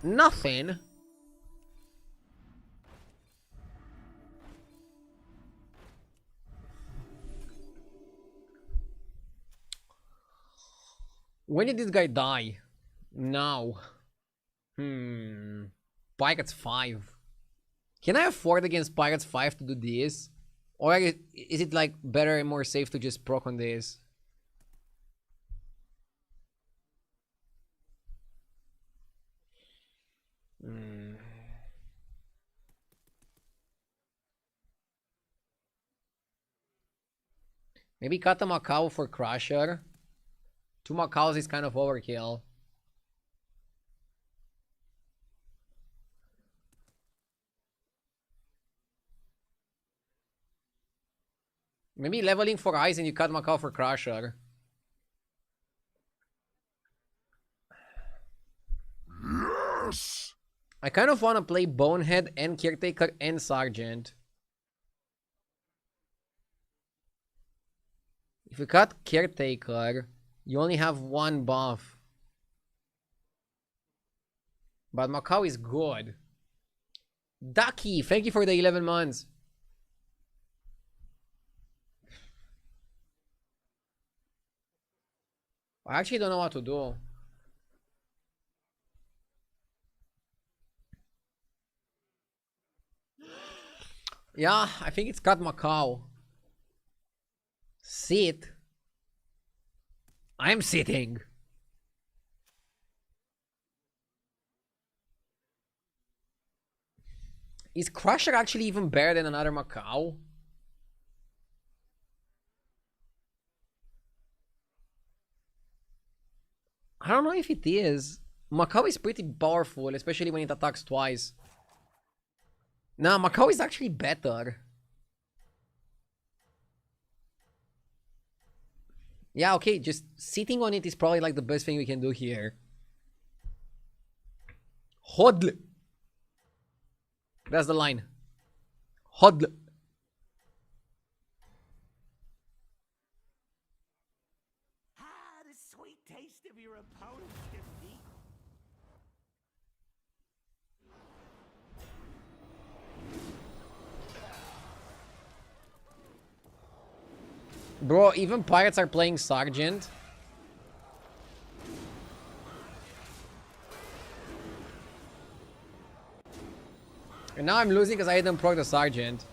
S1: Nothing. When did this guy die? Now. Pirates 5. Can I afford against Pirates 5 to do this? Or is it like better and more safe to just proc on this? Maybe cut the Macau for Crusher. 2 Macaws is kind of overkill. Maybe leveling for Eyes and you cut Macau for Crusher.
S3: Yes!
S1: I kind of want to play Bonehead and Caretaker and Sergeant. If you cut Caretaker, you only have 1 buff. But Macau is good. Ducky, thank you for the 11 months. I actually don't know what to do. Yeah, I think it's cut Macau. Sit. I'm sitting. Is Crusher actually even better than another Macau? I don't know if it is. Macau is pretty powerful, especially when it attacks twice. Nah, Macau is actually better. Yeah, okay, just sitting on it is probably like the best thing we can do here. Hodl. That's the line. Hodl.
S5: The sweet taste of your opponent's defeat.
S1: Bro, even Pirates are playing Sergeant. And now I'm losing because I didn't proc the Sergeant.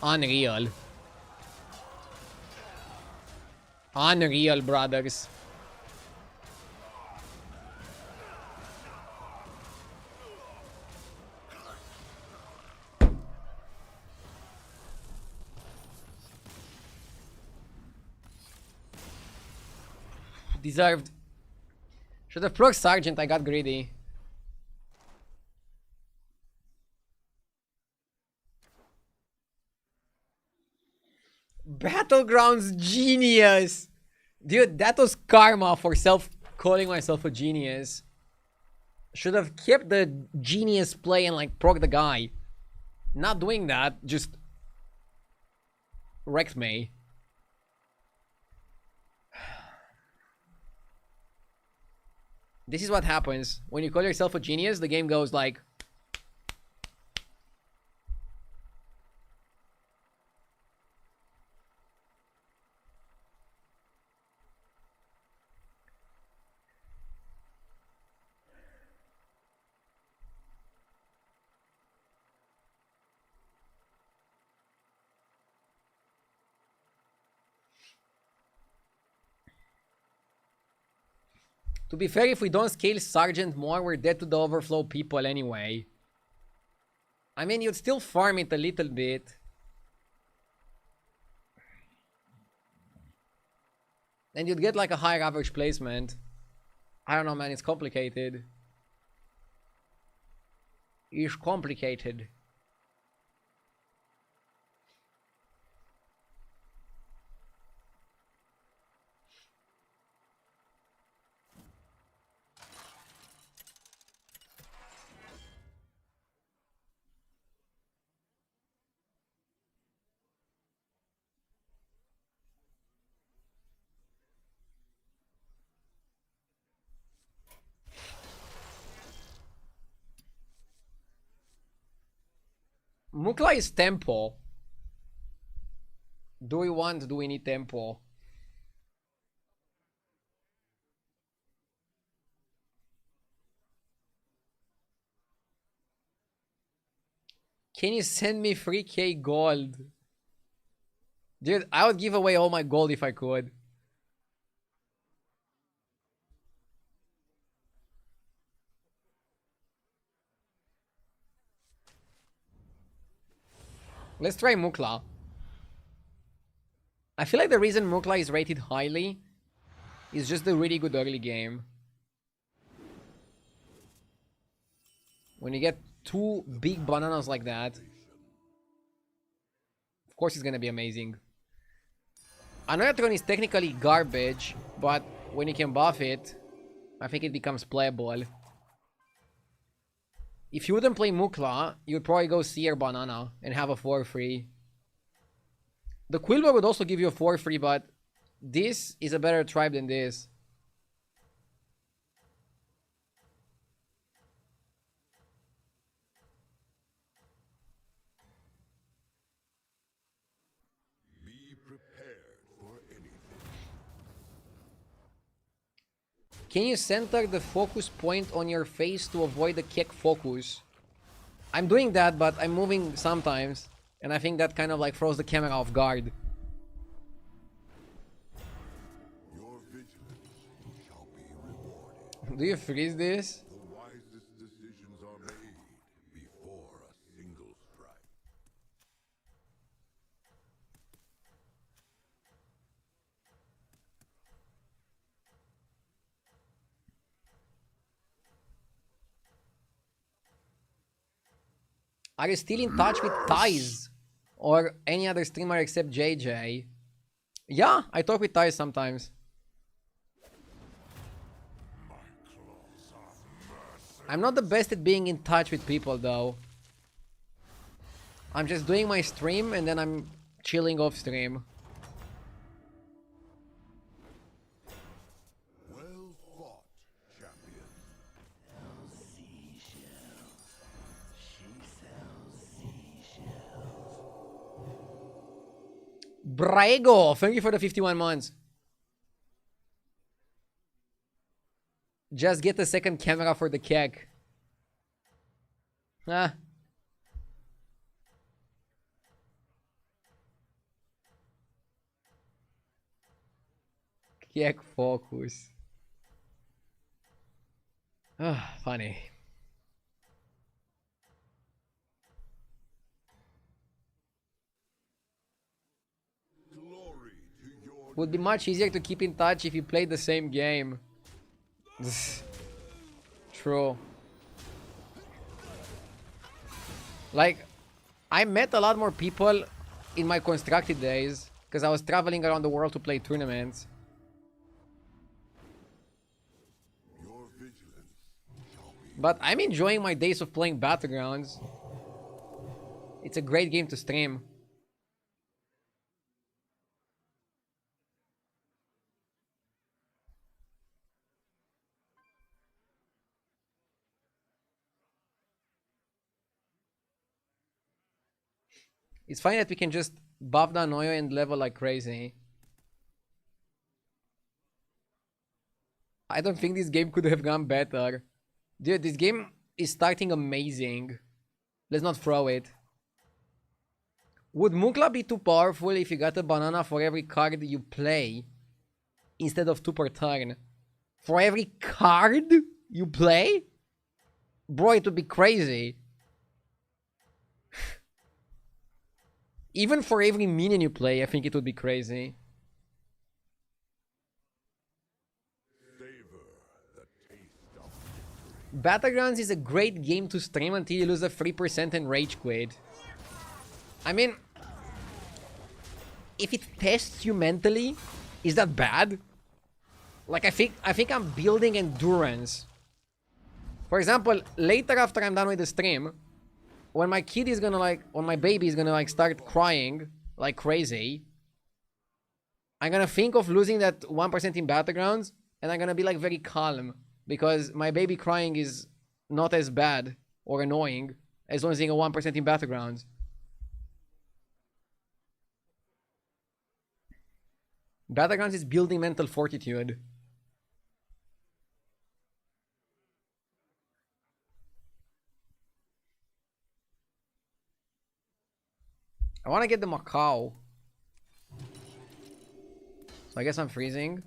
S1: Unreal. Unreal, brothers. Deserved. Should have proc Sergeant, I got greedy. Battlegrounds genius! Dude, that was karma for calling myself a genius. Should have kept the genius play and like proc the guy. Not doing that just wrecked me. This is what happens. When you call yourself a genius, the game goes like... To be fair, if we don't scale Sergeant more, we're dead to the overflow people anyway. I mean, you'd still farm it a little bit. And you'd get like a higher average placement. I don't know, man, it's complicated. It's complicated. Mukla is tempo. Do we need tempo? Can you send me 3k gold? Dude, I would give away all my gold if I could. Let's try Mukla. I feel like the reason Mukla is rated highly is just the really good early game. When you get two big bananas like that, of course it's gonna be amazing. Another is technically garbage, but when you can buff it, I think it becomes playable. If you wouldn't play Mukla, you'd probably go Seer Banana and have a 4-free. The Quillboy would also give you a 4-free, but this is a better tribe than this.
S3: Be prepared for anything.
S1: Can you center the focus point on your face to avoid the kick focus? I'm doing that, but I'm moving sometimes. And I think that kind of like throws the camera off guard.
S3: Your vigilance shall be rewarded.
S1: Do you freeze this?
S3: The wisest decisions are made before a single strike.
S1: Are you still in touch with Ties? Or any other streamer except JJ? Yeah, I talk with Ties sometimes. I'm not the best at being in touch with people though. I'm just doing my stream and then I'm chilling off stream.
S3: Well fought, champion.
S1: Braego, thank you for the 51 months. Just get the second camera for the keg. Ah. Keg focus. Ah, funny.
S3: Glory to your
S1: Would be much easier to keep in touch if you played the same game. True. Like, I met a lot more people in my constructed days because I was traveling around the world to play tournaments.
S3: your vigilance shall be
S1: But I'm enjoying my days of playing Battlegrounds. It's a great game to stream. It's funny that we can just buff down Oyo and level like crazy. I don't think this game could have gone better. Dude, this game is starting amazing. Let's not throw it. Would Mukla be too powerful if you got a banana for every card you play instead of 2 per turn? For every card you play? Bro, it would be crazy. Even for every minion you play, I think it would be crazy. Battlegrounds is a great game to stream until you lose a 3% and rage quit. I mean, if it tests you mentally, is that bad? Like, I think I'm building endurance. For example, later after I'm done with the stream, when my kid is gonna like, when my baby is gonna like start crying like crazy, I'm gonna think of losing that 1% in Battlegrounds, and I'm gonna be like very calm. Because my baby crying is not as bad or annoying as losing a 1% in Battlegrounds. Battlegrounds is building mental fortitude. I want to get the Macau. So I guess I'm freezing.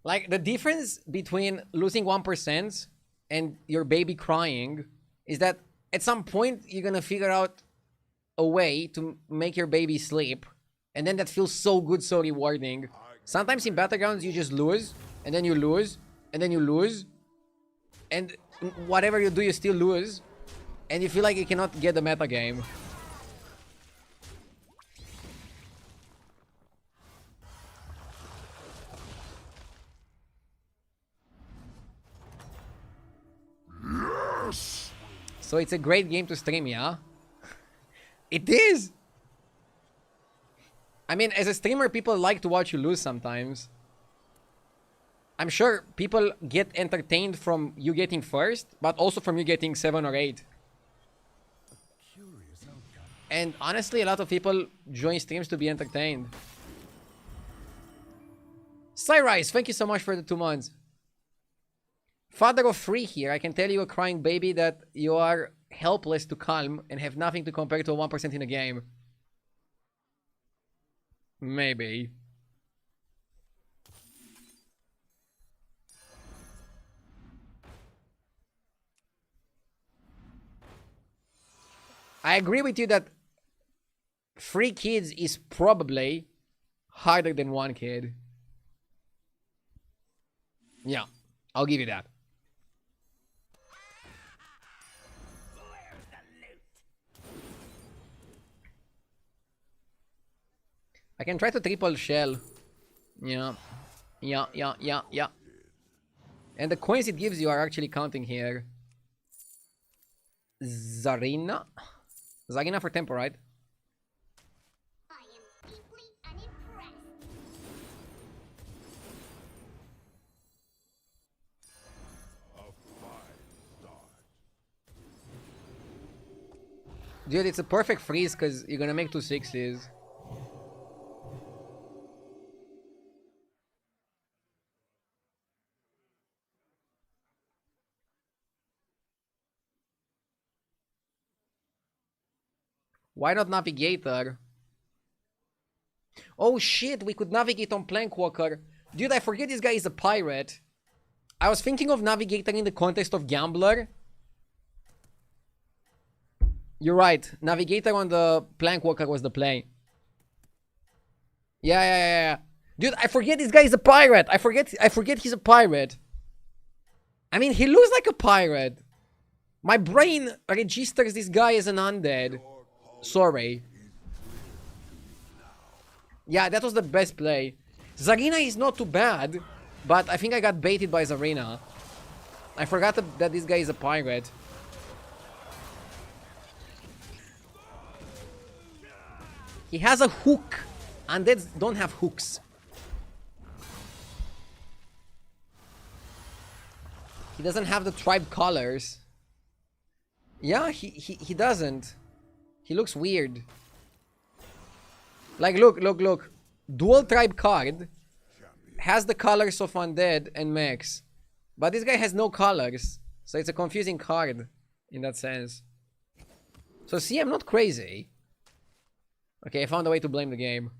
S1: Like, the difference between losing 1% and your baby crying is that at some point you're gonna figure out a way to make your baby sleep, and then that feels so good, so rewarding. Sometimes in Battlegrounds you just lose, and then you lose, and then you lose, and whatever you do you still lose, and you feel like you cannot get the meta game. So it's a great game to stream, yeah? It is! I mean, as a streamer, people like to watch you lose sometimes. I'm sure people get entertained from you getting first, but also from you getting 7 or 8. And honestly, a lot of people join streams to be entertained. Cyrise, thank you so much for the 2 months. Father of 3 here. I can tell you, a crying baby, that you are helpless to calm and have nothing to compare to a 1% in a game. Maybe. I agree with you that 3 kids is probably harder than 1 kid. Yeah, I'll give you that. I can try to triple shell. Yeah. And the coins it gives you are actually counting here. Zarina? Zarina for tempo, right?
S7: I am deeply unimpressed.
S1: Dude, it's a perfect freeze because you're gonna make 2 6s. Why not Navigator? Oh shit, we could navigate on Plankwalker. Dude, I forget this guy is a pirate. I was thinking of Navigator in the context of Gambler. You're right. Navigator on the Plankwalker was the play. Yeah. Dude, I forget this guy is a pirate. I forget he's a pirate. I mean, he looks like a pirate. My brain registers this guy as an undead. Sorry. Yeah, that was the best play. Zarina is not too bad, but I think I got baited by Zarina. I forgot that this guy is a pirate. He has a hook. Undeads don't have hooks. He doesn't have the tribe colors. Yeah, he doesn't. He looks weird. Like, look. Dual tribe card has the colors of Undead and Mechs. But this guy has no colors. So it's a confusing card in that sense. So see, I'm not crazy. Okay, I found a way to blame the game.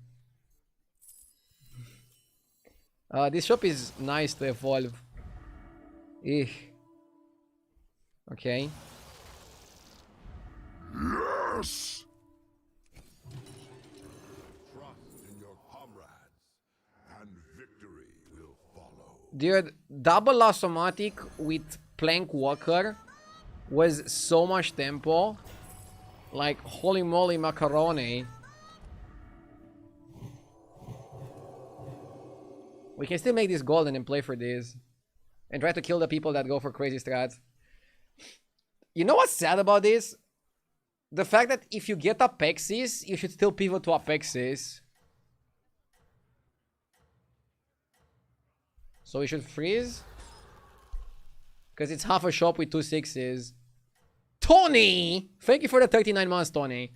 S1: This shop is nice to evolve. Eek. Okay.
S3: Yes! Trust in your comrades, and victory will follow.
S1: Dude, double automatic with Plank Walker was so much tempo. Like, holy moly macaroni. We can still make this golden and play for this. And try to kill the people that go for crazy strats. You know what's sad about this? The fact that if you get Apexis, you should still pivot to Apexis. So we should freeze? Because it's half a shop with 2 6s. Tony! Thank you for the 39 months, Tony.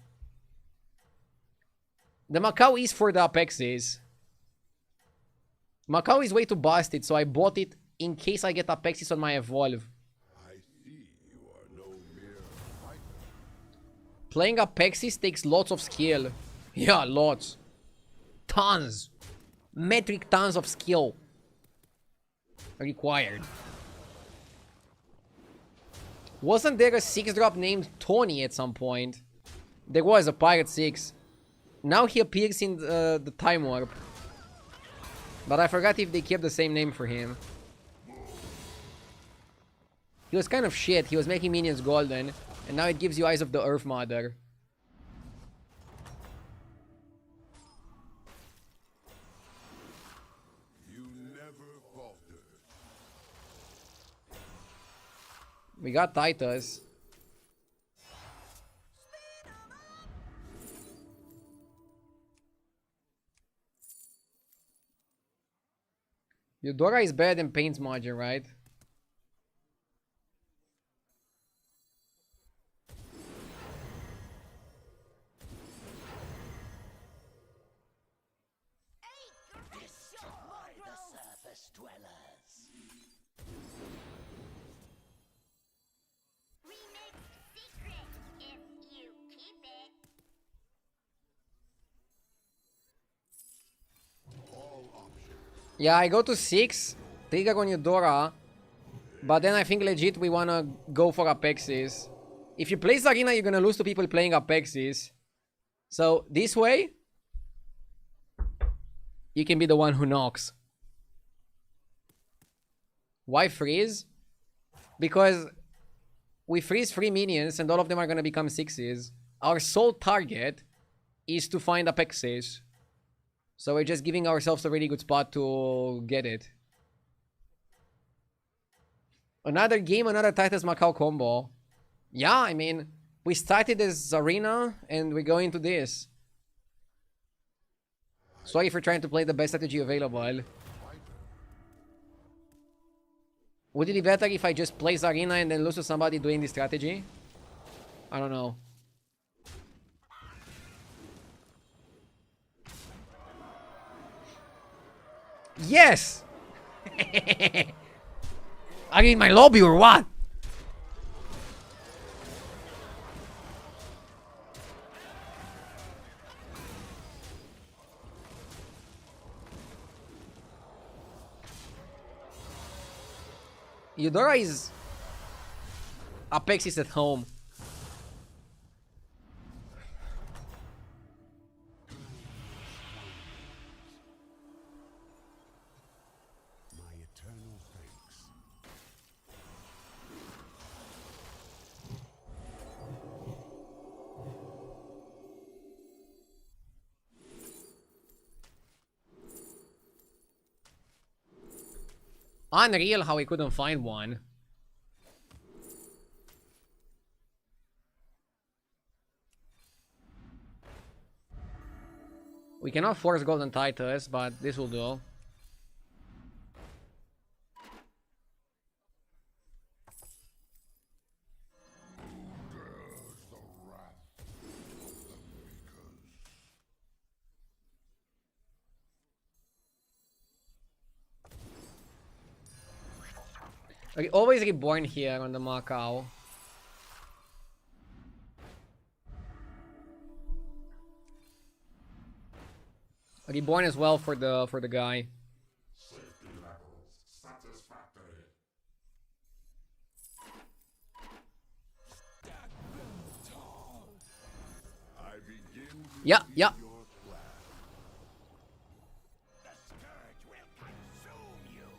S1: The Macau is for the Apexis. Macau is way too busted, so I bought it in case I get Apexis on my Evolve.
S3: I see you are no mere fighter.
S1: Playing Apexis takes lots of skill. Yeah, lots. Tons. Metric tons of skill. Required. Wasn't there a 6-drop named Tony at some point? There was a Pirate 6. Now he appears in the Time Warp. But I forgot if they kept the same name for him. He was kind of shit. He was making minions golden. And now it gives you Eyes of the Earth Mother.
S3: You never faltered.
S1: We got Titus. Eudora is better than Paint Smudger, right?
S7: Remixed secret if you keep it.
S3: All options.
S1: Yeah, I go to 6. Trigger on Eudora. But then I think legit we wanna go for Apexis. If you play Zarina, you're gonna lose to people playing Apexis. So, this way, you can be the one who knocks. Why freeze? Because we freeze 3 minions and all of them are gonna become 6s. Our sole target is to find Apexis. So we're just giving ourselves a really good spot to get it. Another game, another Titus Macau combo. Yeah, I mean, we started as Arena and we go into this. Sorry for trying to play the best strategy available. Would it be better if I just play Arena and then lose to somebody doing this strategy? I don't know. Yes! Are you in my lobby or what? Eudora is... Apex is at home.
S3: My eternal thanks.
S1: Unreal how we couldn't find one. We cannot force Golden Titus, but this will do. Okay, always reborn here on the Macau. Reborn as well for the guy.
S3: Safety levels satisfactory. I begin to
S1: Yeah,
S3: see
S1: yeah.
S3: your plan.
S5: The scourge will consume you.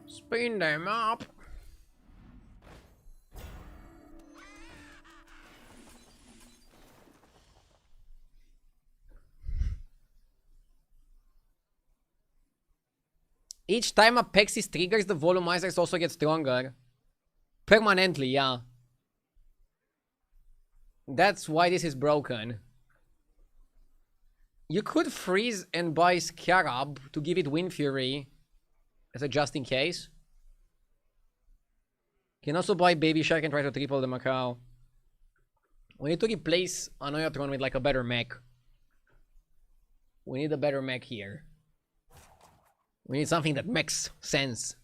S1: Spin them up. Each time a Pexis triggers, the volumizers also get stronger. Permanently, yeah. That's why this is broken. You could freeze and buy Scarab to give it Wind Fury as a just in case. You can also buy Baby Shark and try to triple the Macau. We need to replace Anoyatron with like a better mech. We need a better mech here. We need something that makes sense.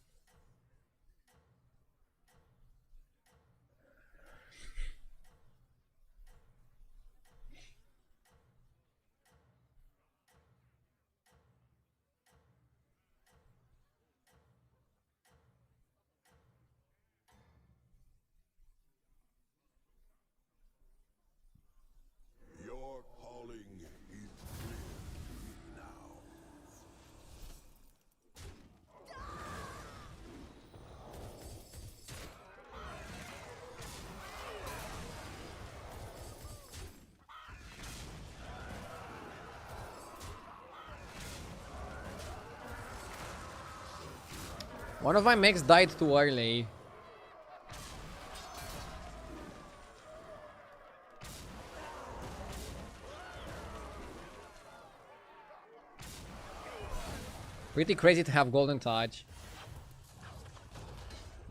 S3: Your calling is clear to me now.
S1: One of my mechs died too early. Pretty crazy to have Golden Touch.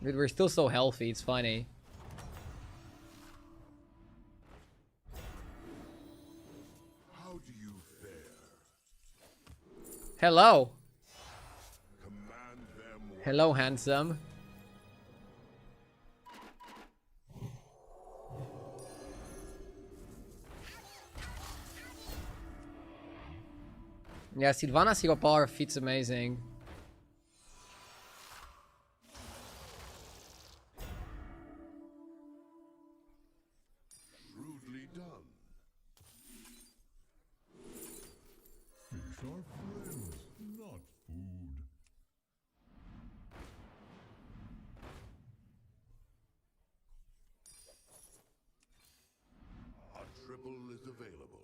S1: Dude, we're still so healthy, it's funny.
S3: How do you fare?
S1: Hello.
S3: Command them
S1: Hello, handsome. Yeah, Sylvana's hero power fits amazing.
S3: shrewdly done.
S8: Fish are friends, not food.
S3: A triple is available.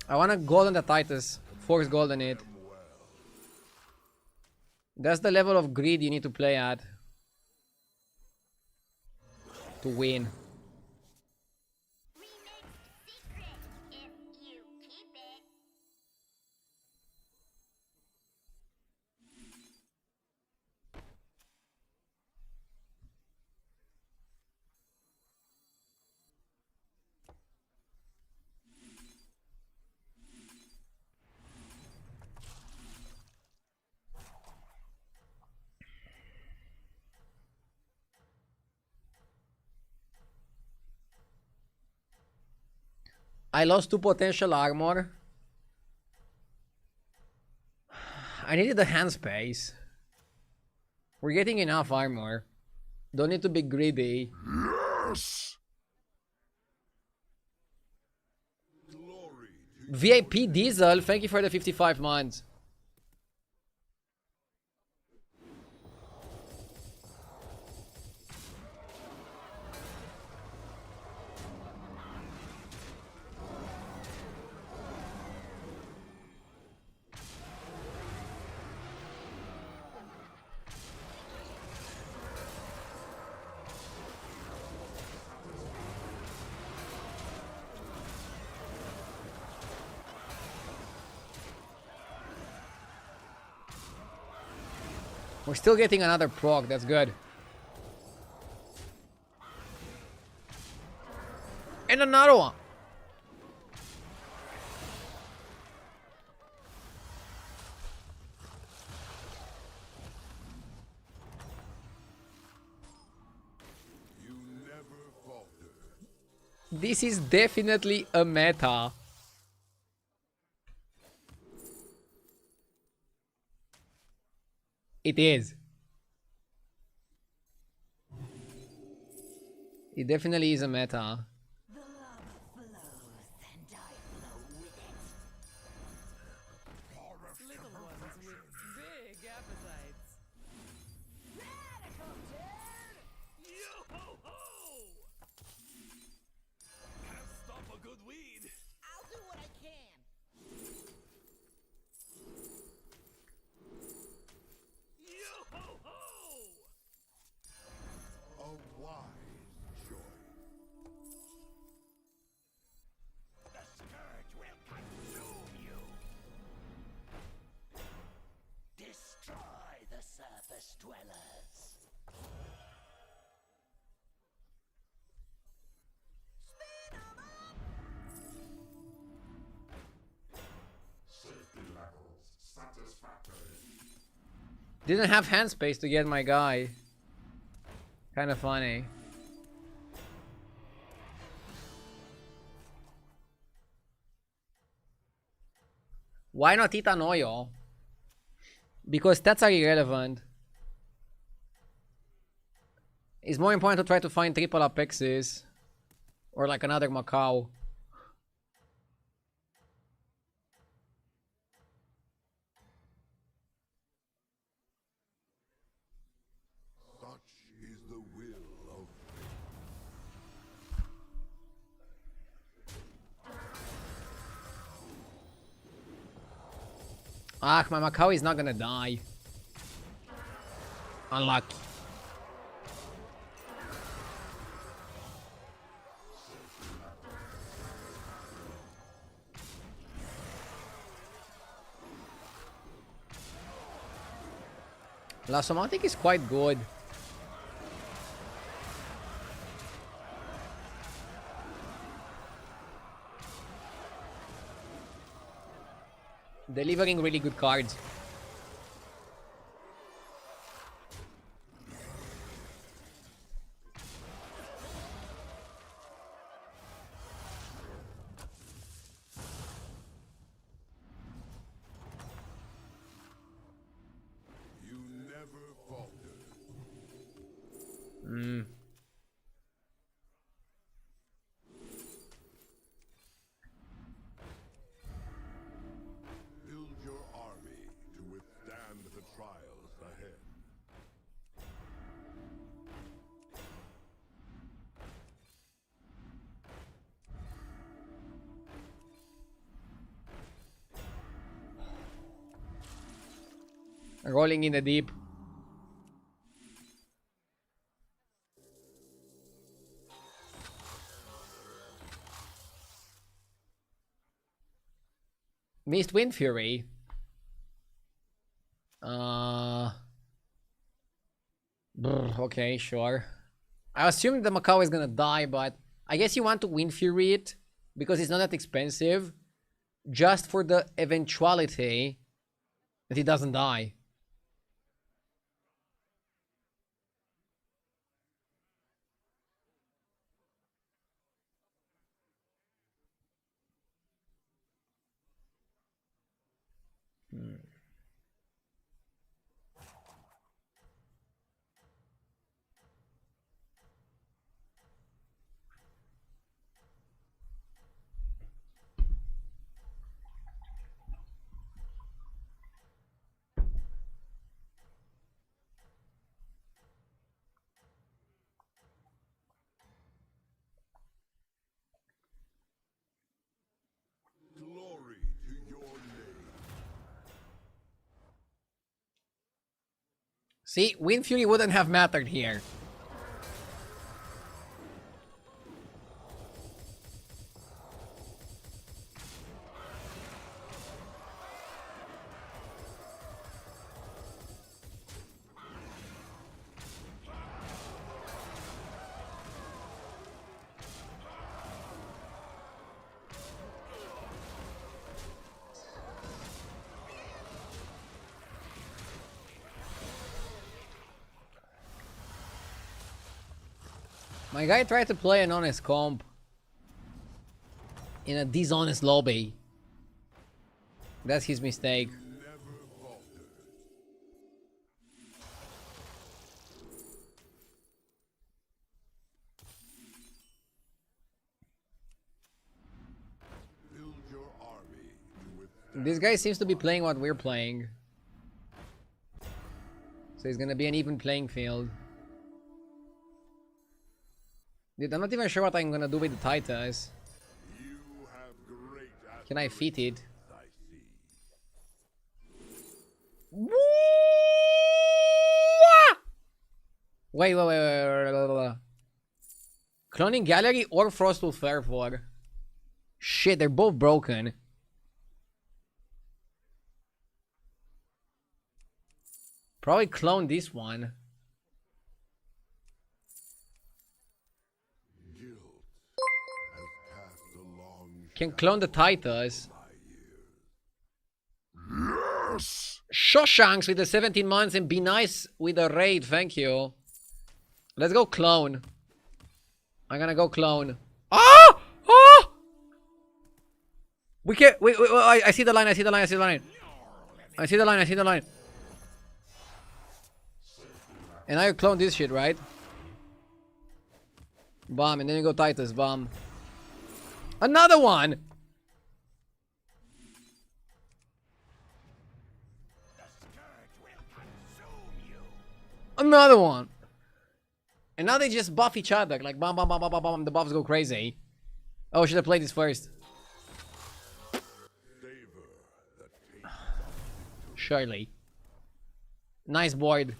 S1: I want a gold on the Titus. Force gold on it. That's the level of greed you need to play at. To win.
S7: Remixed secret if you keep it.
S1: I lost 2 potential armor. I needed the hand space. We're getting enough armor. Don't need to be greedy.
S3: Yes! Glory to
S1: VIP Diesel, thank you for the 55 months. We're still getting another proc, that's good. And another one.
S3: You never falter.
S1: This is definitely a meta. It is. It definitely is a meta.
S4: The lava flows, and I flow with it.
S6: Little ones with big appetites.
S4: Radical turn!
S5: Yo-ho-ho!
S2: Can't stop a good weed.
S5: I'll do what I can. Yo-ho-ho!
S3: A wise choice.
S5: The scourge will consume you. Destroy the surface dwellers. Spin 'em up!
S8: Safety levels satisfactory.
S1: Didn't have hand space to get my guy. Kind of funny. Why not Titan Oil? Because stats are irrelevant. It's more important to try to find triple apexes. Or like another Macau.
S3: Such is the will of
S1: Ah, my Macau is not gonna die. Unlucky. Lasomatic is quite good. Delivering really good cards.
S3: you never falter. Build your army to withstand the trials ahead.
S1: Rolling in the deep. Missed Wind Fury. Okay, sure. I assume the Macau is gonna die, but I guess you want to Wind Fury it because it's not that expensive. Just for the eventuality that he doesn't die.
S3: Glory to your name.
S1: See, Wind Fury wouldn't have mattered here. My guy tried to play an honest comp in a dishonest lobby. That's his mistake.
S3: Build your army to withstand.
S1: This guy seems to be playing what we're playing. So it's gonna be an even playing field. Dude, I'm not even sure what I'm gonna do with the Titus.
S3: You have great
S1: Can I fit it?
S3: I see.
S1: Wait. Cloning Gallery or Frostwolf Fairford? Shit, they're both broken. Probably clone this one.
S3: Guilt has cast a long
S1: Can clone the Titus.
S3: Yes!
S1: Shoshanks with the 17 months and be nice with the raid, thank you. Let's go clone. I'm gonna go clone. Ah! Ah! We can't. Wait, I see the line. I see the line. I see the line. I see the line. I see the line. And now you clone this shit, right? Bomb, and then you go Titus. Bomb. Another one. Another one. And now they just buff each other. Like, bomb, bomb, bomb, bomb, bomb, bomb. The buffs go crazy. Oh, should have played this first. Surely. Nice board.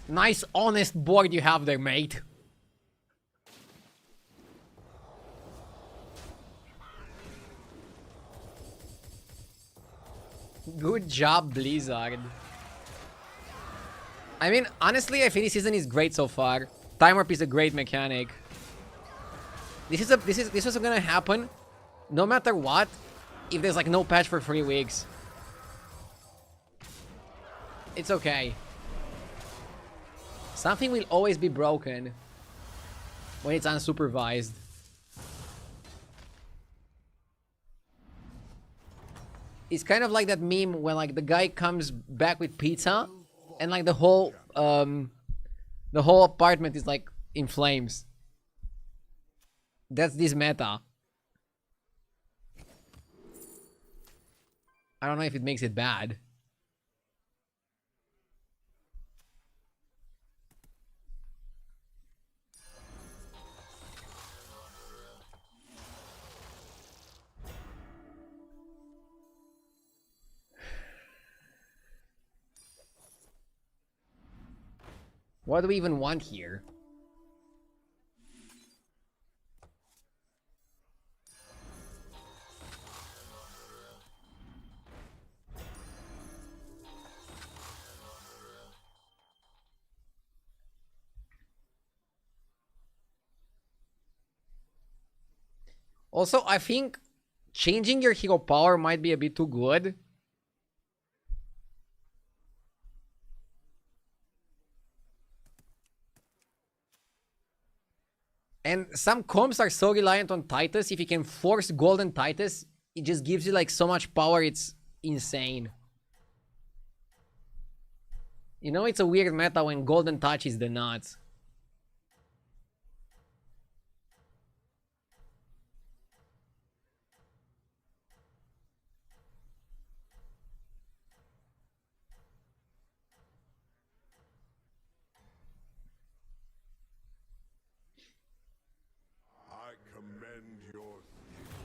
S1: Nice, honest board you have there, mate. Good job, Blizzard. I mean, honestly, I think this season is great so far. Time Warp is a great mechanic. This was gonna happen no matter what if there's like no patch for 3 weeks. It's okay. Something will always be broken when it's unsupervised. It's kind of like that meme when like the guy comes back with pizza and like the whole apartment is like in flames. That's this meta. I don't know if it makes it bad. What do we even want here? Also, I think changing your hero power might be a bit too good. And some comps are so reliant on Titus. If you can force Golden Titus, it just gives you like so much power, it's insane. You know, it's a weird meta when Golden touches the nuts.
S3: I commend your skill.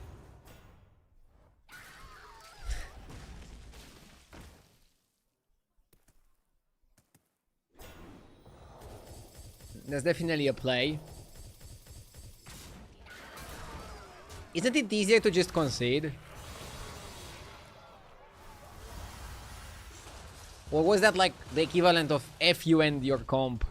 S1: That's definitely a play. Isn't it easier to just concede? Or was that like the equivalent of F you and your comp?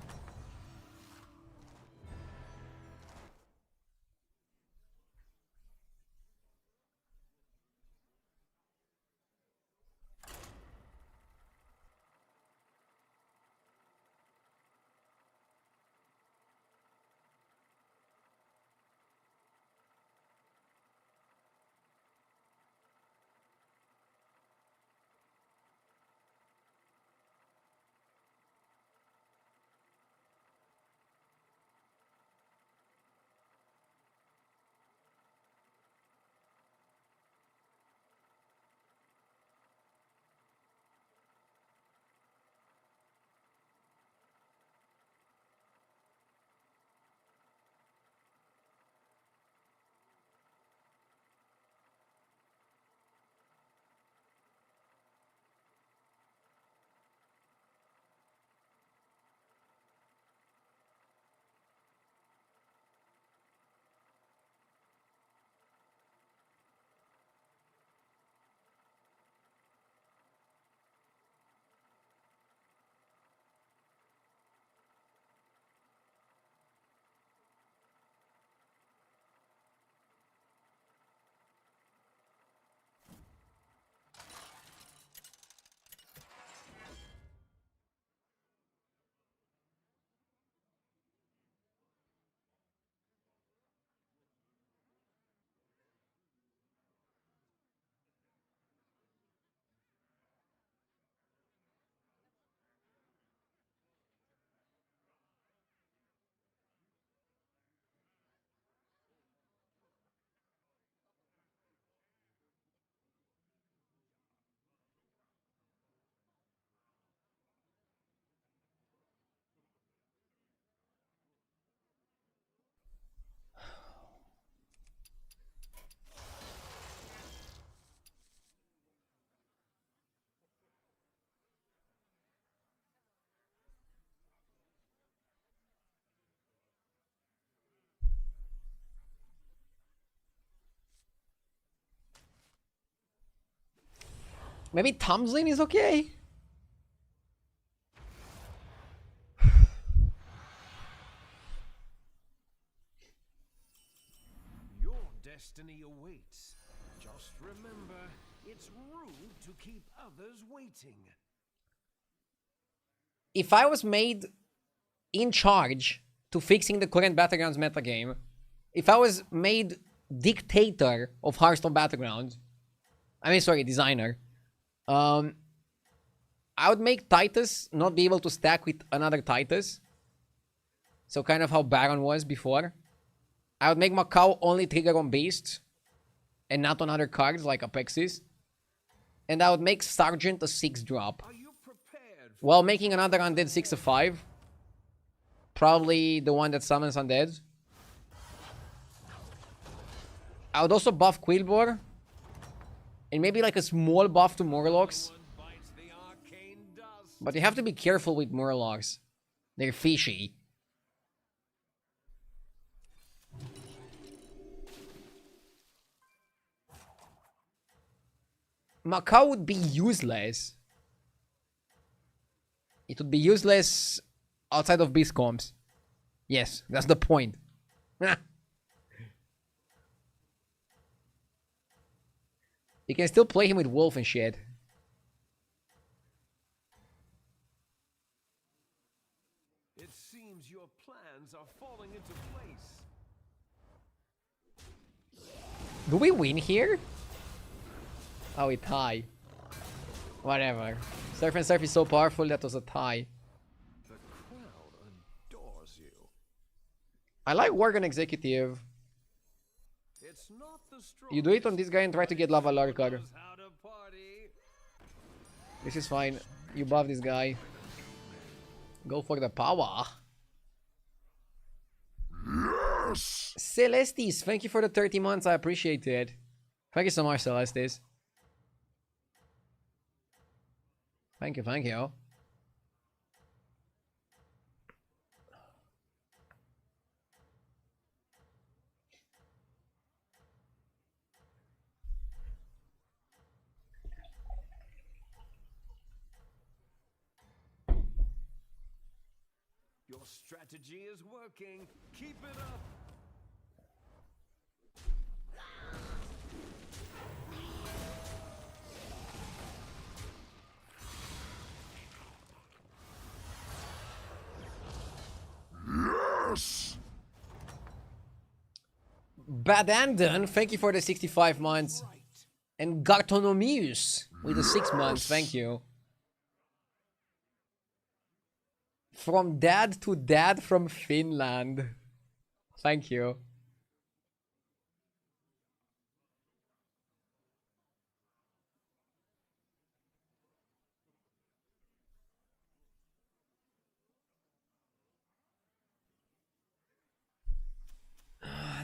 S1: Maybe Tamsin is okay?
S2: Your destiny awaits. Just remember, it's rude to keep others waiting.
S1: If I was made in charge to fixing the current Battlegrounds metagame, if I was made dictator of Hearthstone Battlegrounds, I mean, sorry, designer, I would make Titus not be able to stack with another Titus. So kind of how Baron was before. I would make Macau only trigger on beasts and not on other cards like Apexis. And I would make Sergeant a 6-drop.
S2: Are you prepared for
S1: While making another Undead 6 of 5. Probably the one that summons Undead. I would also buff Quillbore. And maybe like a small buff to Murlocs.
S2: one bites the arcane dust?
S1: But you have to be careful with Murlocs. They're fishy. Macau would be useless. It would be useless outside of beast comps. Yes, that's the point. You can still play him with Wolf and shit.
S2: It seems your plans are falling into place.
S1: Do we win here? Oh, we tie. Whatever. Surf and Surf is so powerful, that was a tie.
S2: The crowd adores you.
S1: I like Worgen Executive.
S2: It's not the
S1: You do it on this guy and try to get Lava Lurker.
S2: knows how to party.
S1: This is fine. You buff this guy. Go for the power.
S3: Yes!
S1: Celestis, thank you for the 30 months. I appreciate it. Thank you so much, Celestis. Thank you, thank you.
S2: Your strategy is working. Keep it up.
S3: Yes!
S1: Badandon, thank you for the 65 months. And Gartonomius with the 6 months, thank you. From dad to dad from Finland. Thank you.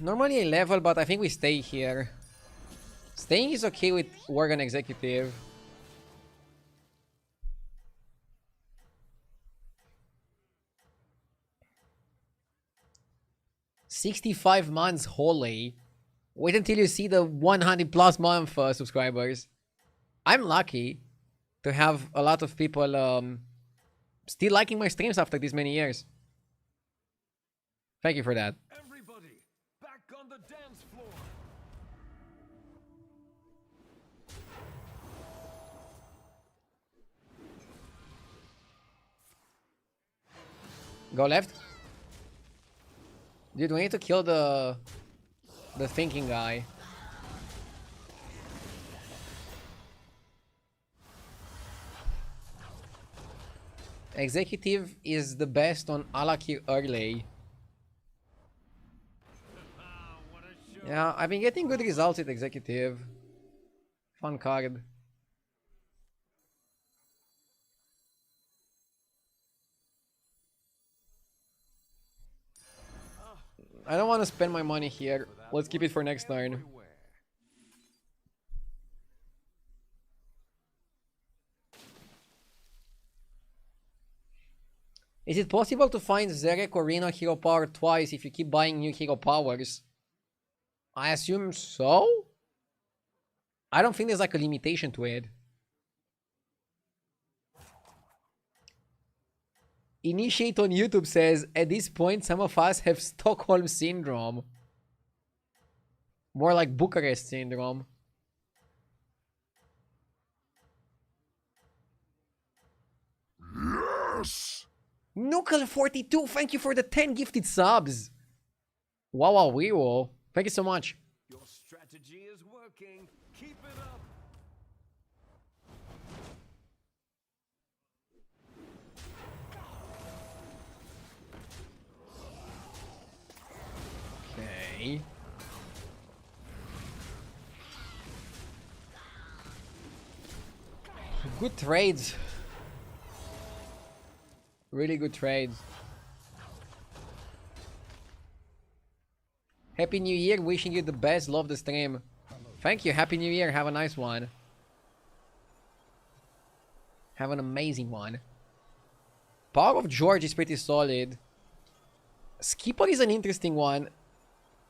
S1: Normally a level, but I think we stay here. Staying is okay with Worgen Executive. $65 months holy. Wait until you see the 100+ month subscribers. I'm lucky to have a lot of people still liking my streams after this many years. Thank you for that.
S2: Everybody, back on the dance floor.
S1: Go left. Dude, we need to kill the thinking guy. Executive is the best on Alakir early. Yeah, I've been getting good results with Executive. Fun card. I don't want to spend my money here. Let's keep it for next turn.
S2: Everywhere.
S1: Is it possible to find Zerek or Reno hero power twice if you keep buying new hero powers? I assume so? I don't think there's like a limitation to it. Initiate on YouTube says, at this point, some of us have Stockholm Syndrome. More like Bucharest Syndrome.
S3: Yes!
S1: Nuckle42, thank you for the 10 gifted subs. Wow, wow, we will. Thank you so much.
S2: Your strategy is working. Keep it up.
S1: Okay. Good trades. Really good trades. Happy New Year, wishing you the best, love the stream. Thank you, Happy New Year, have a nice one. Have an amazing one. Power of George is pretty solid. Skipper is an interesting one.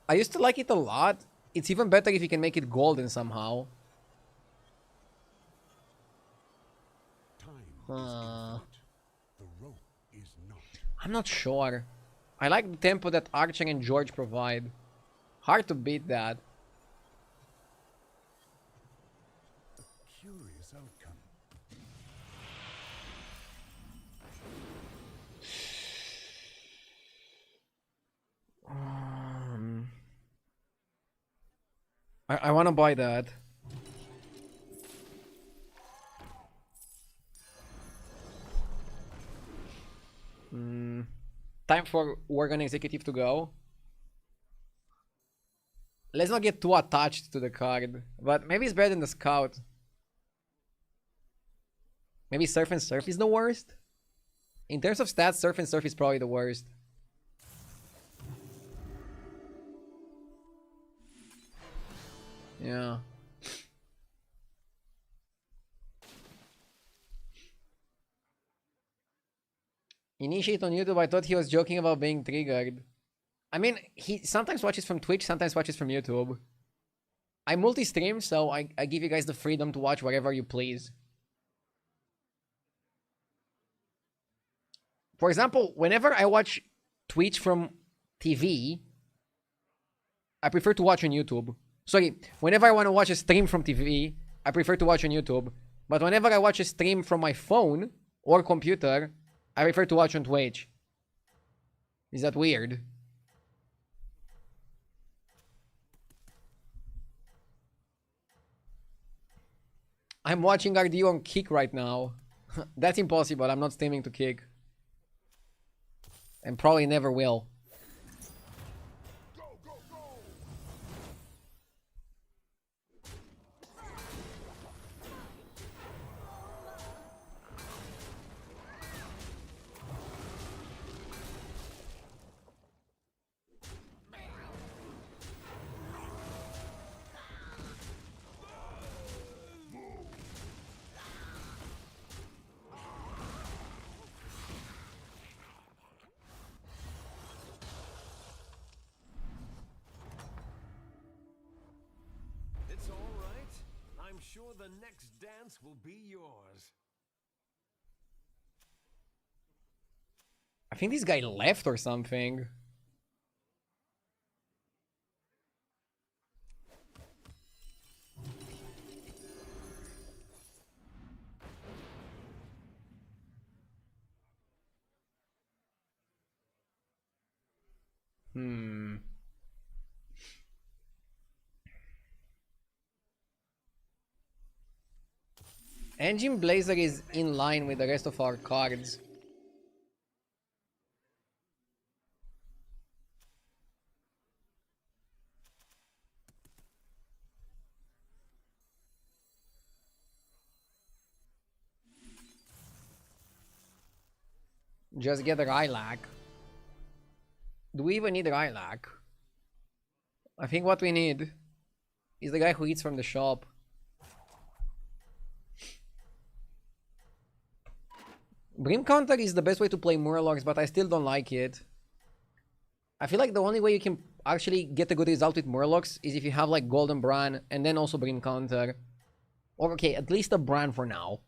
S1: I used to like it a lot. It's even better if you can make it golden somehow.
S3: The rope is not.
S1: I'm not sure. I like the tempo that Archer and George provide. Hard to beat that.
S3: Curious outcome.
S1: I want to buy that. Time for Work on Executive to go. Let's not get too attached to the card, but maybe it's better than the Scout. Maybe Surf and Surf is the worst? In terms of stats, Surf and Surf is probably the worst. Yeah. Initiate on YouTube, I thought he was joking about being triggered. I mean, he sometimes watches from Twitch, sometimes watches from YouTube. I multi-stream, so I give you guys the freedom to watch whatever you please. For example, whenever I watch Twitch from TV, I prefer to watch on YouTube. Sorry, whenever I want to watch a stream from TV, I prefer to watch on YouTube. But whenever I watch a stream from my phone or computer, I prefer to watch on Twitch. Is that weird? I'm watching RDU on Kick right now. That's impossible. I'm not streaming to Kick. And probably never will.
S2: It's all right. I'm sure the next dance will be yours.
S1: I think this guy left or something. Engine Blazer is in line with the rest of our cards. Just get a Rylac. Do we even need a Rylac? I think what we need is the guy who eats from the shop. Brim Counter is the best way to play Murlocs, but I still don't like it. I feel like the only way you can actually get a good result with Murlocs is if you have like Golden Bran and then also Brim Counter. Or okay, at least a Bran for now.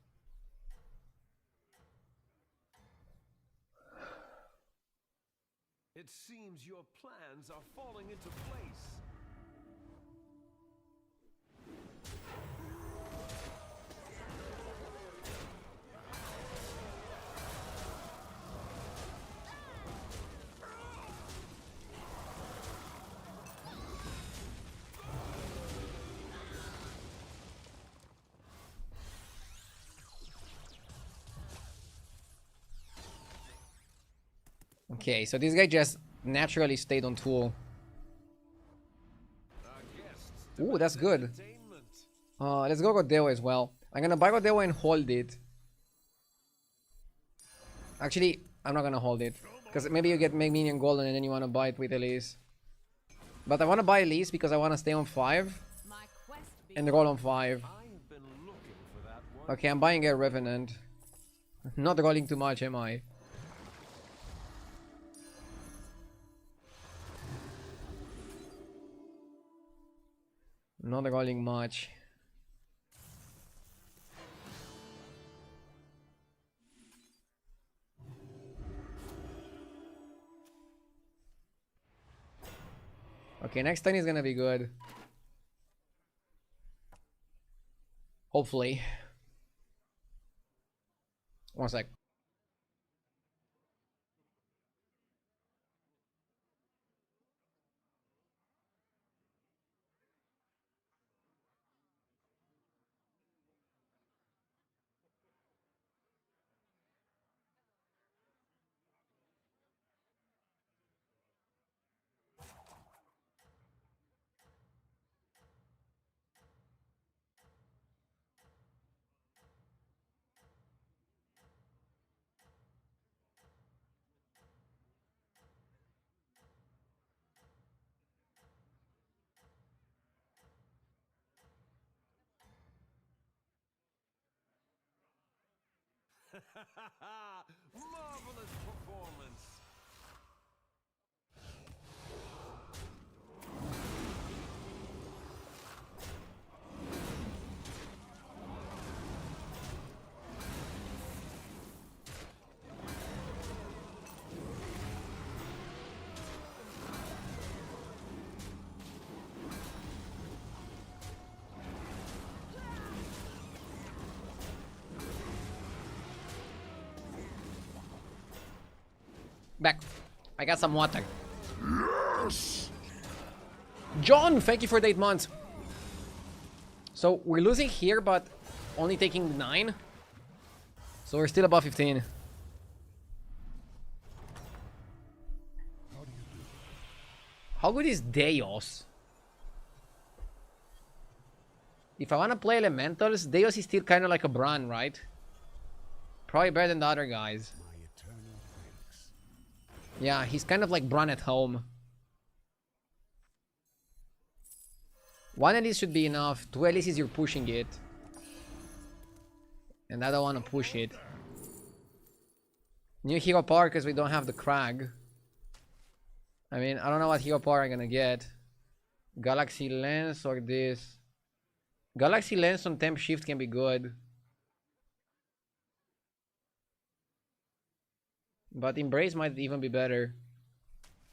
S9: It seems your plans are falling into place.
S1: Okay, so this guy just naturally stayed on tool. Ooh, that's good. Let's go Godeo as well. I'm gonna buy Godeo and hold it. Actually, I'm not gonna hold it. Because maybe you get minion golden and then you wanna buy it with Elise. But I wanna buy Elise because I wanna stay on 5. And roll on 5. Okay, I'm buying a Revenant. Not rolling too much, am I? Not rolling much. Okay, next turn is gonna be good. Hopefully. One sec.
S9: Marvelous performance.
S1: Back. I got some water. John, thank you for the 8 months. So we're losing here, but only taking 9. So we're still above 15. How good is Deos? If I want to play Elementals, Deos is still kind of like a Bran, right? Probably better than the other guys. Yeah, he's kind of like Bran at home. 1 Elise should be enough. 2 Elises you're pushing it. And I don't want to push it. New hero power because we don't have the Crag. I mean, I don't know what hero power I'm gonna get. Galaxy Lens or this. Galaxy Lens on temp shift can be good. But Embrace might even be better.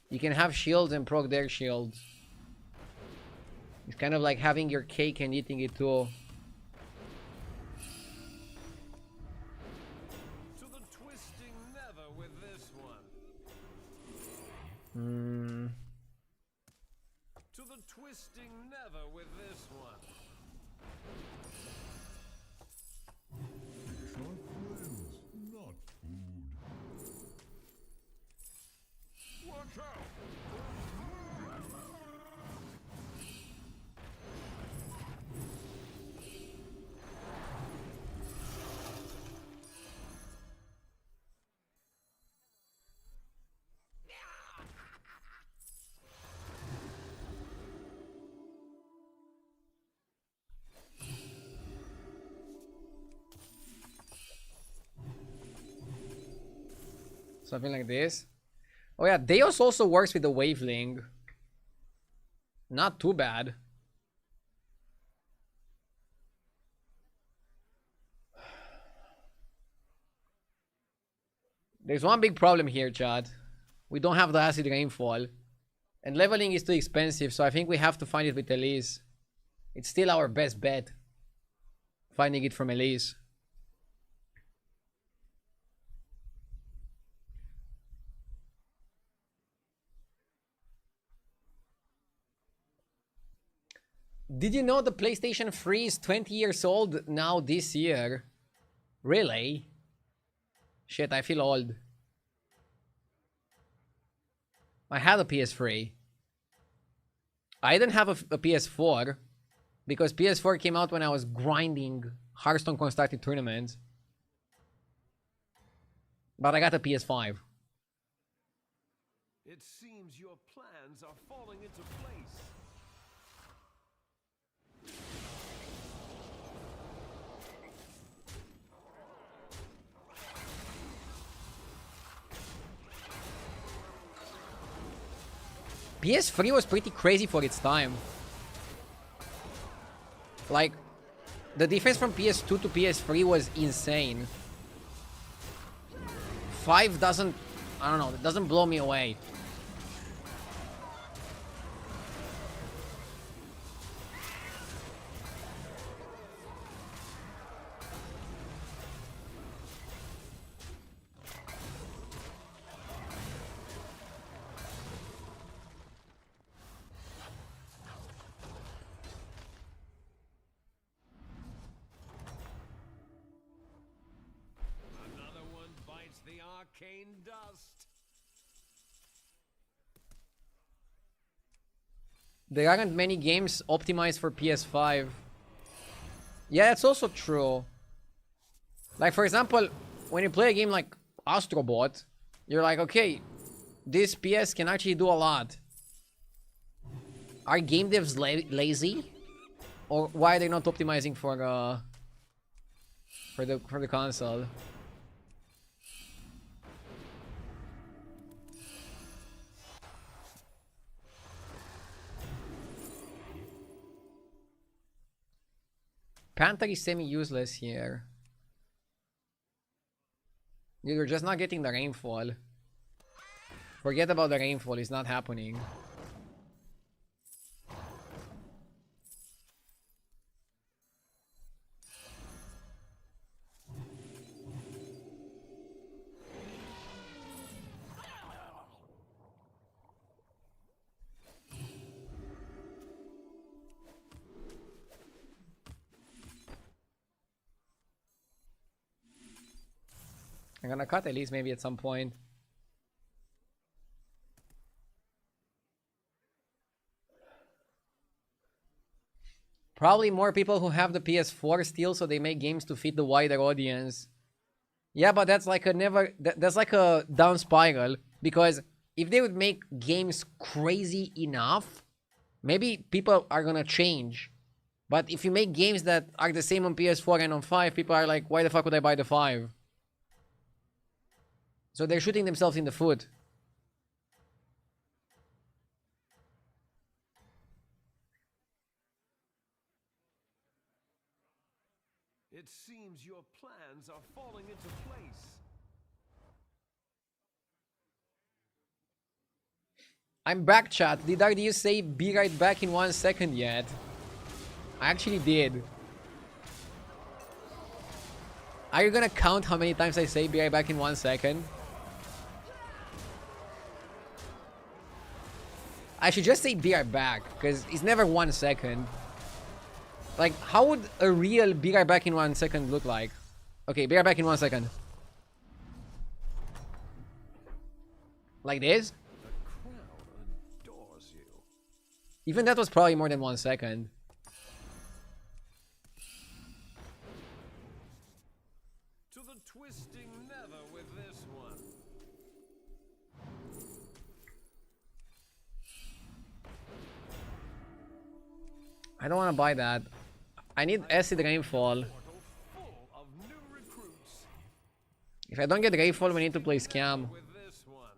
S1: You can have shields and proc their shields. It's kind of like having your cake and eating it too.
S9: To the twisting never with this one. To the twisting never with this one.
S3: Sharp blades, not food.
S9: Watch out!
S1: Something like this. Oh yeah, Deus also works with the Waveling. Not too bad. There's one big problem here, Chad. We don't have the acid rainfall. And leveling is too expensive, so I think we have to find it with Elise. It's still our best bet. Finding it from Elise. Did you know the PlayStation 3 is 20 years old now this year? Really? Shit, I feel old. I had a PS3. I didn't have a PS4 because PS4 came out when I was grinding Hearthstone constructed tournaments. But I got a PS5.
S9: It seems your plans are falling into place.
S1: PS3 was pretty crazy for its time. Like, the difference from PS2 to PS3 was insane. 5 doesn't, I don't know, it doesn't blow me away.
S9: Another one bites the arcane dust.
S1: There aren't many games optimized for PS5. Yeah, it's also true. Like, for example, when you play a game like Astrobot, you're like, okay, this PS can actually do a lot. Are game devs lazy? Or why are they not optimizing for the console? Panther is semi-useless here. You're just not getting the rainfall. Forget about the rainfall, it's not happening. I'm gonna cut at least maybe at some point. Probably more people who have the PS4 still, so they make games to fit the wider audience. Yeah, but that's like a that's like a down spiral, because if they would make games crazy enough, maybe people are gonna change. But if you make games that are the same on PS4 and on 5, people are like, why the fuck would I buy the 5? So they're shooting themselves in the foot.
S9: It seems your plans are falling into place.
S1: I'm back, chat. Did RDU say be right back in 1 second yet? I actually did. Are you gonna count how many times I say be right back in 1 second? I should just say be right back, because it's never 1 second. Like, how would a real be right back in 1 second look like? Okay, be right back in 1 second. Like this?
S9: The crowd adores you.
S1: Even that was probably more than 1 second.
S9: To the twisting nether with this one.
S1: I don't want to buy that. I need acid rainfall.
S9: Portal full of new recruits.
S1: If I don't get rainfall, we need to play scam.
S9: With this one.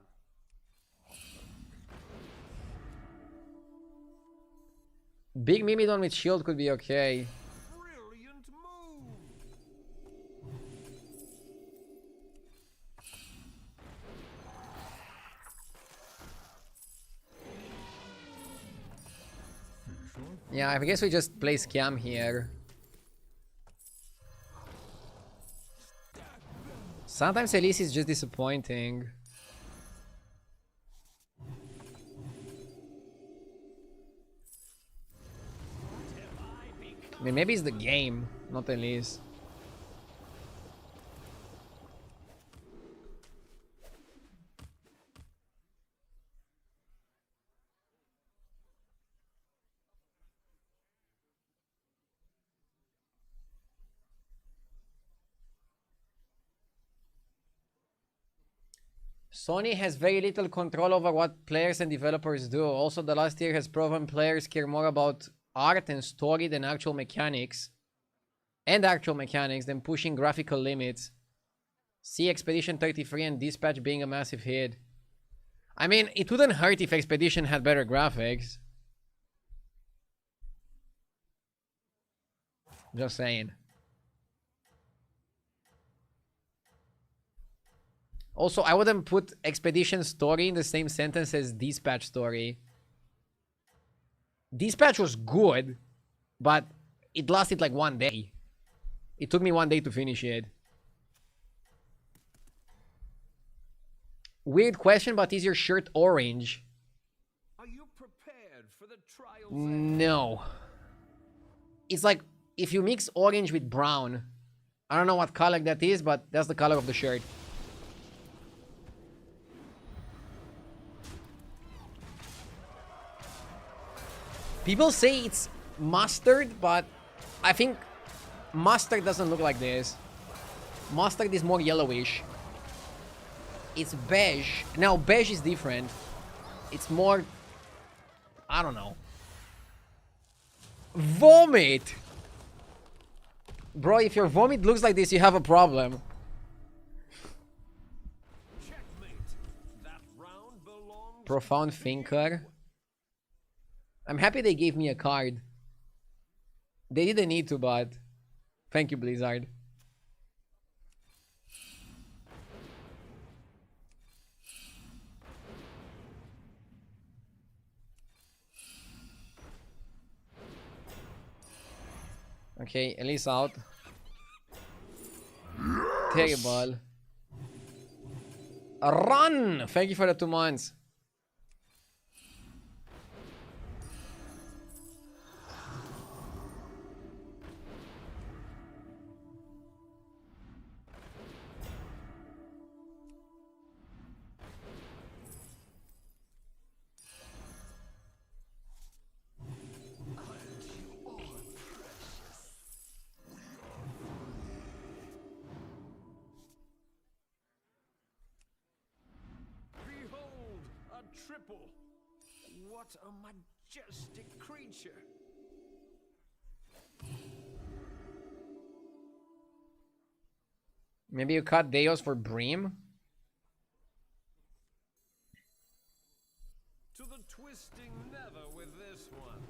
S1: Big Mimidon with shield could be okay.
S9: Brilliant move.
S1: Yeah, I guess we just play scam here. Sometimes Elise is just disappointing. I mean, maybe it's the game, not Elise. Sony has very little control over what players and developers do. Also, the last year has proven players care more about art and story than actual mechanics. Than pushing graphical limits. See Expedition 33 and Dispatch being a massive hit. I mean, it wouldn't hurt if Expedition had better graphics. Just saying. Also, I wouldn't put Expedition story in the same sentence as Dispatch story. Dispatch was good, but it lasted like 1 day. It took me 1 day to finish it. Weird question, but is your shirt orange?
S9: Are you prepared for the trials?
S1: No. It's like if you mix orange with brown. I don't know what color that is, but that's the color of the shirt. People say it's mustard, but I think mustard doesn't look like this. Mustard is more yellowish. It's beige. Now, beige is different. It's more... I don't know. Vomit! Bro, if your vomit looks like this, you have a problem.
S9: Checkmate. That round belongs.
S1: Profound thinker. I'm happy they gave me a card. They didn't need to, but... Thank you, Blizzard. Okay, Elise out. Terrible. Run! Thank you for the 2 months.
S9: Behold, a triple. What a majestic creature.
S1: Maybe you cut Deos for Bream?
S9: To the twisting nether with this one.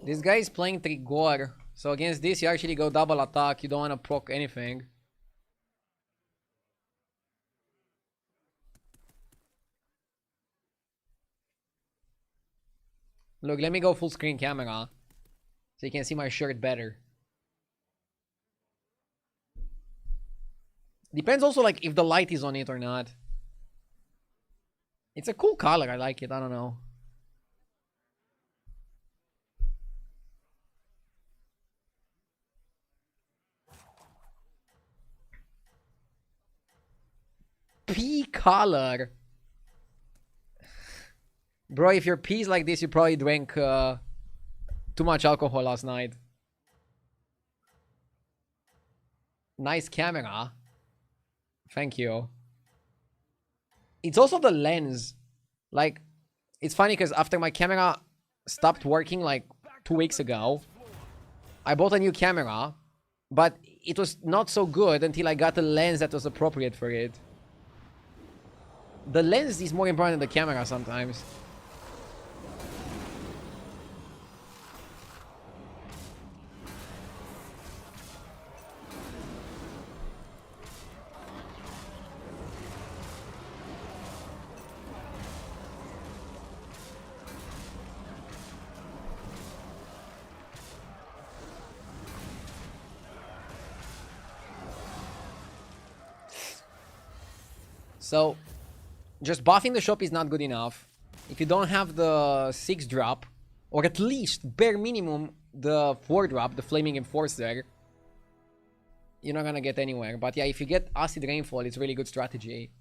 S1: This guy is playing Trigor. So against this, you actually go double attack. You don't want to proc anything. Look, let me go full screen camera. So you can see my shirt better. Depends also like if the light is on it or not. It's a cool color. I like it. I don't know. Pea color. Bro, if your pee's like this, you probably drank too much alcohol last night. Nice camera. Thank you. It's also the lens. Like, it's funny because after my camera stopped working like 2 weeks ago, I bought a new camera, but it was not so good until I got a lens that was appropriate for it. The lens is more important than the camera sometimes. So, just buffing the shop is not good enough. If you don't have the 6 drop, or at least, bare minimum, the 4 drop, the Flaming Enforcer, you're not gonna get anywhere. But yeah, if you get Acid Rainfall, it's really good strategy.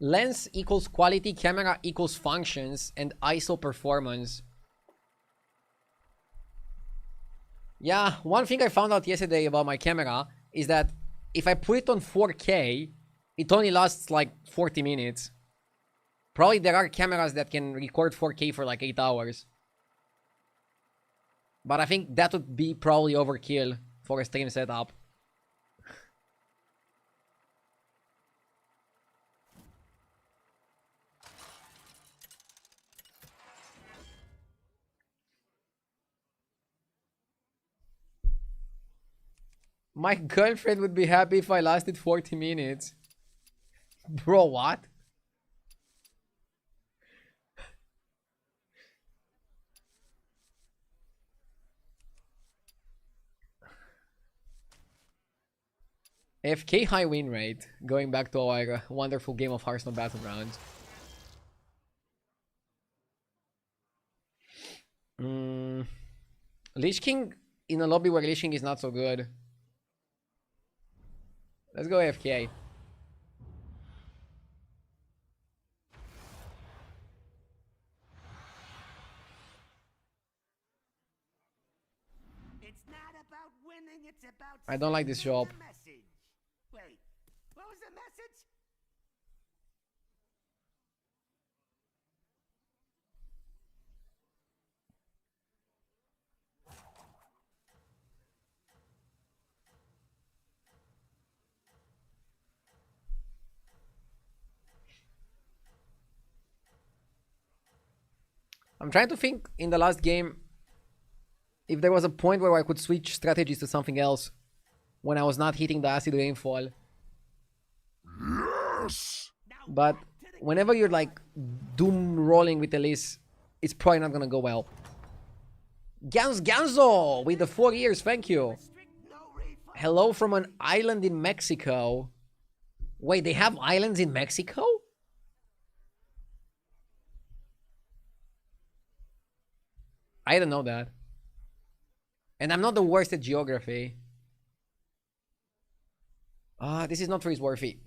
S1: Lens equals quality, camera equals functions, and ISO performance. Yeah, one thing I found out yesterday about my camera is that if I put it on 4K, it only lasts like 40 minutes. Probably there are cameras that can record 4K for like 8 hours. But I think that would be probably overkill for a stream setup. My girlfriend would be happy if I lasted 40 minutes. Bro, what? FK high win rate. Going back to our wonderful game of Hearthstone Battlegrounds. Lich King in a lobby where Lich King is not so good. Let's go AFK.
S5: It's not about winning, it's about
S1: I don't like this
S5: sending
S1: job.
S5: the message. Wait, what was the message?
S1: I'm trying to think in the last game if there was a point where I could switch strategies to something else when I was not hitting the acid rainfall.
S3: Yes!
S1: But whenever you're like doom rolling with Elise, it's probably not gonna go well. Ganzo with the 4 years, thank you. Hello from an island in Mexico. Wait, they have islands in Mexico? I didn't know that. And I'm not the worst at geography. This is not for his worthy.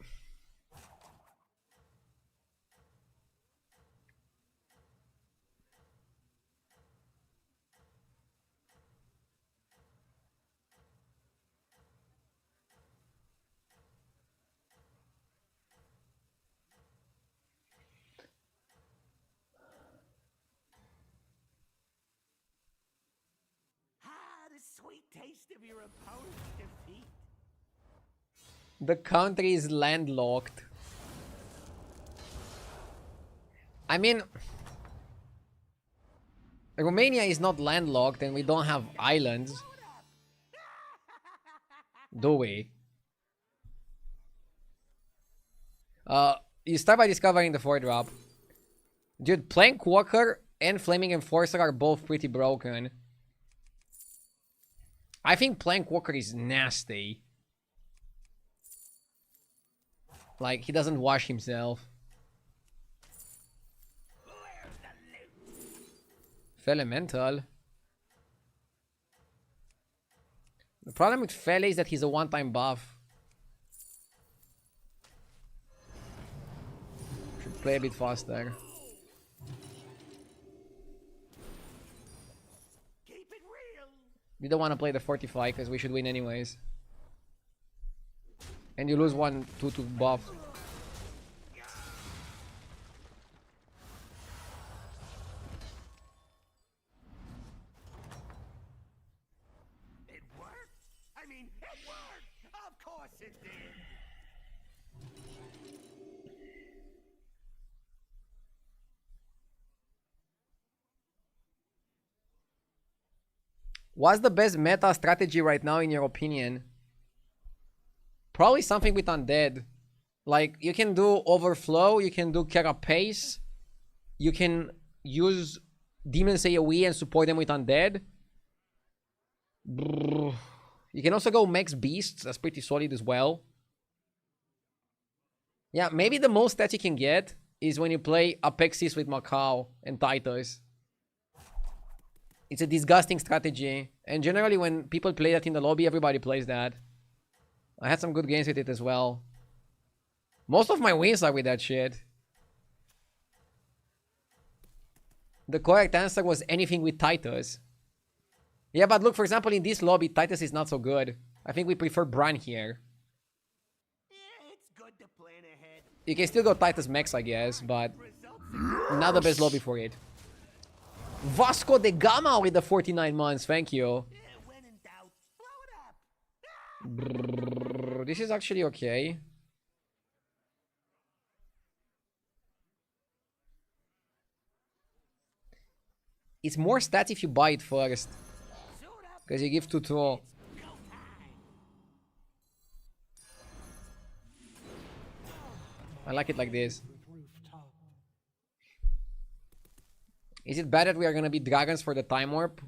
S5: The sweet taste of your opponent's defeat.
S1: The country is landlocked. I mean, Romania is not landlocked and we don't have islands. Do we? You start by discovering the 4-drop. Dude, Plank Walker and Flaming Enforcer are both pretty broken. I think Plank Walker is nasty. Like, he doesn't wash himself. Elemental. The problem with Fele is that he's a one-time buff. Should play a bit faster. We don't want to play the Fortify because we should win anyways. And you lose 1/2 to buff.
S5: It worked? I mean, it worked! Of course it did!
S1: What's the best meta strategy right now in your opinion? Probably something with Undead. Like, you can do Overflow, you can do Carapace, you can use Demons AoE and support them with Undead. You can also go Max Beasts, that's pretty solid as well. Yeah, maybe the most that you can get is when you play Apexis with Macau and Titus. It's a disgusting strategy. And generally when people play that in the lobby, everybody plays that. I had some good games with it as well. Most of my wins are with that shit. The correct answer was anything with Titus. Yeah, but look, for example, in this lobby, Titus is not so good. I think we prefer Bran here.
S5: Yeah, it's good to plan ahead.
S1: You can still go Titus Max, I guess, but not the best lobby for it. Vasco da Gama with the 49 months, thank you.
S5: Yeah, when in doubt, blow it up.
S1: This is actually okay. It's more stats if you buy it first. Because you give 2-2. I like it like this. Is it bad that we are gonna be dragons for the time warp?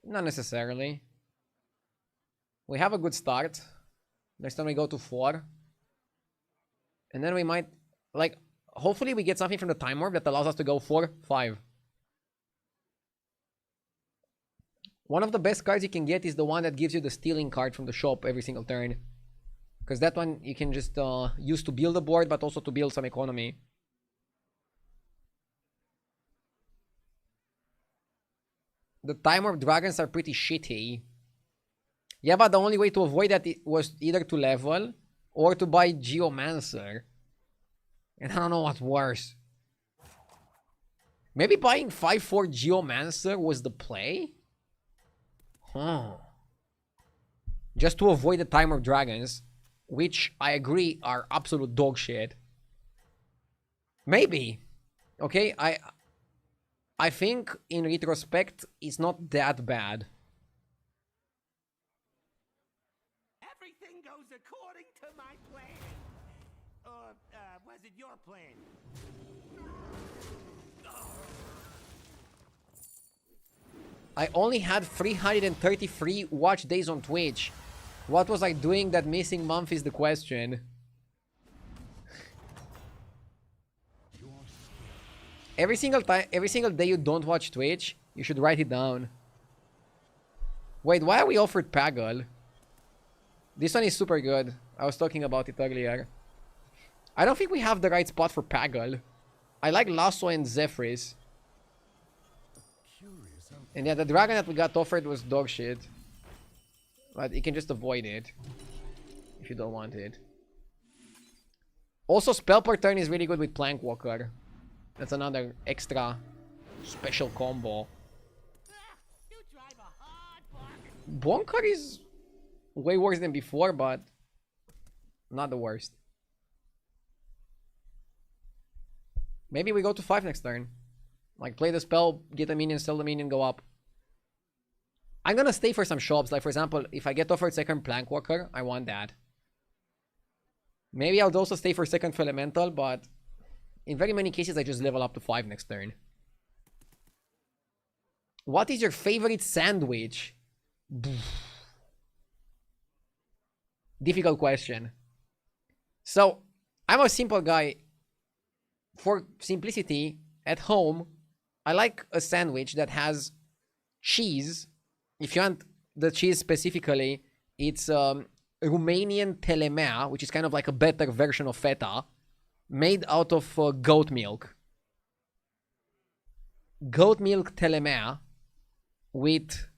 S1: Not necessarily. We have a good start. Next time we go to 4. And then we might... Like, hopefully we get something from the time warp that allows us to go 4-5. One of the best cards you can get is the one that gives you the stealing card from the shop every single turn. Because that one you can just use to build a board, but also to build some economy. The time warp dragons are pretty shitty. Yeah, but the only way to avoid that was either to level or to buy Geomancer. And I don't know what's worse. Maybe buying 5-4 Geomancer was the play? Huh. Just to avoid the time of dragons, which I agree are absolute dog shit. Maybe. Okay, I think in retrospect it's not that bad.
S5: Everything goes according to my plan. Or was it your plan?
S1: I only had 333 watch days on Twitch. What was I doing that missing month is the question. Every single day you don't watch Twitch, you should write it down. Wait, why are we offered Paggle? This one is super good. I was talking about it earlier. I don't think we have the right spot for Paggle. I like Lasso and Zephyrs. And yeah, the dragon that we got offered was dog shit. But you can just avoid it. If you don't want it. Also, Spell per turn is really good with Plankwalker. That's another extra special combo.
S5: You drive a hard bargain.
S1: Bonker is way worse than before, but not the worst. Maybe we go to 5 next turn. Like, play the spell, get a minion, sell the minion, go up. I'm gonna stay for some shops. Like, for example, if I get offered second Plankwalker, I want that. Maybe I'll also stay for second Elemental, but in very many cases, I just level up to 5 next turn. What is your favorite sandwich? Difficult question. So, I'm a simple guy. For simplicity, at home, I like a sandwich that has cheese. If you want the cheese specifically, it's Romanian telemea, which is kind of like a better version of feta, made out of goat milk. Goat milk telemea with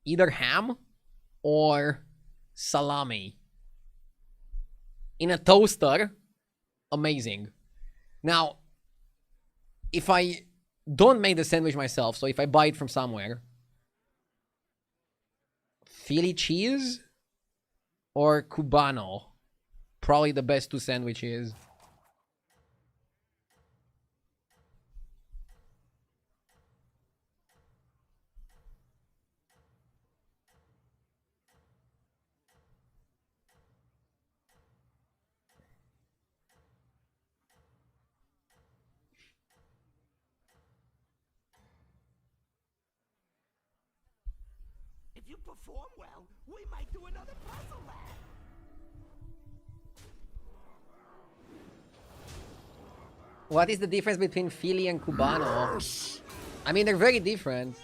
S1: either ham or salami. In a toaster, amazing. Now, if I don't make the sandwich myself, so if I buy it from somewhere, Philly cheese or Cubano, probably the best 2 sandwiches.
S5: you perform well, we might do another puzzle lab.
S1: What is the difference between Philly and Cubano? I mean, they're very different.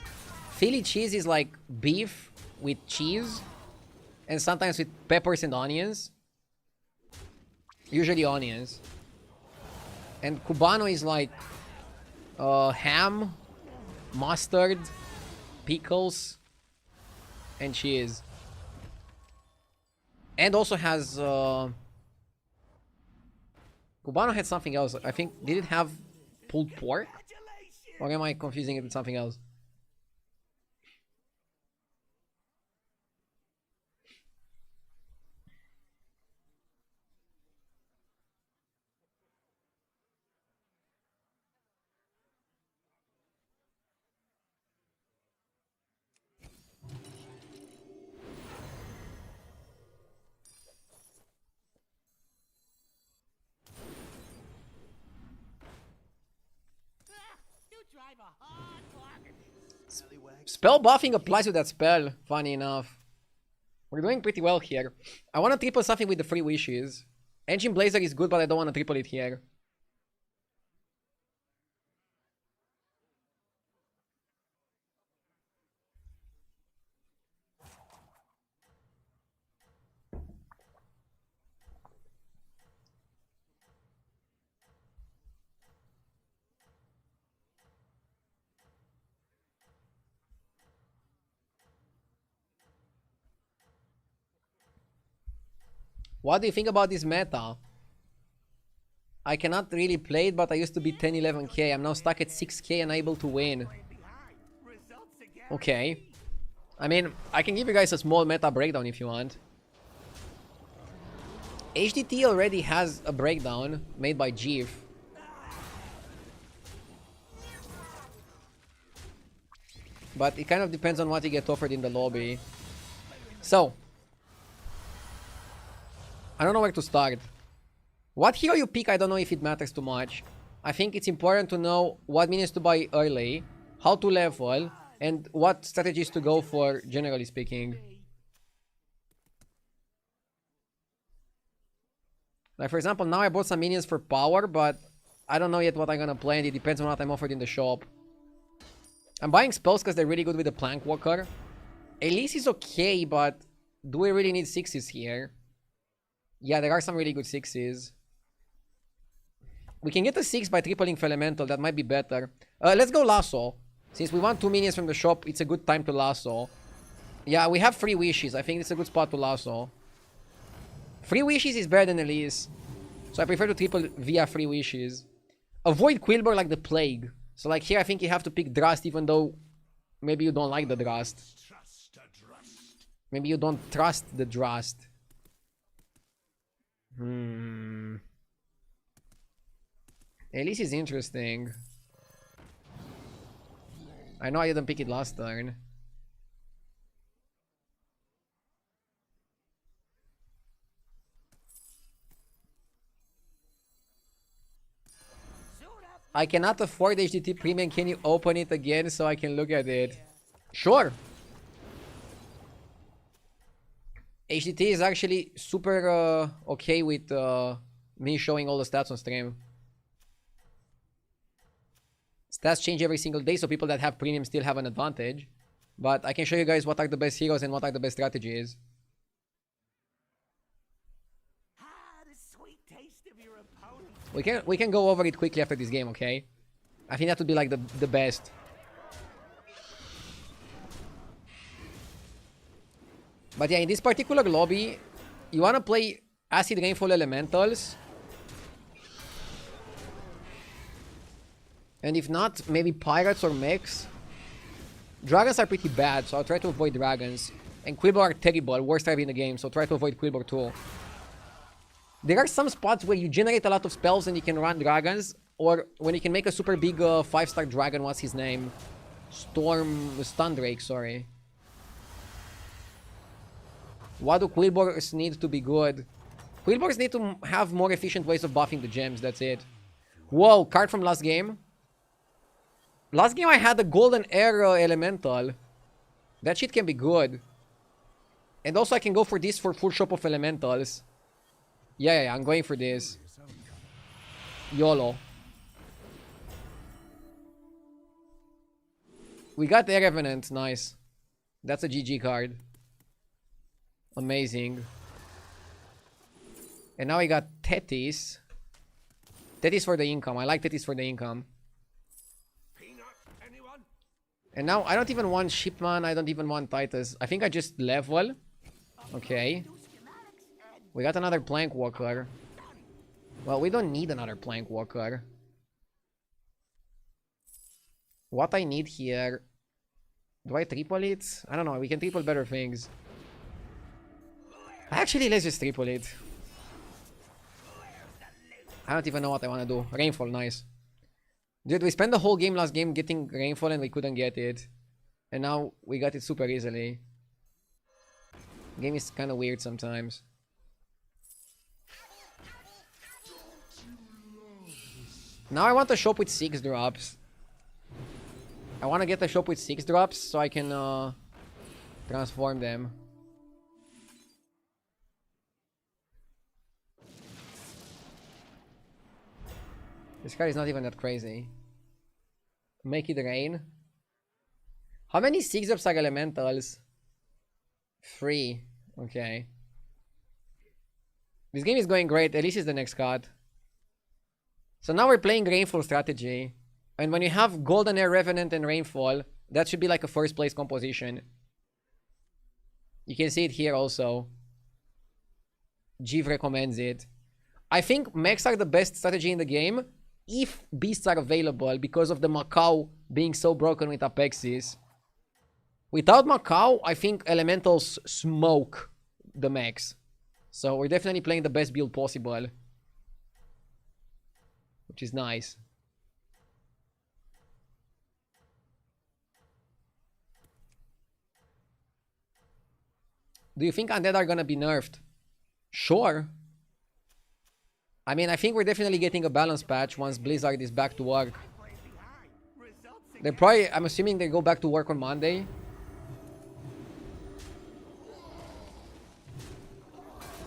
S1: Philly cheese is like beef with cheese, and sometimes with peppers and onions. Usually onions. And Cubano is like ham, mustard, pickles, and cheese. And also has Cubano had something else. I think, did it have pulled pork? Or am I confusing it with something else?
S5: You drive a hard bargain.
S1: Spell buffing applies to that spell, funny enough. We're doing pretty well here. I want to triple something with the 3 wishes. Engine Blazer is good, but I don't want to triple it here. What do you think about this meta? I cannot really play it, but I used to be 10-11k. I'm now stuck at 6k and able to win. Okay. I mean, I can give you guys a small meta breakdown if you want. HDT already has a breakdown made by Jeef. But it kind of depends on what you get offered in the lobby. So, I don't know where to start. What hero you pick, I don't know if it matters too much. I think it's important to know what minions to buy early, how to level, and what strategies to go for, generally speaking. Like, for example, now I bought some minions for power, but I don't know yet what I'm gonna play, and it depends on what I'm offered in the shop. I'm buying spells because they're really good with the Plank Walker. Elise is okay, but do we really need 6s here? Yeah, there are some really good 6s. We can get a 6 by tripling for Elemental. That might be better. Let's go Lasso. Since we want 2 minions from the shop, it's a good time to Lasso. Yeah, we have 3 wishes. I think it's a good spot to Lasso. 3 wishes is better than Elise. So I prefer to triple via 3 wishes. Avoid Quilboar like the plague. So like here I think you have to pick Drast even though maybe you don't like the Drast. Maybe you don't trust the Drast. Elise is interesting. I know I didn't pick it last turn. I cannot afford HDT Premium. Can you open it again so I can look at it? Sure. HDT is actually super okay with me showing all the stats on stream. Stats change every single day, so people that have premium still have an advantage. But I can show you guys what are the best heroes and what are the best strategies. We can go over it quickly after this game, okay? I think that would be like the best. But yeah, in this particular lobby, you wanna play Acid Rainfall Elementals. And if not, maybe Pirates or Mechs. Dragons are pretty bad, so I'll try to avoid Dragons. And Quilboar are terrible, worst type in the game, so try to avoid Quilboar too. There are some spots where you generate a lot of spells and you can run Dragons, or when you can make a super big 5-star dragon, what's his name? Stundrake, sorry. What do Quilboars need to be good? Quilboars need to have more efficient ways of buffing the gems, that's it. Whoa, card from last game? Last game I had a Golden Air Elemental. That shit can be good. And also I can go for this for full shop of elementals. Yeah, I'm going for this. YOLO. We got the Revenant, nice. That's a GG card. Amazing. And now we got Tetis. Tetis for the income. I like Tetis for the income. And now I don't even want Shipman. I don't even want Titus. I think I just level. Okay. We got another Plank Walker. Well, we don't need another Plank Walker. What I need here... Do I triple it? I don't know. We can triple better things. Actually, let's just triple it. I don't even know what I want to do. Rainfall, nice. Dude, we spent the whole game last game getting Rainfall and we couldn't get it. And now we got it super easily. Game is kind of weird sometimes. Now I want a shop with 6 drops. I want to get a shop with 6 drops so I can transform them. This card is not even that crazy. Make it rain. How many 6 drops are elementals? 3. Okay. This game is going great. At least it's the next card. So now we're playing Rainfall strategy. And when you have Golden Air, Revenant, and Rainfall, that should be like a first place composition. You can see it here also. Jeev recommends it. I think mechs are the best strategy in the game if beasts are available because of the Macau being so broken with Apexis. Without Macau, I think elementals smoke the mechs. So we're definitely playing the best build possible. Which is nice. Do you think Undead are gonna be nerfed? Sure. I mean, I think we're definitely getting a balance patch once Blizzard is back to work. They probably, I'm assuming they go back to work on Monday.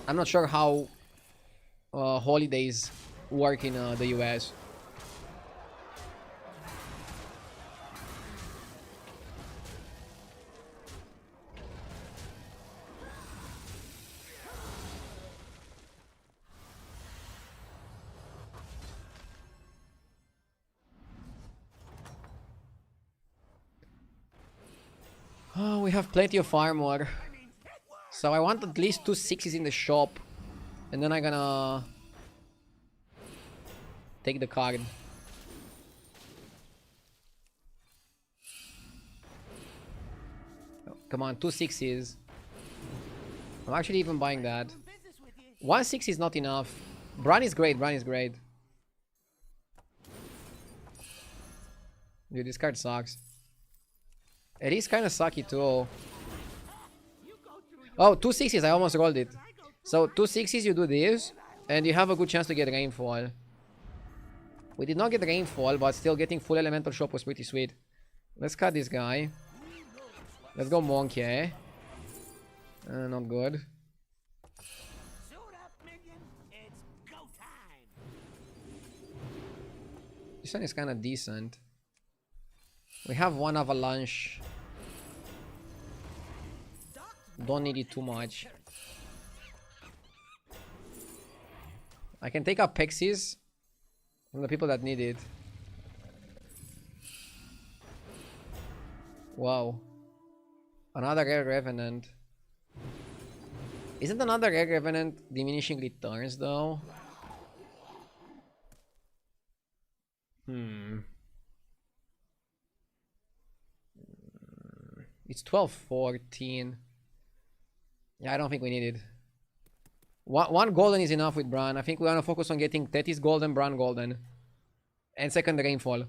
S1: I'm not sure how holidays work in the US. Oh, we have plenty of armor. So I want at least 2 6s in the shop. And then I'm gonna take the card. Oh, come on, 2 6s. I'm actually even buying that. 1 6 is not enough. Bran is great, Bran is great. Dude, this card sucks. It is kind of sucky too. Oh, 2 6s, I almost rolled it. So 2 6s, you do this, and you have a good chance to get Rainfall. We did not get Rainfall, but still getting full elemental shop was pretty sweet. Let's cut this guy. Let's go Monkey. Not good. This one is kind of decent. We have 1 Avalanche. Don't need it too much. I can take up Pixies from the people that need it. Wow. Another Rare Revenant. Isn't another Rare Revenant diminishing returns though? It's 12-14. Yeah, I don't think we need it. One golden is enough with Bran. I think we want to focus on getting Tetis golden, Bran golden. And second Rainfall.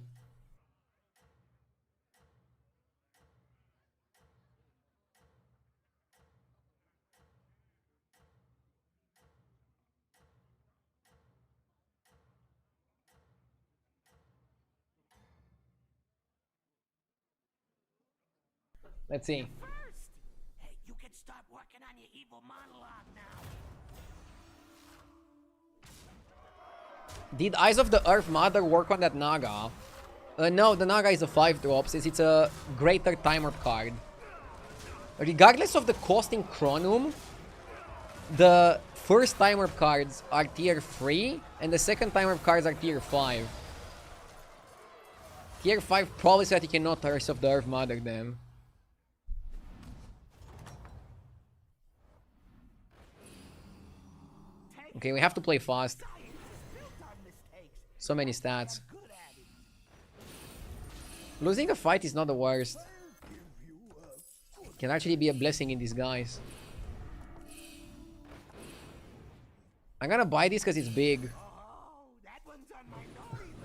S1: Let's see.
S5: Hey, you can start working on your evil monologue now.
S1: Did Eyes of the Earth Mother work on that Naga? No, the Naga is a 5-drop since it's a greater timer card. Regardless of the cost in Chronum, the first timer cards are tier 3 and the second timer cards are tier 5. Tier 5 probably so that you cannot Eyes of the Earth Mother them. Okay, we have to play fast. So many stats. Losing a fight is not the worst. Can actually be a blessing in disguise. I'm gonna buy this because it's big.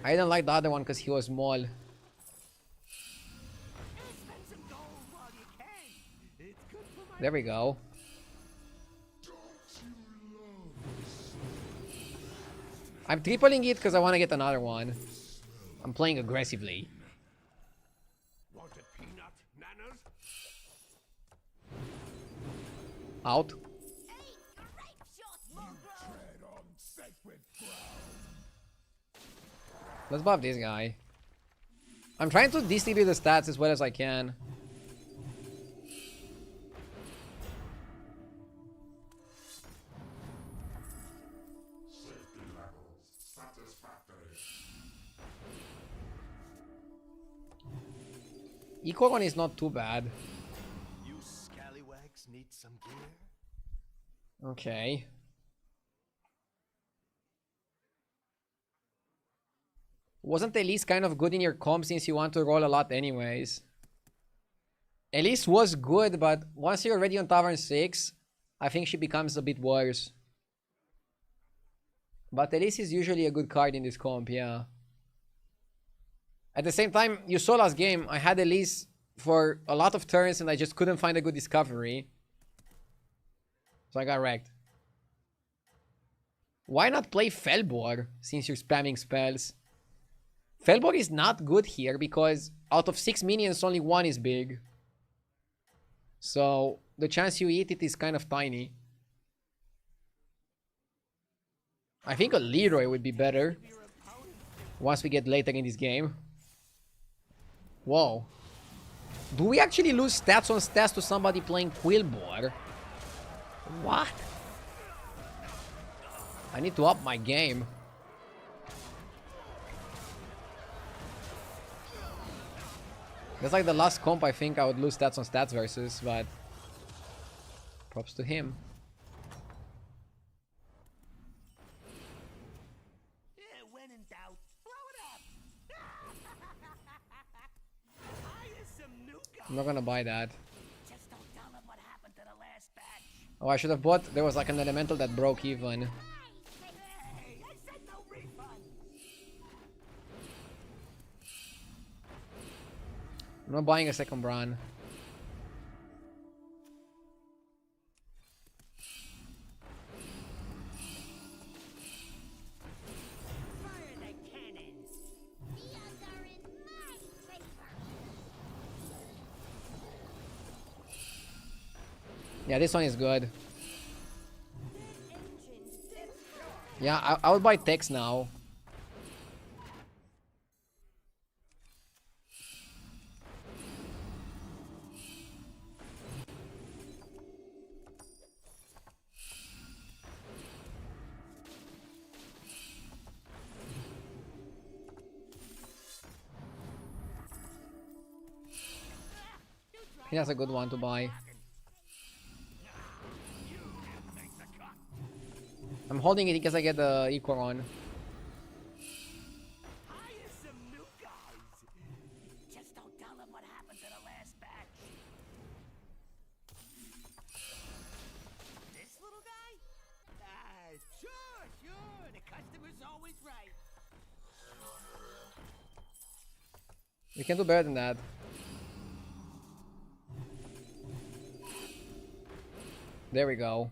S1: I didn't like the other one because he was small. There we go. I'm tripling it because I want to get another one. I'm playing aggressively.
S9: Want a peanut, Nanners?
S1: Out. Let's buff this guy. I'm trying to distribute the stats as well as I can.
S8: Safety levels satisfactory.
S1: Equal one is not too bad.
S9: You scallywags need some gear?
S1: Okay. Wasn't Elise kind of good in your comp since you want to roll a lot anyways? Elise was good, but once you're already on Tavern 6, I think she becomes a bit worse. But Elise is usually a good card in this comp, yeah. At the same time, you saw last game, I had Elise for a lot of turns and I just couldn't find a good discovery. So I got wrecked. Why not play Felbor since you're spamming spells? Felbor is not good here because out of 6 minions, only 1 is big. So the chance you eat it is kind of tiny. I think a Leroy would be better once we get later in this game. Whoa. Do we actually lose stats on stats to somebody playing Quillbor? What? I need to up my game. That's like the last comp I think I would lose stats on stats versus, but props to him.
S5: Yeah, when in doubt, blow it up. Hire some new guys.
S1: I'm not gonna buy that.
S5: Just don't tell them what happened to the last batch.
S1: Oh, I should have bought. There was like an elemental that broke even.
S5: Hey, I said no refund.
S1: I'm not buying a second Bran.
S5: Fire the cannons.
S7: The odds are in my favor.
S1: Yeah, this one is good. Yeah, I would buy Tex now. I think that's a good one to buy. I'm holding it because I get the equal on.
S5: Hire some new guys. Just don't tell them what happened to the last batch. This little guy? Sure. The customer's always right.
S1: We can do better than that. There we go.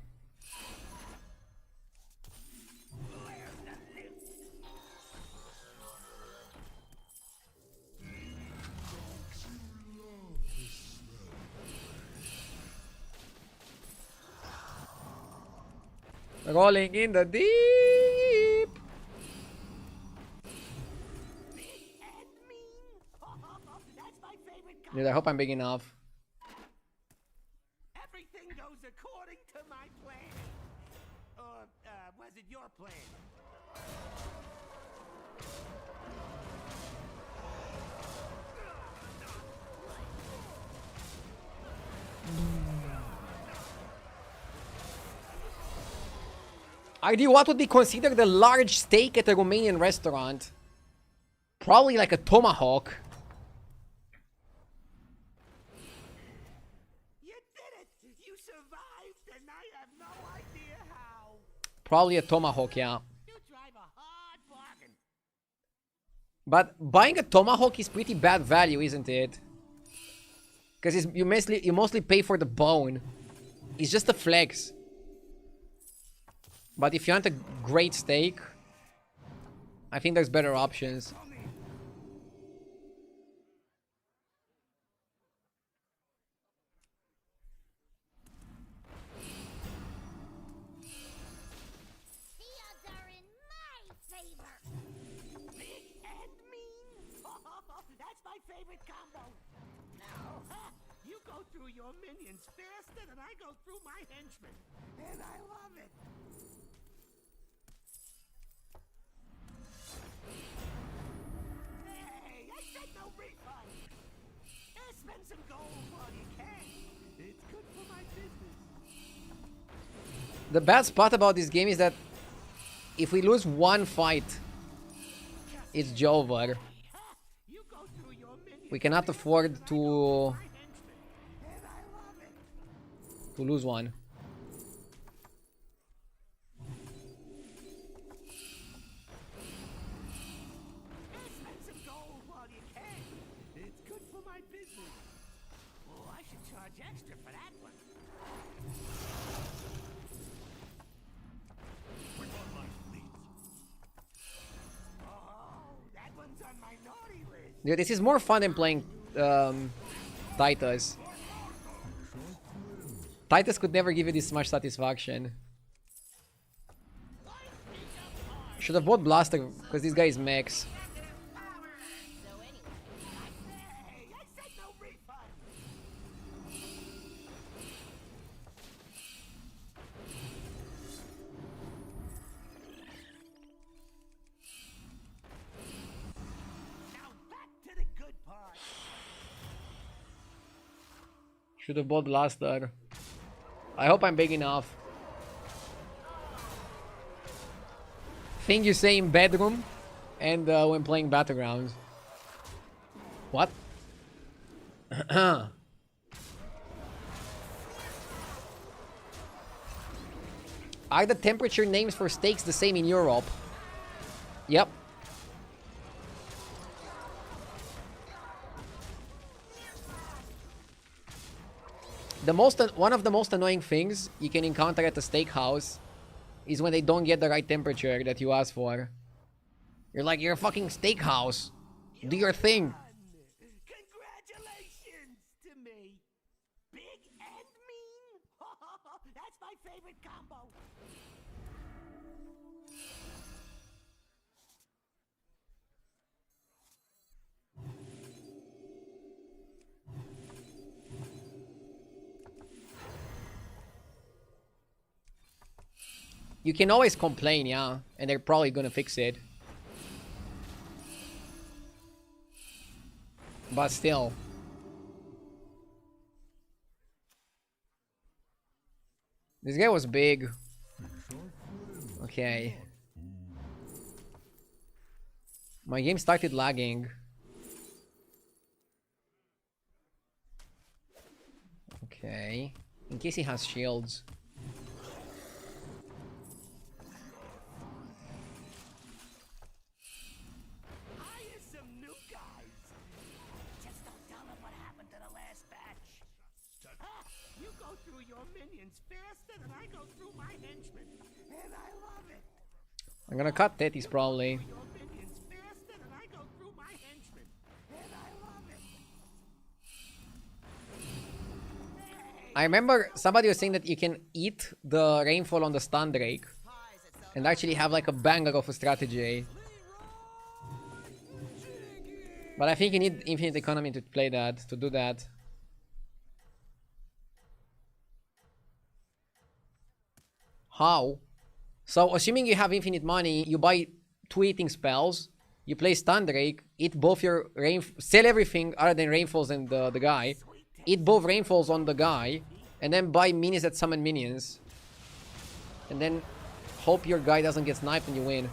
S1: Rolling in the deep.
S5: And mean. That's my favorite
S1: Dude, I hope I'm big enough.
S5: Everything goes according to my plan. Or, was it your plan?
S1: ID, what would be considered a large steak at a Romanian restaurant? Probably like a tomahawk.
S5: You did it! You survived, and I have no idea how.
S1: Probably a tomahawk, yeah.
S5: You drive a hard bargain.
S1: But buying a tomahawk is pretty bad value, isn't it? Because you mostly pay for the bone. It's just a flex. But if you want a great steak, I think there's better options.
S7: The odds are in my favor.
S5: Big and mean. That's my favorite combo. Now, you go through your minions faster than I go through my henchmen. And I love it. Hey, I said no refund. Spend some gold while you can. It's good for my business.
S1: The bad spot about this game is that if we lose one fight, it's Jover.
S5: You go through your minions
S1: We cannot afford to
S5: my henchmen. And I love it.
S1: lose one.
S5: Spend some gold while you can. It's good for my business. Oh, I should charge extra for that one. Oh, that one's on my naughty list.
S1: Dude, this is more fun than playing Titus. Titus could never give you this much satisfaction. Should have bought Blaster because this guy is max.
S5: Hey, I said no refund. Now back to the good part.
S1: Should have bought Blaster. I hope I'm big enough. Thing you say in bedroom and when playing Battlegrounds. What? Are the temperature names for steaks the same in Europe? Yep. One of the most annoying things you can encounter at a steakhouse is when they don't get the right temperature that you ask for. You're like, you're a fucking steakhouse. Do your thing.
S5: Congratulations to me. Big and mean. That's my favorite combo.
S1: You can always complain, yeah, and they're probably gonna fix it. But still. This guy was big. Okay. My game started lagging. Okay. In case he has shields.
S5: Hire some new guys. Just don't tell them what happened to the last batch. You go through your minions faster than I go through my henchmen. And I love it.
S1: I'm gonna cut Tetis probably.
S5: Your minions faster than I go through my henchmen. And I love it. Hey,
S1: I remember somebody was saying that you can eat the rainfall on the stun drake and actually have like a banger of a strategy. But I think you need infinite economy to play that, to do that. How? So assuming you have infinite money, you buy 2 eating spells, you play stun drake, eat both your sell everything other than rainfalls and the guy, eat both rainfalls on the guy, and then buy minions that summon minions. And then hope your guy doesn't get sniped and you win.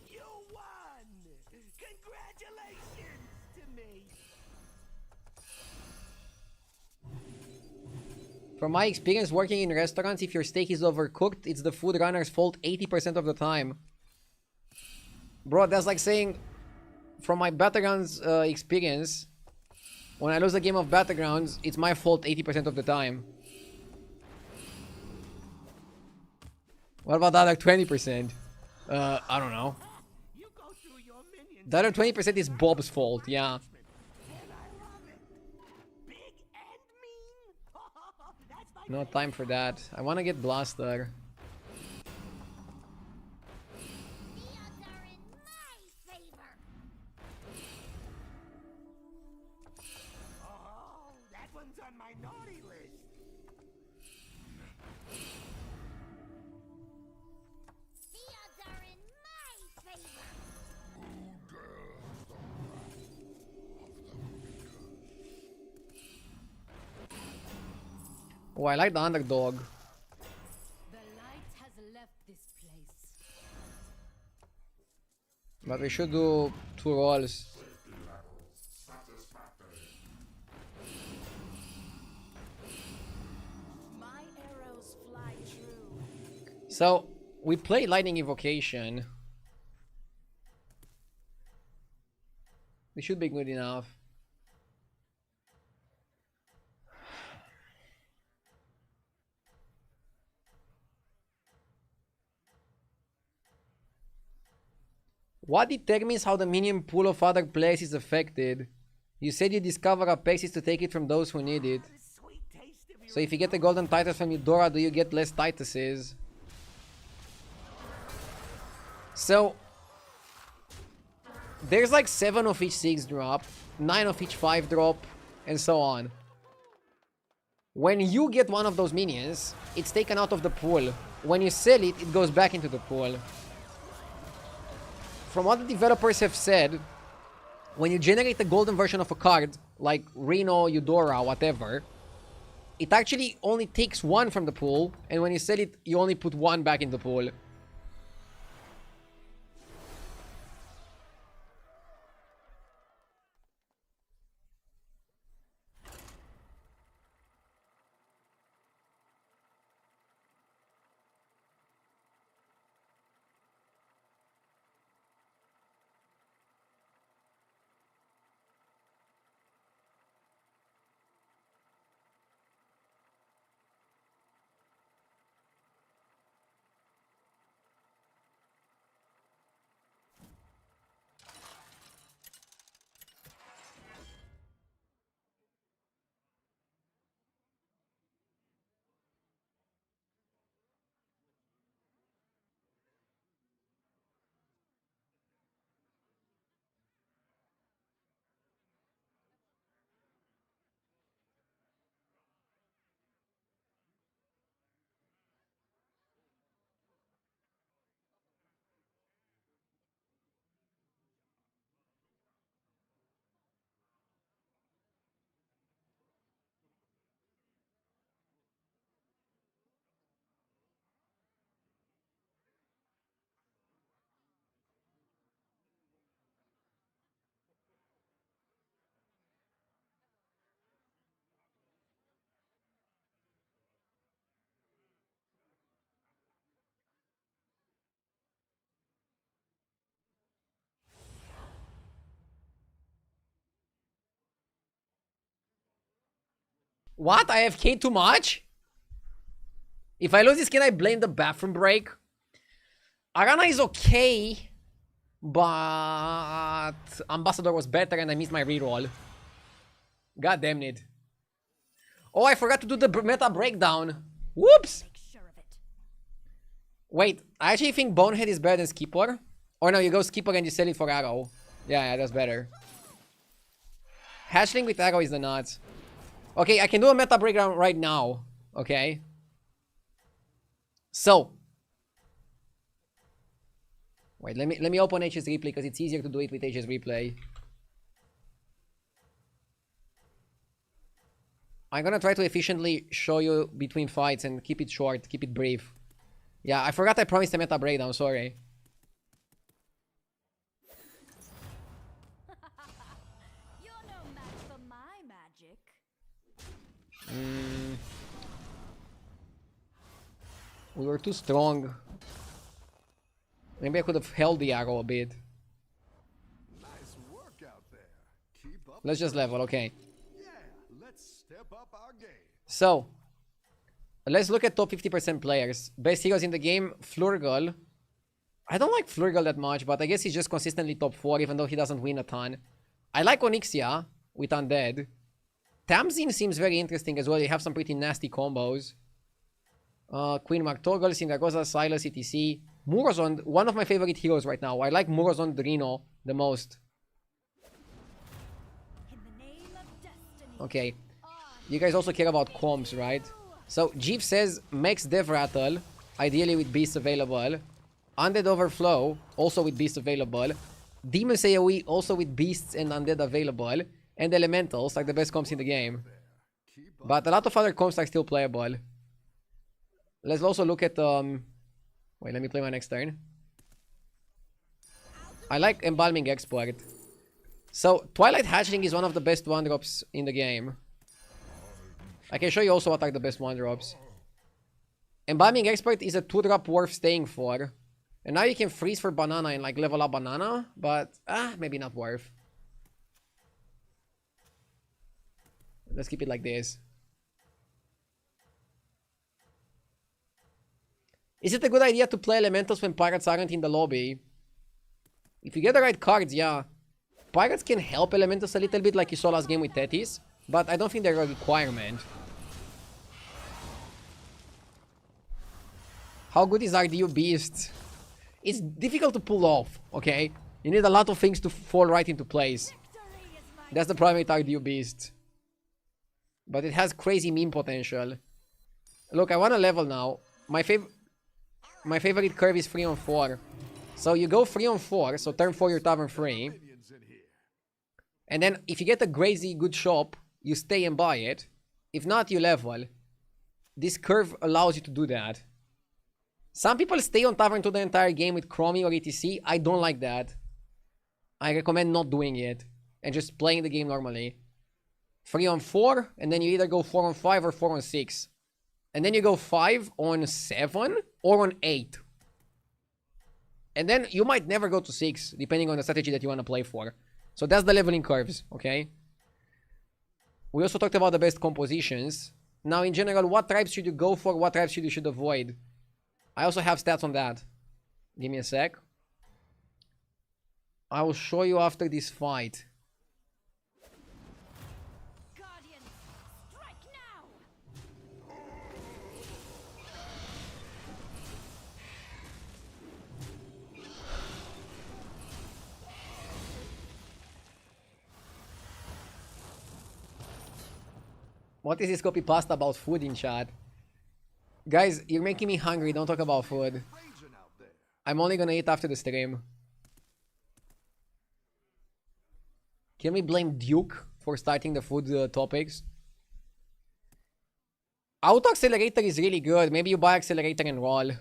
S5: You won! Congratulations to me.
S1: From my experience working in restaurants, if your steak is overcooked, it's the food runner's fault 80% of the time. Bro, that's like saying, from my Battlegrounds experience, when I lose a game of Battlegrounds, it's my fault 80% of the time. What about the other 20%? I don't know.
S5: You go through your minions.
S1: The other 20% is Bob's fault, yeah.
S5: And I love it. Big and mean. That's my
S1: No time for that. I want to get Blaster.
S7: The odds are in my favor.
S5: Oh, that one's on my naughty list.
S7: The odds are in my favor.
S1: Oh, I like the underdog.
S4: The light has left this place.
S1: But we should do 2 rolls.
S4: My arrows fly true.
S1: So, we play Lightning Evocation. We should be good enough. What determines how the minion pool of other players is affected? You said you discover Apexis to take it from those who need it.
S5: Sweet taste of
S1: So if you get the golden Titus from Eudora, do you get less Tituses? So there's like 7 of each 6 drop, 9 of each 5 drop, and so on. When you get one of those minions, it's taken out of the pool. When you sell it, it goes back into the pool. From what the developers have said, when you generate the golden version of a card, like Reno, Eudora, whatever, it actually only takes 1 from the pool, and when you sell it, you only put 1 back in the pool. What? I have K too much? If I lose this, can I blame the bathroom break? Arana is okay, but Ambassador was better and I missed my reroll. God damn it. Oh, I forgot to do the meta breakdown. Whoops!
S4: Make sure of it.
S1: Wait, I actually think Bonehead is better than Skipper. Or no, you go Skipper and you sell it for Arrow. Yeah, that's better. Hatchling with Arrow is the nuts. Okay, I can do a meta breakdown right now. Okay. So. Wait, let me open HS Replay because it's easier to do it with HS Replay. I'm gonna try to efficiently show you between fights and keep it short, keep it brief. Yeah, I forgot I promised a meta breakdown, sorry.
S4: You're no match for my magic.
S1: We were too strong. Maybe I could have held the arrow a bit.
S3: Nice work out there. Keep up.
S1: Let's just level, okay.
S3: Yeah, let's step up our game.
S1: So, let's look at top 50% players. Best heroes in the game, Flurgle. I don't like Flurgle that much, but I guess he's just consistently top 4, even though he doesn't win a ton. I like Onyxia with Undead. Tamsin seems very interesting as well. You have some pretty nasty combos. Queen Martoggle, Sindragosa, Silas, etc. Murozond, one of my favorite heroes right now. I like Murozond Reno the most.
S4: In the name of destiny.
S1: Okay. You guys also care about comps, right? So, Jeep says Max Dev Rattle, ideally with beasts available. Undead Overflow, also with beasts available. Demon's AoE, also with beasts and undead available. And Elementals, like the best comps in the game. But a lot of other comps are still playable. Let's also look at... Wait, let me play my next turn. I like Embalming Export. So, Twilight Hatchling is one of the best 1-drops in the game. I can show you also what are the best 1-drops. Embalming Expert is a 2-drop worth staying for. And now you can freeze for Banana and like level up Banana. But, maybe not worth. Let's keep it like this. Is it a good idea to play Elementals when Pirates aren't in the lobby? If you get the right cards, yeah. Pirates can help Elementals a little bit like you saw last game with Tethys. But I don't think they're a requirement. How good is RDU Beast? It's difficult to pull off, okay? You need a lot of things to fall right into place. That's the problem with RDU Beast. But it has crazy meme potential. Look, I want to level now. My favorite curve is 3 on 4. So you go 3 on 4, so turn 4 your tavern free. And then if you get a crazy good shop, you stay and buy it. If not, you level. This curve allows you to do that. Some people stay on tavern to the entire game with Chromie or etc. I don't like that. I recommend not doing it. And just playing the game normally. 3 on 4, and then you either go 4 on 5 or 4 on 6. And then you go 5 on 7 or on 8. And then you might never go to 6, depending on the strategy that you want to play for. So that's the leveling curves, okay? We also talked about the best compositions. Now, in general, what tribes should you go for? What tribes you should avoid? I also have stats on that. Give me a sec. I will show you after this fight.
S4: Guardian, strike now.
S1: What is this copy pasta about food in chat? Guys, you're making me hungry. Don't talk about food. I'm only gonna eat after the stream. Can we blame Duke for starting the food topics? Auto Accelerator is really good. Maybe you buy Accelerator and roll.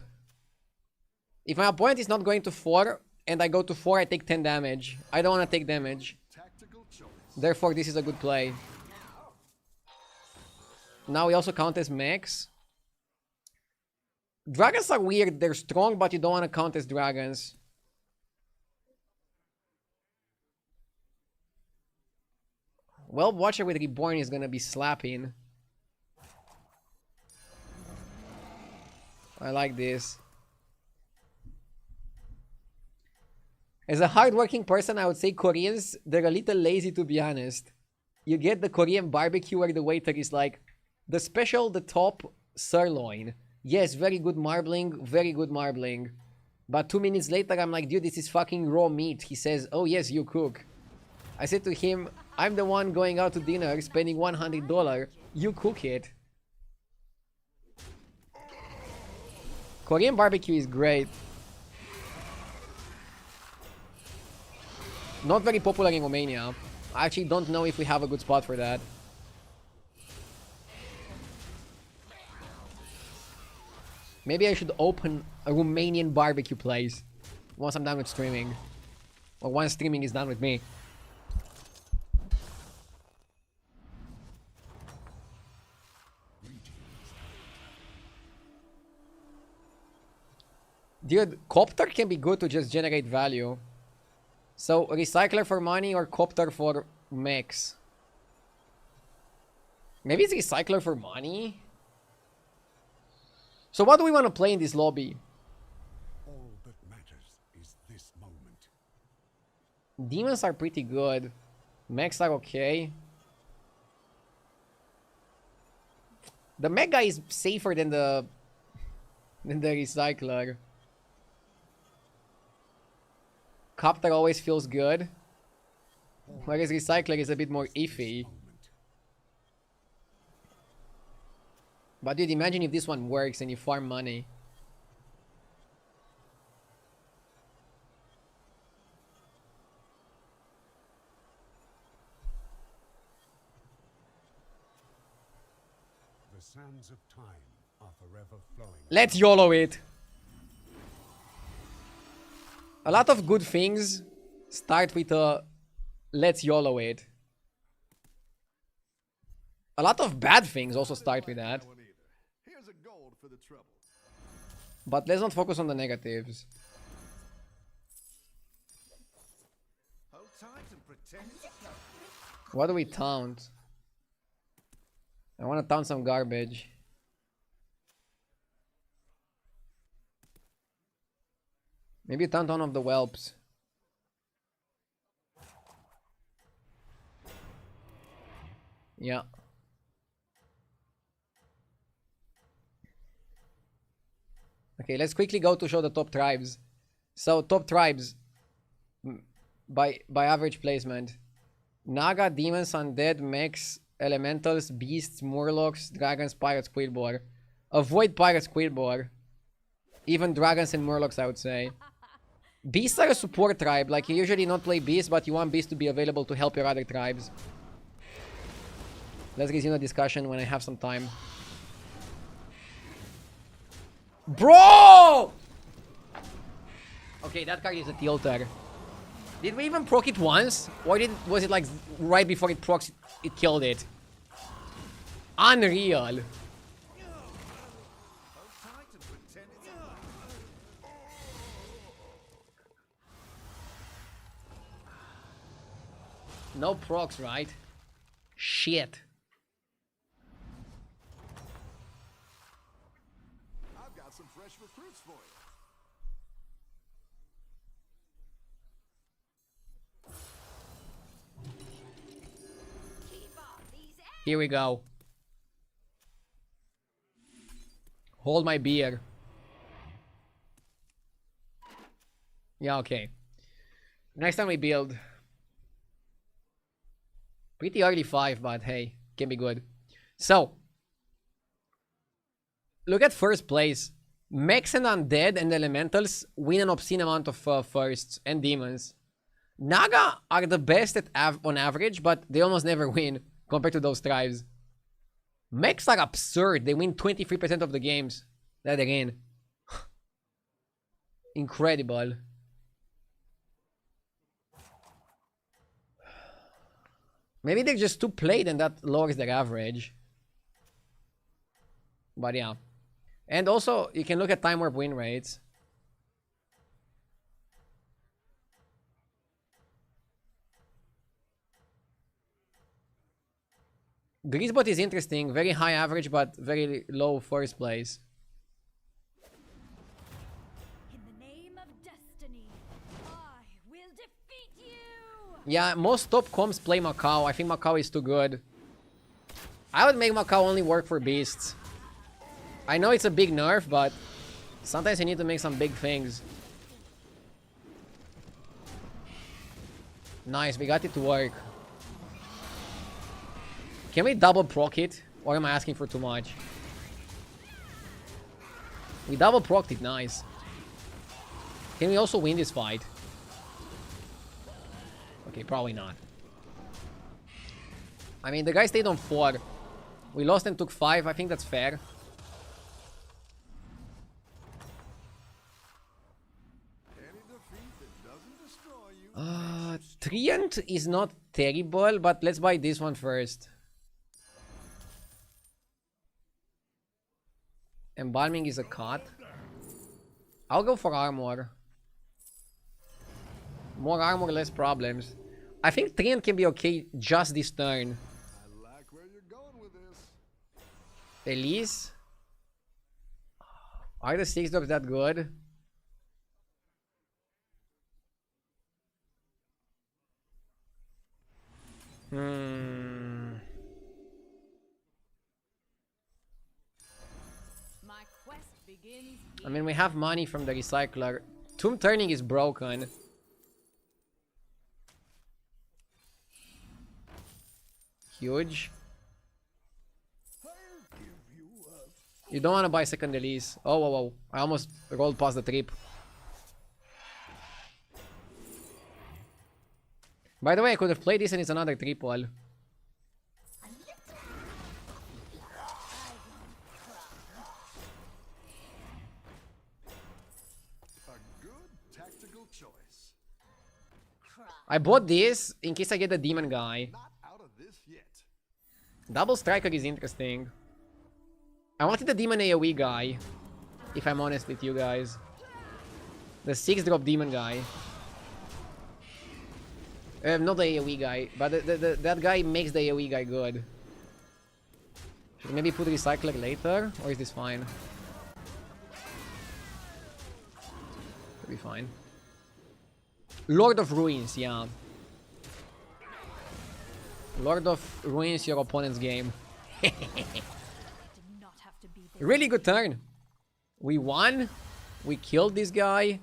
S1: If my opponent is not going to 4 and I go to 4, I take 10 damage. I don't want to take damage. Therefore, this is a good play. Now we also count as max. Dragons are weird. They're strong, but you don't want to count as dragons. Well, Watcher with Reborn is gonna be slapping. I like this. As a hardworking person, I would say Koreans, they're a little lazy to be honest. You get the Korean barbecue where the waiter is like, the special, the top sirloin. Yes, very good marbling, very good marbling. But 2 minutes later, I'm like, dude, this is fucking raw meat. He says, oh yes, you cook. I said to him, I'm the one going out to dinner, spending $100. You cook it. Korean barbecue is great. Not very popular in Romania. I actually don't know if we have a good spot for that. Maybe I should open a Romanian barbecue place once I'm done with streaming. Or once streaming is done with me. Dude, Copter can be good to just generate value. So, Recycler for money or Copter for mechs? Maybe it's Recycler for money? So what do we want to play in this lobby?
S3: All that matters is this moment.
S1: Demons are pretty good. Mechs are okay. The mech guy is safer than the Recycler. Copter always feels good. Whereas Recycler is a bit more iffy. But dude, imagine if this one works and you farm money.
S3: The sands of time are forever flowing.
S1: Let's YOLO it! A lot of good things start with a let's YOLO it. A lot of bad things also start with that.
S2: Here's a gold for the trouble.
S1: But let's not focus on the negatives.
S2: Hold tight and pretend it's nothing.
S1: What do we taunt? I want to taunt some garbage. Maybe taunt one of the whelps. Yeah. Okay, let's quickly go to show the top tribes. So, top tribes by average placement. Naga, demons, undead, mechs, elementals, beasts, murlocs, dragons, pirates, quillboar. Avoid pirates, quillboar. Even dragons and murlocs, I would say. Beasts are a support tribe. Like, you usually not play beasts, but you want beasts to be available to help your other tribes. Let's resume the discussion when I have some time. Bro! Okay, that card is a tilter. Did we even proc it once? Or was it like right before it procs it killed it? Unreal. No procs, right? Shit.
S2: I've got some fresh recruits for you.
S4: Keep off these
S1: Here we go. Hold my beer. Yeah, okay. Next time we build. Pretty early 5, but hey, can be good. So, look at first place. Mechs and Undead and Elementals win an obscene amount of firsts and demons. Naga are the best at on average, but they almost never win compared to those tribes. Mechs are absurd. They win 23% of the games that they're in. Incredible. Maybe they're just too played and that lowers their average. But yeah. And also, you can look at time warp win rates. Greasebot is interesting. Very high average, but very low first place. Yeah, most top comps play Macau. I think Macau is too good. I would make Macau only work for beasts. I know it's a big nerf, but sometimes you need to make some big things. Nice, we got it to work. Can we double proc it? Or am I asking for too much? We double procced it, nice. Can we also win this fight? Okay, probably not. I mean, the guy stayed on 4. We lost and took 5. I think that's fair. Treant is not terrible, but let's buy this one first. Embalming is a cut. I'll go for armor. More armor, less problems. I think Treant can be okay just this turn.
S3: I like where you're going with this.
S1: Elise? Are the 6 drops that good?
S6: My quest begins.
S1: I mean, we have money from the recycler. Tomb Turning is broken. Huge. You don't want to buy second Elise. Oh, whoa, whoa. I almost rolled past the trip. By the way, I could have played this and it's another triple.
S3: A good tactical choice.
S1: I bought this in case I get the demon guy.
S3: Not out of this yet.
S1: Double striker is interesting. I wanted the demon AoE guy, if I'm honest with you guys. The 6 drop demon guy. Not the AoE guy, but that guy makes the AoE guy good. Should maybe put recycler later, or is this fine? Should be fine. Lord of Ruins, yeah. Lord of Ruins your opponent's game. Really good turn. We won. We killed this guy.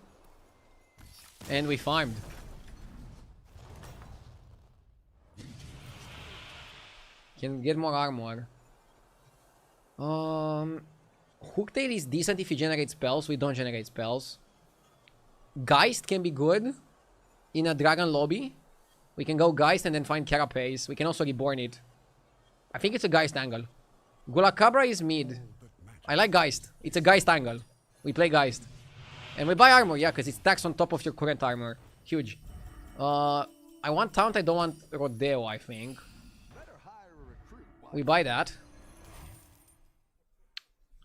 S1: And we farmed. Can get more armor. Hooktail is decent if you generate spells. We don't generate spells. Geist can be good in a dragon lobby. We can go Geist and then find Carapace. We can also reborn it. I think it's a Geist angle. Gulakabra is mid. I like Geist. It's a Geist angle. We play Geist. And we buy armor, yeah, because it stacks on top of your current armor. Huge. I want Taunt, I don't want Rodeo, I think. We buy that.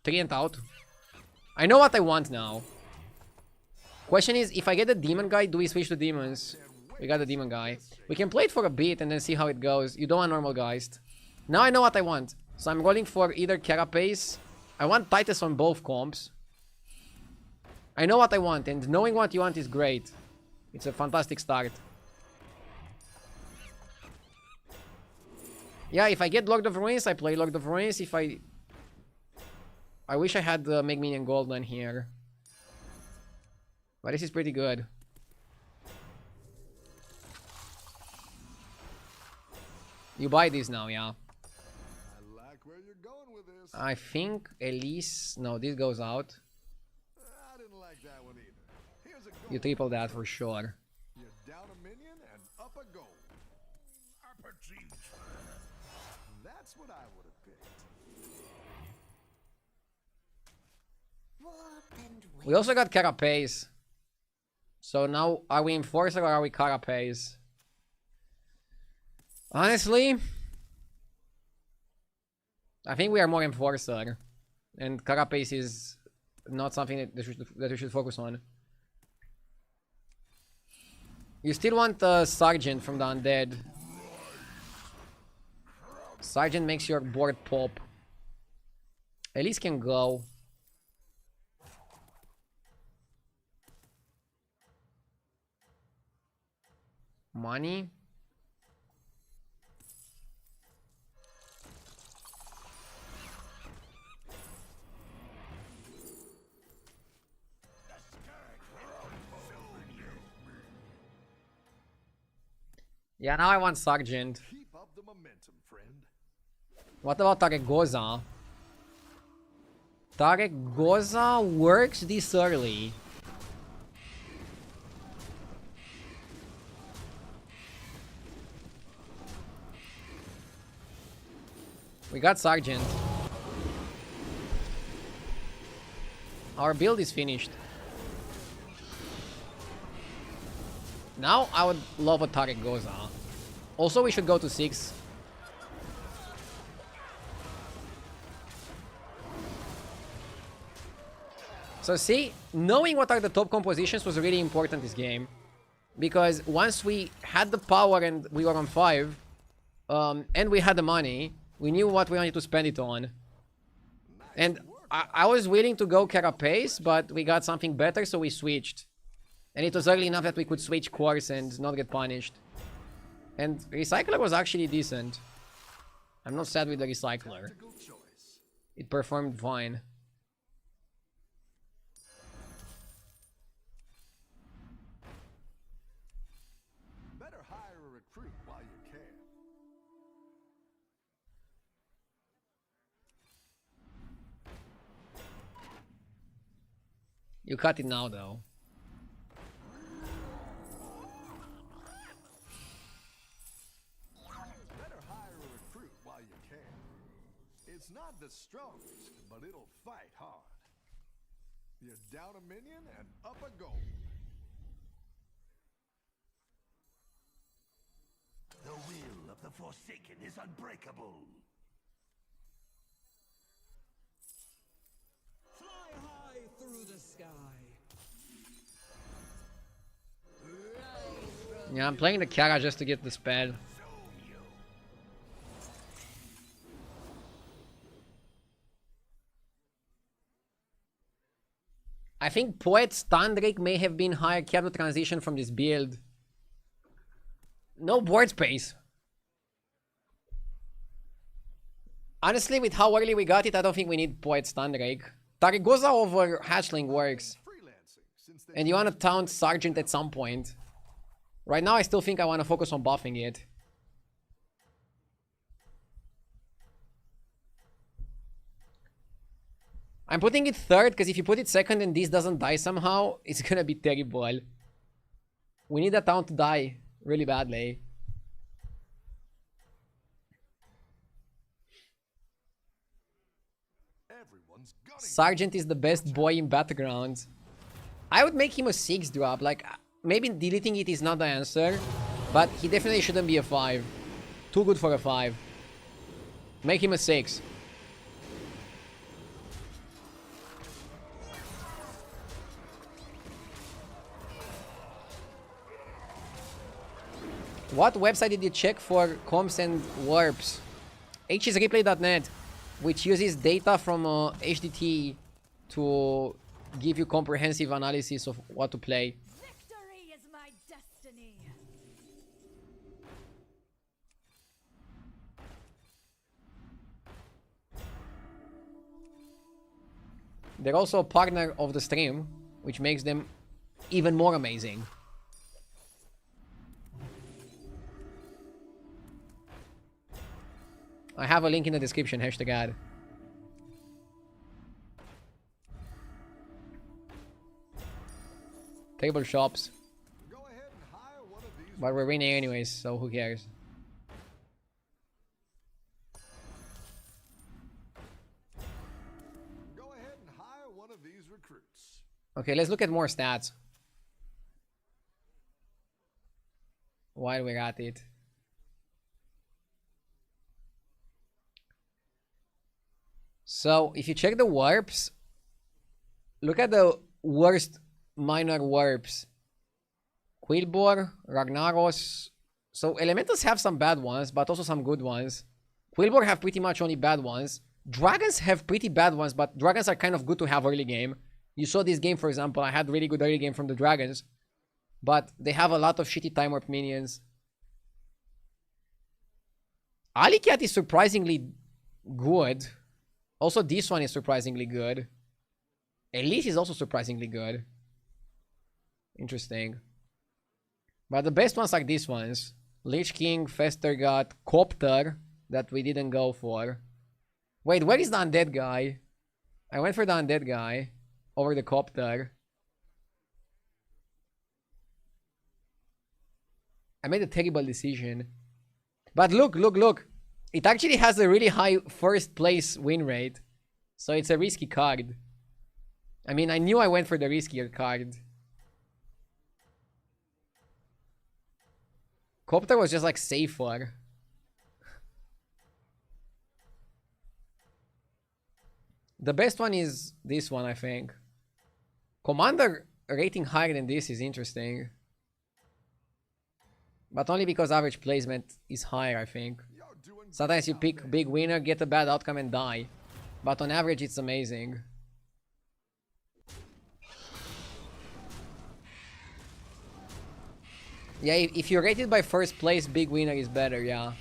S1: 3 and out. I know what I want now. Question is, if I get the demon guy, do we switch to demons? We got the demon guy. We can play it for a bit and then see how it goes. You don't want normal Geist. Now I know what I want. So I'm rolling for either Carapace. I want Titus on both comps. I know what I want, and knowing what you want is great. It's a fantastic start. Yeah, if I get Lord of Ruins, I play Lord of Ruins. If I wish I had the Make Minion Golden here. But this is pretty good. You buy this now, yeah.
S3: I like where you're going with this.
S1: I think Elise... No, this goes out.
S3: I didn't like that one either. Here's a goal.
S1: You triple that for sure.
S3: You're down a minion and up a goal. That's what I would have picked.
S1: We also got Carapace. So now, are we Enforcer or are we Carapace? Honestly, I think we are more Enforcer. And Carapace is not something that we should focus on. You still want the Sergeant from the Undead. Sergeant makes your board pop. Elise can go. Money. Yeah, now I want Sergeant.
S3: Keep up the momentum, friend.
S1: What about Tarek Goza? Tarek Goza works this early. We got Sergeant. Our build is finished. Now I would love a Tarek Goza. Also, we should go to 6. So see, knowing what are the top compositions was really important this game. Because once we had the power and we were on 5, and we had the money, we knew what we wanted to spend it on. And I was willing to go Carapace, but we got something better, so we switched. And it was early enough that we could switch course and not get punished. And Recycler was actually decent. I'm not sad with the Recycler. It performed fine.
S3: Better hire a recruit while you can.
S1: You cut it now, though.
S3: Better hire a recruit while you can. It's not the strongest, but it'll fight hard. You're down a minion and up a goal.
S5: The will of the Forsaken is unbreakable.
S6: Fly high through the sky.
S1: Yeah, I'm playing the Kara just to get the spell. I think Poet Standrake may have been higher cap to transition from this build. No board space. Honestly, with how early we got it, I don't think we need Poet Standrake. Tarigosa over Hatchling works. And you want to taunt Sergeant at some point. Right now, I still think I want to focus on buffing it. I'm putting it third, because if you put it second and this doesn't die somehow, it's gonna be terrible. We need that town to die really badly. Sergeant is the best boy in Battlegrounds. I would make him a 6 drop. Like, maybe deleting it is not the answer, but he definitely shouldn't be a 5. Too good for a 5. Make him a 6. What website did you check for comps and warps? hsreplay.net, which uses data from HDT to give you comprehensive analysis of what to play.
S4: Victory is my destiny.
S1: They're also a partner of the stream, which makes them even more amazing. I have a link in the description, #ad. Table shops. But we're winning anyways, so who cares?
S3: Go ahead and hire one of these recruits.
S1: Okay, let's look at more stats. While we're at it. So, if you check the warps, look at the worst minor warps. Quilboar, Ragnaros. So, Elementals have some bad ones, but also some good ones. Quilboar have pretty much only bad ones. Dragons have pretty bad ones, but Dragons are kind of good to have early game. You saw this game, for example, I had really good early game from the Dragons. But they have a lot of shitty time warp minions. Alicat is surprisingly good. Also, this one is surprisingly good. Elise is also surprisingly good. Interesting. But the best ones are these ones. Lich King, Festergut, Copter that we didn't go for. Wait, where is the Undead guy? I went for the Undead guy over the Copter. I made a terrible decision. But look, look, look. It actually has a really high first place win rate. So it's a risky card. I mean, I knew I went for the riskier card. Copter was just like safer. The best one is this one, I think. Commander rating higher than this is interesting. But only because average placement is higher, I think. Sometimes you pick big winner, get a bad outcome and die. But on average it's amazing. Yeah, if you're rated by first place, big winner is better, yeah.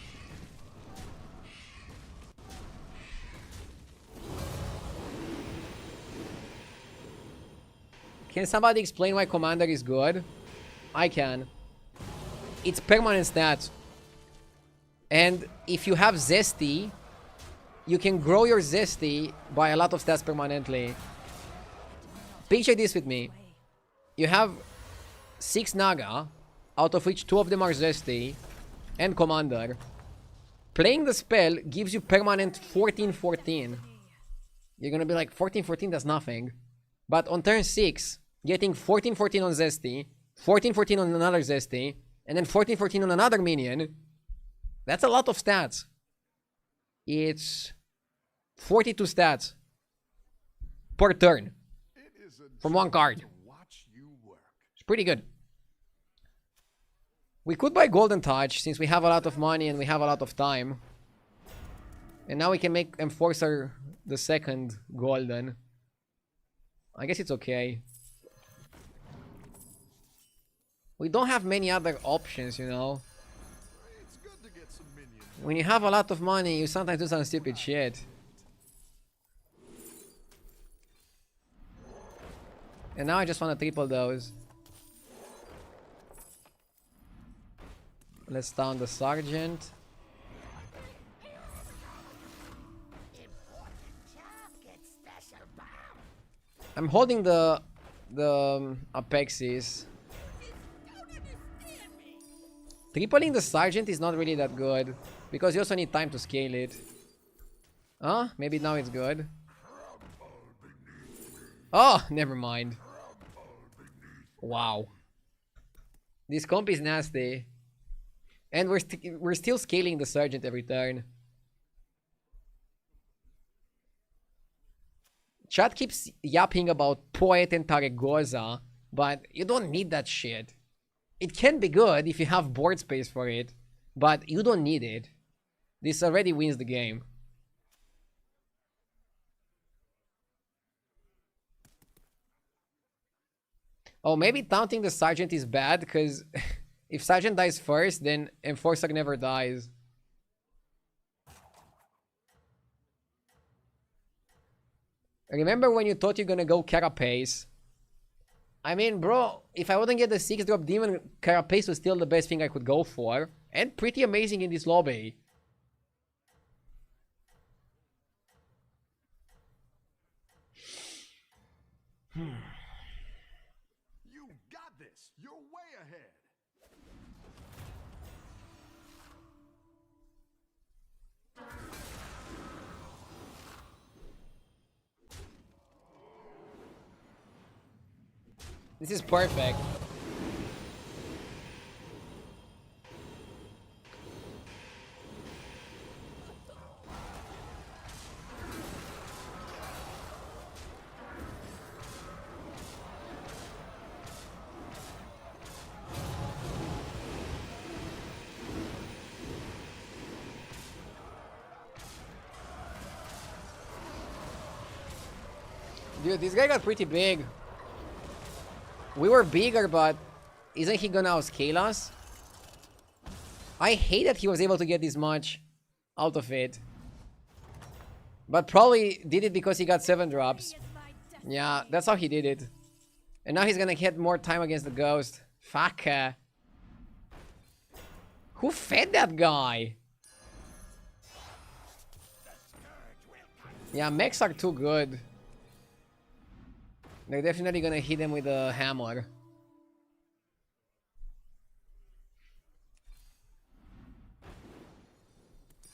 S1: Can somebody explain why Commander is good? I can. It's permanent stats. And if you have Zesty, you can grow your Zesty by a lot of stats permanently. Picture this with me. You have 6 Naga, out of which 2 of them are Zesty and Commander. Playing the spell gives you permanent 14-14. You're gonna be like, 14-14, that's nothing. But on turn 6, getting 14-14 on Zesty, 14-14 on another Zesty, and then 14-14 on another minion, that's a lot of stats. It's 42 stats per turn from one card. It's pretty good. We could buy Golden Touch since we have a lot of money and we have a lot of time. And now we can make Enforcer the second golden. I guess it's okay. We don't have many other options, you know. When you have a lot of money, you sometimes do some stupid shit. And now I just want to triple those. Let's down the Sergeant. I'm holding the Apexis. Tripling the Sergeant is not really that good, because you also need time to scale it. Huh? Maybe now it's good. Oh, never mind. Wow. This comp is nasty. And we're still scaling the Sergeant every turn. Chat keeps yapping about Poet and Taregoza, but you don't need that shit. It can be good if you have board space for it, but you don't need it. This already wins the game. Oh, maybe taunting the Sergeant is bad, because if Sergeant dies first, then Enforcer never dies. Remember when you thought you're gonna go Carapace? I mean, bro, if I wouldn't get the 6-drop Demon, Carapace was still the best thing I could go for. And pretty amazing in this lobby.
S3: You got this. You're way ahead.
S1: This is perfect. Dude, this guy got pretty big. We were bigger, but isn't he gonna outscale us? I hate that he was able to get this much out of it. But probably did it because he got 7 drops. Yeah, that's how he did it. And now he's gonna get more time against the Ghost. Fuck. Who fed that guy? Yeah, mechs are too good. They're definitely gonna hit him with a hammer.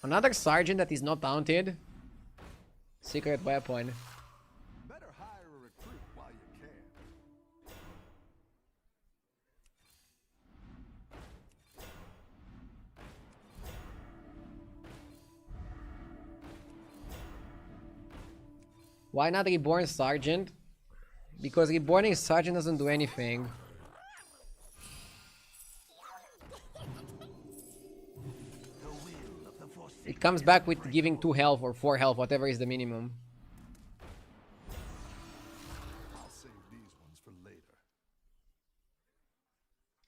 S1: Another sergeant that is not taunted. Secret weapon.
S3: Better hire a recruit while you can.
S1: Why not Reborn Sergeant? Because Reborning Sergeant doesn't do anything. It comes back with giving 2 health or 4 health, whatever is the minimum.
S3: I'll save these ones for later.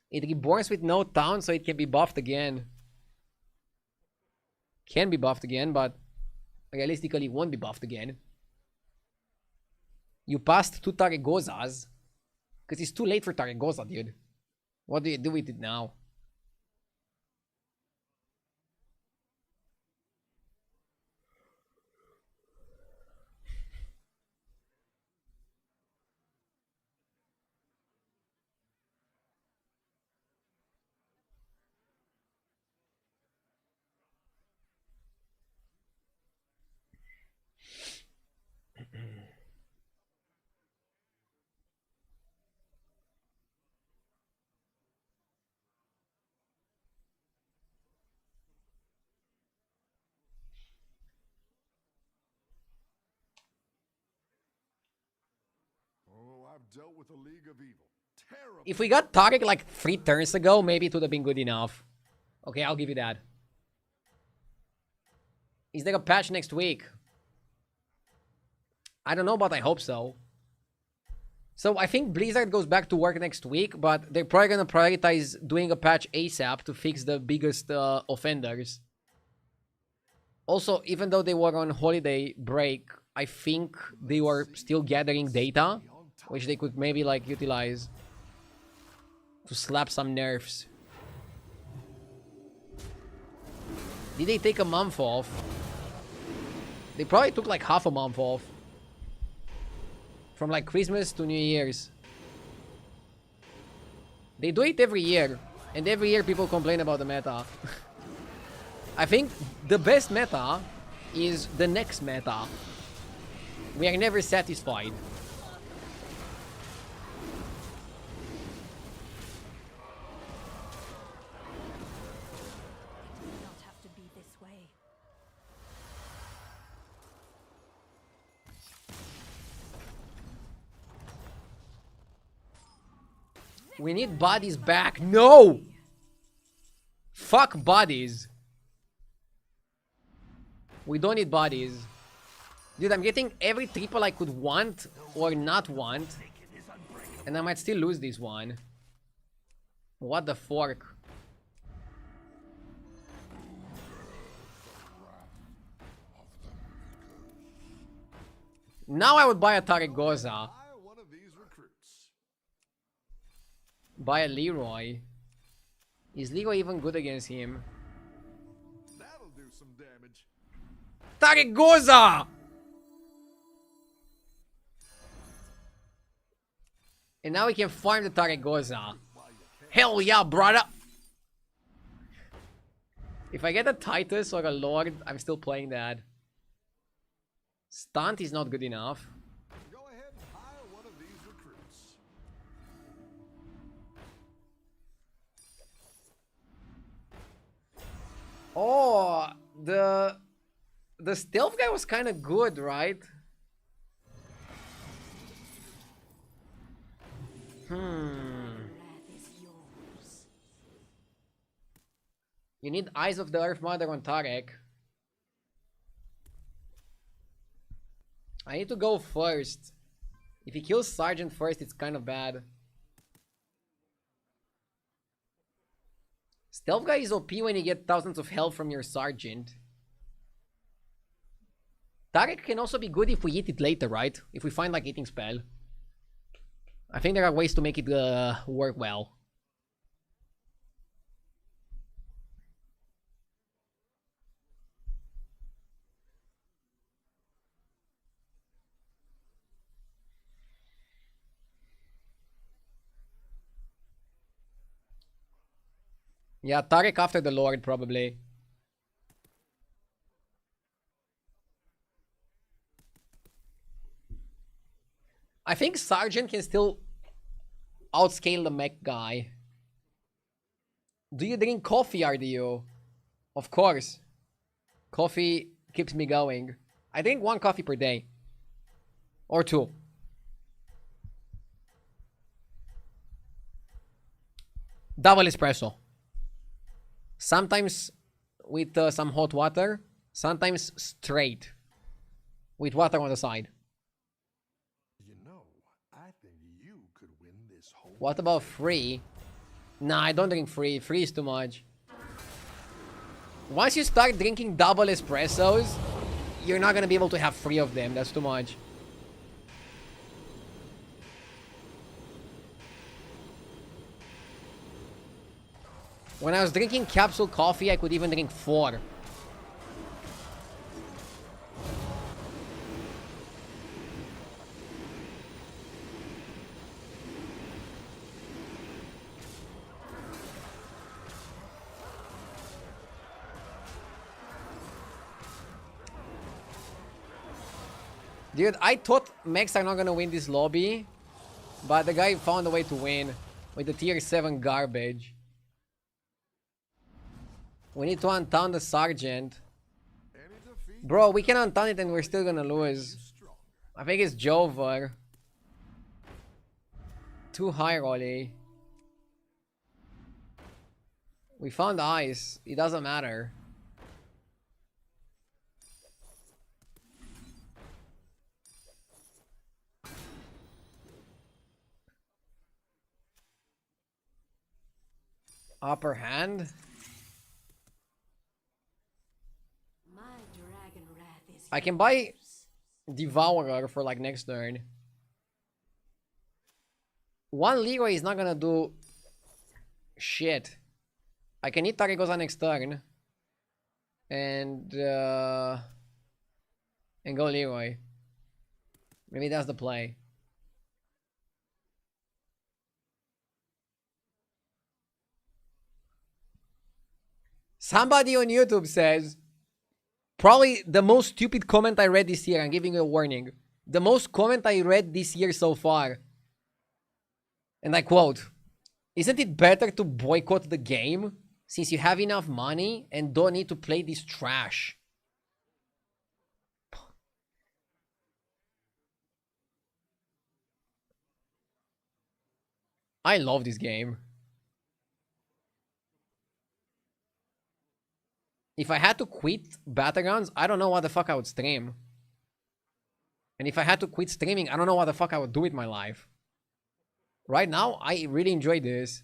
S1: It reborns with no taunt, so it can be buffed again. Can be buffed again, but realistically won't be buffed again. You passed 2 Taregozas. Because it's too late for Taregoza, dude. What do you do with it now?
S3: Oh, I've dealt with a league of evil. Terrible.
S1: If we got Tarek like 3 turns ago, maybe it would have been good enough. Okay, I'll give you that. Is there a patch next week? I don't know, but I hope so. So I think Blizzard goes back to work next week, but they're probably gonna prioritize doing a patch ASAP to fix the biggest offenders. Also, even though they were on holiday break, I think they were still gathering data, which they could maybe like utilize to slap some nerfs. Did they take a month off? They probably took like half a month off. From like Christmas to New Year's. They do it every year. And every year people complain about the meta. I think the best meta is the next meta. We are never satisfied.
S4: It did not have to be this way.
S1: We need bodies back. No! Fuck bodies. We don't need bodies. Dude, I'm getting every triple I could want or not want. And I might still lose this one. What the fork? Now I would buy a Taregoza.
S3: Hire one of these recruits.
S1: Buy a Leroy. Is Leroy even good against him?
S3: That'll do some damage.
S1: Taregoza! And now we can farm the Taregoza. Hell yeah, brother! If I get a Titus or a Lord, I'm still playing that. Stunt is not good enough.
S3: Go ahead and hire one of these recruits.
S1: Oh, the stealth guy was kind of good, right? You need Eyes of the Earth Mother on Tarek. I need to go first. If he kills Sergeant first, it's kind of bad. Stealth guy is OP when you get thousands of health from your Sergeant. Tarek can also be good if we eat it later, right? If we find like eating spell. I think there are ways to make it work well. Yeah, Tarek after the Lord, probably. I think Sergeant can still outscale the mech guy. Do you drink coffee, RDO? Of course. Coffee keeps me going. I drink 1 coffee per day. Or 2. Double espresso. Sometimes with some hot water. Sometimes straight. With water on the side.
S3: You know, I think you could win this whole.
S1: What about free? Nah, I don't drink free. Free is too much. Once you start drinking double espressos, you're not gonna be able to have 3 of them. That's too much. When I was drinking capsule coffee, I could even drink 4. Dude, I thought mechs are not gonna win this lobby, but the guy found a way to win with the tier 7 garbage. We need to untown the Sergeant. Bro, we can untown it and we're still gonna lose. I think it's Jover. Too high, Rolly. We found ice. It doesn't matter. Upper hand.
S4: My dragon wrath is
S1: I can buy Devourer for like next turn. 1 Leroy is not gonna do shit. I can hit Taragosa next turn. And go Leroy. Maybe that's the play. Somebody on YouTube says, probably the most stupid comment I read this year. I'm giving you a warning. The most comment I read this year so far. And I quote, "Isn't it better to boycott the game since you have enough money and don't need to play this trash?" I love this game. If I had to quit Battlegrounds, I don't know what the fuck I would stream. And if I had to quit streaming, I don't know what the fuck I would do with my life. Right now, I really enjoy this.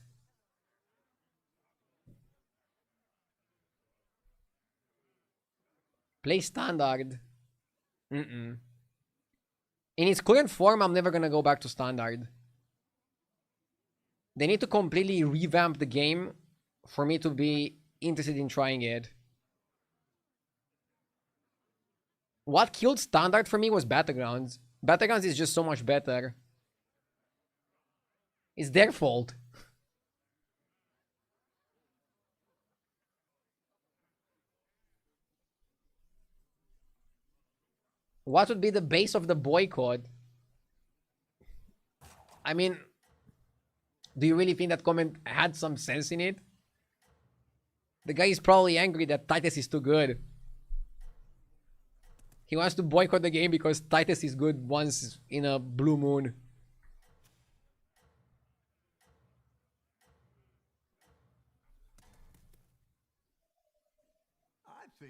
S1: Play Standard. In its current form, I'm never gonna go back to Standard. They need to completely revamp the game for me to be interested in trying it. What killed Standard for me was Battlegrounds. Battlegrounds is just so much better. It's their fault. What would be the base of the boycott? I mean, do you really think that comment had some sense in it? The guy is probably angry that Titus is too good. He wants to boycott the game because Titus is good once in a blue moon.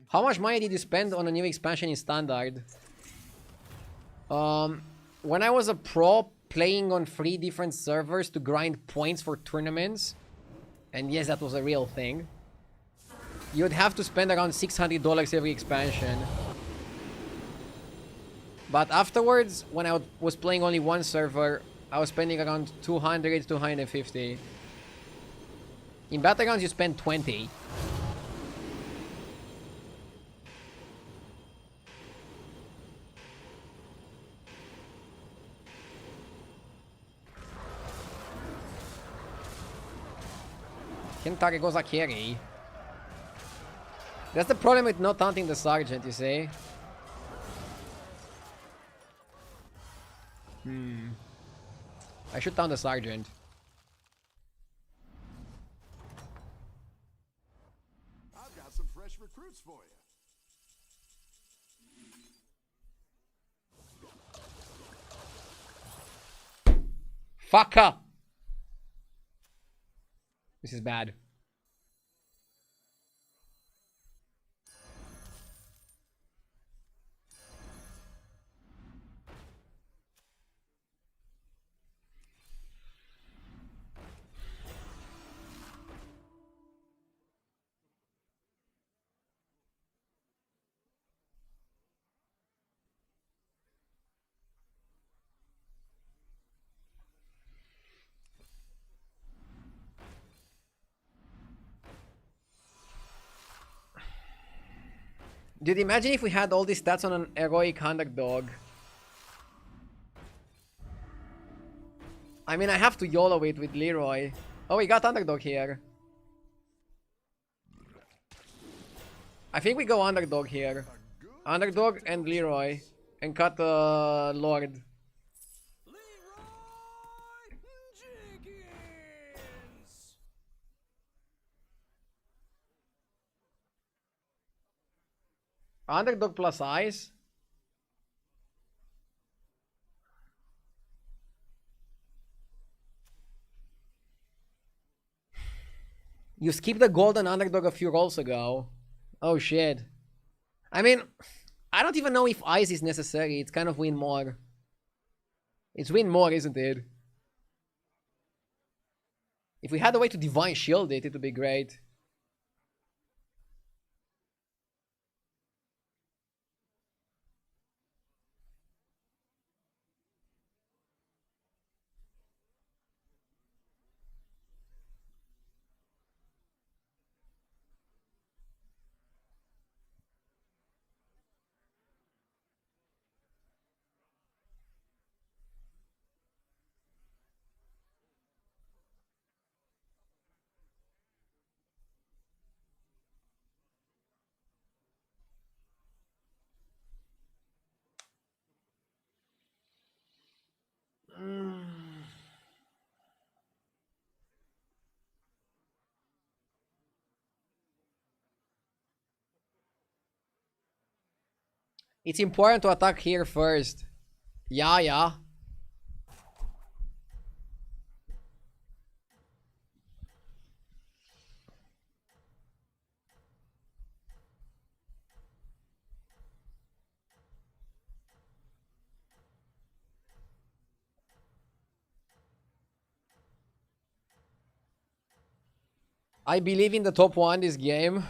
S1: How much money did you spend on a new expansion in Standard? When I was a pro playing on 3 different servers to grind points for tournaments, and yes, that was a real thing, you'd have to spend around $600 every expansion. But afterwards, when I was playing only 1 server, I was spending around 200, 250. In Battlegrounds, you spend 20. Can target goes a carry. That's the problem with not taunting the sergeant, you see. I should taunt the sergeant.
S3: I've got some fresh recruits for you.
S1: Fucker! This is bad. Dude, imagine if we had all these stats on an heroic underdog. I mean, I have to YOLO it with Leroy. Oh, we got underdog here. I think we go underdog here. Underdog and Leroy. And cut the Lord.
S5: Leroy Jenkins!
S1: Underdog plus ice. You skipped the golden underdog a few rolls ago. Oh shit. I mean, I don't even know if ice is necessary. It's kind of win more. It's win more, isn't it? If we had a way to divine shield it, it would be great. It's important to attack here first. Yeah, yeah. I believe in the top one this game.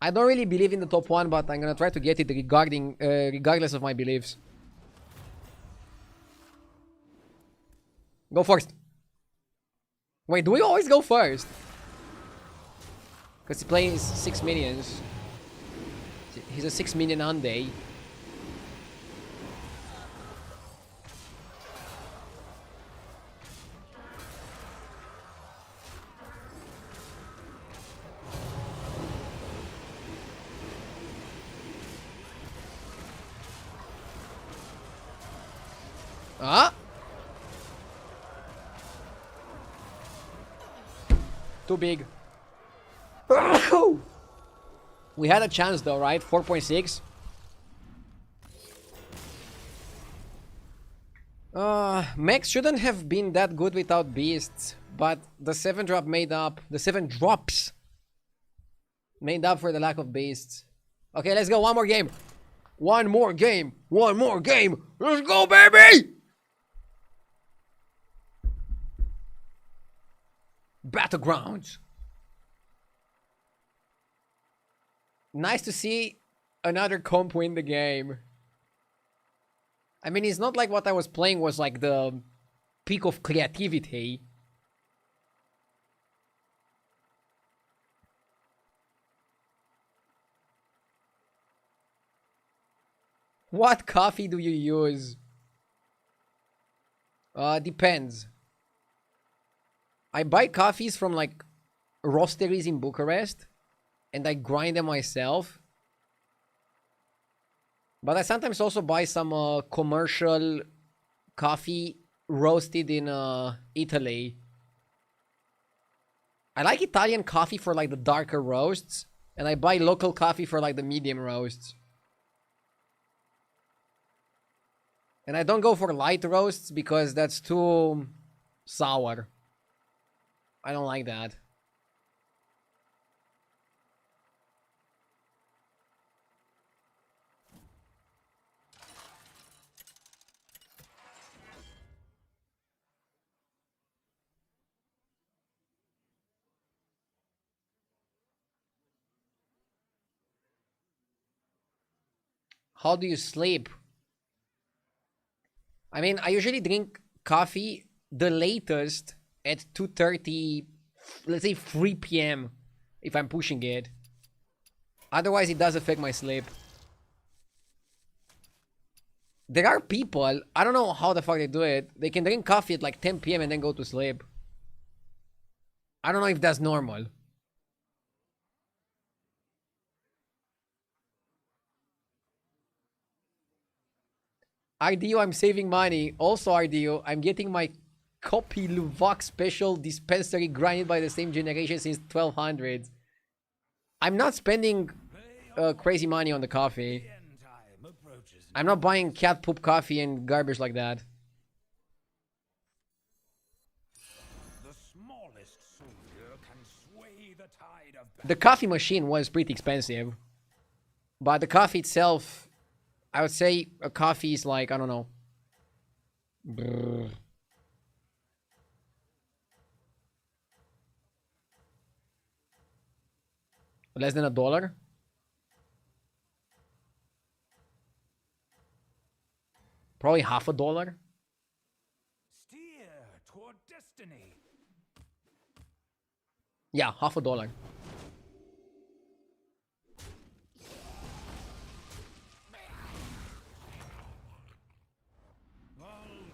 S1: I don't really believe in the top one, but I'm gonna try to get it regardless of my beliefs. Go first. Wait, do we always go first? Because he plays 6 minions. He's a 6 minion Undead. Ah! Too big. We had a chance though, right? 4.6. Mech shouldn't have been that good without beasts, but the 7-drop made up. The 7 drops made up for the lack of beasts. Okay, let's go. One more game. One more game. One more game. Let's go, baby! Battlegrounds. Nice to see another comp win the game. I mean, it's not like what I was playing was like the peak of creativity. What coffee do you use? Depends. I buy coffees from like roasteries in Bucharest and I grind them myself. But I sometimes also buy some commercial coffee roasted in Italy. I like Italian coffee for like the darker roasts, and I buy local coffee for like the medium roasts. And I don't go for light roasts because that's too sour. I don't like that. How do you sleep? I mean, I usually drink coffee the latest at 2:30, let's say 3 p.m. if I'm pushing it. Otherwise, it does affect my sleep. There are people, I don't know how the fuck they do it. They can drink coffee at like 10 p.m. and then go to sleep. I don't know if that's normal. RDU, I'm saving money. Also, RDU, I'm getting my copy Luwak special dispensary grinded by the same generation since 1200s. I'm not spending crazy money on the coffee. I'm not buying cat poop coffee and garbage like that.
S5: The smallest soldier can sway the tide of battle.
S1: The coffee machine was pretty expensive. But the coffee itself, I would say a coffee is like, I don't know. Less than $1? Probably half $1.
S5: Steer toward destiny.
S1: Yeah, half $1.
S5: All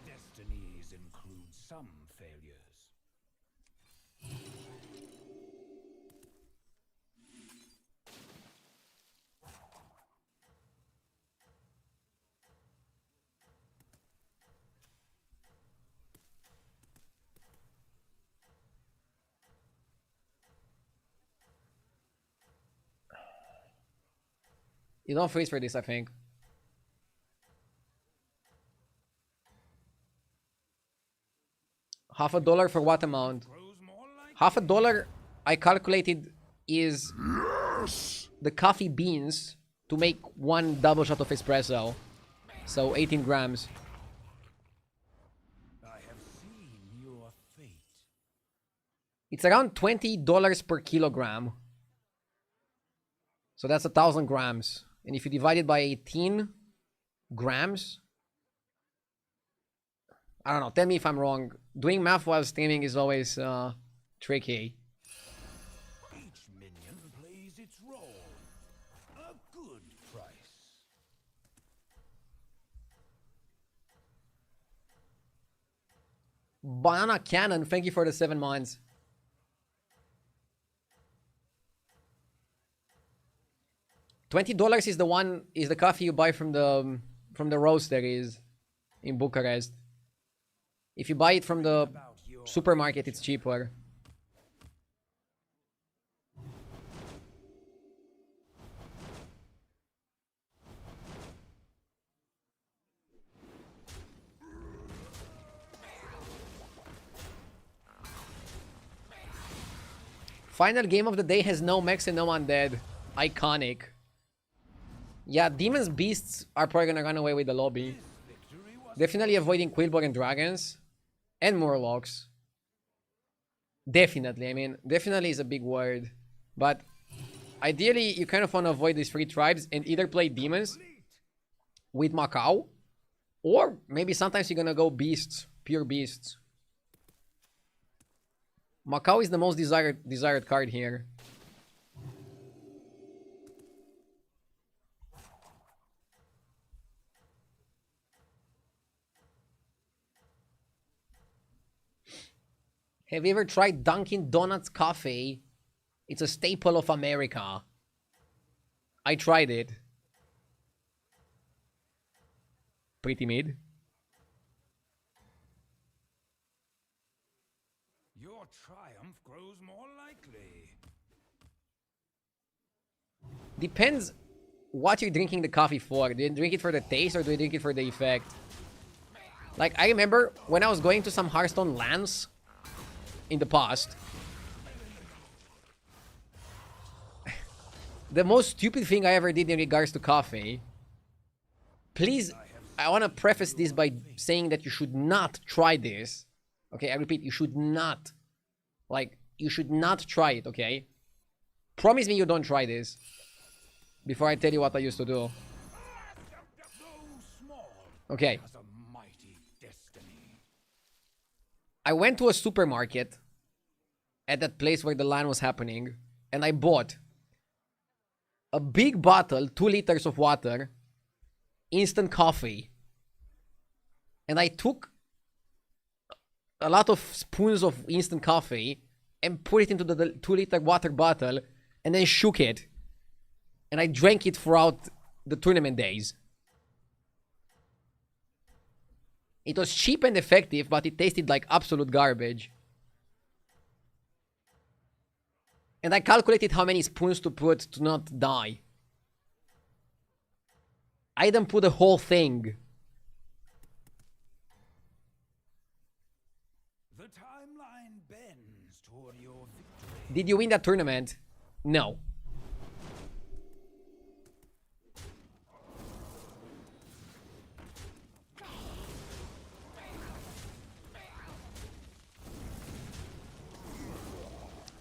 S5: destinies include some failures.
S1: You don't freeze for this, I think. Half $1 for what amount? Half $1 I calculated is the coffee beans to make one double shot of espresso. So 18 grams.
S5: I have seen your fate.
S1: It's around $20 per kilogram. So that's 1,000 grams. And if you divide it by 18 grams, I don't know, tell me if I'm wrong. Doing math while streaming is always tricky.
S5: Each minion plays its role. A good price.
S1: Banana Cannon, thank you for the 7 months. $20 is the coffee you buy from the roasteries in Bucharest. If you buy it from the supermarket, it's cheaper. Final game of the day has no mechs and no undead. Iconic. Yeah, demons, beasts are probably gonna run away with the lobby. Definitely avoiding Quillborn and dragons. And Murlocs. Definitely, I mean, definitely is a big word. But ideally, you kind of want to avoid these 3 tribes and either play demons with Macau, or maybe sometimes you're gonna go beasts, pure beasts. Macau is the most desired card here. Have you ever tried Dunkin' Donuts coffee? It's a staple of America. I tried it. Pretty mid.
S10: Your triumph grows more likely.
S1: Depends what you're drinking the coffee for. Do you drink it for the taste or do you drink it for the effect? Like, I remember when I was going to some Hearthstone lands in the past. The most stupid thing I ever did in regards to coffee. Please, I want to preface this by saying that you should not try this. Okay, I repeat, you should not. Like, you should not try it, okay? Promise me you don't try this. Before I tell you what I used to do. Okay. I went to a supermarket at that place where the LAN was happening, and I bought a big bottle, 2 liters of water, instant coffee, and I took a lot of spoons of instant coffee and put it into the 2-liter water bottle and then shook it, and I drank it throughout the tournament days. It was cheap and effective, but it tasted like absolute garbage. And I calculated how many spoons to put to not die. I didn't put the whole thing.
S10: The timeline bends toward your victory.
S1: Did you win that tournament? No.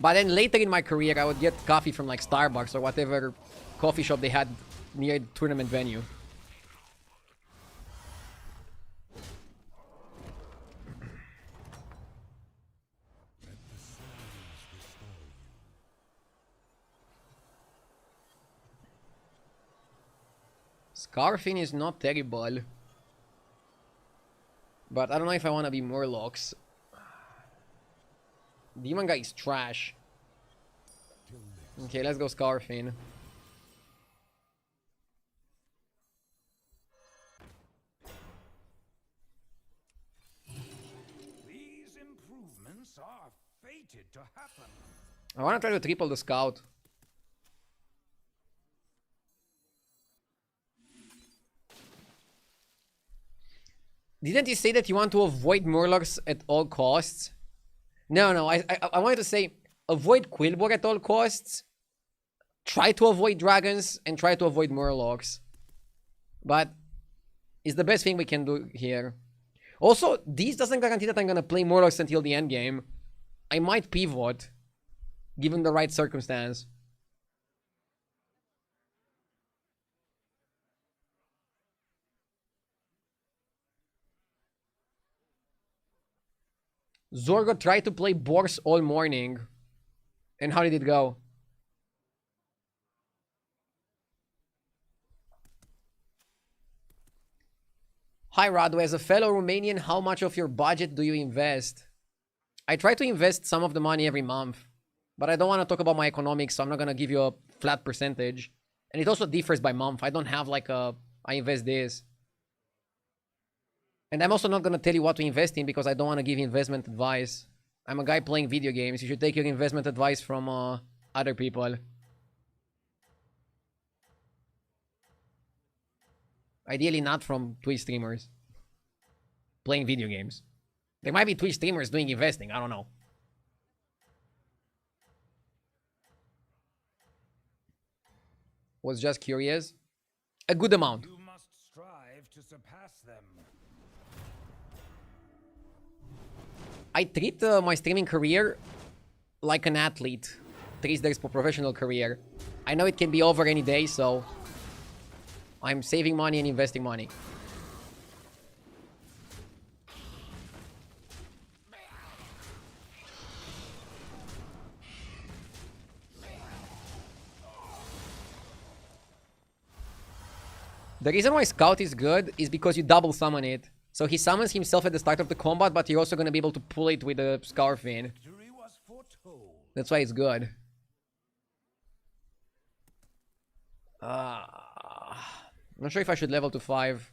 S1: But then later in my career, I would get coffee from like Starbucks or whatever coffee shop they had near the tournament venue. Scarfing is not terrible. But I don't know if I want to be Murlocs. Demon guy is trash. Okay, let's go Scarfing.
S10: These improvements are fated to happen.
S1: I want to try to triple the scout. Didn't you say that you want to avoid Murlocs at all costs? No, I wanted to say avoid Quillbore at all costs. Try to avoid dragons and try to avoid Murlocs. But it's the best thing we can do here. Also, this doesn't guarantee that I'm gonna play Murlocs until the end game. I might pivot, given the right circumstance. Zorgo tried to play Boars all morning. And how did it go? Hi Radu, as a fellow Romanian, how much of your budget do you invest? I try to invest some of the money every month. But I don't want to talk about my economics, so I'm not going to give you a flat percentage. And it also differs by month. I don't have like a, I invest this. And I'm also not going to tell you what to invest in because I don't want to give investment advice. I'm a guy playing video games. You should take your investment advice from other people. Ideally not from Twitch streamers. Playing video games. There might be Twitch streamers doing investing. I don't know. Was just curious. A good amount.
S10: You must strive to surpass them.
S1: I treat my streaming career like an athlete treats their professional career. I know it can be over any day, so I'm saving money and investing money. The reason why Scout is good is because you double summon it. So he summons himself at the start of the combat, but you're also going to be able to pull it with a Scarfin. That's why it's good. I'm not sure if I should level to 5.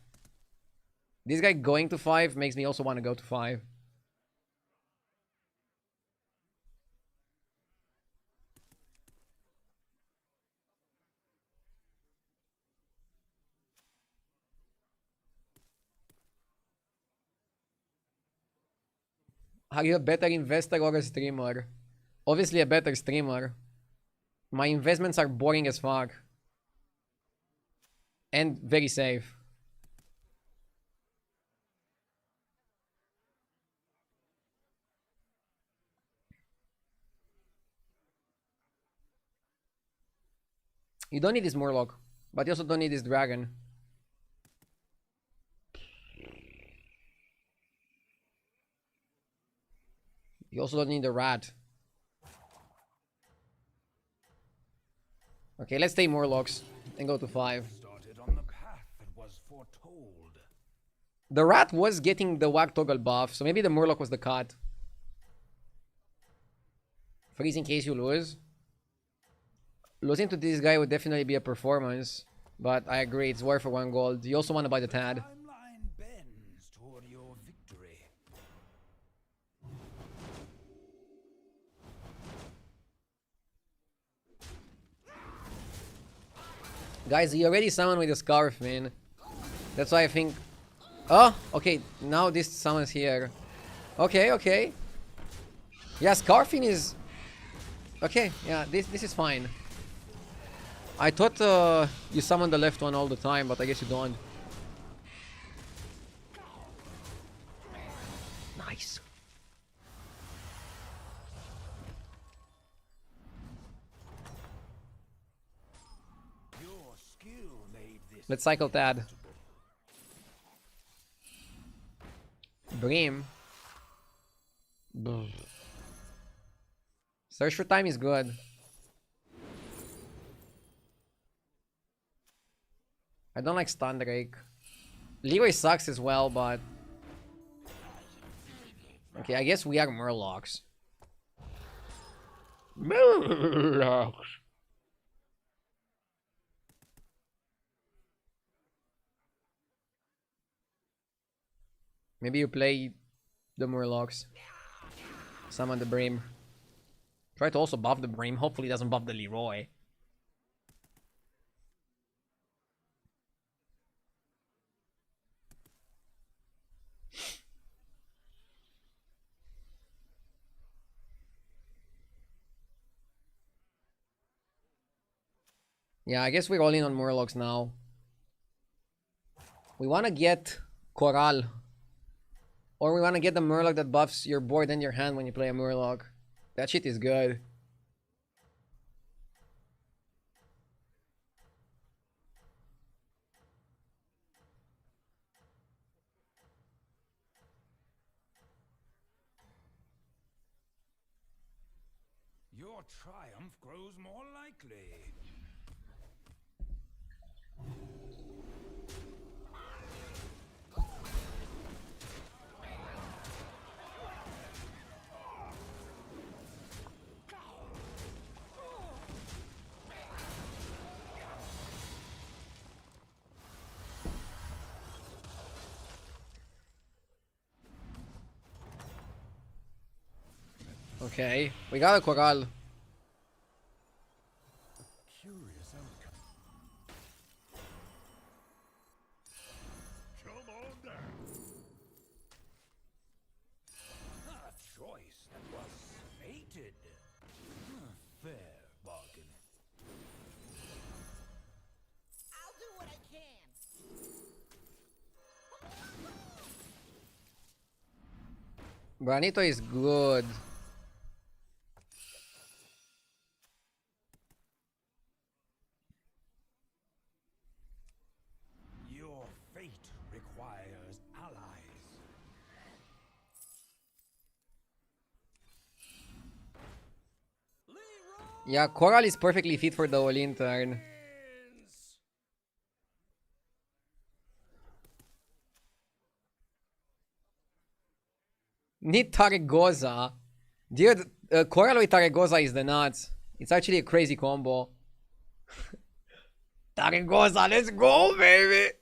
S1: This guy going to 5 makes me also want to go to 5. Are you a better investor or a streamer? Obviously a better streamer. My investments are boring as fuck. And very safe. You don't need this Murloc, but you also don't need this dragon. You also don't need the rat. Okay, let's take Murlocs and go to 5.
S10: Started on the path that was foretold.
S1: The rat was getting the whack toggle buff, so maybe the Murloc was the cut. Freeze in case you lose. Losing to this guy would definitely be a performance, but I agree, it's worth for 1 gold. You also want to buy the Tad.
S10: Timeline bends toward your victory.
S1: Guys, he already summoned with the Scarf, man. That's why I think... Oh, okay, now this summons here. Okay, okay. Yeah, Scarfing is... Okay, yeah, this is fine. I thought you summon the left one all the time, but I guess you don't. Nice.
S10: Your skill made this.
S1: Let's cycle Tad. Bream. Search for time is good. I don't like Stun Drake. Leroy sucks as well, but... Okay, I guess we are Murlocs. Murlocs! Maybe you play the Murlocs. Summon the Bream. Try to also buff the Bream. Hopefully it doesn't buff the Leroy. Yeah, I guess we're all in on Murlocs now. We want to get Coral. Or we want to get the Murloc that buffs your board and your hand when you play a Murloc. That shit is good.
S10: Your triumph grows more likely.
S1: Okay, we got a Coral.
S3: Curious outcome. Come on down.
S10: A choice that was fated. Fair bargain.
S5: I'll do what I can.
S1: Granito is good.
S10: Your fate requires allies.
S1: Yeah, Coral is perfectly fit for the Olin turn. Need Taregoza. Dude, Coral with Taregoza is the nuts. It's actually a crazy combo. Taragosa, let's go, baby!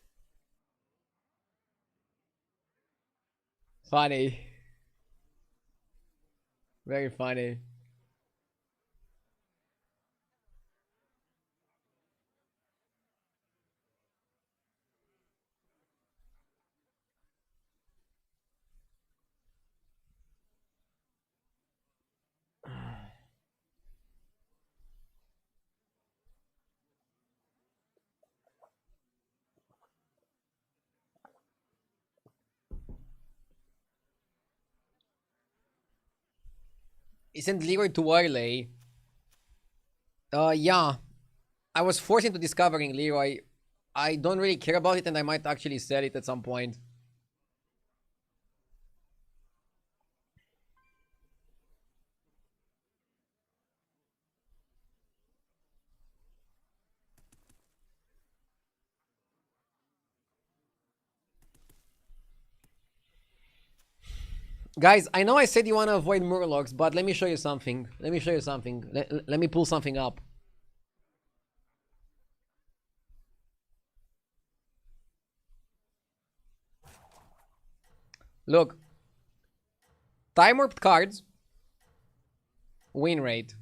S1: Funny. Very funny. Isn't Leroy too early? Yeah. I was forced into discovering Leroy. I don't really care about it and I might actually sell it at some point. Guys, I know I said you want to avoid Murlocs, but let me show you something. Let me show you something. Let me pull something up. Look. Time warped cards. Win rate.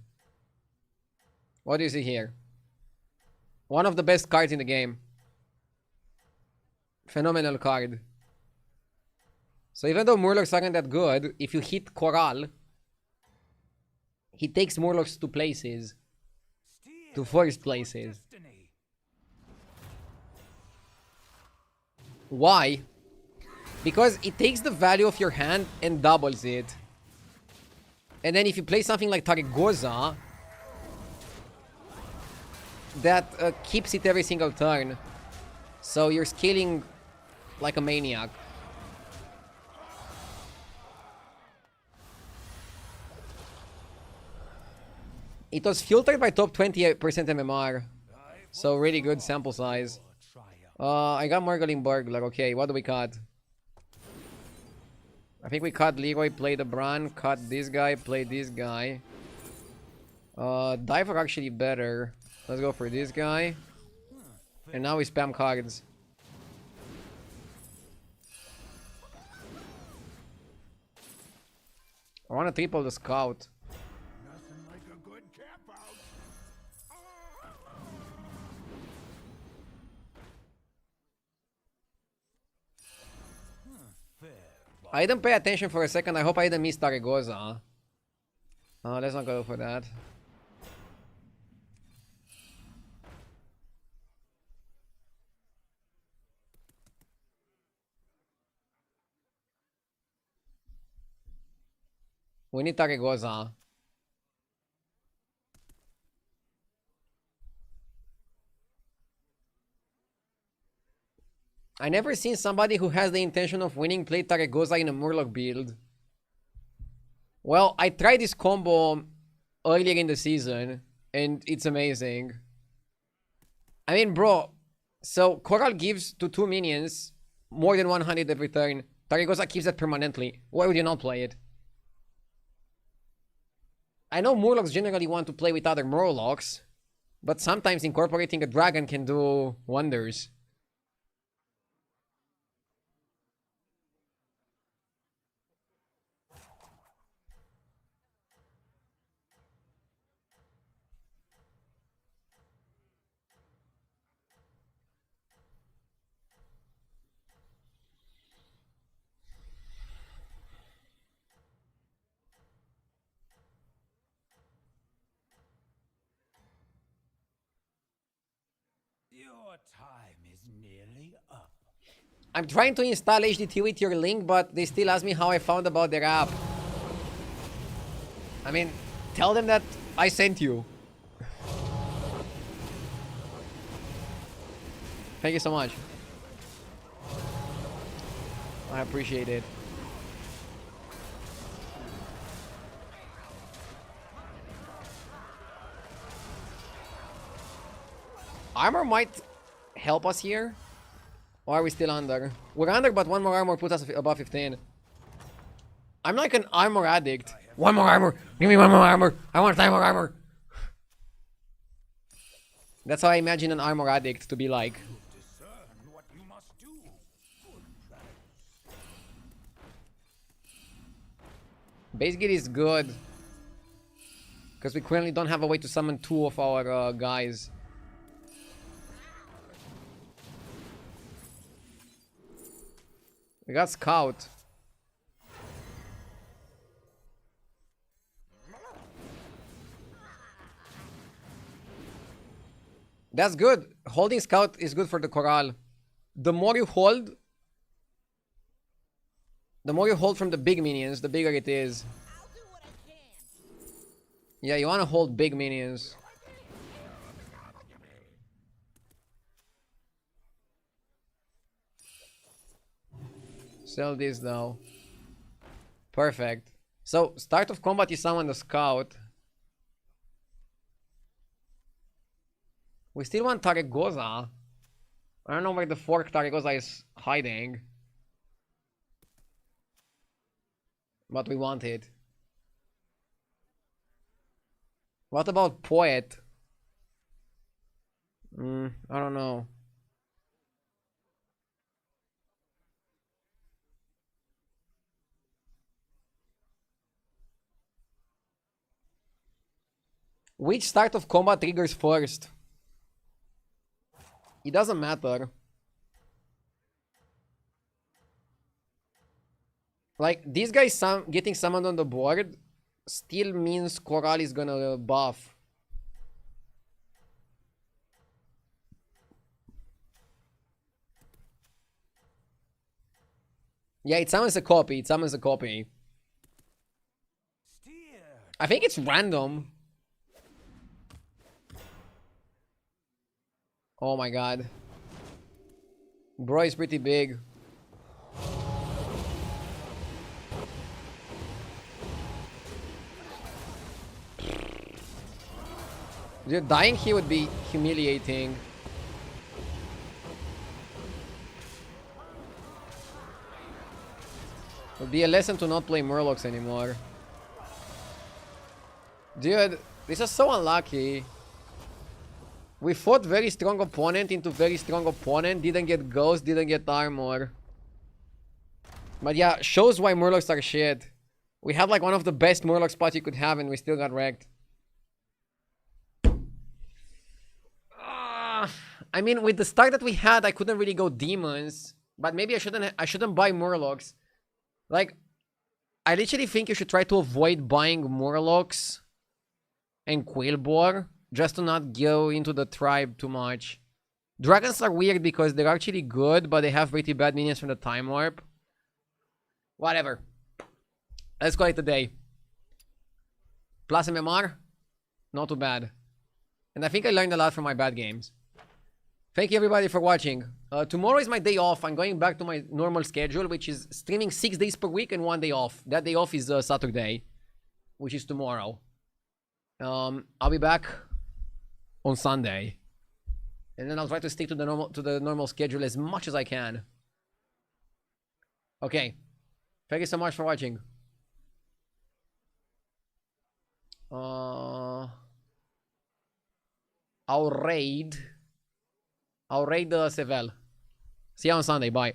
S1: What do you see here? One of the best cards in the game. Phenomenal card. So even though Murlocs aren't that good, if you hit Corral, he takes Murlocs to places. To first places. Why? Because it takes the value of your hand and doubles it. And then if you play something like Taragosa, that keeps it every single turn. So you're scaling like a maniac. It was filtered by top 20% MMR. So really good sample size. I got Morgling Burglar. Okay, what do we cut? I think we cut Leroy, play the Bran, cut this guy, play this guy. Diver actually better. Let's go for this guy. And now we spam cards. I want to triple the scout.
S3: Nothing like a good camp out.
S1: I didn't pay attention for a second. I hope I didn't miss Taragosa. Let's not go for that. We need Taragosa. I never seen somebody who has the intention of winning play Taragosa in a Murloc build. Well, I tried this combo earlier in the season, and it's amazing. I mean, bro, so Coral gives to 2 minions more than 100 every turn. Taragosa keeps that permanently. Why would you not play it? I know Murlocs generally want to play with other Murlocs, but sometimes incorporating a dragon can do wonders.
S10: Your time is nearly up.
S1: I'm trying to install HDT with your link, but they still ask me how I found about their app. I mean, tell them that I sent you. Thank you so much. I appreciate it. Armor might help us here. Or are we still under? We're under, but one more armor puts us above 15. I'm like an armor addict. One more armor! Give me one more armor! I want 5 more armor! That's how I imagine an armor addict to be like.
S10: Discern what you must do. Good practice.
S1: Base gear is good. Because we currently don't have a way to summon 2 of our guys. We got Scout. That's good. Holding Scout is good for the Corral. The more you hold from the big minions, the bigger it is. Yeah, you want to hold big minions. Sell this now. Perfect. So, start of combat you summon the Scout. We still want Taregoza. I don't know where the fork Taregoza is hiding. But we want it. What about Poet? I don't know. Which start of combat triggers first? It doesn't matter. Like, these guys getting summoned on the board still means Corral is gonna buff. Yeah, it summons a copy. It summons a copy. I think it's random. Oh my god. Bro is pretty big. Dude, dying here would be humiliating. It would be a lesson to not play Murlocs anymore. Dude, this is so unlucky. We fought very strong opponent into very strong opponent, didn't get ghost, didn't get armor. But yeah, shows why Murlocs are shit. We had like one of the best Murloc spots you could have and we still got wrecked. I mean, with the start that we had, I couldn't really go demons. But maybe I shouldn't buy Murlocs. Like, I literally think you should try to avoid buying Murlocs and Quillboar, just to not go into the tribe too much. Dragons are weird because they're actually good, but they have pretty bad minions from the Time Warp. Whatever. Let's call it a day. Plus MMR, not too bad. And I think I learned a lot from my bad games. Thank you everybody for watching. Tomorrow is my day off. I'm going back to my normal schedule, which is streaming 6 days per week and 1 day off. That day off is Saturday, which is tomorrow. I'll be back on Sunday, and then I'll try to stick to the normal schedule as much as I can. Okay, thank you so much for watching. I'll raid Sevel. See you on Sunday. Bye.